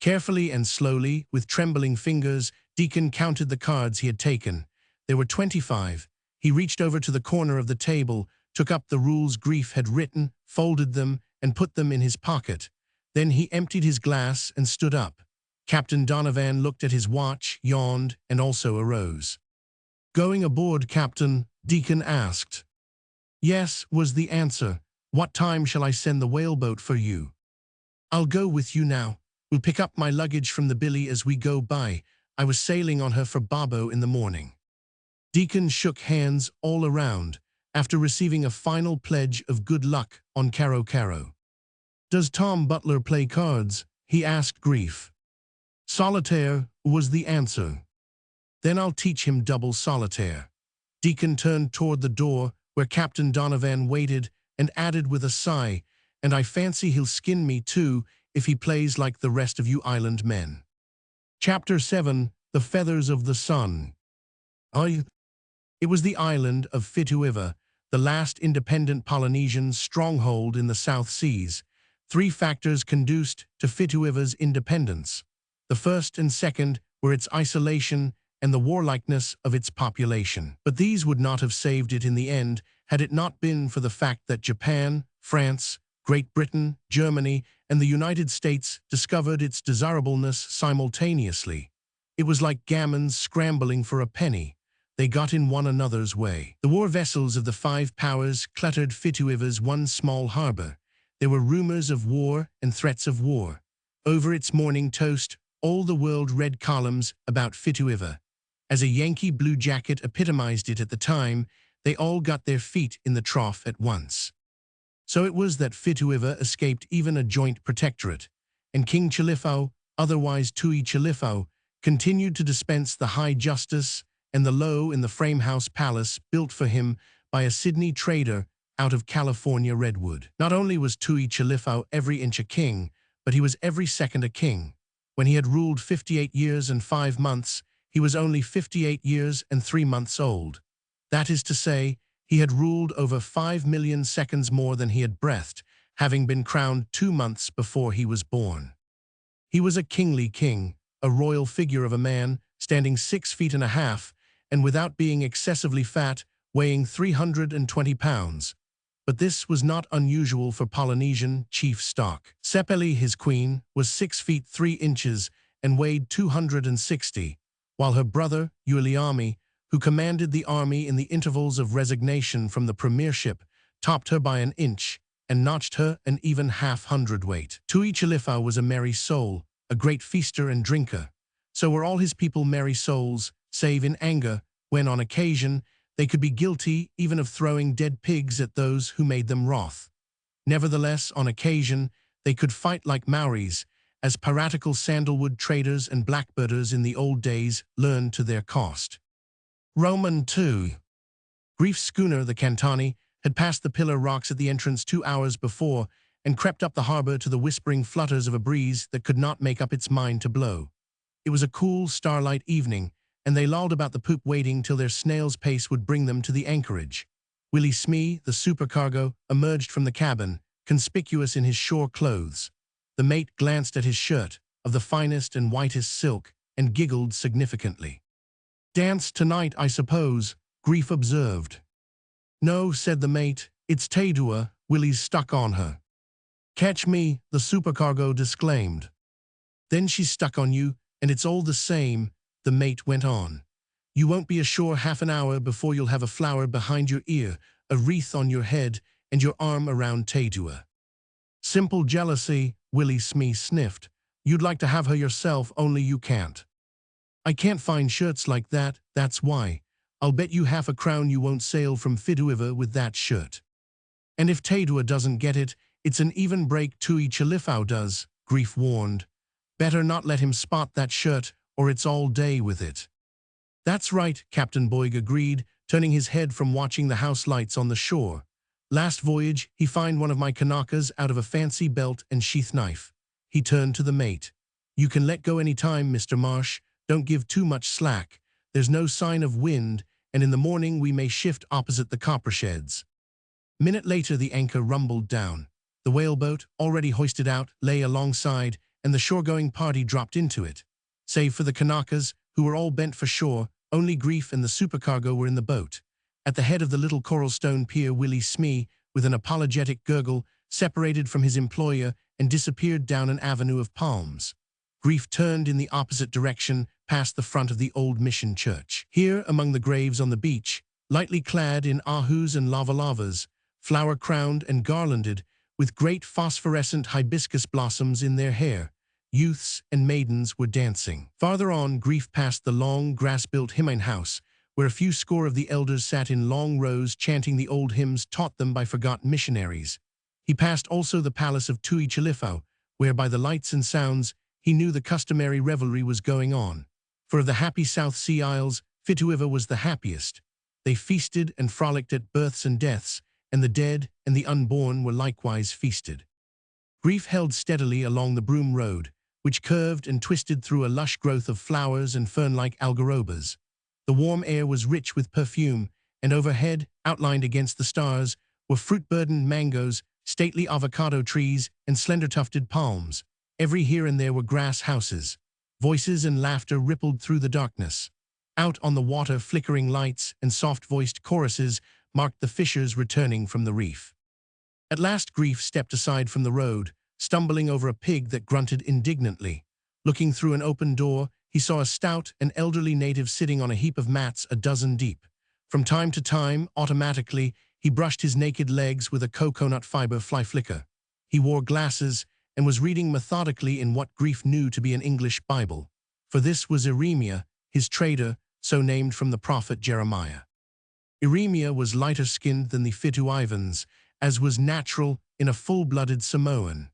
Carefully and slowly, with trembling fingers, Deacon counted the cards he had taken. There were 25. He reached over to the corner of the table, took up the rules Grief had written, folded them, and put them in his pocket. Then he emptied his glass and stood up. Captain Donovan looked at his watch, yawned, and also arose. "Going aboard, Captain?" Deacon asked. "Yes," was the answer. "What time shall I send the whaleboat for you?" "I'll go with you now. We'll pick up my luggage from the billy as we go by. I was sailing on her for Babbo in the morning." Deacon shook hands all around, after receiving a final pledge of good luck on caro-caro. "Does Tom Butler play cards?" he asked Grief. "Solitaire," was the answer. "Then I'll teach him double solitaire." Deacon turned toward the door, where Captain Donovan waited, and added with a sigh, "And I fancy he'll skin me too, if he plays like the rest of you island men." Chapter 7. The Feathers of the Sun. It was the island of Fituiva, the last independent Polynesian stronghold in the South Seas. 3 factors conduced to Fituiva's independence. The first and second were its isolation and the warlikeness of its population. But these would not have saved it in the end had it not been for the fact that Japan, France, Great Britain, Germany, and the United States discovered its desirableness simultaneously. It was like gammons scrambling for a penny. They got in one another's way. The war vessels of the 5 powers cluttered Fituiva's one small harbor. There were rumors of war and threats of war. Over its morning toast, all the world read columns about Fituiva. As a Yankee blue jacket epitomized it at the time, they all got their feet in the trough at once. So it was that Fituiva escaped even a joint protectorate, and King Chalifau, otherwise Tui Chalifau, continued to dispense the high justice and the low in the frame house palace built for him by a Sydney trader out of California redwood. Not only was Tui Chalifau every inch a king, but he was every second a king. When he had ruled 58 years and 5 months, he was only 58 years and 3 months old. That is to say, he had ruled over 5 million seconds more than he had breathed, having been crowned 2 months before he was born. He was a kingly king, a royal figure of a man, standing 6 feet and a half, and without being excessively fat, weighing 320 pounds. But this was not unusual for Polynesian chief stock. Sepeli, his queen, was 6 feet 3 inches and weighed 260, while her brother, Uliami, who commanded the army in the intervals of resignation from the premiership, topped her by an inch and notched her an even half-hundredweight. Tui Chalifau was a merry soul, a great feaster and drinker. So were all his people merry souls, save in anger, when on occasion they could be guilty even of throwing dead pigs at those who made them wroth. Nevertheless, on occasion, they could fight like Maoris, as piratical sandalwood traders and blackbirders in the old days learned to their cost. Roman 2. Grief's schooner, the Cantani, had passed the pillar rocks at the entrance 2 hours before and crept up the harbor to the whispering flutters of a breeze that could not make up its mind to blow. It was a cool, starlight evening, and they lolled about the poop waiting till their snail's pace would bring them to the anchorage. Willie Smee, the supercargo, emerged from the cabin, conspicuous in his shore clothes. The mate glanced at his shirt, of the finest and whitest silk, and giggled significantly. "Dance tonight, I suppose," Grief observed. "No," said the mate, "it's Taydua, Willie's stuck on her." "Catch me," the supercargo disclaimed. "Then she's stuck on you, and it's all the same," the mate went on. "You won't be ashore half an hour before you'll have a flower behind your ear, a wreath on your head, and your arm around Taydua." "Simple jealousy," Willie Smee sniffed. "You'd like to have her yourself, only you can't." "I can't find shirts like that, that's why. I'll bet you half a crown you won't sail from Fiduiva with that shirt." "And if Taydua doesn't get it, it's an even break Tui Chalifau does," Grief warned. "Better not let him spot that shirt, or it's all day with it." "That's right," Captain Boyd agreed, turning his head from watching the house lights on the shore. "Last voyage, he found one of my Kanakas out of a fancy belt and sheath knife." He turned to the mate. "You can let go any time, Mr. Marsh. Don't give too much slack. There's no sign of wind, and in the morning we may shift opposite the copper sheds." A minute later the anchor rumbled down. The whaleboat, already hoisted out, lay alongside, and the shore-going party dropped into it. Save for the Kanakas, who were all bent for shore, only Grief and the supercargo were in the boat. At the head of the little coral stone pier, Willie Smee, with an apologetic gurgle, separated from his employer and disappeared down an avenue of palms. Grief turned in the opposite direction, past the front of the old mission church. Here, among the graves on the beach, lightly clad in ahus and lava-lavas, flower-crowned and garlanded, with great phosphorescent hibiscus blossoms in their hair, youths and maidens were dancing. Farther on, Grief passed the long, grass-built hymn house, where a few score of the elders sat in long rows chanting the old hymns taught them by forgotten missionaries. He passed also the palace of Tui Chalifau, where by the lights and sounds, he knew the customary revelry was going on. For of the happy South Sea Isles, Fituiva was the happiest. They feasted and frolicked at births and deaths, and the dead and the unborn were likewise feasted. Grief held steadily along the Broom Road, which curved and twisted through a lush growth of flowers and fern-like algarobas. The warm air was rich with perfume, and overhead, outlined against the stars, were fruit-burdened mangoes, stately avocado trees, and slender-tufted palms. Every here and there were grass houses. Voices and laughter rippled through the darkness. Out on the water, flickering lights and soft-voiced choruses marked the fishers returning from the reef. At last Grief stepped aside from the road, stumbling over a pig that grunted indignantly. Looking through an open door, he saw a stout and elderly native sitting on a heap of mats a dozen deep. From time to time, automatically, he brushed his naked legs with a coconut fiber fly flicker. He wore glasses and was reading methodically in what Grief knew to be an English Bible. For this was Eremia, his trader, so named from the prophet Jeremiah. Eremia was lighter-skinned than the Fituivans, as was natural in a full-blooded Samoan.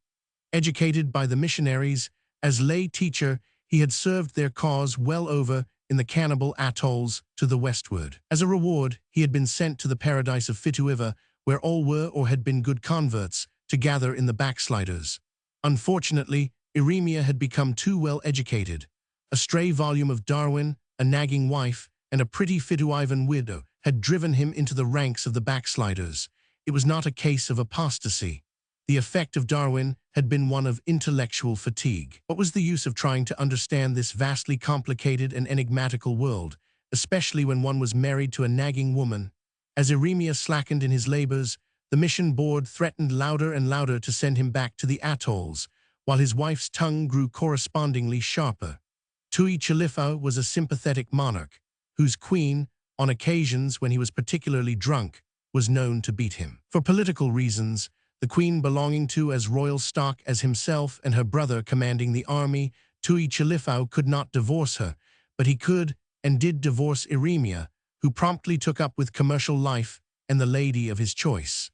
Educated by the missionaries, as lay teacher, he had served their cause well over in the cannibal atolls to the westward. As a reward, he had been sent to the paradise of Fituiva, where all were or had been good converts, to gather in the backsliders. Unfortunately, Eremia had become too well educated. A stray volume of Darwin, a nagging wife, and a pretty Fituivan widow had driven him into the ranks of the backsliders. It was not a case of apostasy. The effect of Darwin had been one of intellectual fatigue. What was the use of trying to understand this vastly complicated and enigmatical world, especially when one was married to a nagging woman? As Eremia slackened in his labors, the mission board threatened louder and louder to send him back to the atolls, while his wife's tongue grew correspondingly sharper. Tui Chalifau was a sympathetic monarch, whose queen, on occasions when he was particularly drunk, was known to beat him. For political reasons, the queen belonging to as royal stock as himself and her brother commanding the army, Tui Chalifau could not divorce her, but he could and did divorce Eremia, who promptly took up with commercial life and the lady of his choice.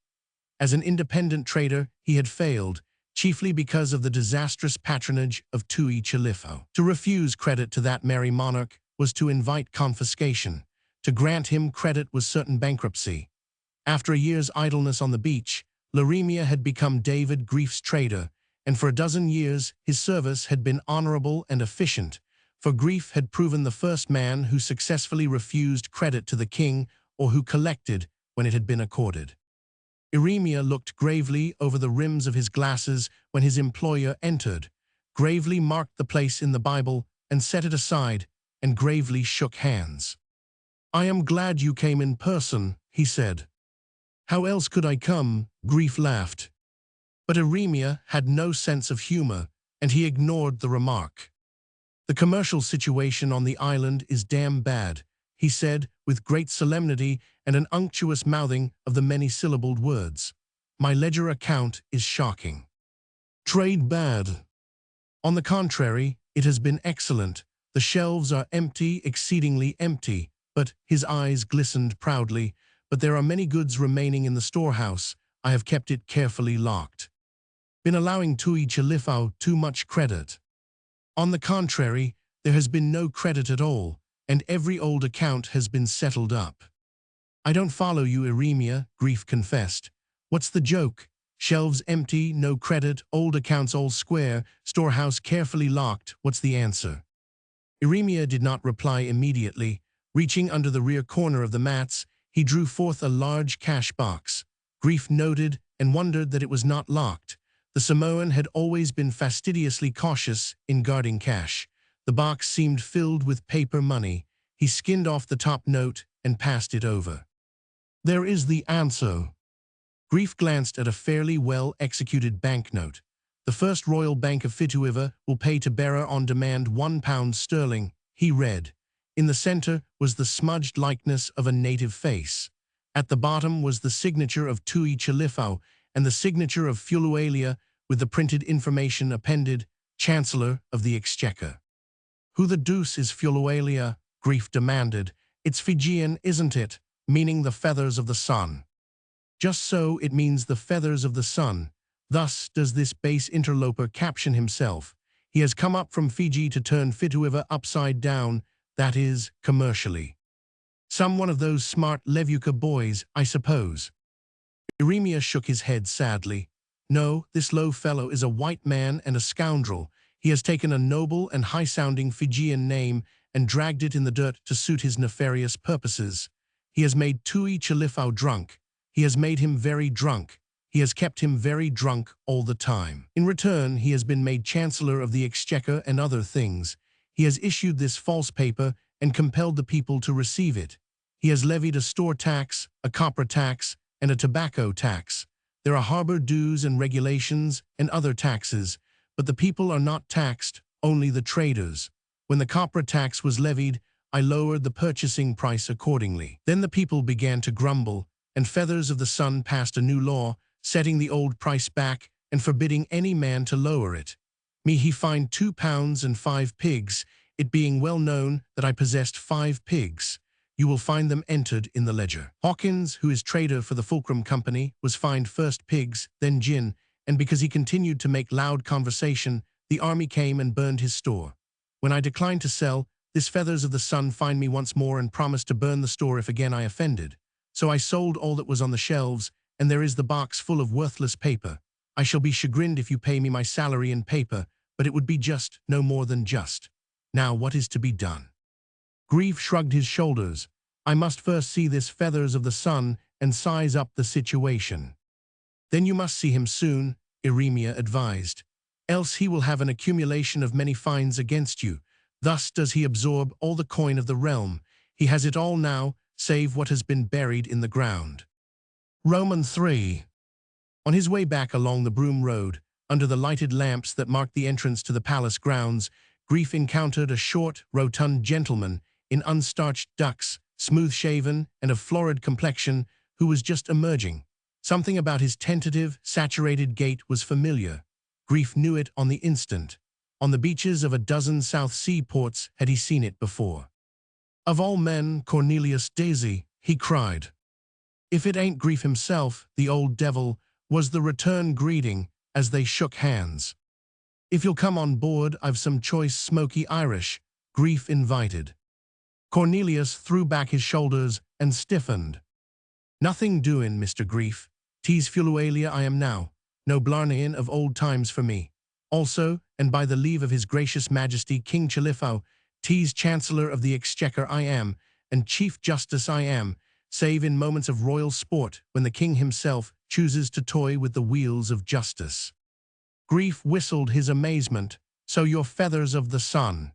As an independent trader, he had failed, chiefly because of the disastrous patronage of Tui Chalifau. To refuse credit to that merry monarch was to invite confiscation. To grant him credit was certain bankruptcy. After a year's idleness on the beach, Eremia had become David Grief's trader, and for a dozen years his service had been honorable and efficient, for Grief had proven the first man who successfully refused credit to the king or who collected when it had been accorded. Eremia looked gravely over the rims of his glasses when his employer entered, gravely marked the place in the Bible and set it aside, and gravely shook hands. "I am glad you came in person," he said. "How else could I come?" Grief laughed. But Eremia had no sense of humor, and he ignored the remark. "The commercial situation on the island is damn bad," he said, with great solemnity and an unctuous mouthing of the many-syllabled words. "My ledger account is shocking." "Trade bad." "On the contrary, it has been excellent. The shelves are empty, exceedingly empty," but his eyes glistened proudly. "But there are many goods remaining in the storehouse. I have kept it carefully locked." "Been allowing Tui Chalifau too much credit?" "On the contrary, there has been no credit at all, and every old account has been settled up." "I don't follow you, Eremia," Grief confessed. "What's the joke? Shelves empty, no credit, old accounts all square, storehouse carefully locked. What's the answer?" Eremia did not reply immediately. Reaching under the rear corner of the mats, he drew forth a large cash box. Grief noted and wondered that it was not locked. The Samoan had always been fastidiously cautious in guarding cash. The box seemed filled with paper money. He skinned off the top note and passed it over. "There is the answer." Grief glanced at a fairly well-executed banknote. "The First Royal Bank of Fituiva will pay to bearer on demand £1, he read. In the center was the smudged likeness of a native face. At the bottom was the signature of Tui Chalifau and the signature of Fulualia with the printed information appended, Chancellor of the Exchequer. "Who the deuce is Fulualia?" Grief demanded. "It's Fijian, isn't it? Meaning the feathers of the sun." "Just so, it means the feathers of the sun. Thus does this base interloper caption himself. He has come up from Fiji to turn Fituiva upside down, that is, commercially. Some one of those smart Levuka boys, I suppose." Eremia shook his head sadly. "No, this low fellow is a white man and a scoundrel. He has taken a noble and high-sounding Fijian name and dragged it in the dirt to suit his nefarious purposes. He has made Tui Chalifau drunk. He has made him very drunk. He has kept him very drunk all the time. In return, he has been made Chancellor of the Exchequer and other things. He has issued this false paper and compelled the people to receive it. He has levied a store tax, a copper tax, and a tobacco tax. There are harbor dues and regulations and other taxes, but the people are not taxed, only the traders. When the copper tax was levied, I lowered the purchasing price accordingly. Then the people began to grumble, and Feathers of the Sun passed a new law, setting the old price back and forbidding any man to lower it. Me he fined £2 and 5 pigs, it being well known that I possessed 5 pigs. You will find them entered in the ledger. Hawkins, who is trader for the Fulcrum Company, was fined first pigs, then gin, and because he continued to make loud conversation, the army came and burned his store. When I declined to sell, this Feathers of the Sun fined me once more and promised to burn the store if again I offended. So I sold all that was on the shelves, and there is the box full of worthless paper. I shall be chagrined if you pay me my salary in paper, but it would be just, no more than just. Now what is to be done? Grief shrugged his shoulders. I must first see this feathers of the sun and size up the situation. Then you must see him soon, Iremia advised. Else he will have an accumulation of many fines against you. Thus does he absorb all the coin of the realm. He has it all now, save what has been buried in the ground. Roman 3. On his way back along the Broom Road, under the lighted lamps that marked the entrance to the palace grounds, Grief encountered a short, rotund gentleman in unstarched ducks, smooth-shaven and of florid complexion, who was just emerging. Something about his tentative, saturated gait was familiar. Grief knew it on the instant. On the beaches of a dozen South Sea ports had he seen it before. Of all men, Cornelius Daisy, he cried. If it ain't Grief himself, the old devil, was the return greeting as they shook hands. If you'll come on board, I've some choice smoky Irish, Grief invited. Cornelius threw back his shoulders and stiffened. Nothing doin', Mr. Grief. Tease Fulualia I am now. No Blarnean of old times for me. Also, and by the leave of his gracious majesty King Chalifau, tease Chancellor of the Exchequer I am, and Chief Justice I am, save in moments of royal sport when the king himself chooses to toy with the wheels of justice. Grief whistled his amazement. So you're feathers of the sun.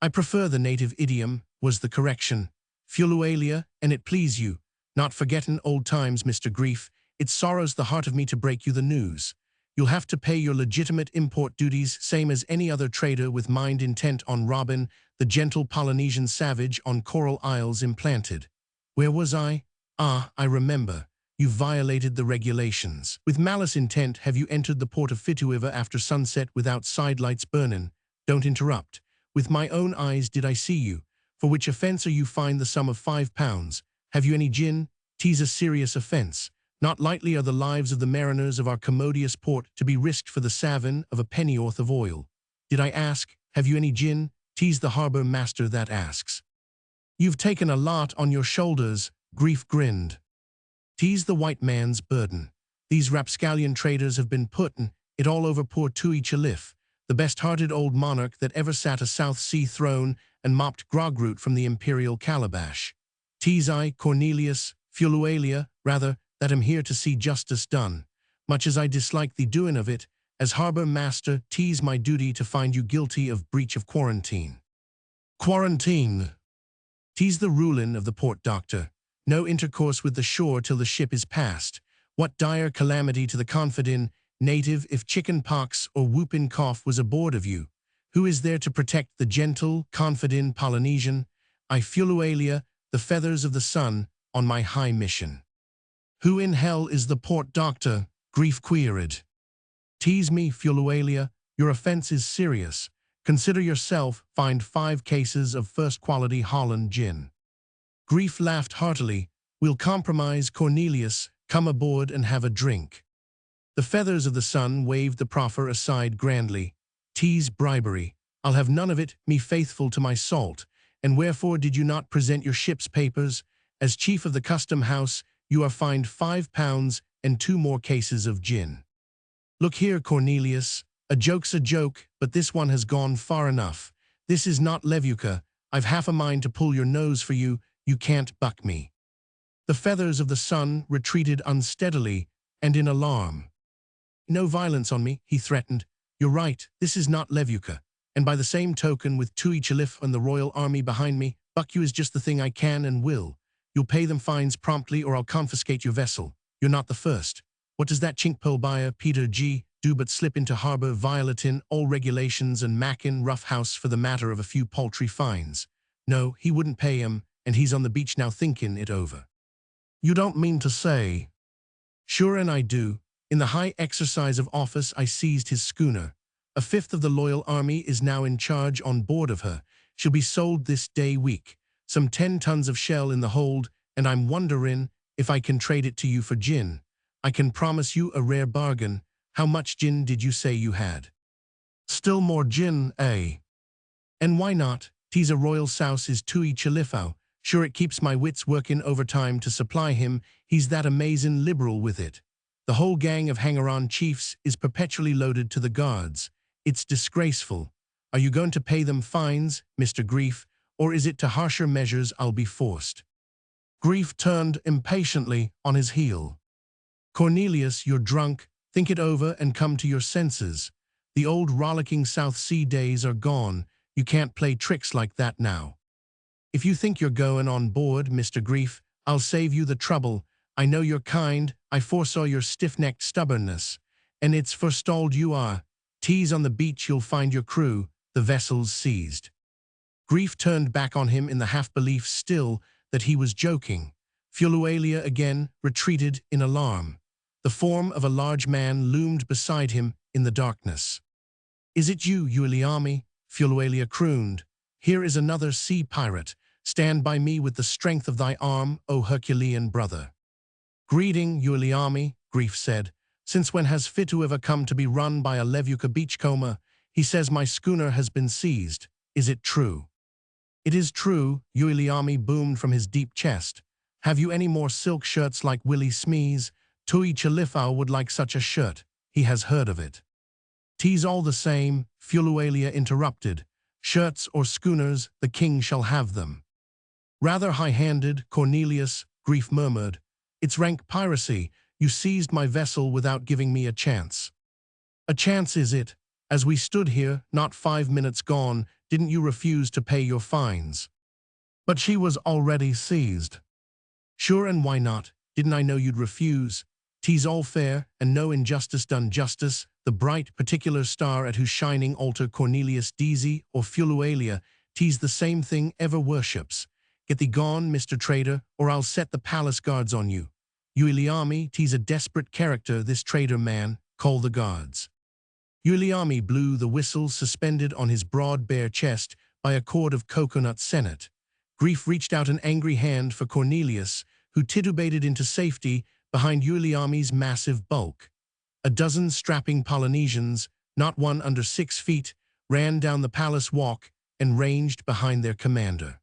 I prefer the native idiom, was the correction. Fulualia, and it please you. Not forgettin' old times, Mr. Grief. It sorrows the heart of me to break you the news. You'll have to pay your legitimate import duties same as any other trader with mind intent on Robin, the gentle Polynesian savage on Coral Isles implanted. Where was I? Ah, I remember. You violated the regulations. With malice intent have you entered the port of Fituiva after sunset without sidelights burnin'. Don't interrupt. With my own eyes did I see you, for which offence are you fined the sum of £5. Have you any gin? 'Tis a serious offence. Not lightly are the lives of the mariners of our commodious port to be risked for the savin of a pennyworth of oil. Did I ask, have you any gin? 'Tis the harbour master that asks. You've taken a lot on your shoulders, Grief grinned. 'Tis the white man's burden. These rapscallion traders have been puttin' it all over poor Tui Chalif, the best-hearted old monarch that ever sat a South Sea throne and mopped grog-root from the imperial calabash. 'Tis I, Cornelius, Fulualia, rather, that am here to see justice done. Much as I dislike the doing of it, as harbour master, 'tis my duty to find you guilty of breach of quarantine. Quarantine. 'Tis the rulin' of the port doctor. No intercourse with the shore till the ship is past. What dire calamity to the confidin' native if chicken pox or whooping cough was aboard of you? Who is there to protect the gentle, confidin' Polynesian? I Fulualia, the feathers of the sun, on my high mission. Who in hell is the port doctor? Grief queried. 'Tis me, Fulualia. Your offence is serious. Consider yourself fined 5 cases of first-quality Holland gin. Grief laughed heartily. We'll compromise, Cornelius. Come aboard and have a drink. The feathers of the sun waved the proffer aside grandly. 'Tis bribery. I'll have none of it, me faithful to my salt. And wherefore did you not present your ship's papers? As chief of the custom house, you are fined £5 and 2 more cases of gin. Look here, Cornelius. A joke's a joke, but this one has gone far enough. This is not Levuka. I've half a mind to pull your nose for you. You can't buck me. The feathers of the sun retreated unsteadily and in alarm. No violence on me, he threatened. You're right, this is not Levuka. And by the same token, with Tui Chalif and the royal army behind me, buck you is just the thing I can and will. You'll pay them fines promptly or I'll confiscate your vessel. You're not the first. What does that chinkpole buyer, Peter G., do but slip into harbour violatin' all regulations and mackin' rough house for the matter of a few paltry fines? No, he wouldn't pay 'em, and he's on the beach now thinkin' it over. You don't mean to say? Sure and I do. In the high exercise of office I seized his schooner. A 5th of the loyal army is now in charge on board of her. She'll be sold this day week. Some 10 tons of shell in the hold, and I'm wonderin' if I can trade it to you for gin. I can promise you a rare bargain. How much gin did you say you had? Still more gin, eh? And why not? 'Tis a royal souse is Tui Chalifau. Sure, it keeps my wits working overtime to supply him. He's that amazing liberal with it. The whole gang of hanger-on chiefs is perpetually loaded to the guards. It's disgraceful. Are you going to pay them fines, Mr. Grief, or is it to harsher measures I'll be forced? Grief turned impatiently on his heel. Cornelius, you're drunk. Think it over and come to your senses. The old rollicking South Sea days are gone. You can't play tricks like that now. If you think you're going on board, Mr. Grief, I'll save you the trouble. I know you're kind. I foresaw your stiff-necked stubbornness. And it's forestalled you are. Tease on the beach you'll find your crew, the vessels seized. Grief turned back on him in the half-belief still that he was joking. Fulualia again retreated in alarm. The form of a large man loomed beside him in the darkness. Is it you, Euliami? Fulualia crooned. Here is another sea pirate. Stand by me with the strength of thy arm, O Herculean brother. Greeting, Euliami, Grief said. Since when has Fitu ever come to be run by a Levuka beachcomber? He says my schooner has been seized. Is it true? It is true, Euliami boomed from his deep chest. Have you any more silk shirts like Willie Smee's? Tui Chalifau would like such a shirt. He has heard of it. Tease all the same, Fulualia interrupted. Shirts or schooners, the king shall have them. Rather high-handed, Cornelius, Grief murmured. It's rank piracy. You seized my vessel without giving me a chance. A chance is it? As we stood here, not 5 minutes gone, didn't you refuse to pay your fines? But she was already seized. Sure, and why not? Didn't I know you'd refuse? 'Tis all fair, and no injustice done justice. The bright particular star at whose shining altar Cornelius Deasy or Fulualia, 'tis the same thing ever worships. Get thee gone, Mr. Trader, or I'll set the palace guards on you. Euliami, 'tis a desperate character, this trader man. Call the guards. Euliami blew the whistle suspended on his broad bare chest by a cord of coconut sennet. Grief reached out an angry hand for Cornelius, who titubated into safety behind Euliami's massive bulk. A dozen strapping Polynesians, not one under 6 feet, ran down the palace walk and ranged behind their commander.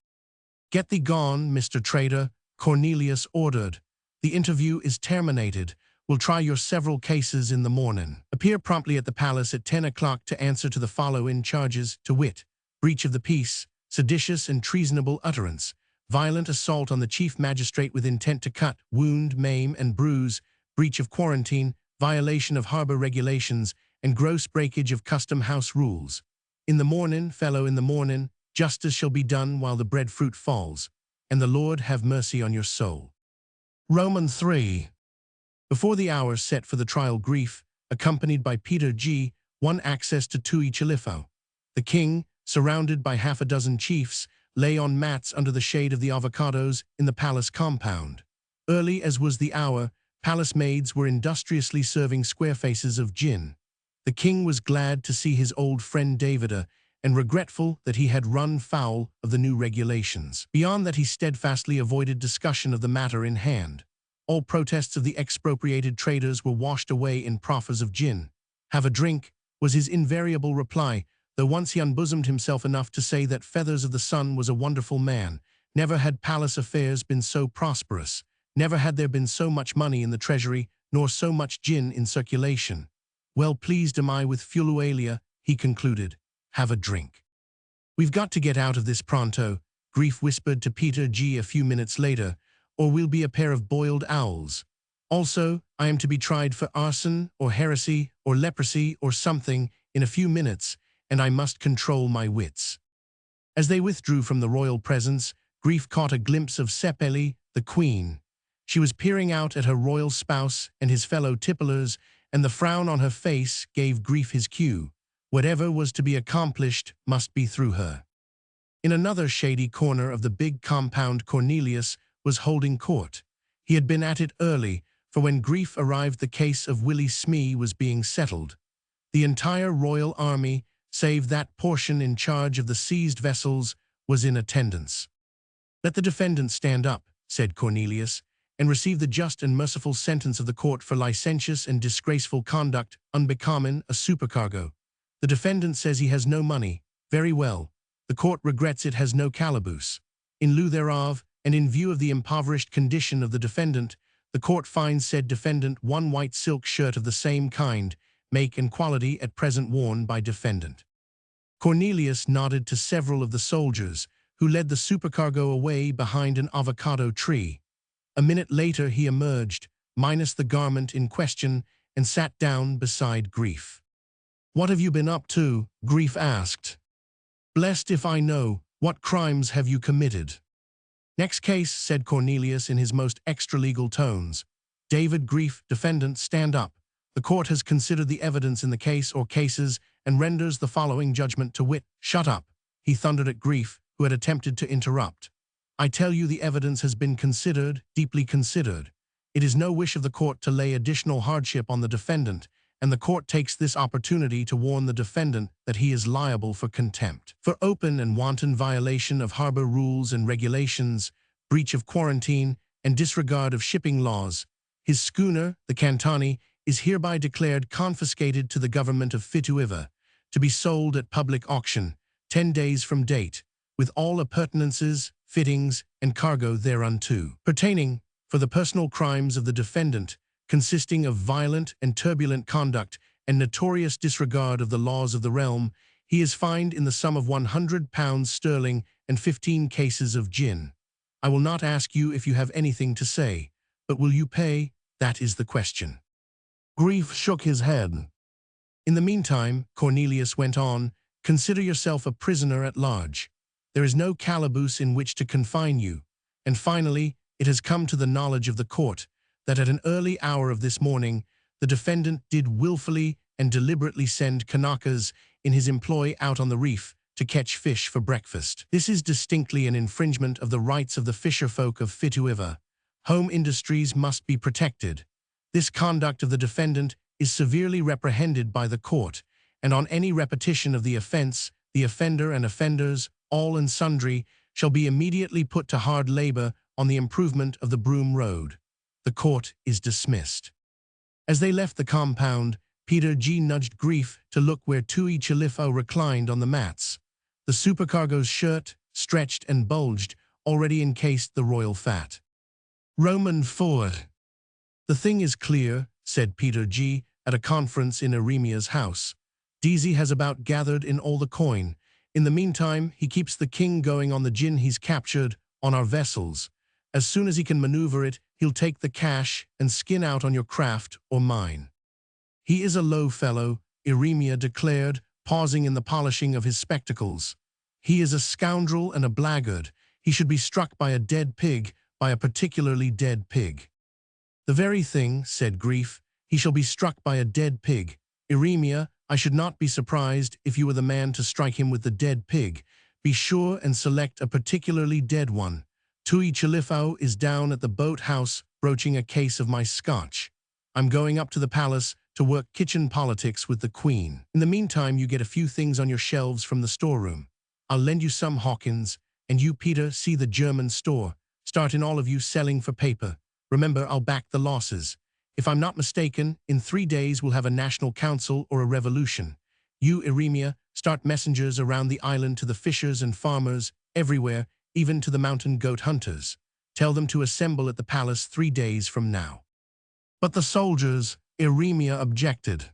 Get thee gone, Mr. Trader, Cornelius ordered. The interview is terminated. We'll try your several cases in the morning. Appear promptly at the palace at 10 o'clock to answer to the following charges, to wit, breach of the peace, seditious and treasonable utterance, violent assault on the chief magistrate with intent to cut, wound, maim, and bruise, breach of quarantine, violation of harbor regulations, and gross breakage of custom house rules. In the morning, fellow, in the morning, justice shall be done while the breadfruit falls, and the Lord have mercy on your soul. Roman 3. Before the hour set for the trial, Grief, accompanied by Peter G., won access to Tui Chalifau. The king, surrounded by half a dozen chiefs, lay on mats under the shade of the avocados in the palace compound. Early as was the hour, palace maids were industriously serving square faces of gin. The king was glad to see his old friend Davida, and regretful that he had run foul of the new regulations. Beyond that, he steadfastly avoided discussion of the matter in hand. All protests of the expropriated traders were washed away in proffers of gin. Have a drink, was his invariable reply, though once he unbosomed himself enough to say that Feathers of the Sun was a wonderful man. Never had palace affairs been so prosperous. Never had there been so much money in the treasury, nor so much gin in circulation. Well pleased am I with Fulualia, he concluded. Have a drink. We've got to get out of this pronto, Grief whispered to Peter G. a few minutes later, or we'll be a pair of boiled owls. Also, I am to be tried for arson or heresy or leprosy or something in a few minutes, and I must control my wits. As they withdrew from the royal presence, Grief caught a glimpse of Sepeli, the queen. She was peering out at her royal spouse and his fellow tipplers, and the frown on her face gave Grief his cue. Whatever was to be accomplished must be through her. In another shady corner of the big compound, Cornelius was holding court. He had been at it early, for when Grief arrived the case of Willie Smee was being settled. The entire royal army, save that portion in charge of the seized vessels, was in attendance. Let the defendant stand up, said Cornelius, and receive the just and merciful sentence of the court for licentious and disgraceful conduct unbecoming a supercargo. The defendant says he has no money. Very well. The court regrets it has no calaboose. In lieu thereof, and in view of the impoverished condition of the defendant, the court finds said defendant one white silk shirt of the same kind, make and quality at present worn by defendant. Cornelius nodded to several of the soldiers, who led the supercargo away behind an avocado tree. A minute later he emerged, minus the garment in question, and sat down beside Grief. "What have you been up to?" Grief asked. "Blessed if I know. What crimes have you committed?" "Next case," said Cornelius in his most extra-legal tones. "David Grief, defendant, stand up. The court has considered the evidence in the case or cases and renders the following judgment to wit." "Shut up," he thundered at Grief, who had attempted to interrupt. "I tell you the evidence has been considered, deeply considered. It is no wish of the court to lay additional hardship on the defendant, and the court takes this opportunity to warn the defendant that he is liable for contempt, for open and wanton violation of harbor rules and regulations, breach of quarantine, and disregard of shipping laws. His schooner, the Cantani, is hereby declared confiscated to the government of Fituiva, to be sold at public auction, 10 days from date, with all appurtenances, fittings, and cargo thereunto, pertaining, for the personal crimes of the defendant, consisting of violent and turbulent conduct and notorious disregard of the laws of the realm. He is fined in the sum of £100 sterling and 15 cases of gin. I will not ask you if you have anything to say, but will you pay? That is the question." Grief shook his head. "In the meantime," Cornelius went on, "consider yourself a prisoner at large. There is no calaboose in which to confine you. And finally, it has come to the knowledge of the court that at an early hour of this morning, the defendant did willfully and deliberately send Kanakas in his employ out on the reef to catch fish for breakfast. This is distinctly an infringement of the rights of the fisherfolk of Fituiva. Home industries must be protected. This conduct of the defendant is severely reprehended by the court, and on any repetition of the offense, the offender and offenders, all and sundry, shall be immediately put to hard labor on the improvement of the Broom Road. The court is dismissed." As they left the compound, Peter G. nudged Grief to look where Tui Chalifo reclined on the mats. The supercargo's shirt, stretched and bulged, already encased the royal fat. Roman 4. "The thing is clear," said Peter G. at a conference in Eremia's house. "Deasy has about gathered in all the coin. In the meantime, he keeps the king going on the gin he's captured on our vessels. As soon as he can maneuver it, he'll take the cash and skin out on your craft or mine." "He is a low fellow," Eremia declared, pausing in the polishing of his spectacles. "He is a scoundrel and a blackguard. He should be struck by a dead pig, by a particularly dead pig." "The very thing," said Grief. "He shall be struck by a dead pig. Eremia, I should not be surprised if you were the man to strike him with the dead pig. Be sure and select a particularly dead one. Tui Chalifo is down at the boat house broaching a case of my scotch. I'm going up to the palace to work kitchen politics with the Queen. In the meantime, you get a few things on your shelves from the storeroom. I'll lend you some, Hawkins, and you, Peter, see the German store. Start in all of you selling for paper. Remember, I'll back the losses. If I'm not mistaken, in 3 days we'll have a national council or a revolution. You, Eremia, start messengers around the island to the fishers and farmers, everywhere, even to the mountain goat hunters. Tell them to assemble at the palace 3 days from now." "But the soldiers," Eremia objected.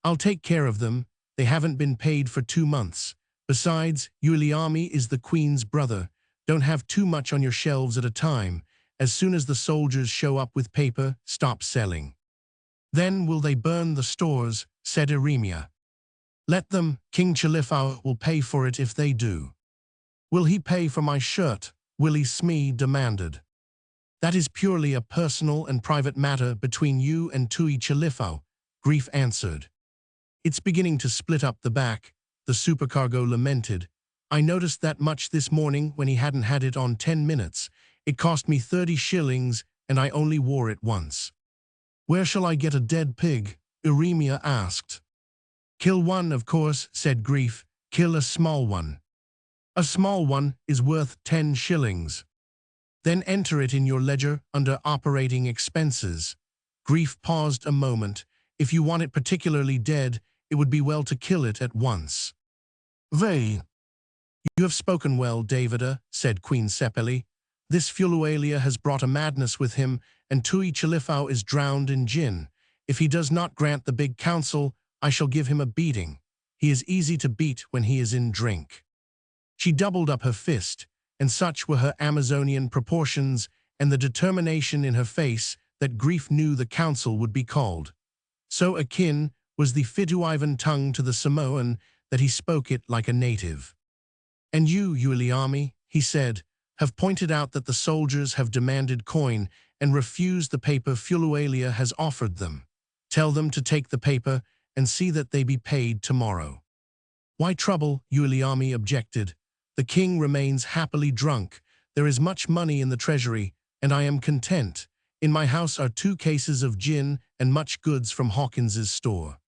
"I'll take care of them. They haven't been paid for 2 months. Besides, Uliami is the Queen's brother. Don't have too much on your shelves at a time. As soon as the soldiers show up with paper, stop selling." "Then will they burn the stores?" said Eremia. "Let them. King Chalifo will pay for it if they do." "Will he pay for my shirt?" Willie Smee demanded. "That is purely a personal and private matter between you and Tui Chalifo," Grief answered. "It's beginning to split up the back," the supercargo lamented. "I noticed that much this morning when he hadn't had it on 10 minutes. It cost me 30 shillings and I only wore it once." "Where shall I get a dead pig?" Eremia asked. "Kill one, of course," said Grief. "Kill a small one. A small one is worth 10 shillings. Then enter it in your ledger under operating expenses." Grief paused a moment. "If you want it particularly dead, it would be well to kill it at once." "Vey." "You have spoken well, Davida," said Queen Sepeli. This Fulualia has brought a madness with him, and Tui Chalifau is drowned in gin. If he does not grant the big council, I shall give him a beating. He is easy to beat when he is in drink." She doubled up her fist, and such were her Amazonian proportions and the determination in her face that grief knew the council would be called. So akin was the Fituivan tongue to the Samoan that he spoke it like a native. "And you, Uiliami," he said, "have pointed out that the soldiers have demanded coin and refused the paper Fulualia has offered them. Tell them to take the paper and see that they be paid tomorrow." "Why trouble?" Uiliami objected. "The king remains happily drunk. There is much money in the treasury, and I am content. In my house are 2 cases of gin and much goods from Hawkins's store."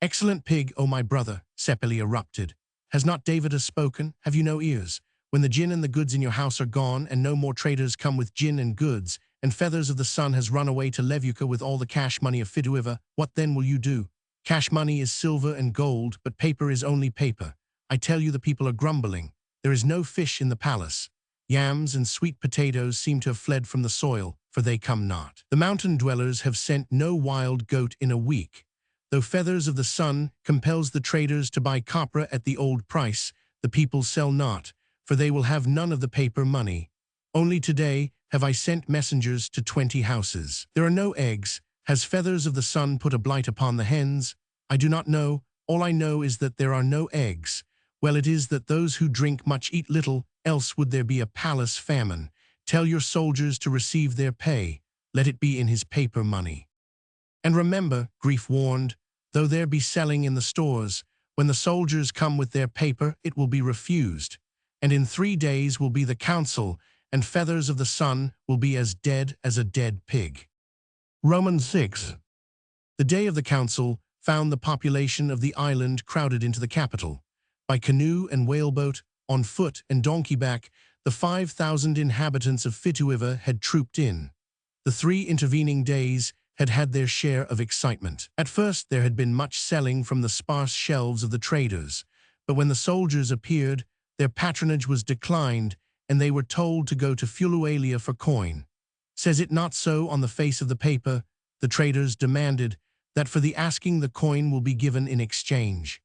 "Excellent pig, O my brother," Sepeli erupted. "Has not David spoken? Have you no ears? When the gin and the goods in your house are gone, and no more traders come with gin and goods, and Feathers of the Sun has run away to Levuka with all the cash money of Fiduiva, what then will you do? Cash money is silver and gold, but paper is only paper. I tell you the people are grumbling. There is no fish in the palace. Yams and sweet potatoes seem to have fled from the soil, for they come not. The mountain dwellers have sent no wild goat in a week. Though Feathers of the Sun compels the traders to buy copra at the old price, the people sell not, for they will have none of the paper money. Only today have I sent messengers to 20 houses. There are no eggs. Has Feathers of the Sun put a blight upon the hens? I do not know. All I know is that there are no eggs. Well, it is that those who drink much eat little, else would there be a palace famine. Tell your soldiers to receive their pay. Let it be in his paper money. And remember, Grief warned, though there be selling in the stores, when the soldiers come with their paper, it will be refused. And in 3 days will be the council, and Feathers of the Sun will be as dead as a dead pig. Romans 6. The day of the council found the population of the island crowded into the capital. By canoe and whaleboat, on foot and donkeyback, the 5,000 inhabitants of Fituiva had trooped in. The 3 intervening days had had their share of excitement. At first there had been much selling from the sparse shelves of the traders, but when the soldiers appeared, their patronage was declined, and they were told to go to Fulualia for coin. Says it not so on the face of the paper? The traders demanded that for the asking the coin will be given in exchange.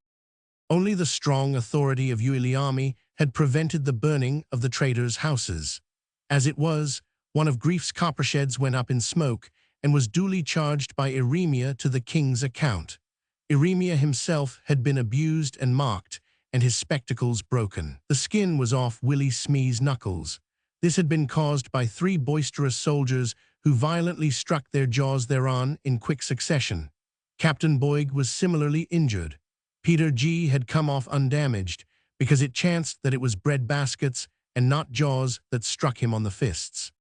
Only the strong authority of Uiliami had prevented the burning of the traders' houses. As it was, one of Grief's copper sheds went up in smoke and was duly charged by Eremia to the king's account. Eremia himself had been abused and mocked, and his spectacles broken. The skin was off Willie Smee's knuckles. This had been caused by 3 boisterous soldiers who violently struck their jaws thereon in quick succession. Captain Boyd was similarly injured. Peter G. had come off undamaged, because it chanced that it was bread baskets and not jaws that struck him on the fists.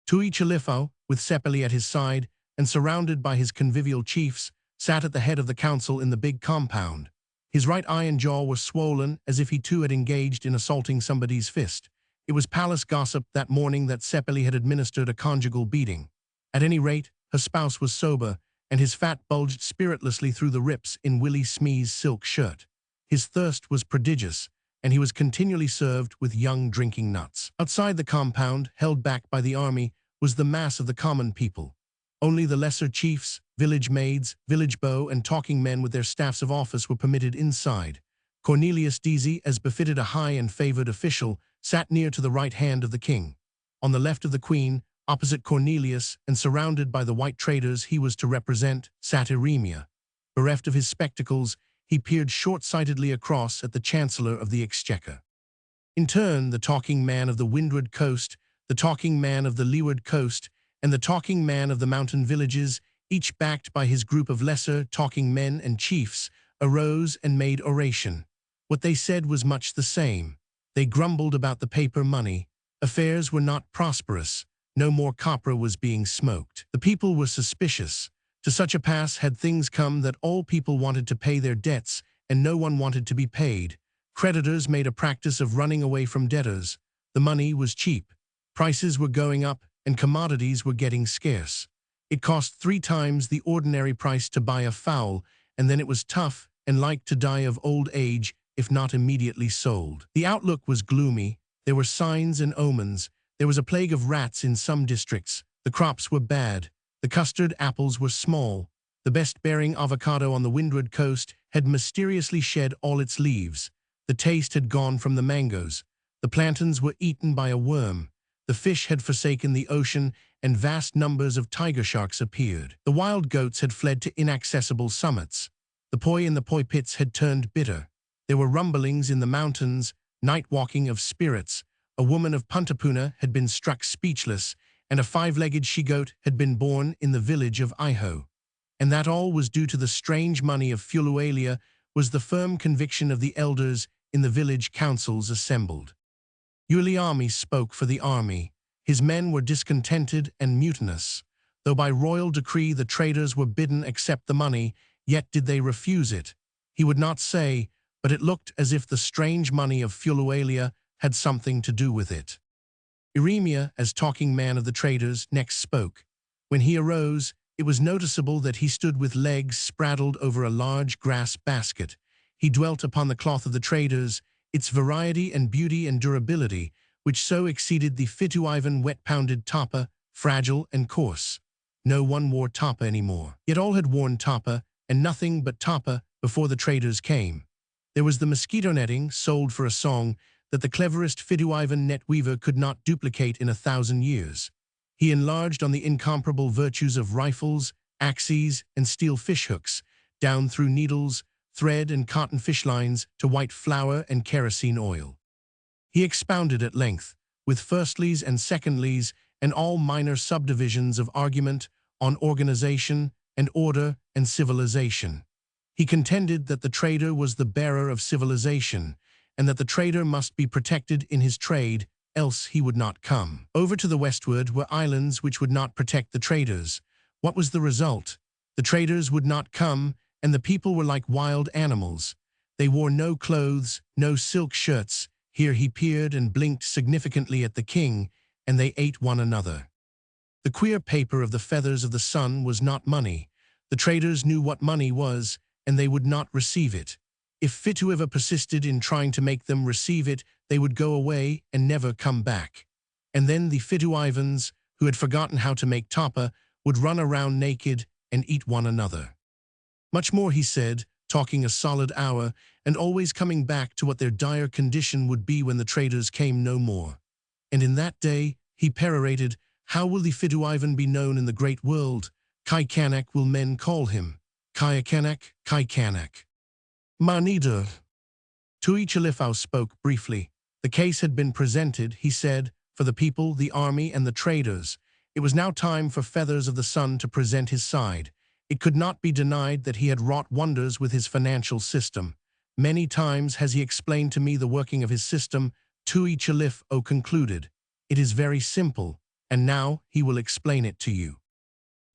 Tui Chalifau, with Sepeli at his side and surrounded by his convivial chiefs, sat at the head of the council in the big compound. His right eye and jaw were swollen as if he too had engaged in assaulting somebody's fist. It was palace gossip that morning that Sepeli had administered a conjugal beating. At any rate, her spouse was sober, and his fat bulged spiritlessly through the rips in Willie Smee's silk shirt. His thirst was prodigious, and he was continually served with young drinking nuts. Outside the compound, held back by the army, was the mass of the common people. Only the lesser chiefs, village maids, village beaux, and talking men with their staffs of office were permitted inside. Cornelius Deasy, as befitted a high and favored official, sat near to the right hand of the king. On the left of the queen, opposite Cornelius, and surrounded by the white traders he was to represent, sat Eremia. Bereft of his spectacles, he peered short-sightedly across at the Chancellor of the Exchequer. In turn, the talking man of the windward coast, the talking man of the leeward coast, and the talking man of the mountain villages, each backed by his group of lesser talking men and chiefs, arose and made oration. What they said was much the same. They grumbled about the paper money. Affairs were not prosperous. No more copra was being smoked. The people were suspicious. To such a pass had things come that all people wanted to pay their debts, and no one wanted to be paid. Creditors made a practice of running away from debtors. The money was cheap. Prices were going up, and commodities were getting scarce. It cost 3 times the ordinary price to buy a fowl, and then it was tough and like to die of old age if not immediately sold. The outlook was gloomy. There were signs and omens. There was a plague of rats in some districts. The crops were bad. The custard apples were small. The best-bearing avocado on the windward coast had mysteriously shed all its leaves. The taste had gone from the mangoes. The plantains were eaten by a worm. The fish had forsaken the ocean, and vast numbers of tiger sharks appeared. The wild goats had fled to inaccessible summits. The poi in the poi pits had turned bitter. There were rumblings in the mountains, night-walking of spirits. A woman of Puntapuna had been struck speechless, and a 5-legged she-goat had been born in the village of Iho. And that all was due to the strange money of Fulualia, was the firm conviction of the elders in the village councils assembled. Uliami spoke for the army. His men were discontented and mutinous. Though by royal decree the traders were bidden accept the money, yet did they refuse it. He would not say, but it looked as if the strange money of Fulualia had something to do with it. Iremia, as talking man of the traders, next spoke. When he arose, it was noticeable that he stood with legs spraddled over a large grass basket. He dwelt upon the cloth of the traders, its variety and beauty and durability, which so exceeded the Fituivan wet-pounded tapa, fragile and coarse. No one wore tapa anymore. Yet all had worn tapa, and nothing but tapa, before the traders came. There was the mosquito netting, sold for a song, that the cleverest Fituivan net weaver could not duplicate in 1,000 years. He enlarged on the incomparable virtues of rifles, axes, and steel fishhooks, down through needles, thread and cotton fish lines to white flour and kerosene oil. He expounded at length, with firstlies and secondlies and all minor subdivisions of argument, on organization and order and civilization. He contended that the trader was the bearer of civilization, and that the trader must be protected in his trade, else he would not come. Over to the westward were islands which would not protect the traders. What was the result? The traders would not come, and the people were like wild animals. They wore no clothes, no silk shirts. Here he peered and blinked significantly at the king, and they ate one another. The queer paper of the feathers of the sun was not money. The traders knew what money was, and they would not receive it. If Fituiva persisted in trying to make them receive it, they would go away and never come back. And then the Fituivans, who had forgotten how to make tapa, would run around naked and eat one another. Much more he said, talking a solid hour, and always coming back to what their dire condition would be when the traders came no more. And in that day, he perorated, how will the Fituivan be known in the great world? Kaikanak will men call him. Kaikanak, Kaikanak. Manida. Tui Chalifau spoke briefly. The case had been presented, he said, for the people, the army, and the traders. It was now time for Feathers of the Sun to present his side. It could not be denied that he had wrought wonders with his financial system. Many times has he explained to me the working of his system, Tui Chalifau concluded. It is very simple, and now he will explain it to you.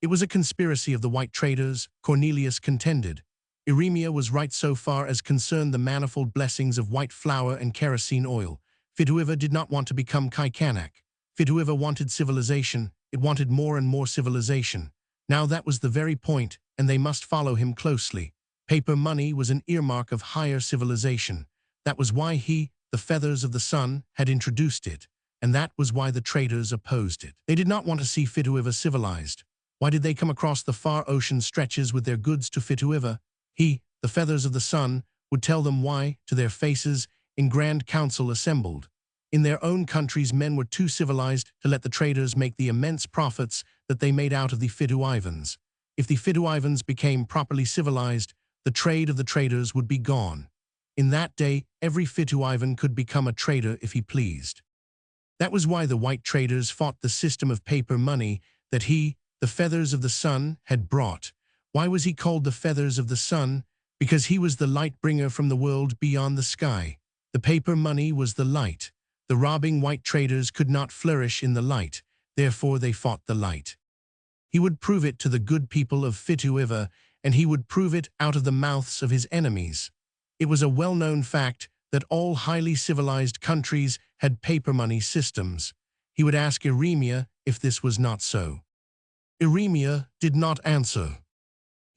It was a conspiracy of the white traders, Cornelius contended. Iremia was right so far as concerned the manifold blessings of white flour and kerosene oil. Fituiva did not want to become Kaikanak. Fituiva wanted civilization. It wanted more and more civilization. Now that was the very point, and they must follow him closely. Paper money was an earmark of higher civilization. That was why he, the Feathers of the Sun, had introduced it, and that was why the traders opposed it. They did not want to see Fituiva civilized. Why did they come across the far ocean stretches with their goods to Fituiva? He, the Feathers of the Sun, would tell them why, to their faces, in grand council assembled. In their own countries men were too civilized to let the traders make the immense profits that they made out of the Fituivans. If the Fituivans became properly civilized, the trade of the traders would be gone. In that day, every Fituivan could become a trader if he pleased. That was why the white traders fought the system of paper money that he, the Feathers of the Sun, had brought. Why was he called the Feathers of the Sun? Because he was the light bringer from the world beyond the sky. The paper money was the light. The robbing white traders could not flourish in the light, therefore they fought the light. He would prove it to the good people of Fituiva, and he would prove it out of the mouths of his enemies. It was a well-known fact that all highly civilized countries had paper money systems. He would ask Iremia if this was not so. Iremia did not answer.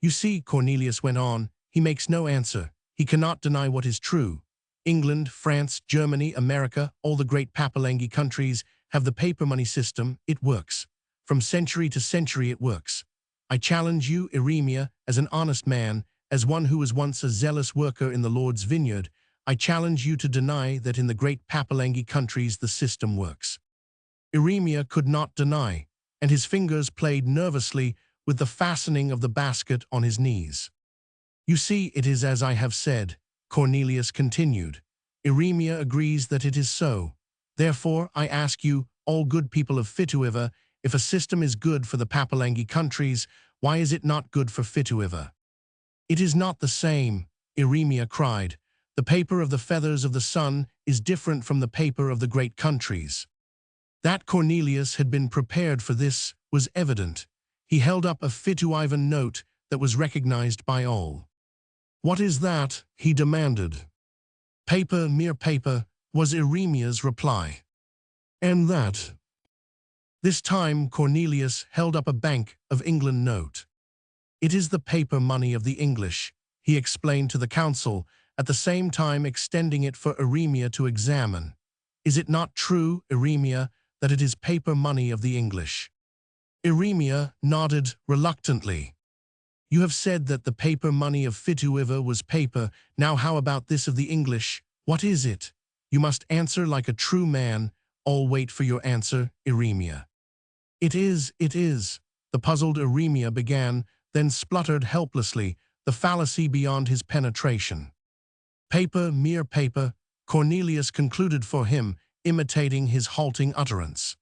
You see, Cornelius went on, he makes no answer. He cannot deny what is true. England, France, Germany, America, all the great Papalangi countries have the paper money system, it works. From century to century it works. I challenge you, Eremia, as an honest man, as one who was once a zealous worker in the Lord's vineyard, I challenge you to deny that in the great Papalangi countries the system works. Eremia could not deny, and his fingers played nervously with the fastening of the basket on his knees. You see, it is as I have said, Cornelius continued. Eremia agrees that it is so. Therefore, I ask you, all good people of Fituiva, if a system is good for the Papalangi countries, why is it not good for Fituiva? It is not the same, Eremia cried. The paper of the feathers of the sun is different from the paper of the great countries. That Cornelius had been prepared for this was evident. He held up a Fituivan note that was recognized by all. What is that? He demanded. Paper, mere paper, was Eremia's reply. And that? This time Cornelius held up a Bank of England note. It is the paper money of the English, he explained to the council, at the same time extending it for Eremia to examine. Is it not true, Eremia, that it is paper money of the English? Eremia nodded reluctantly. You have said that the paper money of Fituiva was paper, now how about this of the English? What is it? You must answer like a true man. All wait for your answer, Eremia. It is, the puzzled Eremia began, then spluttered helplessly, the fallacy beyond his penetration. Paper, mere paper, Cornelius concluded for him, imitating his halting utterance.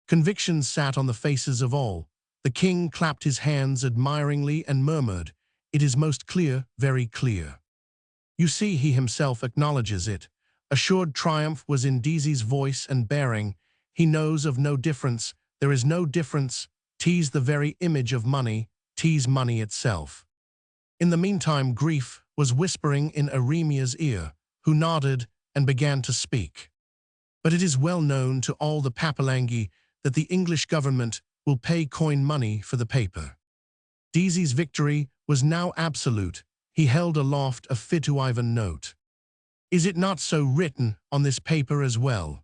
Conviction sat on the faces of all. The king clapped his hands admiringly and murmured, It is most clear, very clear. You see, he himself acknowledges it. Assured triumph was in Deasy's voice and bearing. He knows of no difference. There is no difference. T's the very image of money. T's money itself. In the meantime, Grief was whispering in Eremia's ear, who nodded and began to speak. But it is well known to all the Papalangi that the English government will pay coin money for the paper. Deasy's victory was now absolute. He held aloft a Fituivan note. Is it not so written on this paper as well?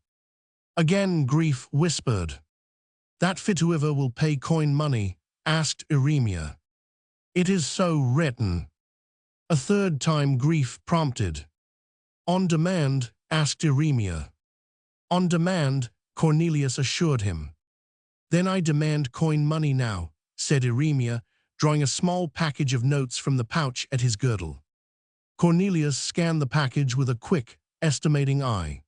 Again Grief whispered. That Fituiva will pay coin money, asked Eremia. It is so written. A third time Grief prompted. On demand, asked Eremia. On demand, Cornelius assured him. Then I demand coin money now, said Eremia, drawing a small package of notes from the pouch at his girdle. Cornelius scanned the package with a quick, estimating eye.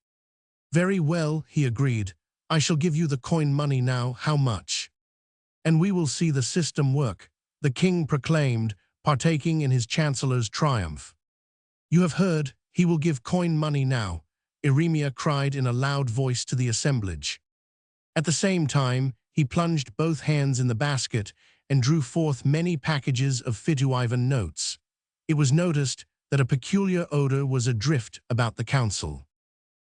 Very well, he agreed. I shall give you the coin money now. How much? And we will see the system work, the king proclaimed, partaking in his chancellor's triumph. You have heard, he will give coin money now, Eremia cried in a loud voice to the assemblage. At the same time, he plunged both hands in the basket and drew forth many packages of Fituivan notes. It was noticed that a peculiar odor was adrift about the council.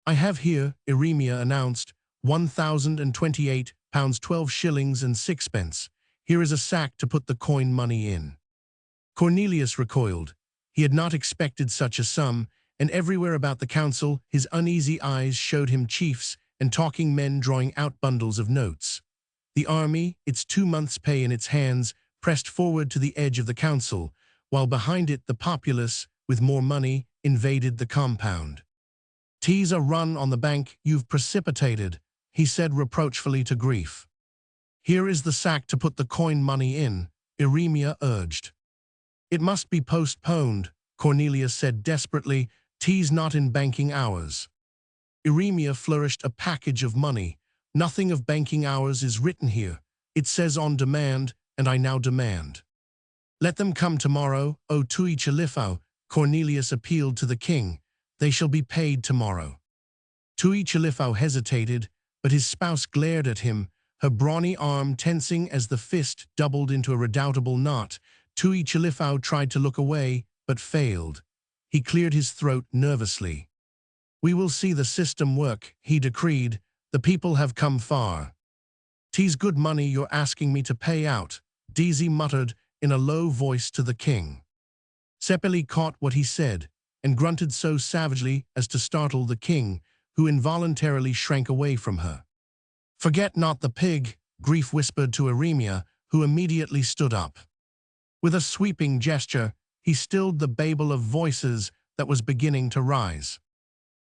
I have here, Eremia announced, £1,028, 12 shillings and sixpence. Here is a sack to put the coin money in. Cornelius recoiled. He had not expected such a sum, and everywhere about the council his uneasy eyes showed him chiefs and talking men drawing out bundles of notes. The army, its 2 months' pay in its hands, pressed forward to the edge of the council, while behind it the populace, with more money, invaded the compound. "'Tis a run on the bank you've precipitated," he said reproachfully to Grief. "Here is the sack to put the coin money in," Eremia urged. "It must be postponed," Cornelius said desperately. "'Tis not in banking hours." Eremia flourished a package of money. "Nothing of banking hours is written here. It says on demand, and I now demand." "Let them come tomorrow, O Tui Chalifau," Cornelius appealed to the king. "They shall be paid tomorrow." Tui Chalifau hesitated, but his spouse glared at him, her brawny arm tensing as the fist doubled into a redoubtable knot. Tui Chalifau tried to look away, but failed. He cleared his throat nervously. "We will see the system work," he decreed. "The people have come far." "'Tis good money you're asking me to pay out," Deasy muttered in a low voice to the king. Sepeli caught what he said, and grunted so savagely as to startle the king, who involuntarily shrank away from her. Forget not the pig, Grief whispered to Aremia, who immediately stood up. With a sweeping gesture, he stilled the babel of voices that was beginning to rise.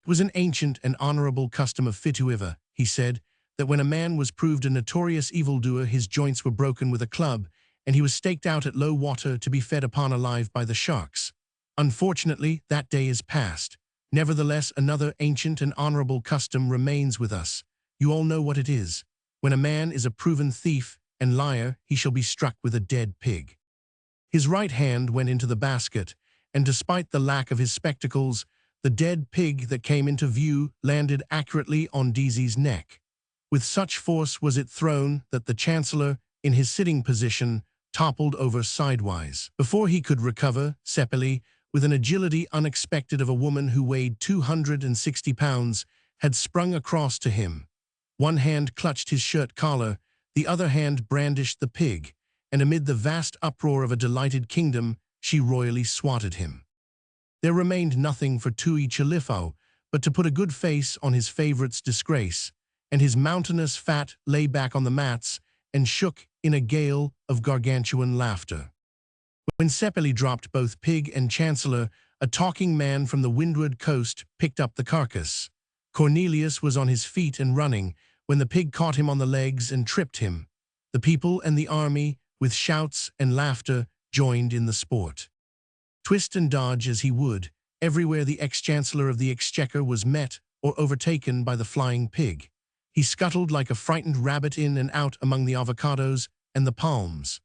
It was an ancient and honorable custom of Fituiva, he said, that when a man was proved a notorious evildoer, his joints were broken with a club, and he was staked out at low water to be fed upon alive by the sharks. Unfortunately, that day is past. Nevertheless, another ancient and honorable custom remains with us. You all know what it is. When a man is a proven thief and liar, he shall be struck with a dead pig. His right hand went into the basket, and despite the lack of his spectacles, the dead pig that came into view landed accurately on Deasy's neck. With such force was it thrown that the Chancellor, in his sitting position, toppled over sidewise. Before he could recover, Seppele, with an agility unexpected of a woman who weighed 260 pounds, had sprung across to him. One hand clutched his shirt collar, the other hand brandished the pig, and amid the vast uproar of a delighted kingdom, she royally swatted him. There remained nothing for Tui Chalifo but to put a good face on his favorite's disgrace, and his mountainous fat lay back on the mats and shook in a gale of gargantuan laughter. When Seppele dropped both pig and chancellor, a talking man from the windward coast picked up the carcass. Cornelius was on his feet and running when the pig caught him on the legs and tripped him. The people and the army, with shouts and laughter, joined in the sport. Twist and dodge as he would, everywhere the ex-chancellor of the exchequer was met or overtaken by the flying pig. He scuttled like a frightened rabbit in and out among the avocados and the palms.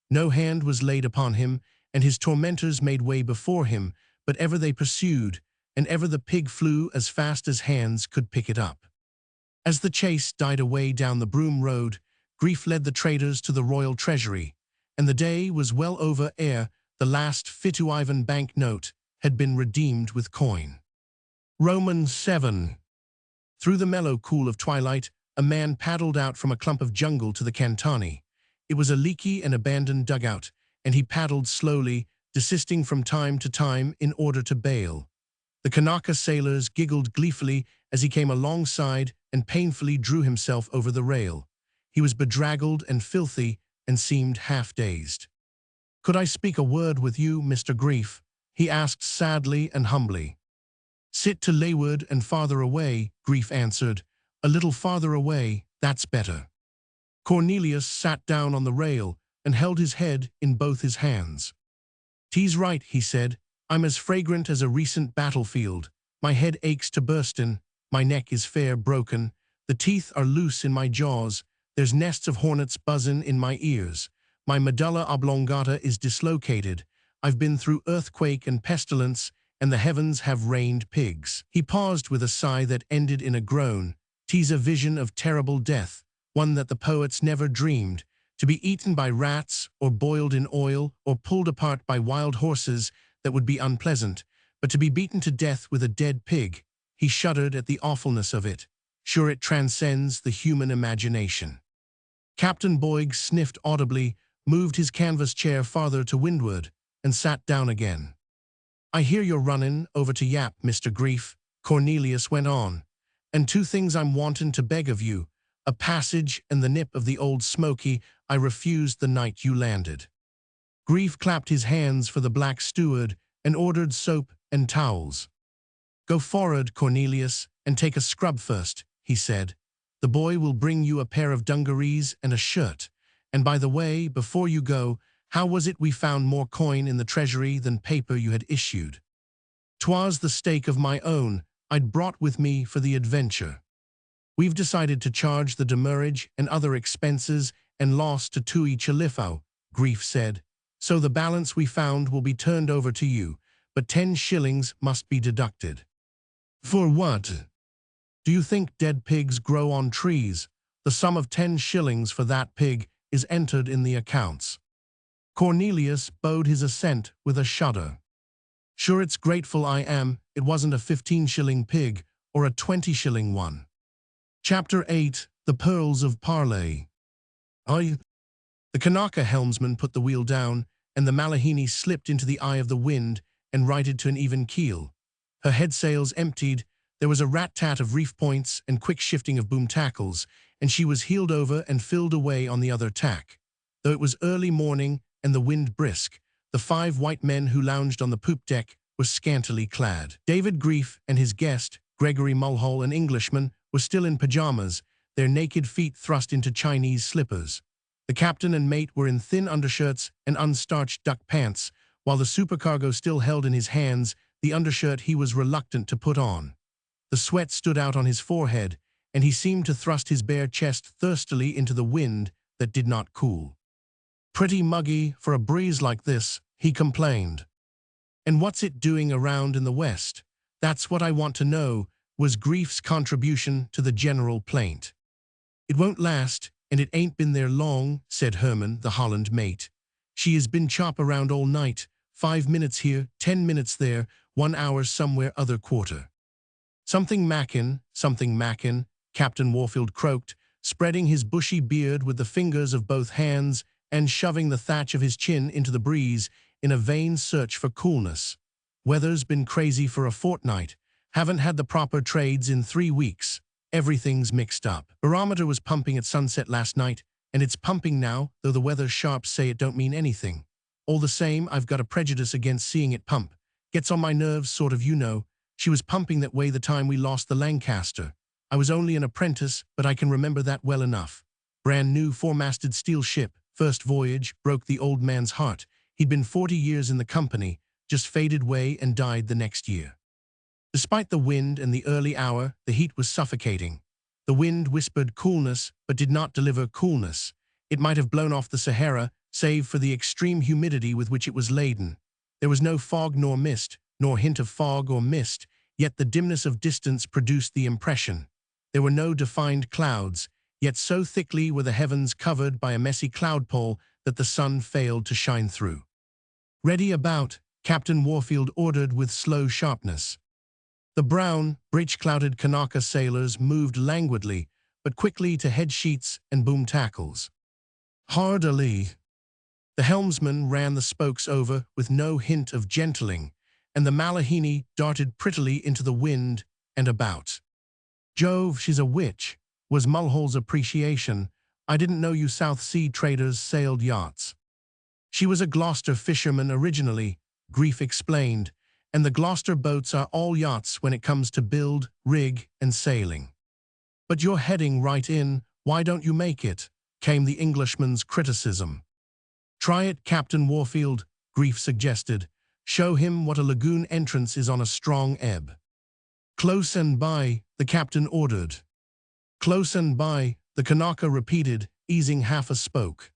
No hand was laid upon him, and his tormentors made way before him, but ever they pursued, and ever the pig flew as fast as hands could pick it up. As the chase died away down the Broom Road, Grief led the traders to the royal treasury, and the day was well over ere the last Fituivan bank note had been redeemed with coin. Romans 7. Through the mellow cool of twilight, a man paddled out from a clump of jungle to the Cantani. It was a leaky and abandoned dugout, and he paddled slowly, desisting from time to time in order to bail. The Kanaka sailors giggled gleefully as he came alongside and painfully drew himself over the rail. He was bedraggled and filthy and seemed half-dazed. "Could I speak a word with you, Mr. Grief?" he asked sadly and humbly. "Sit to leeward and farther away," Grief answered. "A little farther away, that's better." Cornelius sat down on the rail and held his head in both his hands. "'Tis right," he said. "I'm as fragrant as a recent battlefield. My head aches to burstin', my neck is fair broken, the teeth are loose in my jaws, there's nests of hornets buzzin' in my ears, my medulla oblongata is dislocated, I've been through earthquake and pestilence, and the heavens have rained pigs." He paused with a sigh that ended in a groan. "'Tis a vision of terrible death, one that the poets never dreamed, to be eaten by rats, or boiled in oil, or pulled apart by wild horses, that would be unpleasant, but to be beaten to death with a dead pig." He shuddered at the awfulness of it. Sure, it transcends the human imagination. Captain Boyd sniffed audibly, moved his canvas chair farther to windward, and sat down again. "I hear you're runnin' over to Yap, Mr. Grief," Cornelius went on, "and two things I'm wantin' to beg of you, a passage and the nip of the old smoky I refused the night you landed." Grief clapped his hands for the black steward and ordered soap and towels. "Go for'ard, Cornelius, and take a scrub first," he said. "The boy will bring you a pair of dungarees and a shirt. And by the way, before you go, how was it we found more coin in the treasury than paper you had issued?" "'Twas the stake of my own I'd brought with me for the adventure. We've decided to charge the demurrage and other expenses and loss to Tui Chalifo," Grief said. "So the balance we found will be turned over to you, but 10 shillings must be deducted." "For what?" "Do you think dead pigs grow on trees? The sum of 10 shillings for that pig is entered in the accounts." Cornelius bowed his assent with a shudder. "Sure, it's grateful I am it wasn't a 15-shilling pig or a 20-shilling one." Chapter 8. The Pearls of Parley. The Kanaka helmsman put the wheel down, and the Malahini slipped into the eye of the wind and righted to an even keel. Her headsails emptied, There was a rat-tat of reef points and quick shifting of boom tackles, and she was heeled over and filled away on the other tack. Though it was early morning and the wind brisk, the 5 white men who lounged on the poop deck were scantily clad. David Grief and his guest, Gregory Mulhall, an Englishman, were still in pajamas, their naked feet thrust into Chinese slippers. The captain and mate were in thin undershirts and unstarched duck pants, while the supercargo still held in his hands the undershirt he was reluctant to put on. The sweat stood out on his forehead, and he seemed to thrust his bare chest thirstily into the wind that did not cool. "Pretty muggy for a breeze like this," he complained. "And what's it doing around in the west? That's what I want to know," was Grief's contribution to the general plaint. "It won't last, and it ain't been there long," said Herman, the Holland mate. "She has been chop around all night, 5 minutes here, 10 minutes there, 1 hour somewhere other quarter." Something mackin', Captain Warfield croaked, spreading his bushy beard with the fingers of both hands and shoving the thatch of his chin into the breeze in a vain search for coolness. "Weather's been crazy for a fortnight. Haven't had the proper trades in 3 weeks. Everything's mixed up. Barometer was pumping at sunset last night, and it's pumping now, though the weather sharps say it don't mean anything. All the same, I've got a prejudice against seeing it pump. Gets on my nerves, sort of, you know. She was pumping that way the time we lost the Lancaster. I was only an apprentice, but I can remember that well enough. Brand new 4-masted steel ship, first voyage, broke the old man's heart. He'd been 40 years in the company, just faded away and died the next year." Despite the wind and the early hour, the heat was suffocating. The wind whispered coolness, but did not deliver coolness. It might have blown off the Sahara, save for the extreme humidity with which it was laden. There was no fog nor mist, nor hint of fog or mist, yet the dimness of distance produced the impression. There were no defined clouds, yet so thickly were the heavens covered by a messy cloud pall that the sun failed to shine through. "Ready about," Captain Warfield ordered with slow sharpness. The brown, breech-clouded Kanaka sailors moved languidly, but quickly to head sheets and boom tackles. "Hard alee." The helmsman ran the spokes over with no hint of gentling, and the Malahini darted prettily into the wind and about. "Jove, she's a witch," was Mulhall's appreciation. "I didn't know you South Sea traders sailed yachts." "She was a Gloucester fisherman originally," Grief explained, "and the Gloucester boats are all yachts when it comes to build, rig, and sailing." "But you're heading right in, why don't you make it?" came the Englishman's criticism. "Try it, Captain Warfield," Grief suggested. "Show him what a lagoon entrance is on a strong ebb." "Close and by," the captain ordered. "Close and by," the Kanaka repeated, easing half a spoke.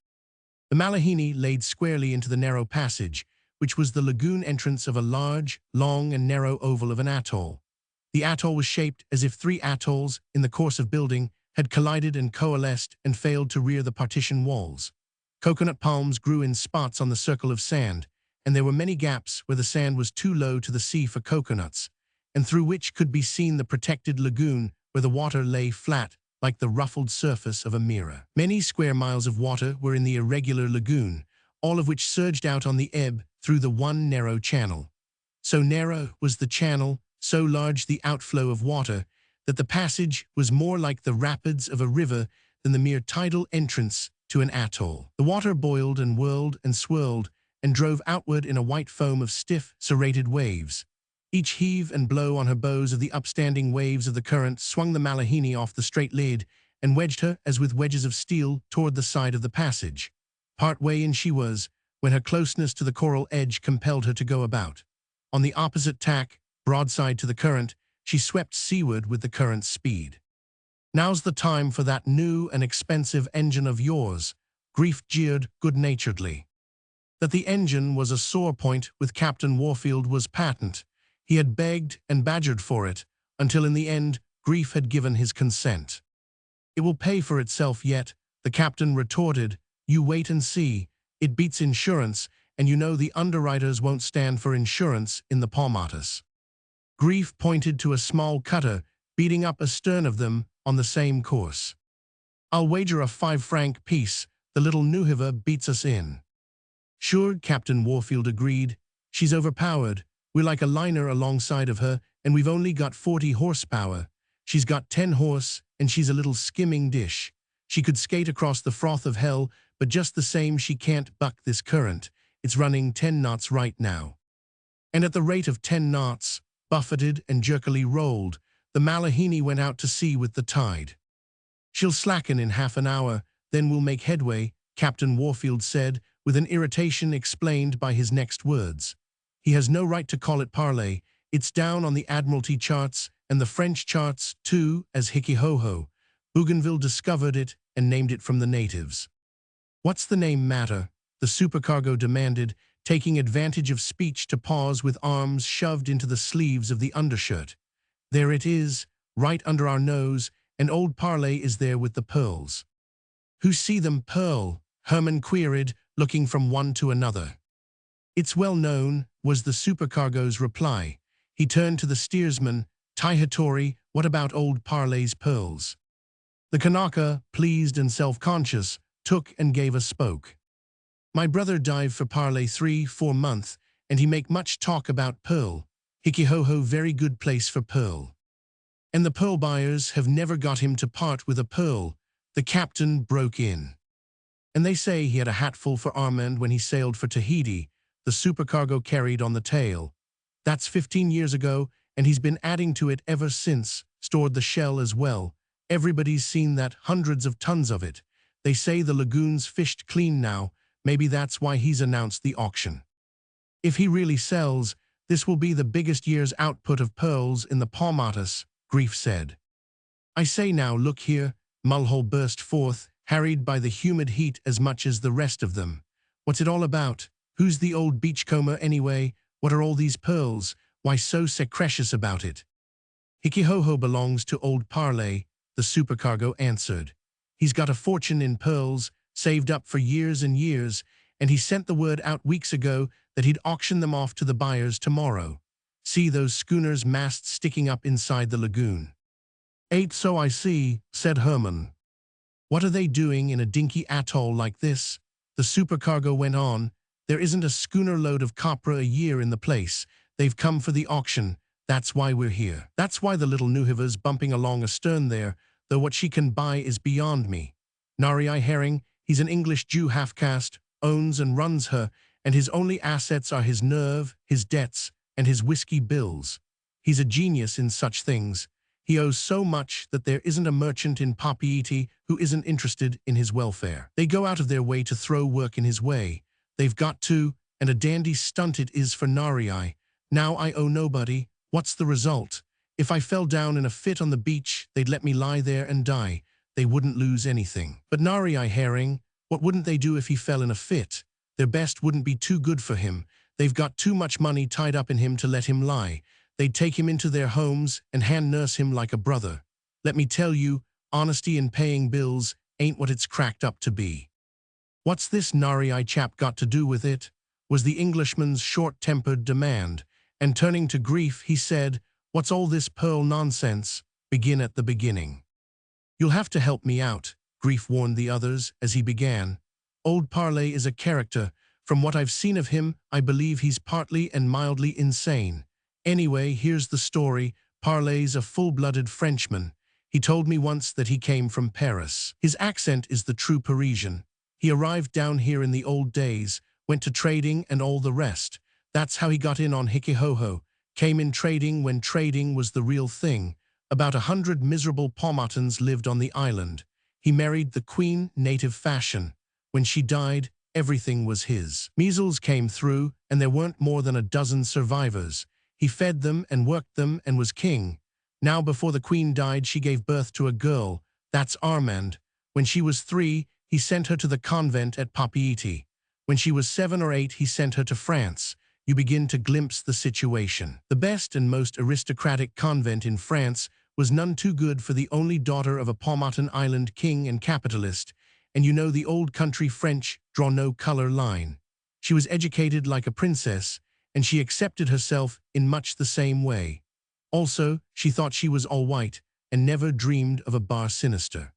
The Malahini laid squarely into the narrow passage, which was the lagoon entrance of a large, long and narrow oval of an atoll. The atoll was shaped as if 3 atolls, in the course of building, had collided and coalesced and failed to rear the partition walls. Coconut palms grew in spots on the circle of sand, and there were many gaps where the sand was too low to the sea for coconuts, and through which could be seen the protected lagoon where the water lay flat like the ruffled surface of a mirror. Many square miles of water were in the irregular lagoon, all of which surged out on the ebb through the one narrow channel. So narrow was the channel, so large the outflow of water, that the passage was more like the rapids of a river than the mere tidal entrance to an atoll. The water boiled and whirled and swirled and drove outward in a white foam of stiff, serrated waves. Each heave and blow on her bows of the upstanding waves of the current swung the Malahini off the straight lid and wedged her, as with wedges of steel, toward the side of the passage. Part way in she was, when her closeness to the coral edge compelled her to go about. On the opposite tack, broadside to the current, she swept seaward with the current's speed. "Now's the time for that new and expensive engine of yours," Grief jeered good-naturedly. That the engine was a sore point with Captain Warfield was patent. He had begged and badgered for it, until in the end Grief had given his consent. "It will pay for itself yet," the captain retorted. "You wait and see. It beats insurance, and you know the underwriters won't stand for insurance in the Paumatus." Grief pointed to a small cutter beating up astern of them on the same course. "I'll wager a 5-franc piece the little Nuhiva beats us in." "Sure," Captain Warfield agreed. "She's overpowered. We're like a liner alongside of her, and we've only got 40 horsepower. She's got 10 horse, and she's a little skimming dish. She could skate across the froth of hell, but just the same she can't buck this current. It's running 10 knots right now. And at the rate of 10 knots, buffeted and jerkily rolled, the Malahini went out to sea with the tide. She'll slacken in half an hour, then we'll make headway, Captain Warfield said, with an irritation explained by his next words. He has no right to call it parley. It's down on the Admiralty charts and the French charts, too, as Hikihoho. Bougainville discovered it and named it from the natives. What's the name matter? The supercargo demanded, taking advantage of speech to pause with arms shoved into the sleeves of the undershirt. There it is, right under our nose, and old Parley is there with the pearls. Who see them pearl? Herman queried, looking from one to another. It's well known, was the supercargo's reply. He turned to the steersman. Taihatori, what about old Parley's pearls? The Kanaka, pleased and self-conscious, took and gave a spoke. My brother dive for Parley 3-4 month, and he make much talk about pearl. Hikihoho very good place for pearl. And the pearl buyers have never got him to part with a pearl, the captain broke in. And they say he had a hatful for Armand when he sailed for Tahiti, the supercargo carried on the tail. That's 15 years ago, and he's been adding to it ever since, stored the shell as well. Everybody's seen that, hundreds of tons of it. They say the lagoon's fished clean now, maybe that's why he's announced the auction. If he really sells, this will be the biggest year's output of pearls in the Paumatus, Grief said. I say now, look here, Mulhall burst forth, harried by the humid heat as much as the rest of them. What's it all about? Who's the old beachcomber anyway? What are all these pearls? Why so secretious about it? Hikihoho belongs to old Parley, the supercargo answered. He's got a fortune in pearls, saved up for years and years, and he sent the word out weeks ago that he'd auction them off to the buyers tomorrow. See those schooners' masts sticking up inside the lagoon. Ain't so I see, said Herman. What are they doing in a dinky atoll like this? The supercargo went on. There isn't a schooner load of copra a year in the place. They've come for the auction. That's why we're here. That's why the little Nuhiva's bumping along astern there, though what she can buy is beyond me. Narii Herring, he's an English Jew half-caste, owns and runs her, and his only assets are his nerve, his debts, and his whiskey bills. He's a genius in such things. He owes so much that there isn't a merchant in Papeete who isn't interested in his welfare. They go out of their way to throw work in his way. They've got to, and a dandy stunt it is for Narii. Now I owe nobody. What's the result? If I fell down in a fit on the beach, they'd let me lie there and die. They wouldn't lose anything. But Narii Herring, what wouldn't they do if he fell in a fit? Their best wouldn't be too good for him. They've got too much money tied up in him to let him lie. They'd take him into their homes and hand-nurse him like a brother. Let me tell you, honesty in paying bills ain't what it's cracked up to be. What's this Narii chap got to do with it? Was the Englishman's short-tempered demand, and turning to Grief, he said, what's all this pearl nonsense? Begin at the beginning. You'll have to help me out, Grief warned the others as he began. Old Parley is a character. From what I've seen of him, I believe he's partly and mildly insane. Anyway, here's the story. Parley's a full-blooded Frenchman. He told me once that he came from Paris. His accent is the true Parisian. He arrived down here in the old days, went to trading and all the rest. That's how he got in on Hikihoho. Came in trading when trading was the real thing. About 100 miserable Paumatans lived on the island. He married the queen, native fashion. When she died, everything was his. Measles came through, and there weren't more than a dozen survivors. He fed them and worked them and was king. Now before the queen died, she gave birth to a girl. That's Armand. When she was 3, he sent her to the convent at Papeete. When she was 7 or 8, he sent her to France. You begin to glimpse the situation. The best and most aristocratic convent in France was none too good for the only daughter of a Paumatan island king and capitalist, and you know the old country French draw no color line. She was educated like a princess, and she accepted herself in much the same way. Also, she thought she was all white, and never dreamed of a bar sinister.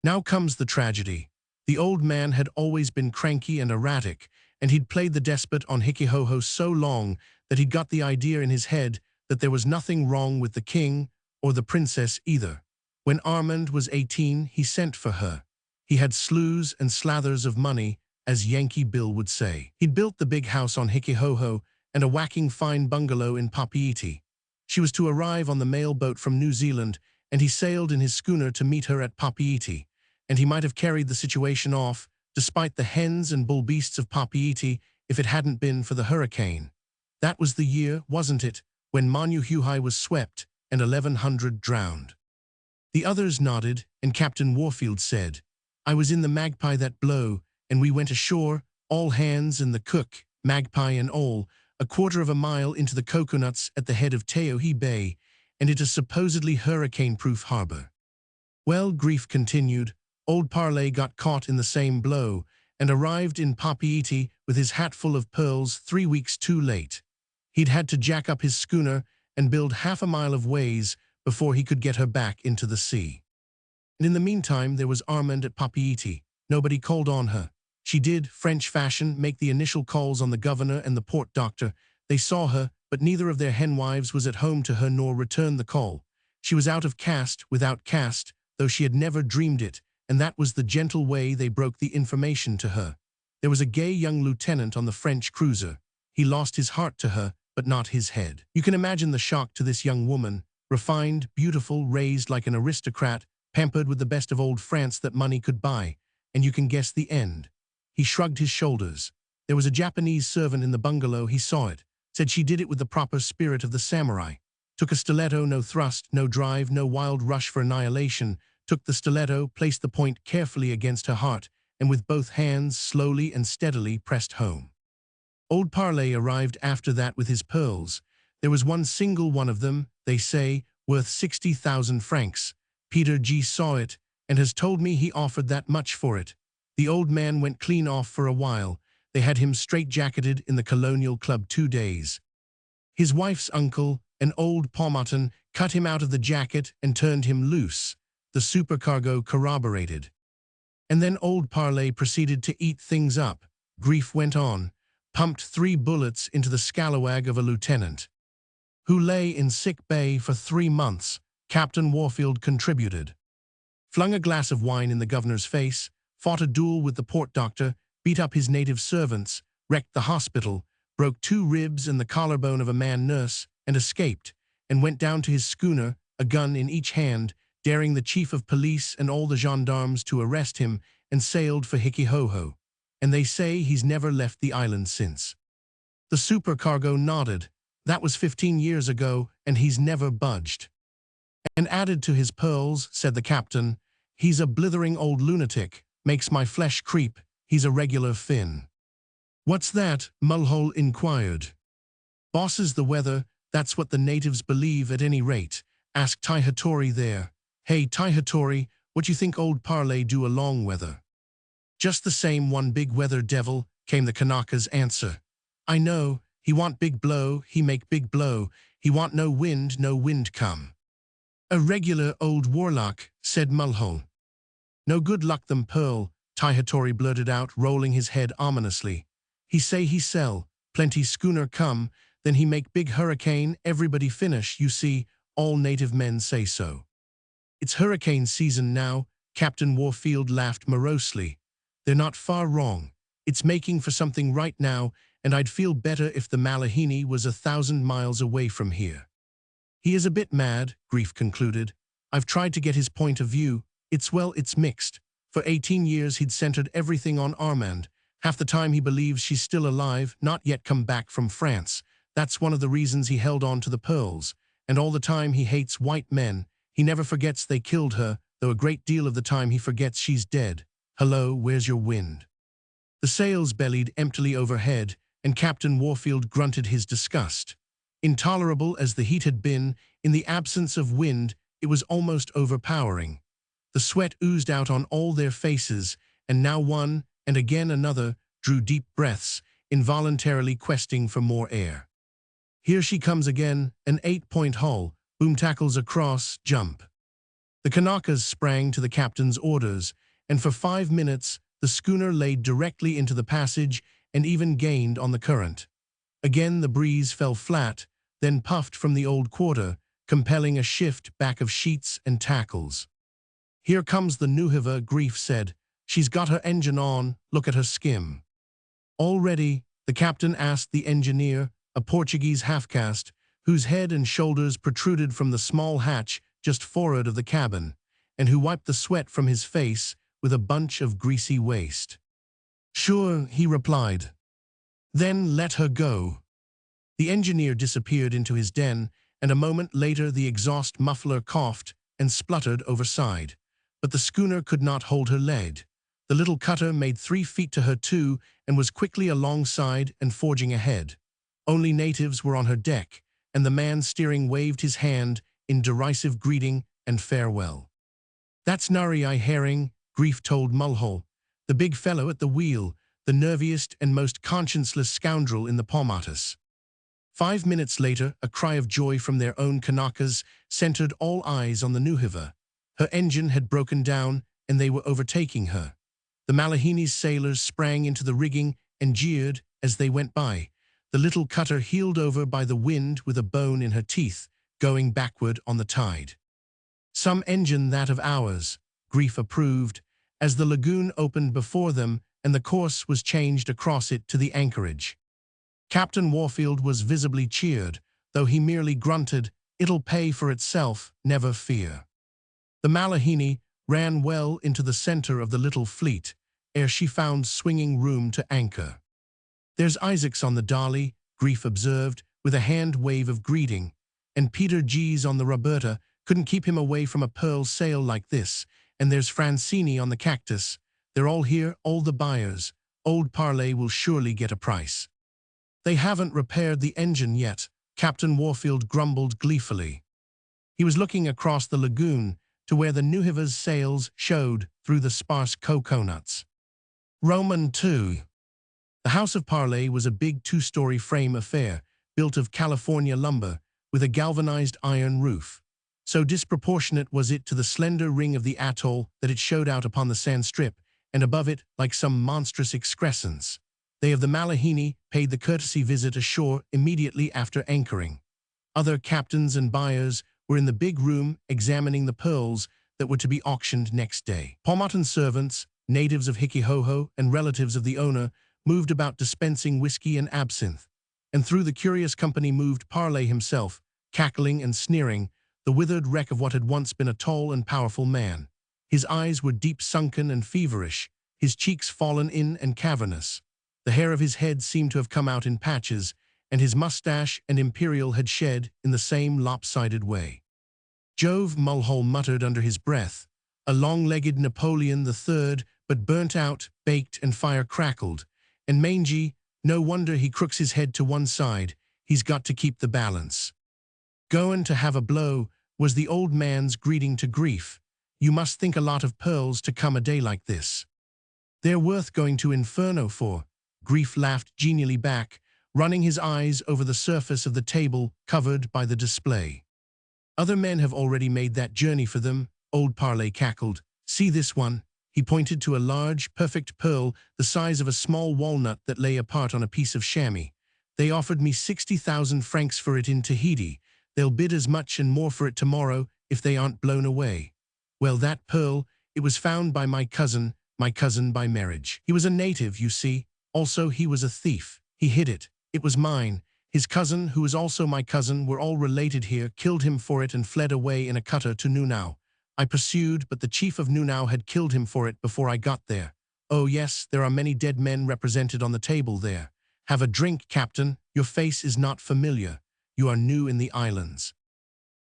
Now comes the tragedy. The old man had always been cranky and erratic, and he'd played the despot on Hikihoho so long that he'd got the idea in his head that there was nothing wrong with the king or the princess either. When Armand was 18, he sent for her. He had slews and slathers of money, as Yankee Bill would say. He'd built the big house on Hikihoho and a whacking fine bungalow in Papeete. She was to arrive on the mail boat from New Zealand, and he sailed in his schooner to meet her at Papeete, and he might have carried the situation off, despite the hens and bull beasts of Papeete, if it hadn't been for the hurricane. That was the year, wasn't it, when Manuhuhi was swept and 1,100 drowned. The others nodded, and Captain Warfield said, "I was in the Magpie that blow, and we went ashore, all hands and the cook, Magpie and all, a quarter of a mile into the coconuts at the head of Teohe Bay, and it is supposedly hurricane-proof harbor." Well, Grief continued, old Parley got caught in the same blow, and arrived in Papeete with his hat full of pearls 3 weeks too late. He'd had to jack up his schooner and build half a mile of ways before he could get her back into the sea. And in the meantime, there was Armand at Papeete. Nobody called on her. She did, French fashion, make the initial calls on the governor and the port doctor. They saw her, but neither of their henwives was at home to her nor returned the call. She was out of caste, without caste, though she had never dreamed it, and that was the gentle way they broke the information to her. There was a gay young lieutenant on the French cruiser. He lost his heart to her, but not his head. You can imagine the shock to this young woman, refined, beautiful, raised like an aristocrat, pampered with the best of old France that money could buy, and you can guess the end. He shrugged his shoulders. There was a Japanese servant in the bungalow, he saw it, said she did it with the proper spirit of the samurai. Took a stiletto, no thrust, no drive, no wild rush for annihilation, took the stiletto, placed the point carefully against her heart, and with both hands slowly and steadily pressed home. Old Parley arrived after that with his pearls. There was one single one of them, they say, worth 60,000 francs. Peter G. saw it, and has told me he offered that much for it. The old man went clean off for a while. They had him straight-jacketed in the Colonial Club 2 days. His wife's uncle, an old Paumotan, cut him out of the jacket and turned him loose. The supercargo corroborated. And then old Parley proceeded to eat things up. Grief went on. Pumped 3 bullets into the scalawag of a lieutenant, who lay in sick bay for 3 months. Captain Warfield contributed. Flung a glass of wine in the governor's face, fought a duel with the port doctor, beat up his native servants, wrecked the hospital, broke 2 ribs and the collarbone of a man nurse, and escaped, and went down to his schooner, a gun in each hand, daring the chief of police and all the gendarmes to arrest him, and sailed for Hikihoho. And they say he's never left the island since. The supercargo nodded. That was 15 years ago, and he's never budged. And added to his pearls, said the captain, he's a blithering old lunatic, makes my flesh creep, he's a regular Finn. What's that? Mulhole inquired. Boss is the weather, that's what the natives believe at any rate. Ask Taihatori there. Hey Taihatori, what you think old Parley do along weather? Just the same, one big weather devil, came the Kanaka's answer. I know, he want big blow, he make big blow, he want no wind come. A regular old warlock, said Mulhole. No good luck them pearl, Taihatori blurted out, rolling his head ominously. He say he sell, plenty schooner come, then he make big hurricane, everybody finish, you see, all native men say so. It's hurricane season now, Captain Warfield laughed morosely. They're not far wrong. It's making for something right now, and I'd feel better if the Malahini was 1,000 miles away from here. He is a bit mad, Grief concluded. I've tried to get his point of view. It's mixed. For 18 years he'd centered everything on Armand. Half the time he believes she's still alive, not yet come back from France. That's one of the reasons he held on to the pearls. And all the time he hates white men. He never forgets they killed her, though a great deal of the time he forgets she's dead. Hello, where's your wind? The sails bellied emptily overhead, and Captain Warfield grunted his disgust. Intolerable as the heat had been, in the absence of wind, it was almost overpowering. The sweat oozed out on all their faces, and now one, and again another, drew deep breaths, involuntarily questing for more air. Here she comes again, an 8-point hull, boom tackles across, jump. The Kanakas sprang to the captain's orders, and for 5 minutes the schooner laid directly into the passage and even gained on the current. Again the breeze fell flat, then puffed from the old quarter, compelling a shift back of sheets and tackles. "Here comes the Nuhiva," Grief said. "She's got her engine on, look at her skim." "All ready?" the captain asked the engineer, a Portuguese half-caste, whose head and shoulders protruded from the small hatch just forward of the cabin, and who wiped the sweat from his face with a bunch of greasy waste. "Sure," he replied. "Then let her go." The engineer disappeared into his den, and a moment later the exhaust muffler coughed and spluttered overside. But the schooner could not hold her lead. The little cutter made 3 feet to her too and was quickly alongside and forging ahead. Only natives were on her deck, and the man steering waved his hand in derisive greeting and farewell. "That's Nari Herring," Grief told Mulhall, "the big fellow at the wheel, the nerviest and most conscienceless scoundrel in the Paumatus." 5 minutes later, a cry of joy from their own Kanakas centered all eyes on the Nuhiva. Her engine had broken down, and they were overtaking her. The Malahini's sailors sprang into the rigging and jeered as they went by. The little cutter heeled over by the wind with a bone in her teeth, going backward on the tide. "Some engine that of ours," Grief approved, as the lagoon opened before them and the course was changed across it to the anchorage. Captain Warfield was visibly cheered, though he merely grunted, "It'll pay for itself, never fear." The Malahini ran well into the center of the little fleet, ere she found swinging room to anchor. "There's Isaacs on the Dolly," Grief observed, with a hand wave of greeting, "and Peter G's on the Roberta, couldn't keep him away from a pearl sail like this, and there's Francini on the Cactus. They're all here, all the buyers. Old Parley will surely get a price." "They haven't repaired the engine yet," Captain Warfield grumbled gleefully. He was looking across the lagoon to where the Nuhiva's sails showed through the sparse coconuts. Roman II. The House of Parley was a big 2-story frame affair, built of California lumber, with a galvanized iron roof. So disproportionate was it to the slender ring of the atoll that it showed out upon the sand strip, and above it like some monstrous excrescence. They of the Malahini paid the courtesy visit ashore immediately after anchoring. Other captains and buyers were in the big room examining the pearls that were to be auctioned next day. Paumotan servants, natives of Hikihoho and relatives of the owner, moved about dispensing whiskey and absinthe, and through the curious company moved Parley himself, cackling and sneering, the withered wreck of what had once been a tall and powerful man. His eyes were deep sunken and feverish, his cheeks fallen in and cavernous. The hair of his head seemed to have come out in patches, and his mustache and imperial had shed in the same lopsided way. Jove, Mulhall muttered under his breath, a long-legged Napoleon III, but burnt out, baked, and fire crackled, and mangy, no wonder he crooks his head to one side, he's got to keep the balance. "Goin' to have a blow," was the old man's greeting to Grief. "You must think a lot of pearls to come a day like this." "They're worth going to Inferno for," Grief laughed genially back, running his eyes over the surface of the table covered by the display. "Other men have already made that journey for them," old Parley cackled. "See this one." He pointed to a large, perfect pearl the size of a small walnut that lay apart on a piece of chamois. "They offered me 60,000 francs for it in Tahiti. They'll bid as much and more for it tomorrow if they aren't blown away. Well, that pearl, it was found by my cousin by marriage. He was a native, you see. Also, he was a thief. He hid it. It was mine. His cousin, who is also my cousin, were all related here, killed him for it and fled away in a cutter to Nunau. I pursued, but the chief of Nunau had killed him for it before I got there. Oh yes, there are many dead men represented on the table there. Have a drink, Captain. Your face is not familiar. You are new in the islands."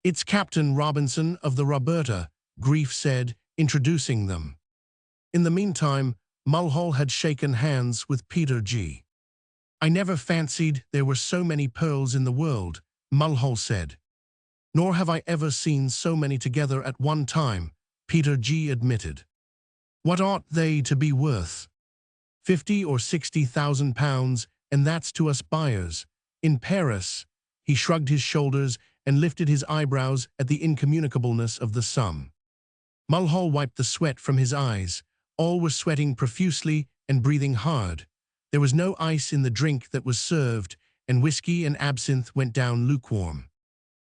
"It's Captain Robinson of the Roberta," Grief said, introducing them. In the meantime, Mulhall had shaken hands with Peter G. "I never fancied there were so many pearls in the world," Mulhall said. "Nor have I ever seen so many together at one time," Peter G. admitted. "What ought they to be worth?" 50 or 60,000 pounds, and that's to us buyers. In Paris," he shrugged his shoulders and lifted his eyebrows at the incommunicableness of the sum. Mulhall wiped the sweat from his eyes. All were sweating profusely and breathing hard. There was no ice in the drink that was served, and whiskey and absinthe went down lukewarm.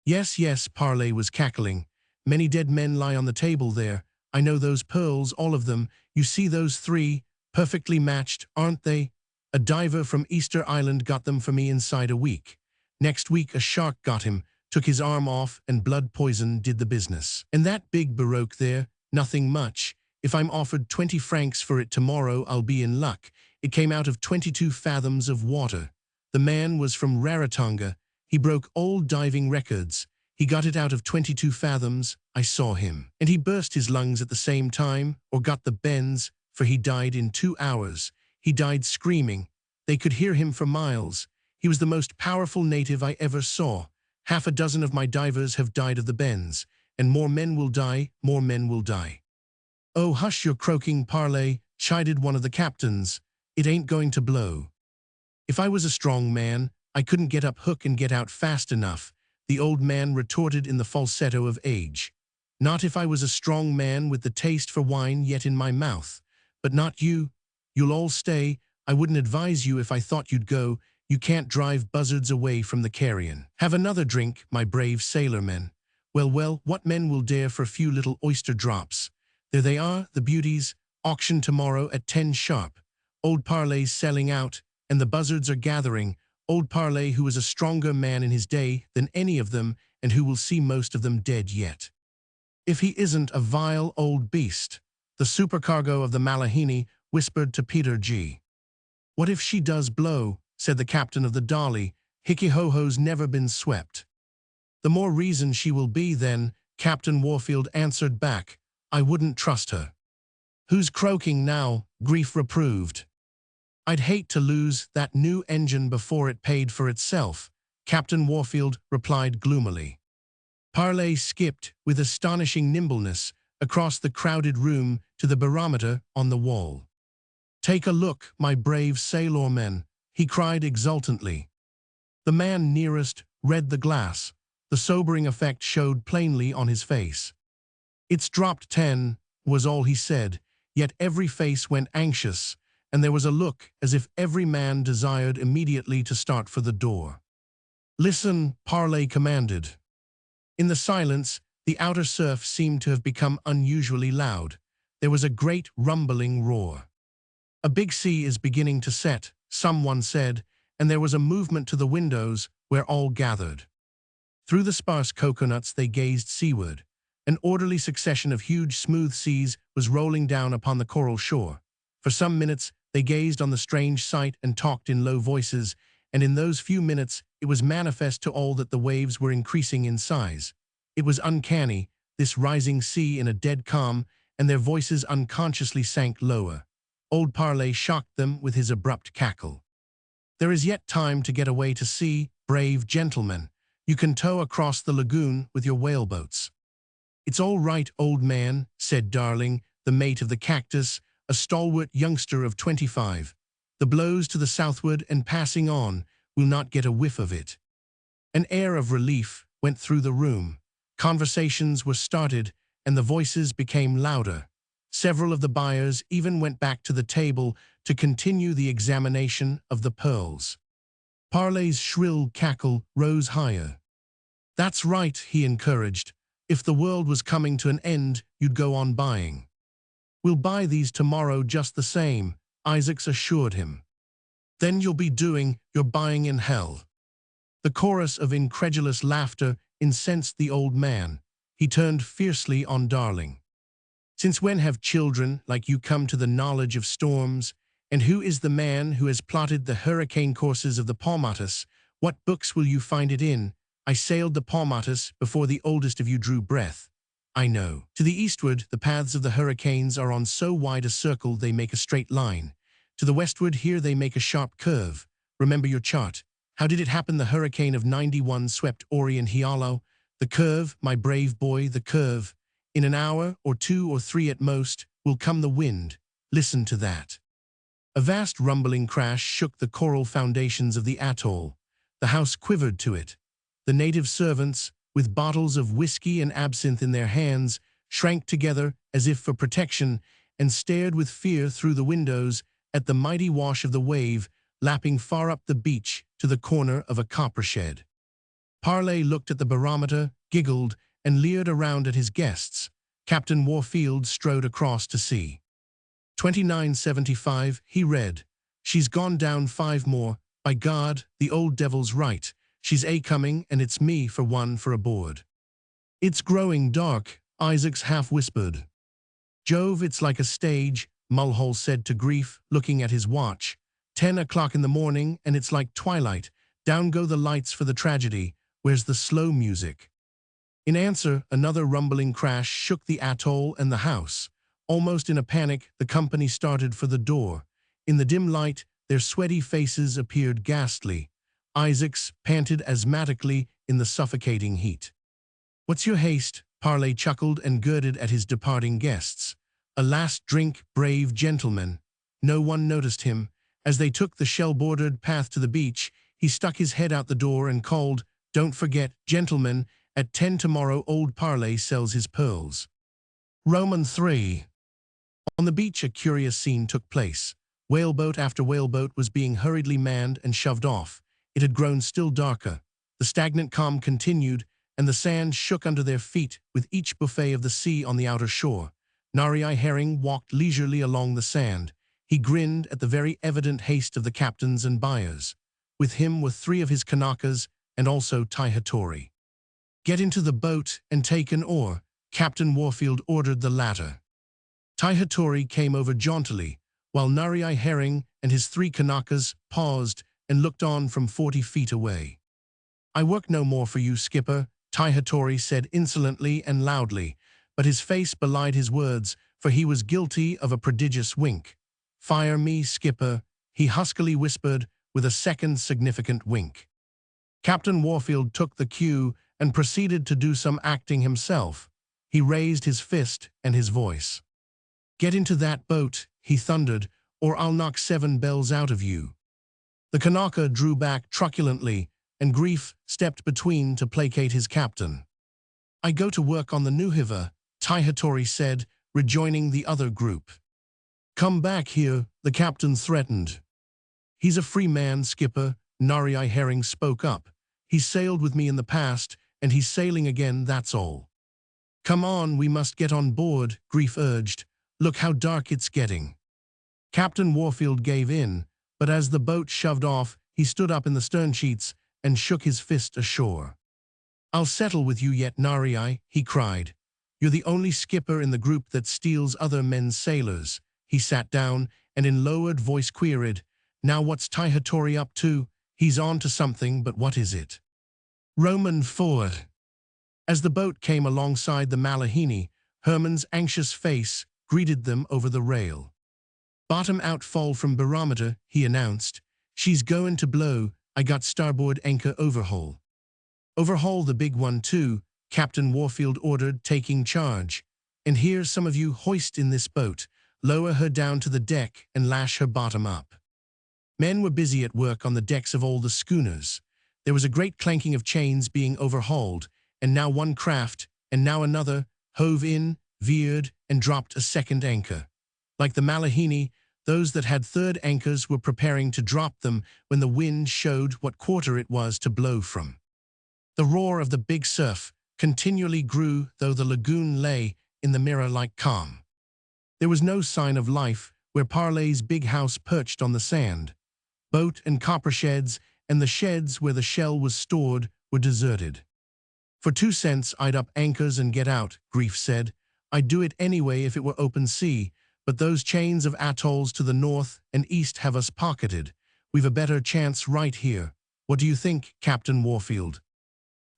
Yes, yes, Parley was cackling. Many dead men lie on the table there. I know those pearls, all of them. You see those three, perfectly matched, aren't they? A diver from Easter Island got them for me inside a week. Next week a shark got him, took his arm off, and blood poison did the business. And that big baroque there, nothing much. If I'm offered 20 francs for it tomorrow, I'll be in luck. It came out of 22 fathoms of water. The man was from Rarotonga. He broke old diving records. He got it out of 22 fathoms. I saw him. And he burst his lungs at the same time, or got the bends, for he died in 2 hours. He died screaming. They could hear him for miles. He was the most powerful native I ever saw. Half a dozen of my divers have died of the bends, and more men will die, more men will die. Oh, hush your croaking, Parley, chided one of the captains. It ain't going to blow. If I was a strong man, I couldn't get up hook and get out fast enough, the old man retorted in the falsetto of age. Not if I was a strong man with the taste for wine yet in my mouth. But not you. You'll all stay. I wouldn't advise you if I thought you'd go. You can't drive buzzards away from the carrion. Have another drink, my brave sailormen. Well, well, what men will dare for a few little oyster drops? There they are, the beauties. Auction tomorrow at 10 sharp. Old Parley's selling out, and the buzzards are gathering. Old Parley, who was a stronger man in his day than any of them, and who will see most of them dead yet. If he isn't a vile old beast. The supercargo of the Malahini whispered to Peter G. What if she does blow, said the captain of the Dolly. Hickey-ho-ho's never been swept. The more reason she will be then, Captain Warfield answered back. I wouldn't trust her. Who's croaking now? Grief reproved. I'd hate to lose that new engine before it paid for itself, Captain Warfield replied gloomily. Parley skipped with astonishing nimbleness across the crowded room to the barometer on the wall. Take a look, my brave sailormen, he cried exultantly. The man nearest read the glass. The sobering effect showed plainly on his face. It's dropped 10, was all he said, yet every face went anxious, and there was a look as if every man desired immediately to start for the door. Listen, Parley commanded. In the silence, the outer surf seemed to have become unusually loud. There was a great rumbling roar. A big sea is beginning to set, someone said, and there was a movement to the windows where all gathered. Through the sparse coconuts they gazed seaward. An orderly succession of huge smooth seas was rolling down upon the coral shore. For some minutes they gazed on the strange sight and talked in low voices, and in those few minutes it was manifest to all that the waves were increasing in size. It was uncanny, this rising sea in a dead calm, and their voices unconsciously sank lower. Old Parley shocked them with his abrupt cackle. There is yet time to get away to sea, brave gentlemen. You can tow across the lagoon with your whaleboats. It's all right, old man, said Darling, the mate of the Cactus, a stalwart youngster of 25. The blows to the southward and passing on will not get a whiff of it. An air of relief went through the room. Conversations were started, and the voices became louder. Several of the buyers even went back to the table to continue the examination of the pearls. Parley's shrill cackle rose higher. That's right, he encouraged. If the world was coming to an end, you'd go on buying. We'll buy these tomorrow just the same, Isaacs assured him. Then you'll be doing your buying in hell. The chorus of incredulous laughter incensed the old man. He turned fiercely on Darling. Since when have children like you come to the knowledge of storms? And who is the man who has plotted the hurricane courses of the Paumatus? What books will you find it in? I sailed the Paumatus before the oldest of you drew breath. I know. To the eastward, the paths of the hurricanes are on so wide a circle they make a straight line. To the westward, here they make a sharp curve. Remember your chart. How did it happen the hurricane of 91 swept Ori and Hialo? The curve, my brave boy, the curve. In an hour, or 2 or 3 at most, will come the wind. Listen to that. A vast rumbling crash shook the coral foundations of the atoll. The house quivered to it. The native servants, with bottles of whiskey and absinthe in their hands, shrank together as if for protection and stared with fear through the windows at the mighty wash of the wave lapping far up the beach to the corner of a copper shed. Parley looked at the barometer, giggled, and leered around at his guests. Captain Warfield strode across to see. 2975, he read. She's gone down 5 more. By God, the old devil's right. She's a-coming, and it's me for one for aboard. It's growing dark, Isaacs half-whispered. Jove, it's like a stage, Mulhall said to Grief, looking at his watch. 10 o'clock in the morning, and it's like twilight. Down go the lights for the tragedy. Where's the slow music? In answer, another rumbling crash shook the atoll and the house. Almost in a panic, the company started for the door. In the dim light, their sweaty faces appeared ghastly. Isaacs panted asthmatically in the suffocating heat. "What's your haste?" Parley chuckled and girded at his departing guests. "A last drink, brave gentlemen." No one noticed him. As they took the shell-bordered path to the beach, he stuck his head out the door and called, "Don't forget, gentlemen, at 10 tomorrow old Parley sells his pearls." Roman 3. On the beach, a curious scene took place. Whaleboat after whaleboat was being hurriedly manned and shoved off. It had grown still darker. The stagnant calm continued, and the sand shook under their feet with each buffet of the sea on the outer shore. Nari Herring walked leisurely along the sand. He grinned at the very evident haste of the captains and buyers. With him were 3 of his Kanakas and also Taihatori. "Get into the boat and take an oar," Captain Warfield ordered the latter. Taihatori came over jauntily, while Nari Herring and his 3 Kanakas paused and looked on from 40 feet away. "I work no more for you, skipper," Taihatori said insolently and loudly, but his face belied his words, for he was guilty of a prodigious wink. "Fire me, skipper," he huskily whispered with a second significant wink. Captain Warfield took the cue and proceeded to do some acting himself. He raised his fist and his voice. "Get into that boat," he thundered, "or I'll knock 7 bells out of you." The Kanaka drew back truculently, and Grief stepped between to placate his captain. "I go to work on the Nuhiva," Taihatori said, rejoining the other group. "Come back here," the captain threatened. "He's a free man, skipper," Nari Herring spoke up. "He's sailed with me in the past, and he's sailing again, that's all." "Come on, we must get on board," Grief urged. "Look how dark it's getting." Captain Warfield gave in, but as the boat shoved off, he stood up in the stern sheets and shook his fist ashore. "I'll settle with you yet, Nari," he cried. "You're the only skipper in the group that steals other men's sailors." He sat down and in lowered voice queried, "Now what's Taihatori up to? He's on to something, but what is it?" Roman 4. As the boat came alongside the Malahini, Herman's anxious face greeted them over the rail. "Bottom out fall from barometer," he announced. "She's goin' to blow. I got starboard anchor overhaul." "Overhaul the big one too," Captain Warfield ordered, taking charge. "And here, some of you hoist in this boat. Lower her down to the deck and lash her bottom up." Men were busy at work on the decks of all the schooners. There was a great clanking of chains being overhauled, and now one craft, and now another, hove in, veered, and dropped a second anchor. Like the Malahini, those that had 3rd anchors were preparing to drop them when the wind showed what quarter it was to blow from. The roar of the big surf continually grew, though the lagoon lay in the mirror-like calm. There was no sign of life where Parley's big house perched on the sand. Boat and copper sheds, and the sheds where the shell was stored, were deserted. "For 2 cents I'd up anchors and get out," Grief said. "I'd do it anyway if it were open sea, but those chains of atolls to the north and east have us pocketed. We've a better chance right here. What do you think, Captain Warfield?"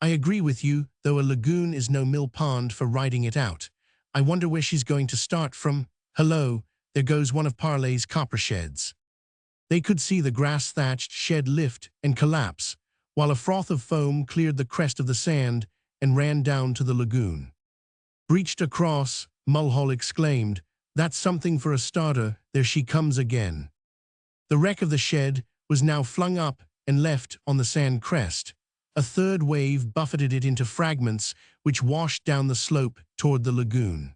"I agree with you, though a lagoon is no mill pond for riding it out. I wonder where she's going to start from. Hello, there goes one of Parley's copper sheds." They could see the grass-thatched shed lift and collapse, while a froth of foam cleared the crest of the sand and ran down to the lagoon. "Breached across," Mulhall exclaimed. "That's something for a starter. There she comes again." The wreck of the shed was now flung up and left on the sand crest. A 3rd wave buffeted it into fragments which washed down the slope toward the lagoon.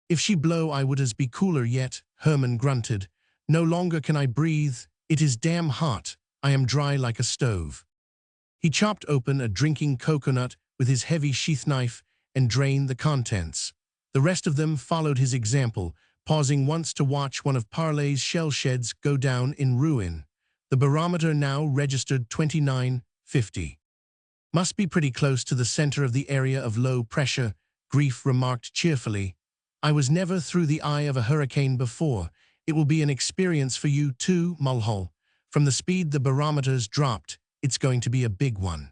"If she blow I would as be cooler yet," Herman grunted. "No longer can I breathe. It is damn hot." I am dry like a stove." He chopped open a drinking coconut with his heavy sheath knife and drained the contents. The rest of them followed his example, pausing once to watch one of Parley's shell sheds go down in ruin. The barometer now registered 2950. "Must be pretty close to the center of the area of low pressure," Grief remarked cheerfully. "I was never through the eye of a hurricane before. It will be an experience for you too, Mulhall. From the speed the barometers dropped, it's going to be a big one."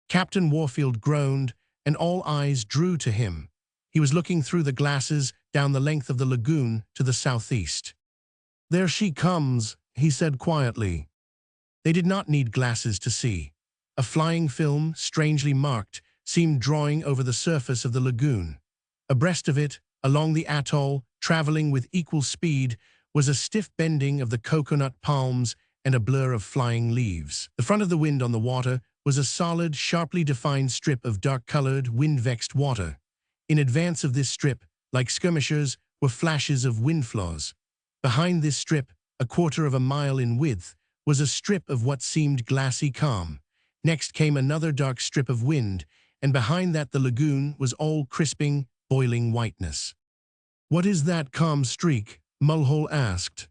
Captain Warfield groaned, and all eyes drew to him. He was looking through the glasses down the length of the lagoon to the southeast. "There she comes," he said quietly. They did not need glasses to see. A flying film, strangely marked, seemed drawing over the surface of the lagoon. Abreast of it, along the atoll, traveling with equal speed, was a stiff bending of the coconut palms and a blur of flying leaves. The front of the wind on the water was a solid, sharply defined strip of dark-colored, wind-vexed water. In advance of this strip, like skirmishers, were flashes of windflaws. Behind this strip, a quarter of a mile in width, was a strip of what seemed glassy calm. Next came another dark strip of wind, and behind that the lagoon was all crisping, boiling whiteness. "What is that calm streak?" Mulhall asked.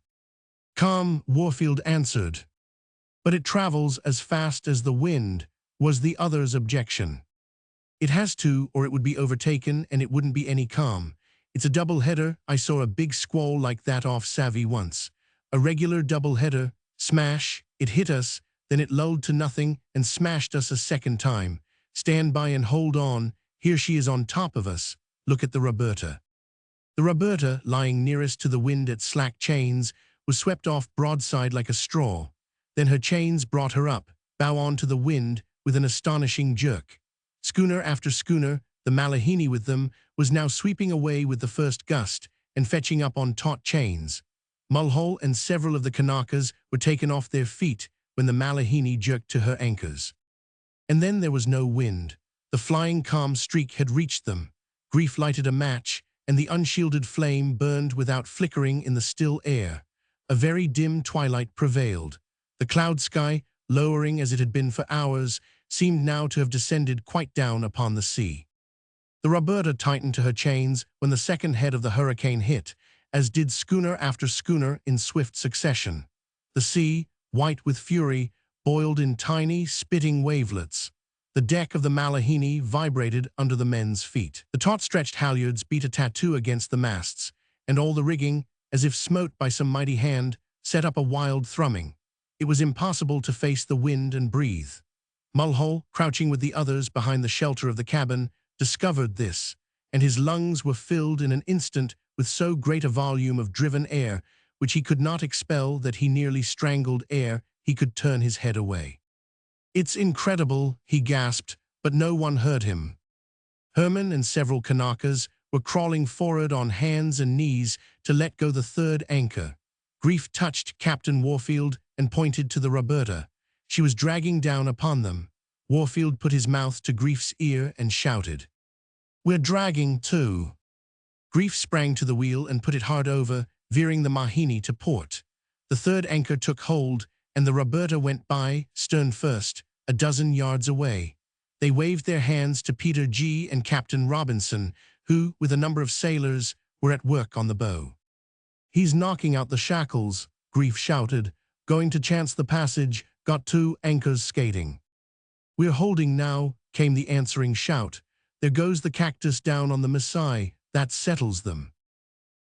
"Calm," Warfield answered. "But it travels as fast as the wind," was the other's objection. "It has to, or it would be overtaken and it wouldn't be any calm. It's a double-header. I saw a big squall like that off Savvy once. A regular double-header. Smash, it hit us, then it lulled to nothing and smashed us a second time. Stand by and hold on. Here she is on top of us. Look at the Roberta." The Roberta, lying nearest to the wind at slack chains, was swept off broadside like a straw. Then her chains brought her up, bow on to the wind, with an astonishing jerk. Schooner after schooner, the Malahini with them, was now sweeping away with the first gust and fetching up on taut chains. Mulhall and several of the Kanakas were taken off their feet when the Malahini jerked to her anchors. And then there was no wind. The flying calm streak had reached them. Grief lighted a match, and the unshielded flame burned without flickering in the still air. A very dim twilight prevailed. The cloud sky, lowering as it had been for hours, seemed now to have descended quite down upon the sea. The Roberta tightened to her chains when the second head of the hurricane hit, as did schooner after schooner in swift succession. The sea, white with fury, boiled in tiny, spitting wavelets. The deck of the Malahini vibrated under the men's feet. The taut-stretched halyards beat a tattoo against the masts, and all the rigging, as if smote by some mighty hand, set up a wild thrumming. It was impossible to face the wind and breathe. Mulhall, crouching with the others behind the shelter of the cabin, discovered this, and his lungs were filled in an instant with so great a volume of driven air, which he could not expel that he nearly strangled ere he could turn his head away. "It's incredible," he gasped, but no one heard him. Herman and several Kanakas were crawling forward on hands and knees to let go the third anchor. Grief touched Captain Warfield and pointed to the Roberta. She was dragging down upon them. Warfield put his mouth to Grief's ear and shouted, "We're dragging too." Grief sprang to the wheel and put it hard over, veering the Mahini to port. The third anchor took hold, and the Roberta went by, stern first, a dozen yards away. They waved their hands to Peter G. and Captain Robinson, who, with a number of sailors, were at work on the bow. "He's knocking out the shackles," Grief shouted. "Going to chance the passage, got 2 anchors skating." "We're holding now," came the answering shout. "There goes the Cactus down on the Maasai. That settles them."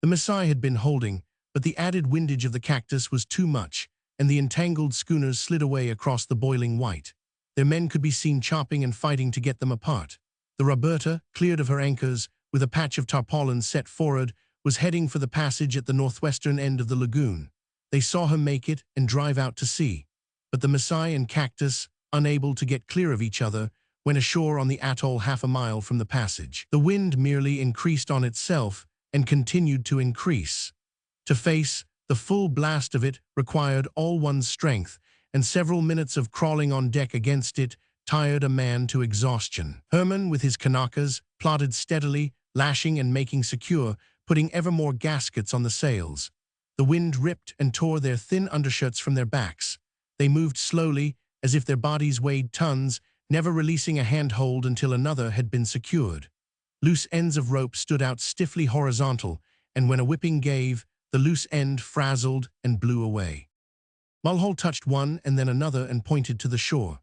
The Maasai had been holding, but the added windage of the Cactus was too much, and the entangled schooners slid away across the boiling white. Their men could be seen chopping and fighting to get them apart. The Roberta, cleared of her anchors, with a patch of tarpaulin set forward, was heading for the passage at the northwestern end of the lagoon. They saw her make it and drive out to sea. But the Maasai and Cactus, unable to get clear of each other, went ashore on the atoll half a mile from the passage. The wind merely increased on itself and continued to increase. To face the full blast of it required all one's strength, and several minutes of crawling on deck against it tired a man to exhaustion. Herman, with his Kanakas, plodded steadily, lashing and making secure, putting ever more gaskets on the sails. The wind ripped and tore their thin undershirts from their backs. They moved slowly, as if their bodies weighed tons, never releasing a handhold until another had been secured. Loose ends of rope stood out stiffly horizontal, and when a whipping gave, the loose end frazzled and blew away. Mulhall touched one and then another and pointed to the shore.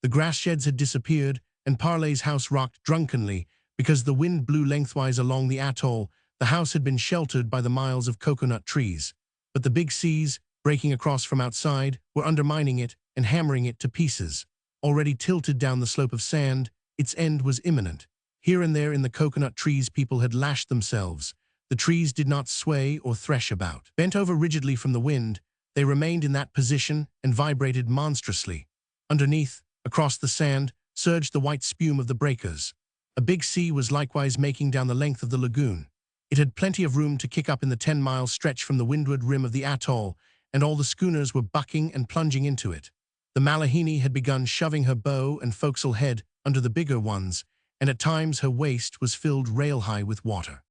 The grass sheds had disappeared, and Parley's house rocked drunkenly. Because the wind blew lengthwise along the atoll, the house had been sheltered by the miles of coconut trees. But the big seas, breaking across from outside, were undermining it and hammering it to pieces. Already tilted down the slope of sand, its end was imminent. Here and there in the coconut trees people had lashed themselves. The trees did not sway or thresh about. Bent over rigidly from the wind, they remained in that position and vibrated monstrously. Underneath, across the sand, surged the white spume of the breakers. A big sea was likewise making down the length of the lagoon. It had plenty of room to kick up in the 10-mile stretch from the windward rim of the atoll, and all the schooners were bucking and plunging into it. The Malahini had begun shoving her bow and forecastle head under the bigger ones, and at times her waist was filled rail-high with water.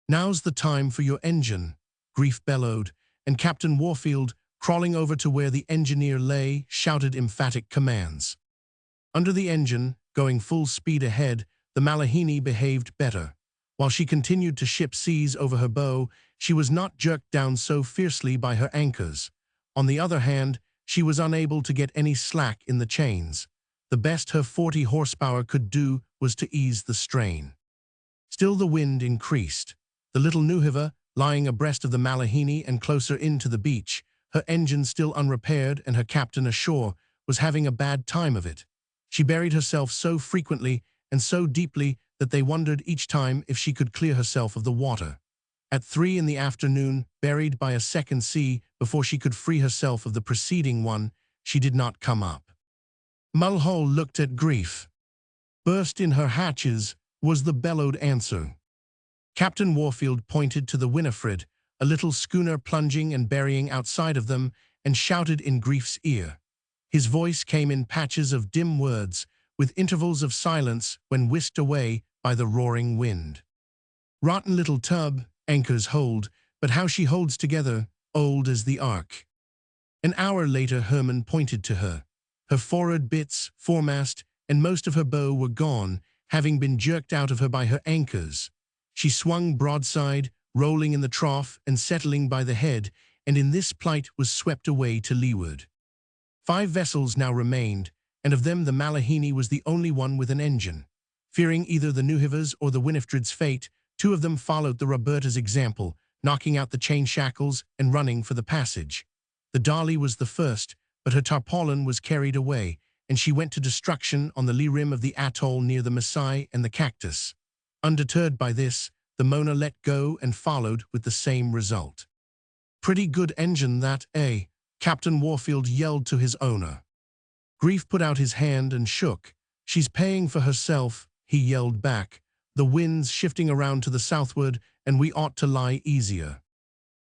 "Now's the time for your engine," Grief bellowed, and Captain Warfield, crawling over to where the engineer lay, shouted emphatic commands. Under the engine, going full speed ahead, the Malahini behaved better. While she continued to ship seas over her bow, she was not jerked down so fiercely by her anchors. On the other hand, she was unable to get any slack in the chains. The best her 40 horsepower could do was to ease the strain. Still the wind increased. The little Nuhiva, lying abreast of the Malahini and closer in to the beach, her engine still unrepaired and her captain ashore, was having a bad time of it. She buried herself so frequently and so deeply that they wondered each time if she could clear herself of the water. At 3 in the afternoon, buried by a second sea before she could free herself of the preceding one, she did not come up. Mulhall looked at Grief. "Burst in her hatches," was the bellowed answer. Captain Warfield pointed to the Winifred, a little schooner plunging and burying outside of them, and shouted in Grief's ear. His voice came in patches of dim words, with intervals of silence when whisked away by the roaring wind. "Rotten little tub, anchors hold, but how she holds together, old as the ark." An hour later Herman pointed to her. Her forward bits, foremast, and most of her bow were gone, having been jerked out of her by her anchors. She swung broadside, rolling in the trough and settling by the head, and in this plight was swept away to leeward. 5 vessels now remained, and of them the Malahini was the only one with an engine. Fearing either the Nuhiva's or the Winifred's fate, 2 of them followed the Roberta's example, knocking out the chain shackles and running for the passage. The Dali was the first, but her tarpaulin was carried away, and she went to destruction on the lee rim of the atoll near the Maasai and the cactus. Undeterred by this, the Mona let go and followed with the same result. "Pretty good engine that, eh?" Captain Warfield yelled to his owner. Grief put out his hand and shook. "She's paying for herself," he yelled back. "The wind's shifting around to the southward, and we ought to lie easier."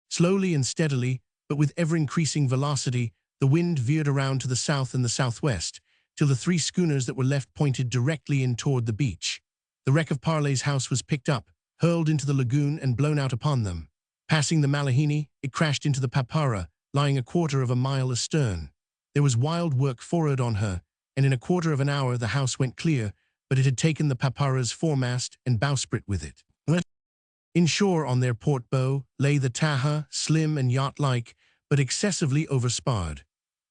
Slowly and steadily, but with ever-increasing velocity, the wind veered around to the south and the southwest, till the 3 schooners that were left pointed directly in toward the beach. The wreck of Parley's house was picked up, hurled into the lagoon and blown out upon them. Passing the Malahini, it crashed into the Papara, lying 1/4 of a mile astern. There was wild work forward on her, and in 1/4 of an hour the house went clear, but it had taken the Papara's foremast and bowsprit with it. Inshore on their port bow lay the Taha, slim and yacht-like, but excessively oversparred.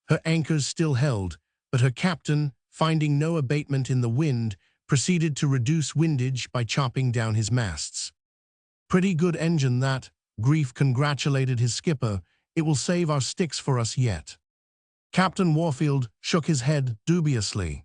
Her anchors still held, but her captain, finding no abatement in the wind, proceeded to reduce windage by chopping down his masts. "Pretty good engine that," Grief congratulated his skipper. "It will save our sticks for us yet." Captain Warfield shook his head dubiously.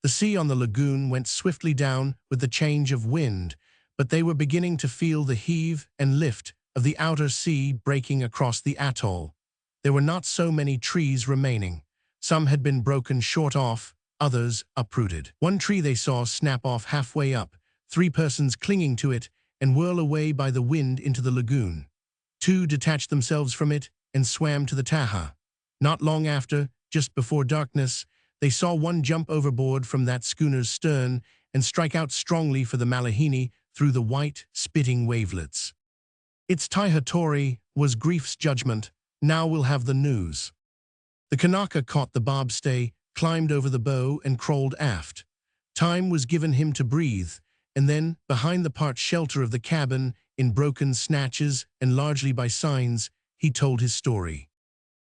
The sea on the lagoon went swiftly down with the change of wind, but they were beginning to feel the heave and lift of the outer sea breaking across the atoll. There were not so many trees remaining. Some had been broken short off, others uprooted. One tree they saw snap off halfway up, 3 persons clinging to it, and whirl away by the wind into the lagoon. 2 detached themselves from it and swam to the Taha. Not long after, just before darkness, they saw one jump overboard from that schooner's stern and strike out strongly for the Malahini through the white, spitting wavelets. "It's Taihatori," was Grief's judgment. "Now we'll have the news." The Kanaka caught the bobstay, climbed over the bow, and crawled aft. Time was given him to breathe, and then, behind the part shelter of the cabin, in broken snatches and largely by signs, he told his story.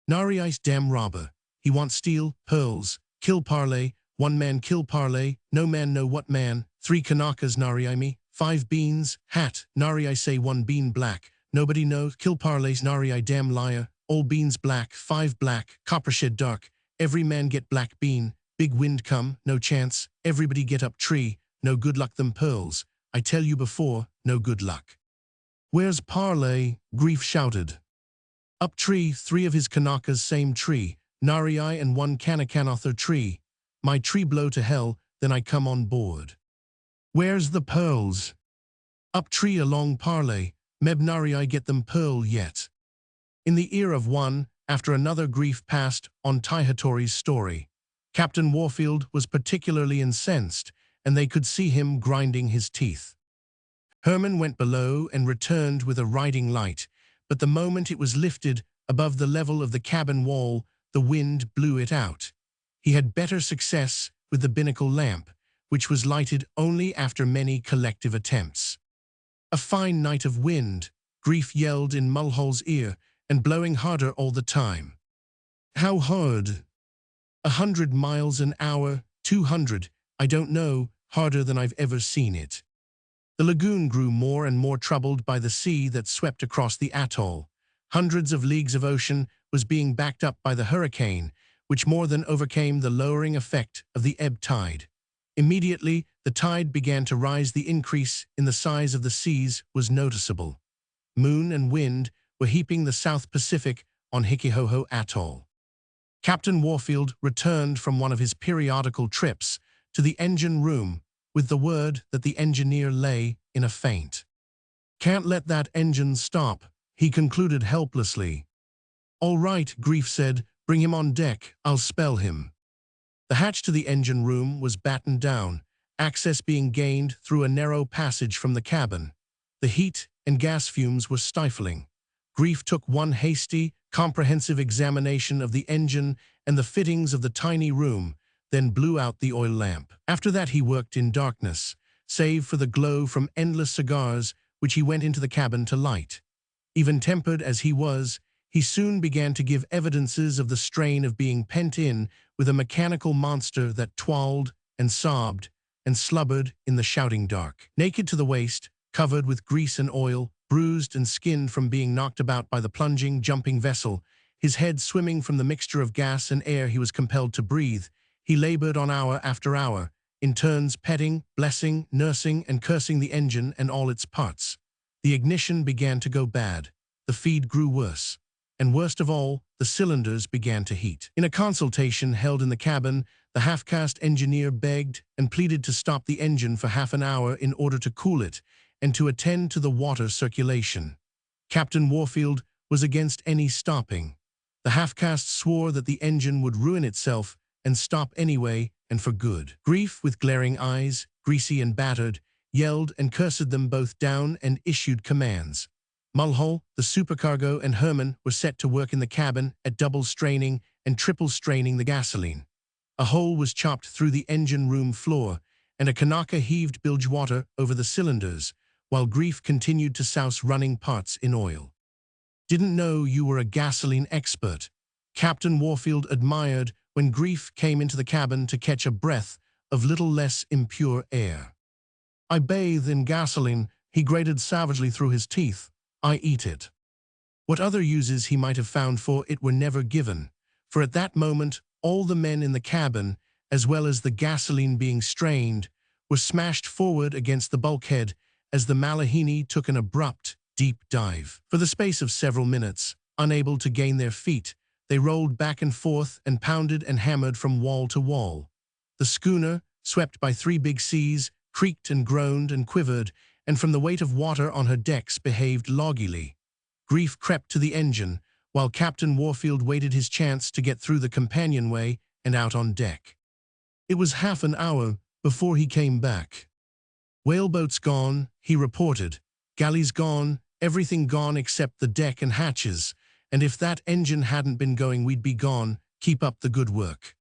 Nari's damn robber. He wants steal, pearls, kill parlay, one man kill parlay, no man know what man, 3 Kanakas Nari me, 5 beans, hat, Nari I say 1 bean black, nobody knows, kill parlays Nari I damn liar, all beans black, 5 black, copper shed dark, every man get black bean, big wind come, no chance, everybody get up tree, no good luck them pearls, I tell you before, no good luck. Where's parlay? Grief shouted. Up tree, 3 of his Kanakas same tree, Nari and 1 Kanakanother tree. My tree blow to hell, then I come on board. Where's the pearls? Up tree along parlay, meb Nari get them pearl yet. In the ear of one, after another grief passed on Taihatori's story. Captain Warfield was particularly incensed, and they could see him grinding his teeth. Herman went below and returned with a riding light, but the moment it was lifted above the level of the cabin wall, the wind blew it out. He had better success with the binnacle lamp, which was lighted only after many collective attempts. A fine night of wind, Grief yelled in Mulhall's ear, and blowing harder all the time. How hard? 100 miles an hour, 200, I don't know, harder than I've ever seen it. The lagoon grew more and more troubled by the sea that swept across the atoll. Hundreds of leagues of ocean was being backed up by the hurricane, which more than overcame the lowering effect of the ebb tide. Immediately, the tide began to rise. The increase in the size of the seas was noticeable. Moon and wind were heaping the South Pacific on Hikihoho Atoll. Captain Warfield returned from one of his periodical trips to the engine room with the word that the engineer lay in a faint. Can't let that engine stop, he concluded helplessly. All right, Grief said, bring him on deck, I'll spell him. The hatch to the engine room was battened down, access being gained through a narrow passage from the cabin. The heat and gas fumes were stifling. Grief took one hasty, comprehensive examination of the engine and the fittings of the tiny room, then blew out the oil lamp. After that he worked in darkness, save for the glow from endless cigars which he went into the cabin to light. Even tempered as he was, he soon began to give evidences of the strain of being pent in with a mechanical monster that twirled and sobbed and slubbered in the shouting dark. Naked to the waist, covered with grease and oil, bruised and skinned from being knocked about by the plunging, jumping vessel, his head swimming from the mixture of gas and air he was compelled to breathe, he labored on hour after hour, in turns petting, blessing, nursing, and cursing the engine and all its parts. The ignition began to go bad. The feed grew worse. And worst of all, the cylinders began to heat. In a consultation held in the cabin, the half-caste engineer begged and pleaded to stop the engine for half an hour in order to cool it and to attend to the water circulation. Captain Warfield was against any stopping. The half-caste swore that the engine would ruin itself and stop anyway, and for good. Grief, with glaring eyes, greasy and battered, yelled and cursed them both down and issued commands. Mulhall, the supercargo, and Herman were set to work in the cabin at double straining and triple straining the gasoline. A hole was chopped through the engine room floor, and a Kanaka heaved bilge water over the cylinders, while Grief continued to souse running parts in oil. Didn't know you were a gasoline expert, Captain Warfield admired when Grief came into the cabin to catch a breath of little less impure air. I bathe in gasoline, he grated savagely through his teeth. I eat it. What other uses he might have found for it were never given, for at that moment all the men in the cabin, as well as the gasoline being strained, were smashed forward against the bulkhead as the Malahini took an abrupt, deep dive. For the space of several minutes, unable to gain their feet, they rolled back and forth and pounded and hammered from wall to wall. The schooner, swept by 3 big seas, creaked and groaned and quivered, and from the weight of water on her decks behaved loggily. Grief crept to the engine, while Captain Warfield waited his chance to get through the companionway and out on deck. It was half an hour before he came back. Whaleboat's gone, he reported. Galley's gone, everything gone except the deck and hatches, and if that engine hadn't been going we'd be gone, Keep up the good work."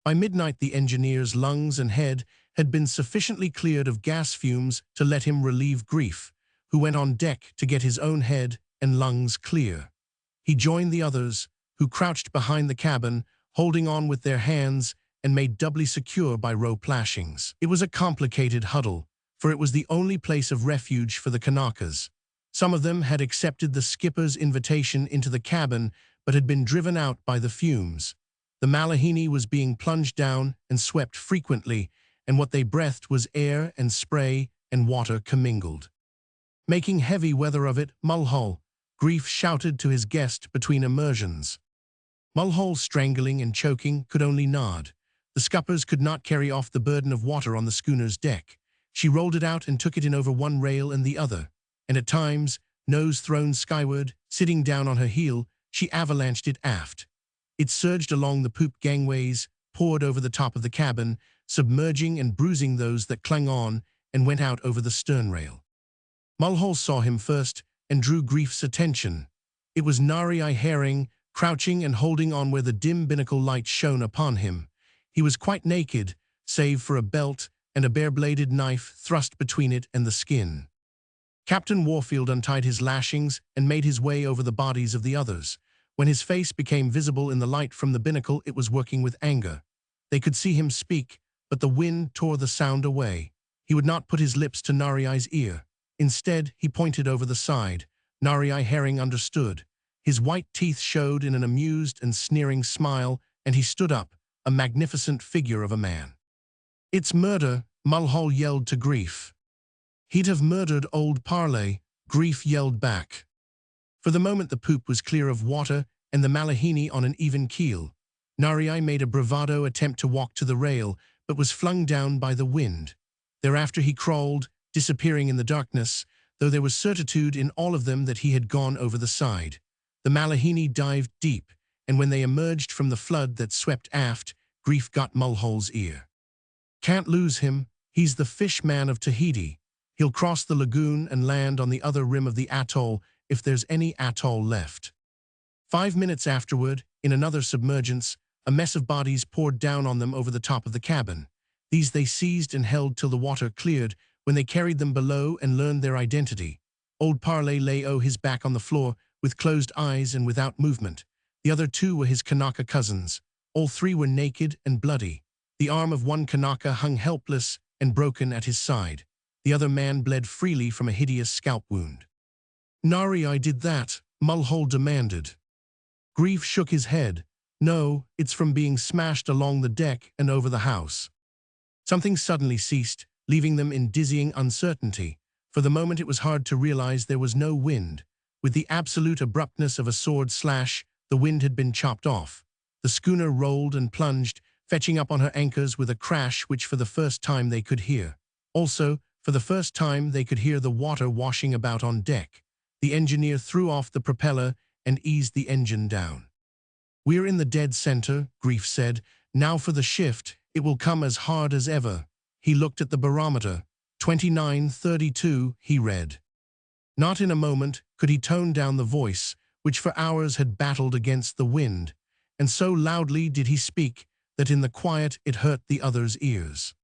By midnight, the engineer's lungs and head had been sufficiently cleared of gas fumes to let him relieve Grief, who went on deck to get his own head and lungs clear. He joined the others, who crouched behind the cabin, holding on with their hands and made doubly secure by rope lashings. It was a complicated huddle, for it was the only place of refuge for the Kanakas. Some of them had accepted the skipper's invitation into the cabin, but had been driven out by the fumes. The Malahini was being plunged down and swept frequently, and what they breathed was air and spray and water commingled. Making heavy weather of it, Mulhall, Grief shouted to his guest between immersions. Mulhall, strangling and choking, could only nod. The scuppers could not carry off the burden of water on the schooner's deck. She rolled it out and took it in over one rail and the other, and at times, nose thrown skyward, sitting down on her heel, she avalanched it aft. It surged along the poop gangways, poured over the top of the cabin, submerging and bruising those that clung on, and went out over the stern rail. Mulhall saw him first and drew Grief's attention. It was Nari Herring, crouching and holding on where the dim binnacle light shone upon him. He was quite naked, save for a belt and a bare-bladed knife thrust between it and the skin. Captain Warfield untied his lashings and made his way over the bodies of the others. When his face became visible in the light from the binnacle, it was working with anger. They could see him speak, but the wind tore the sound away. He would not put his lips to Nari's ear. Instead, he pointed over the side. Nari Herring understood. His white teeth showed in an amused and sneering smile, and he stood up, a magnificent figure of a man. "It's murder," Mulhall yelled to Grief. "He'd have murdered old Parley," Grief yelled back. For the moment the poop was clear of water and the Malahini on an even keel. Nari made a bravado attempt to walk to the rail, but was flung down by the wind. Thereafter he crawled, disappearing in the darkness, though there was certitude in all of them that he had gone over the side. The Malahini dived deep, and when they emerged from the flood that swept aft, Grief got Mulhall's ear. "Can't lose him. He's the fish man of Tahiti. He'll cross the lagoon and land on the other rim of the atoll, if there's any atoll left." 5 minutes afterward, in another submergence, a mess of bodies poured down on them over the top of the cabin. These they seized and held till the water cleared, when they carried them below and learned their identity. Old Parley lay on his back on the floor, with closed eyes and without movement. The other two were his Kanaka cousins. All three were naked and bloody. The arm of one Kanaka hung helpless and broken at his side. The other man bled freely from a hideous scalp wound. "Nari did that," Mulhall demanded. Grief shook his head. "No, it's from being smashed along the deck and over the house." Something suddenly ceased, leaving them in dizzying uncertainty. For the moment it was hard to realize there was no wind. With the absolute abruptness of a sword slash, the wind had been chopped off. The schooner rolled and plunged, fetching up on her anchors with a crash which for the first time they could hear. Also, for the first time they could hear the water washing about on deck. The engineer threw off the propeller and eased the engine down. "We're in the dead center," Grief said. "Now for the shift. It will come as hard as ever." He looked at the barometer. 29:32, he read. Not in a moment could he tone down the voice, which for hours had battled against the wind, and so loudly did he speak that in the quiet it hurt the other's ears.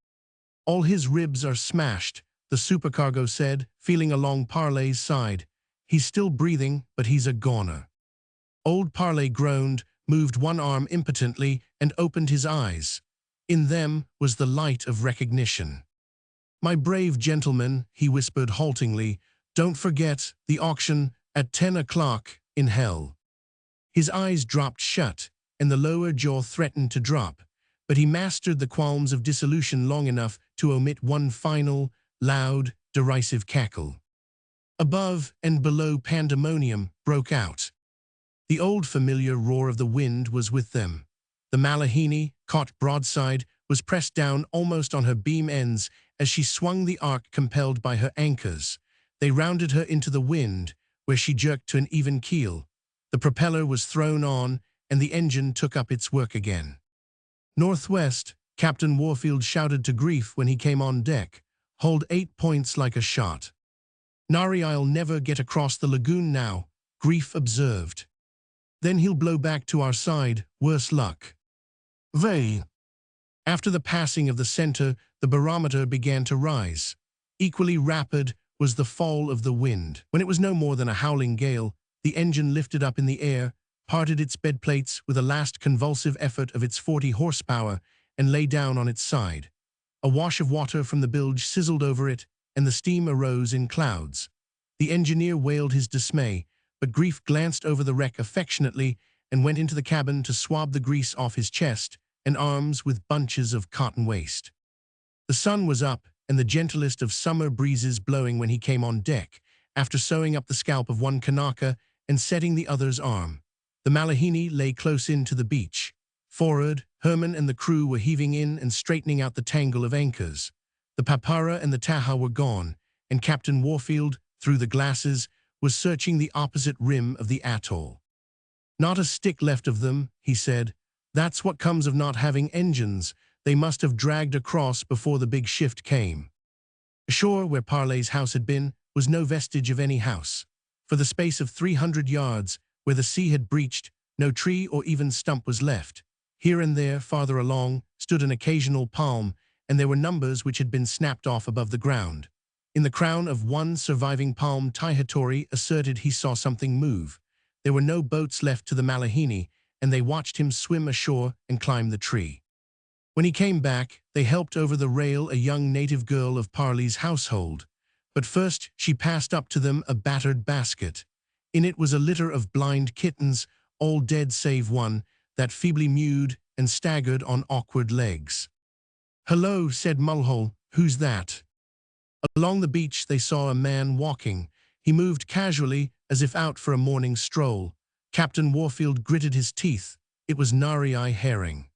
"All his ribs are smashed," the supercargo said, feeling along Parley's side. "He's still breathing, but he's a goner." Old Parley groaned, moved one arm impotently, and opened his eyes. In them was the light of recognition. "My brave gentlemen," he whispered haltingly, "don't forget the auction at 10 o'clock in hell." His eyes dropped shut, and the lower jaw threatened to drop, but he mastered the qualms of dissolution long enough to omit one final, loud, derisive cackle. Above and below pandemonium broke out. The old familiar roar of the wind was with them. The Malahini, caught broadside, was pressed down almost on her beam ends as she swung the arc compelled by her anchors. They rounded her into the wind, where she jerked to an even keel. The propeller was thrown on, and the engine took up its work again. "Northwest," Captain Warfield shouted to Grief when he came on deck. "Hold 8 points like a shot." "Nari, I'll never get across the lagoon now," Grief observed. Then he'll blow back to our side, worse luck. Vey. After the passing of the center, the barometer began to rise. Equally rapid was the fall of the wind. When it was no more than a howling gale, the engine lifted up in the air, parted its bed plates with a last convulsive effort of its 40 horsepower, and lay down on its side. A wash of water from the bilge sizzled over it, and the steam arose in clouds. The engineer wailed his dismay, but Grief glanced over the wreck affectionately and went into the cabin to swab the grease off his chest and arms with bunches of cotton waste. The sun was up, and the gentlest of summer breezes blowing when he came on deck, after sewing up the scalp of one Kanaka and setting the other's arm. The Malahini lay close in to the beach. Forward, Herman and the crew were heaving in and straightening out the tangle of anchors. The Papara and the Taha were gone, and Captain Warfield, through the glasses, was searching the opposite rim of the atoll. "Not a stick left of them," he said. "That's what comes of not having engines. They must have dragged across before the big shift came." Ashore, where Parley's house had been, was no vestige of any house. For the space of 300 yards, where the sea had breached, no tree or even stump was left. Here and there, farther along, stood an occasional palm, and there were numbers which had been snapped off above the ground. In the crown of one surviving palm, Taihatori asserted he saw something move. There were no boats left to the Malahini, and they watched him swim ashore and climb the tree. When he came back, they helped over the rail a young native girl of Parley's household. But first she passed up to them a battered basket. In it was a litter of blind kittens, all dead save one, that feebly mewed and staggered on awkward legs. "Hello," said Mulhall. "Who's that?" Along the beach they saw a man walking. He moved casually, as if out for a morning stroll. Captain Warfield gritted his teeth. It was Narii Herring.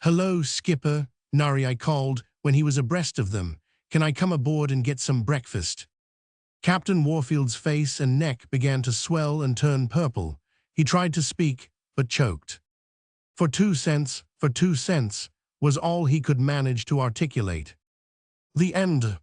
"Hello, skipper," Narii called when he was abreast of them. "Can I come aboard and get some breakfast?" Captain Warfield's face and neck began to swell and turn purple. He tried to speak, but choked. For 2 cents, was all he could manage to articulate. The end.